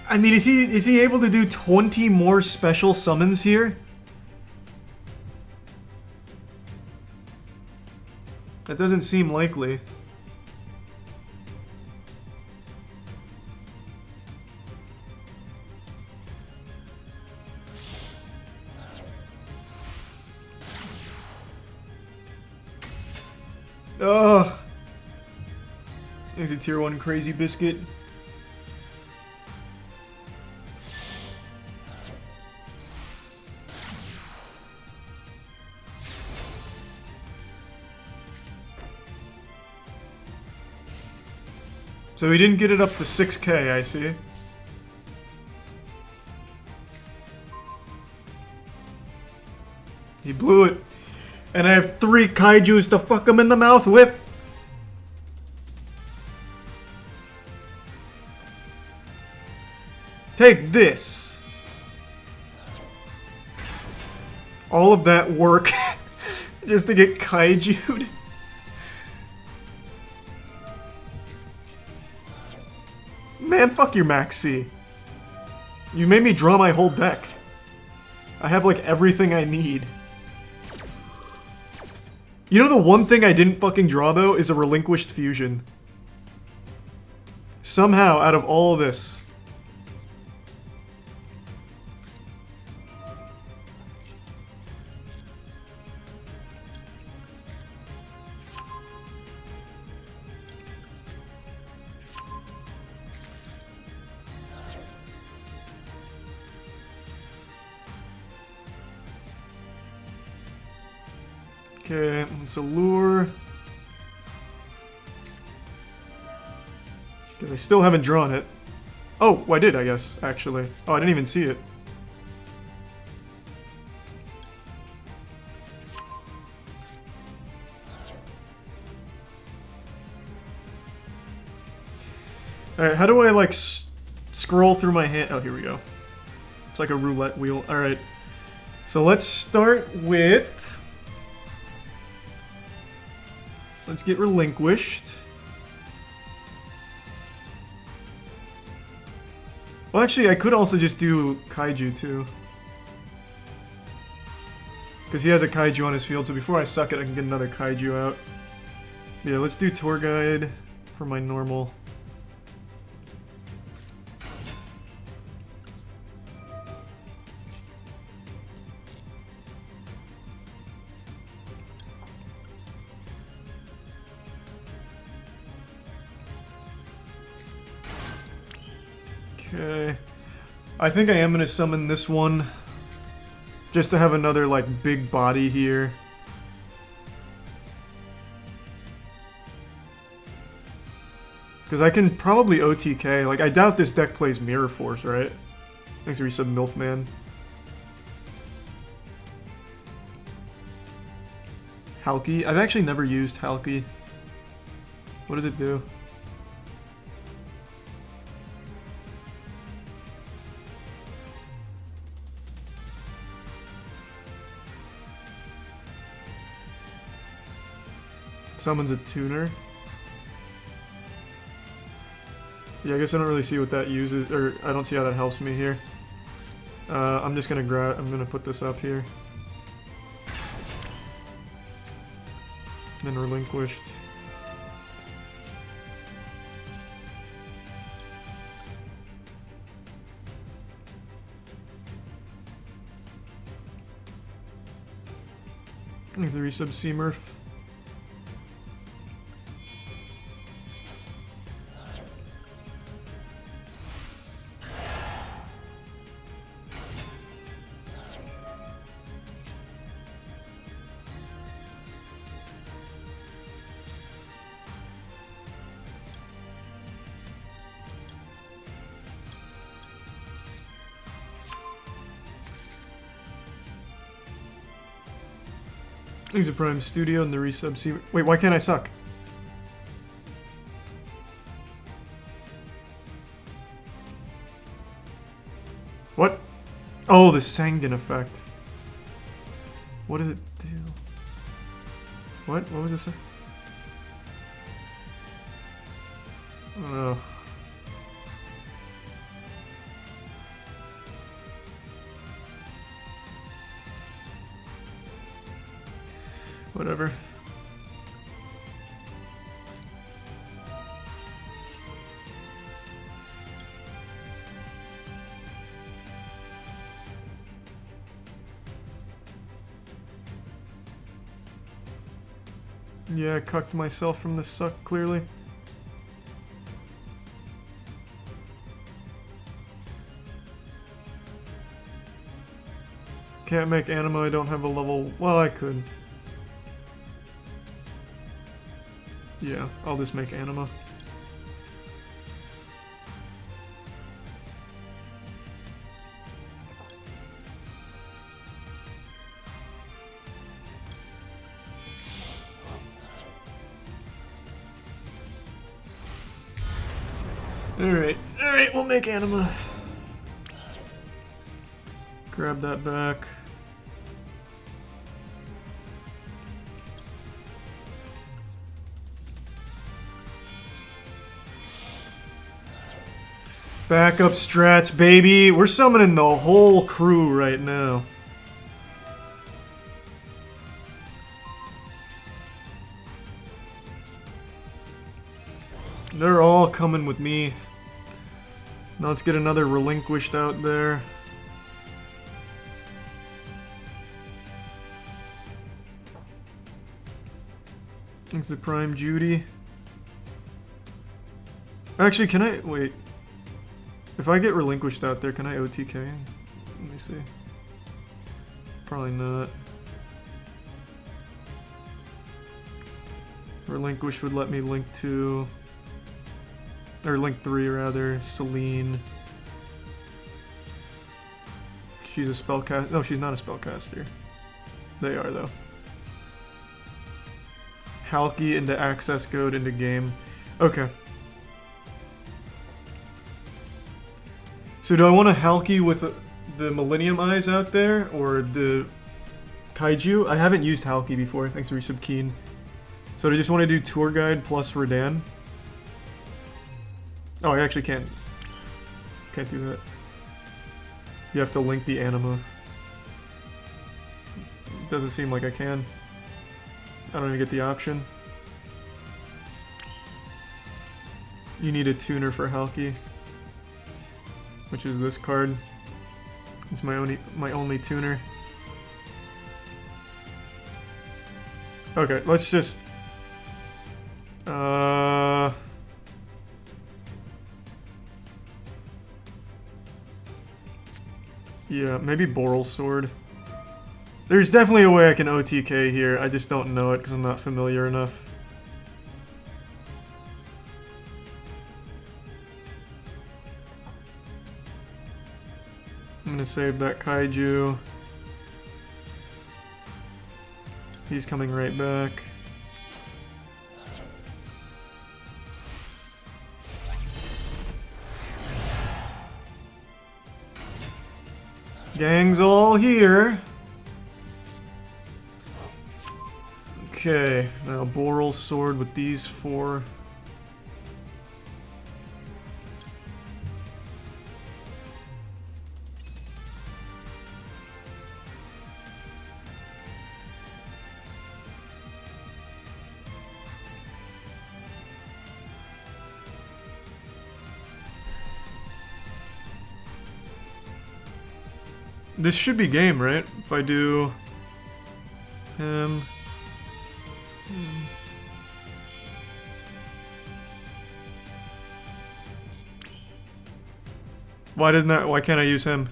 I mean, is he able to do 20 more special summons here? That doesn't seem likely. Ugh. There's a tier 1 crazy biscuit. So he didn't get it up to 6k, I see. He blew it. And I have 3 kaijus to fuck him in the mouth with. Take this. All of that work just to get kaiju'd. Man, fuck your Max C. You made me draw my whole deck. I have like everything I need. You know the one thing I didn't fucking draw though is a Relinquished Fusion. Somehow, out of all of this. Okay, it's a lure. Okay, I still haven't drawn it. Oh, I did, I guess, actually. Oh, I didn't even see it. Alright, how do I, like, scroll through my hand? Oh, here we go. It's like a roulette wheel. Alright. So let's start with... Let's get Relinquished. Well, actually, I could also just do Kaiju, too. Because he has a Kaiju on his field, so before I suck it, I can get another Kaiju out. Yeah, let's do Tour Guide for my normal. Okay. I think I am gonna summon this one. Just to have another, like, big body here. Because I can probably OTK. Like, I doubt this deck plays Mirror Force, right? Thanks for resub, Milfman. Halki? I've actually never used Halki. What does it do? Summons a tuner. Yeah, I guess I don't really see what that uses, or I don't see how that helps me here. I'm just gonna I'm gonna put this up here. Then relinquished. Thanks the resub C-Murph. Thanks to Prime Studio and the resub C. Wait, why can't I suck? What? Oh, the Sangan effect. What does it do? What? What was this? Oh. Whatever. Yeah, I cucked myself from the suck, clearly. Can't make anima, I don't have a level... Well, I could. Yeah, I'll just make anima. Alright, we'll make anima. Grab that back. Backup strats, baby. We're summoning the whole crew right now. They're all coming with me. Now let's get another relinquished out there. Thanks to Prime Judy. Actually, can I... Wait. If I get relinquished out there, can I OTK? Let me see. Probably not. Relinquish would let me link to... Or link 3 rather, Celine. She's a spellcaster. No, she's not a spellcaster. They are though. Halki into access code into game. Okay. So do I want a Halki with the Millennium Eyes out there, or the Kaiju? I haven't used Halki before, thanks for resub Keen. So do I just want to do Tour Guide plus Redan? Oh, I actually can't do that. You have to link the anima. Doesn't seem like I can. I don't even get the option. You need a tuner for Halki, which is this card. It's my only tuner. Okay, let's just Yeah, maybe Boral Sword. There's definitely a way I can OTK here, I just don't know it because I'm not familiar enough. I'm gonna save that kaiju. He's coming right back. Gang's all here. Okay, now Boral Sword with these 4. This should be game, right? If I do him. Why can't I use him?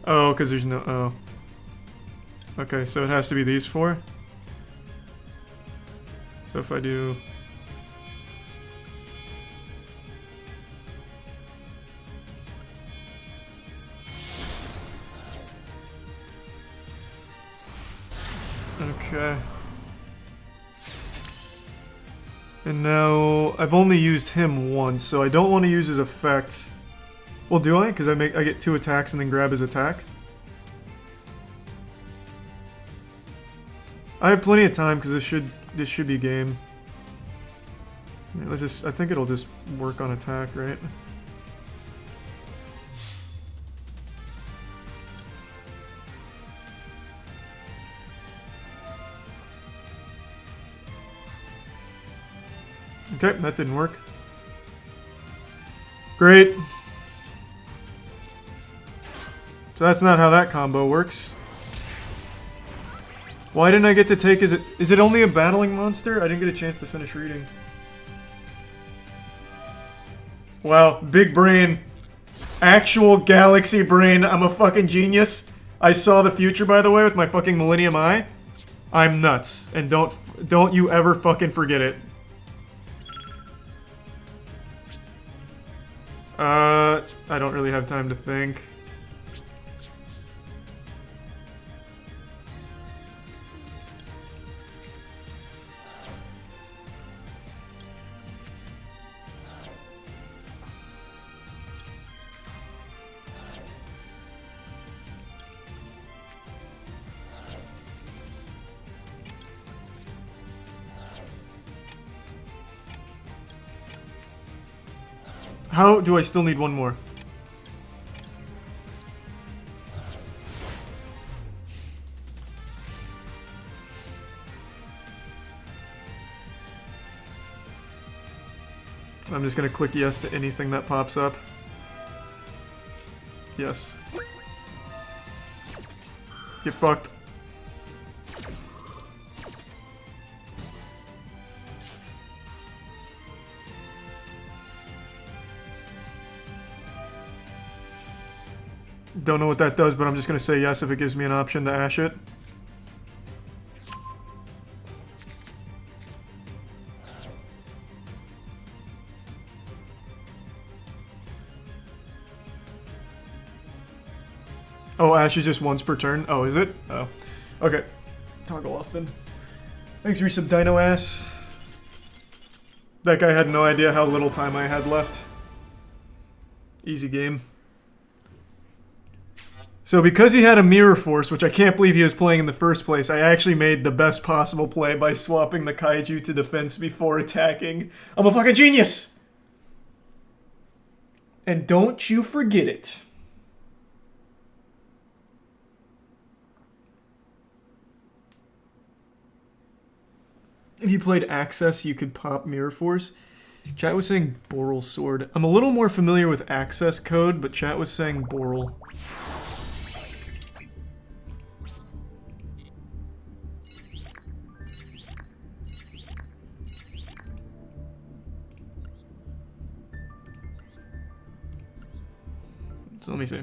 Oh, because there's no, oh. Okay, so it has to be these 4. So if I do... Okay. And now I've only used him once, so I don't want to use his effect. Well, do I? Because I get 2 attacks and then grab his attack. I have plenty of time because this should be game. Yeah, let's just. I think it'll just work on attack, right? Okay, that didn't work. Great. So that's not how that combo works. Why didn't I get to take his... Is it only a battling monster? I didn't get a chance to finish reading. Wow, big brain. Actual galaxy brain. I'm a fucking genius. I saw the future, by the way, with my fucking Millennium Eye. I'm nuts. And don't you ever fucking forget it. I don't really have time to think. How do I still need one more? I'm just gonna click yes to anything that pops up. Yes. Get fucked. Don't know what that does, but I'm just gonna say yes if it gives me an option to ash it. Oh, ash is just once per turn? Oh, is it? Oh. Okay. Toggle off then. Thanks, resub Dino Ass. That guy had no idea how little time I had left. Easy game. So because he had a Mirror Force, which I can't believe he was playing in the first place, I actually made the best possible play by swapping the kaiju to defense before attacking. I'm a fucking genius! And don't you forget it. If you played Access, you could pop Mirror Force. Chat was saying Boral Sword. I'm a little more familiar with Access code, but chat was saying Boral. So let me see.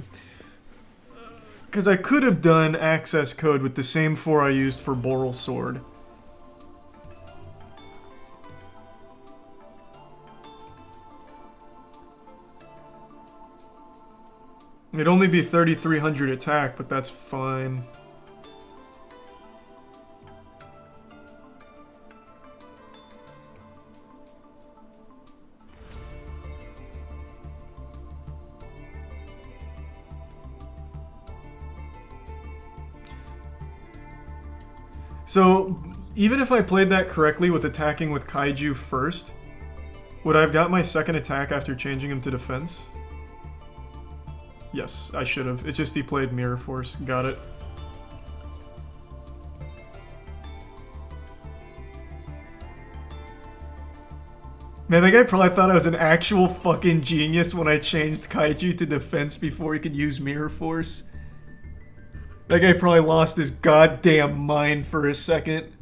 Because I could have done access code with the same 4 I used for Boral Sword. It'd only be 3,300 attack, but that's fine. So, even if I played that correctly with attacking with Kaiju first, would I have got my second attack after changing him to defense? Yes, I should have. It's just he played Mirror Force. Got it. Man, that guy probably thought I was an actual fucking genius when I changed Kaiju to defense before he could use Mirror Force. That guy probably lost his goddamn mind for a second.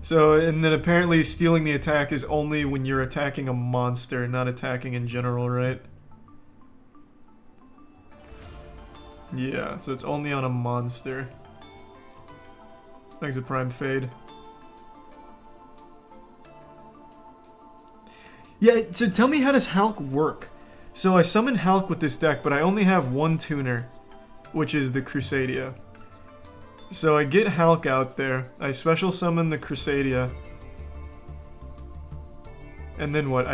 So, and then apparently stealing the attack is only when you're attacking a monster, not attacking in general, right? Yeah, so it's only on a monster. Thanks a Prime Fade. Yeah, so tell me, how does Hulk work? So I summon Hulk with this deck, but I only have one tuner, which is the Crusadia. So I get Hulk out there, I special summon the Crusadia, and then what?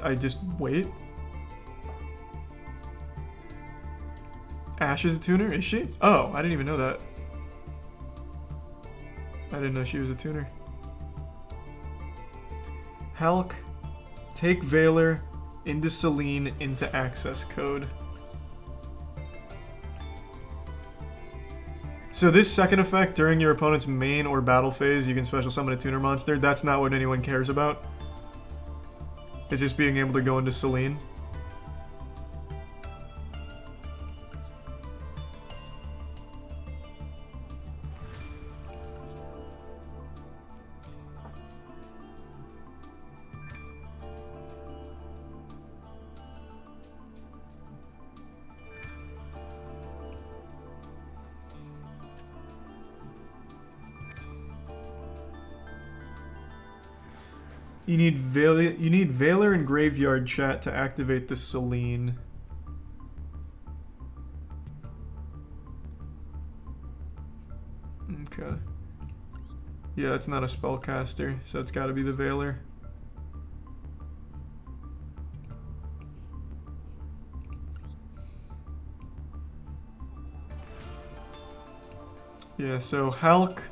I just wait? Ash is a tuner? Is she? Oh, I didn't even know that. I didn't know she was a tuner. Hulk. Take Valor into Celine into access code. So this second effect, during your opponent's main or battle phase, you can special summon a tuner monster. That's not what anyone cares about. It's just being able to go into Celine. You need Valor and Graveyard Chat to activate the Celine. Okay. Yeah, it's not a spellcaster, so it's gotta be the Valor. Yeah, so Hulk,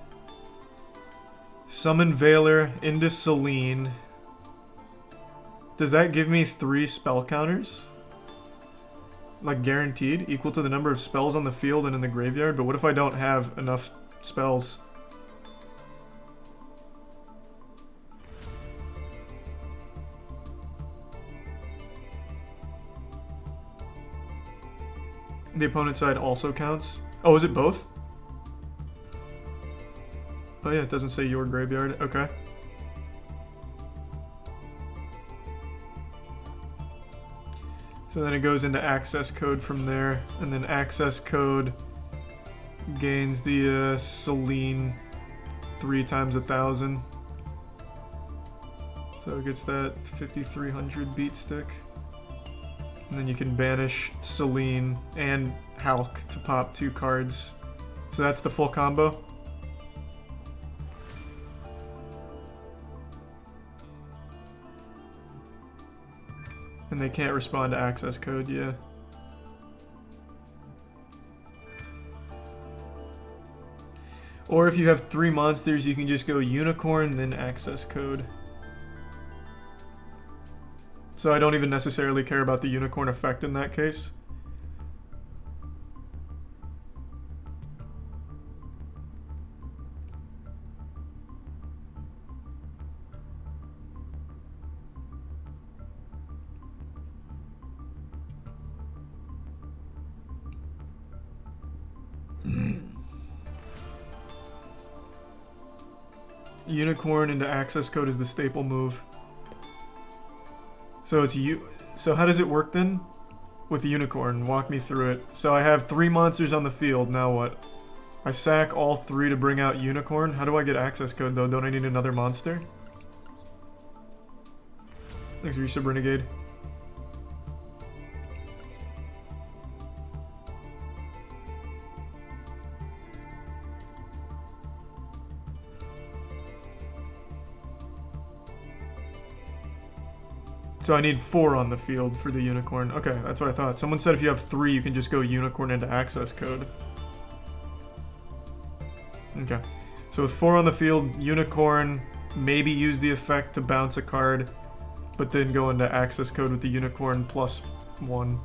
summon Valor into Celine. Does that give me 3 spell counters? Like guaranteed? Equal to the number of spells on the field and in the graveyard? But what if I don't have enough spells? The opponent's side also counts? Oh, is it both? Oh yeah, it doesn't say your graveyard. Okay. So then it goes into access code from there, and then access code gains the Celine 3 times 1,000. So it gets that 5,300 beat stick. And then you can banish Celine and Hulk to pop 2 cards. So that's the full combo. And they can't respond to access code, yeah. Or if you have 3 monsters, you can just go Unicorn, then access code. So I don't even necessarily care about the Unicorn effect in that case. Unicorn into access code is the staple move. So it's so how does it work then? With the unicorn, walk me through it. So I have 3 monsters on the field, now what? I sack all 3 to bring out unicorn? How do I get access code though? Don't I need another monster? Thanks, Resub Renegade. So I need 4 on the field for the unicorn. Okay, that's what I thought. Someone said if you have 3, you can just go unicorn into access code. Okay. So with 4 on the field, unicorn, maybe use the effect to bounce a card, but then go into access code with the unicorn plus 1.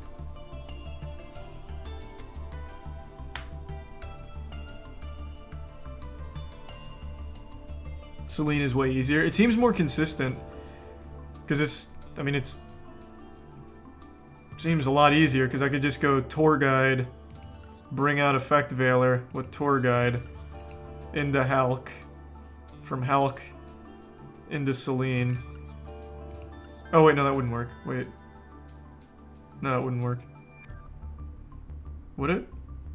Celine is way easier. It seems more consistent, because it's, I mean, it's seems a lot easier because I could just go tour guide, bring out effect veiler with tour guide into Hulk, from Hulk into Celine. Oh wait, no, that wouldn't work. Wait, no, that wouldn't work. Would it?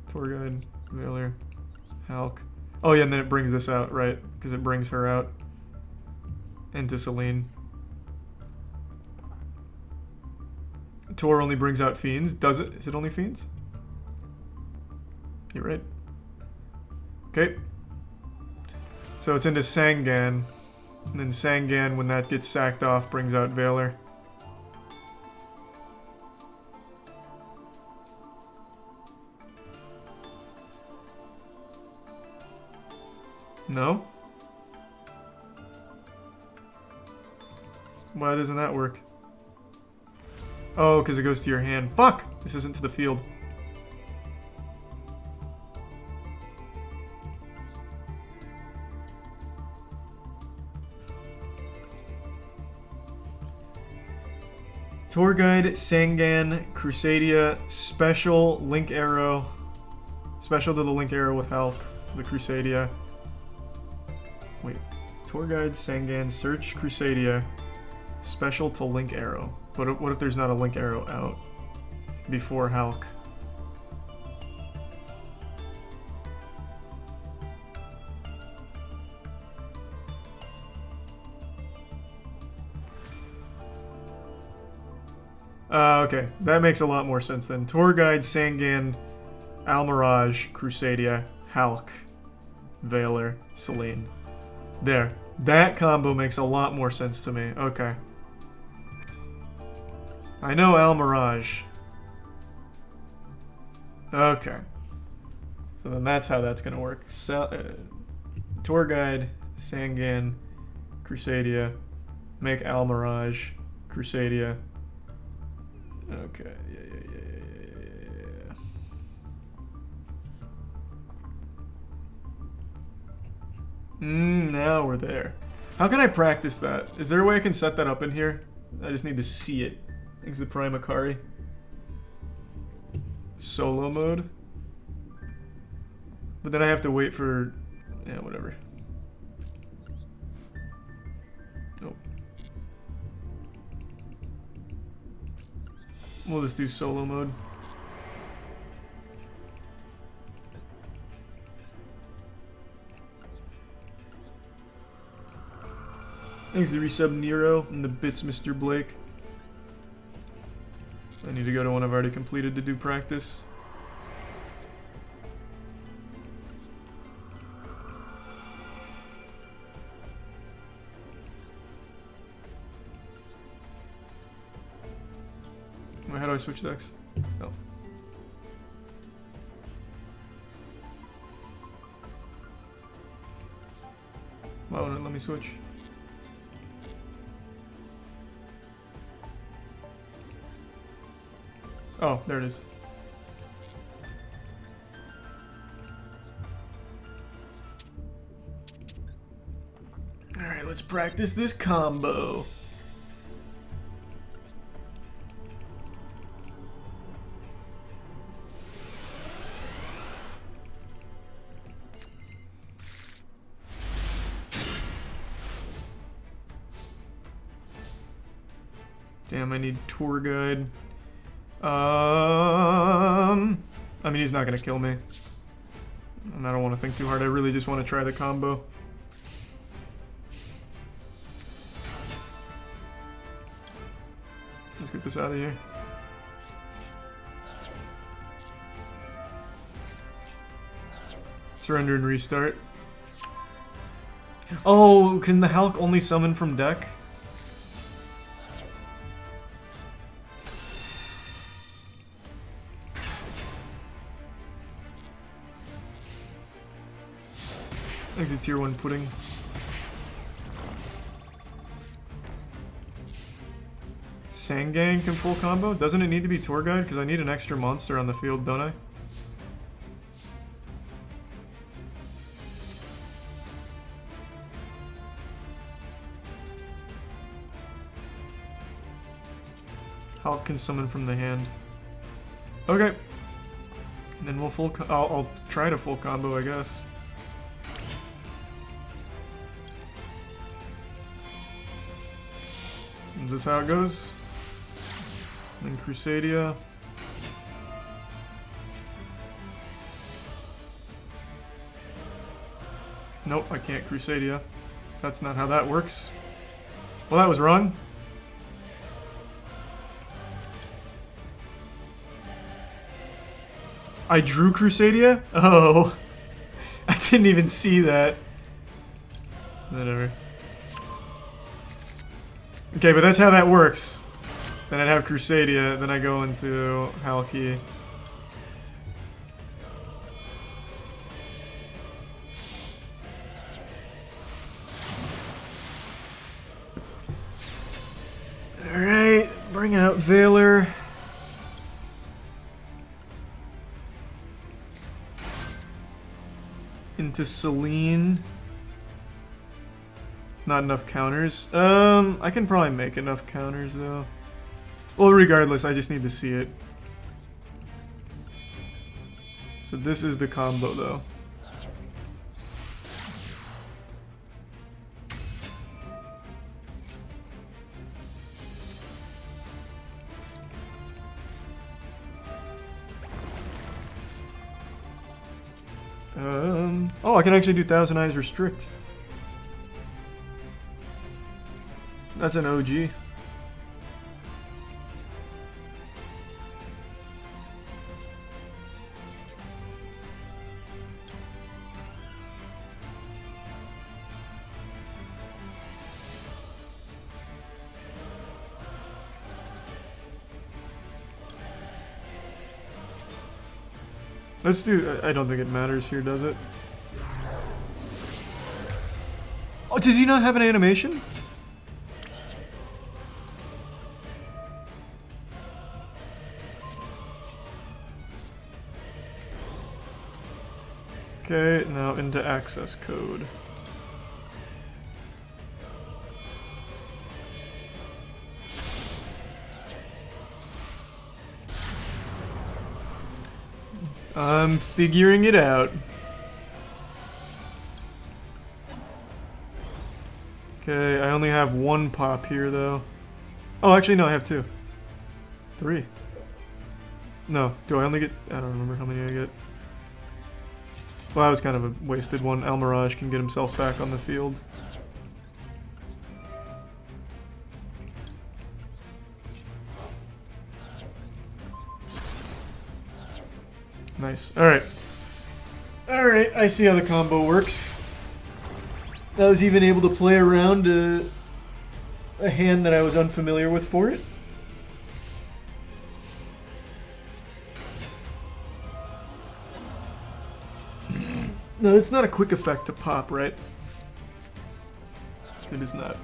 Tour guide, veiler, Hulk. Oh yeah, and then it brings this out, right? Because it brings her out into Celine. Tor only brings out fiends. Does it? Is it only fiends? You're right. Okay. So it's into Sangan. And then Sangan, when that gets sacked off, brings out Veiler. No? Why doesn't that work? Oh, because it goes to your hand. Fuck! This isn't to the field. Tour Guide, Sangan, Crusadia, special link arrow. Special to the link arrow with help. The Crusadia. Wait. Tour Guide, Sangan, search Crusadia. Special to link arrow. But what if there's not a link arrow out before Hulk? Okay, that makes a lot more sense then. Tour Guide, Sangan, Almirage, Crusadia, Hulk, Veiler, Celine. There. That combo makes a lot more sense to me. Okay. I know Almirage. Okay. So then that's how that's gonna work. Tour Guide, Sangan, Crusadia, make Almirage, Crusadia. Okay, yeah. Now we're there. How can I practice that? Is there a way I can set that up in here? I just need to see it. Thanks to Primakari. Solo mode. But then I have to wait for... yeah, whatever. Nope. We'll just do solo mode. Thanks to resub Nero and the bits, Mr. Blake. I need to go to one I've already completed to do practice. Wait, how do I switch decks? Oh. Why won't it let me switch? Oh, there it is. Alright, let's practice this combo. Damn, I need tour guide. I mean, he's not gonna kill me. And I don't want to think too hard. I really just want to try the combo. Let's get this out of here. Surrender and restart. Oh, can the Hulk only summon from deck? Thanks to tier 1 pudding. Sangang can full combo? Doesn't it need to be tour guide? Because I need an extra monster on the field, don't I? Hulk can summon from the hand. Okay. And then we'll I'll try to full combo, I guess. Is this how it goes? And then Crusadia. Nope, I can't Crusadia. That's not how that works. Well, that was wrong. I drew Crusadia? Oh. I didn't even see that. Whatever. Okay, but that's how that works. Then I'd have Crusadia, then I go into Halki. Alright, bring out Valor. Into Celine. Not enough counters. I can probably make enough counters though. Well, regardless, I just need to see it. So this is the combo though. Oh, I can actually do Thousand Eyes Restrict. That's an OG. Let's do... I don't think it matters here, does it? Oh, does he not have an animation? Okay, now into access code. I'm figuring it out. Okay, I only have one pop here though. Oh, actually no, I have two. 3. No, do I only get... I don't remember how many I get. Well, that was kind of a wasted one. Almirage can get himself back on the field. Nice. Alright. Alright, I see how the combo works. I was even able to play around a hand that I was unfamiliar with for it. No, it's not a quick effect to pop, right? It is not.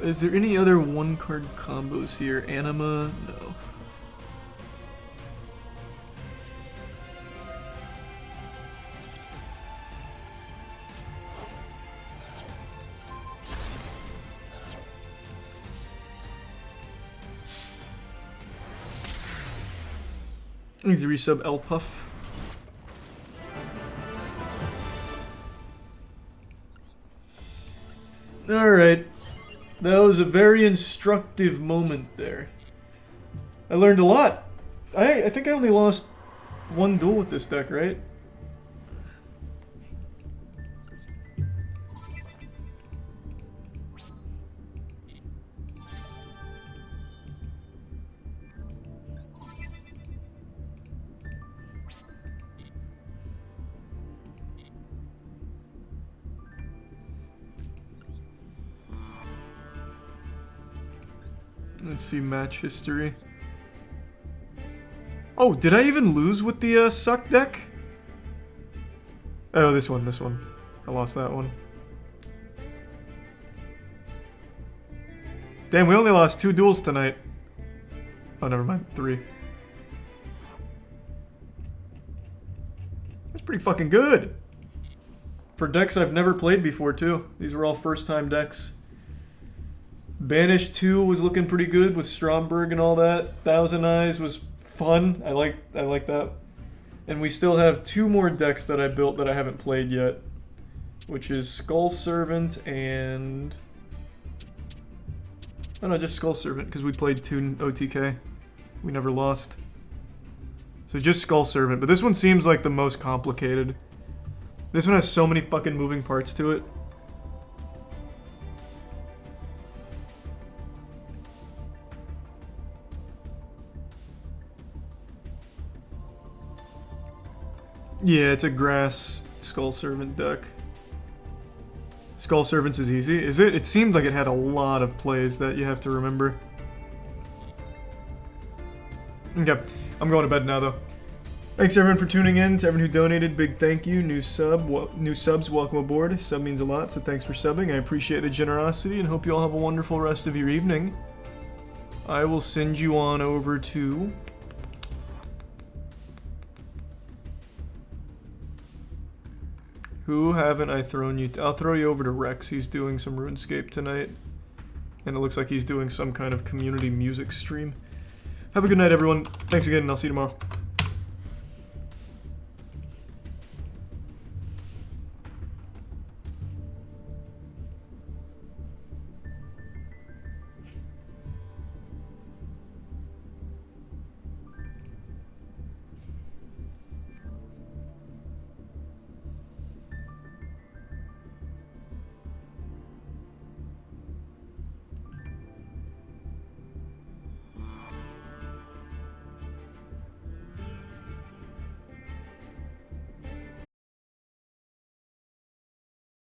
Is there any other one-card combos here? Anima? No. Easy resub L Puff. Alright. That was a very instructive moment there. I learned a lot. I think I only lost one duel with this deck, right? Let's see match history. Oh, did I even lose with the suck deck? Oh, this one. I lost that one. Damn, we only lost 2 duels tonight. Oh, never mind. 3. That's pretty fucking good. For decks I've never played before, too. These were all first-time decks. Banish 2 was looking pretty good with Stromberg and all that. Thousand Eyes was fun. I like that. And we still have 2 more decks that I built that I haven't played yet, which is Skull Servant and... Oh no, just Skull Servant, because we played 2 OTK. We never lost. So just Skull Servant, but this one seems like the most complicated. This one has so many fucking moving parts to it. Yeah, it's a grass Skull Servant deck. Skull Servants is easy. Is it? It seemed like it had a lot of plays that you have to remember. Okay, I'm going to bed now though. Thanks everyone for tuning in. To everyone who donated, big thank you. New subs, welcome aboard. Sub means a lot, so thanks for subbing. I appreciate the generosity and hope you all have a wonderful rest of your evening. I will send you on over to... Who haven't I thrown you to? I'll throw you over to Rex. He's doing some RuneScape tonight. And it looks like he's doing some kind of community music stream. Have a good night, everyone. Thanks again, and I'll see you tomorrow.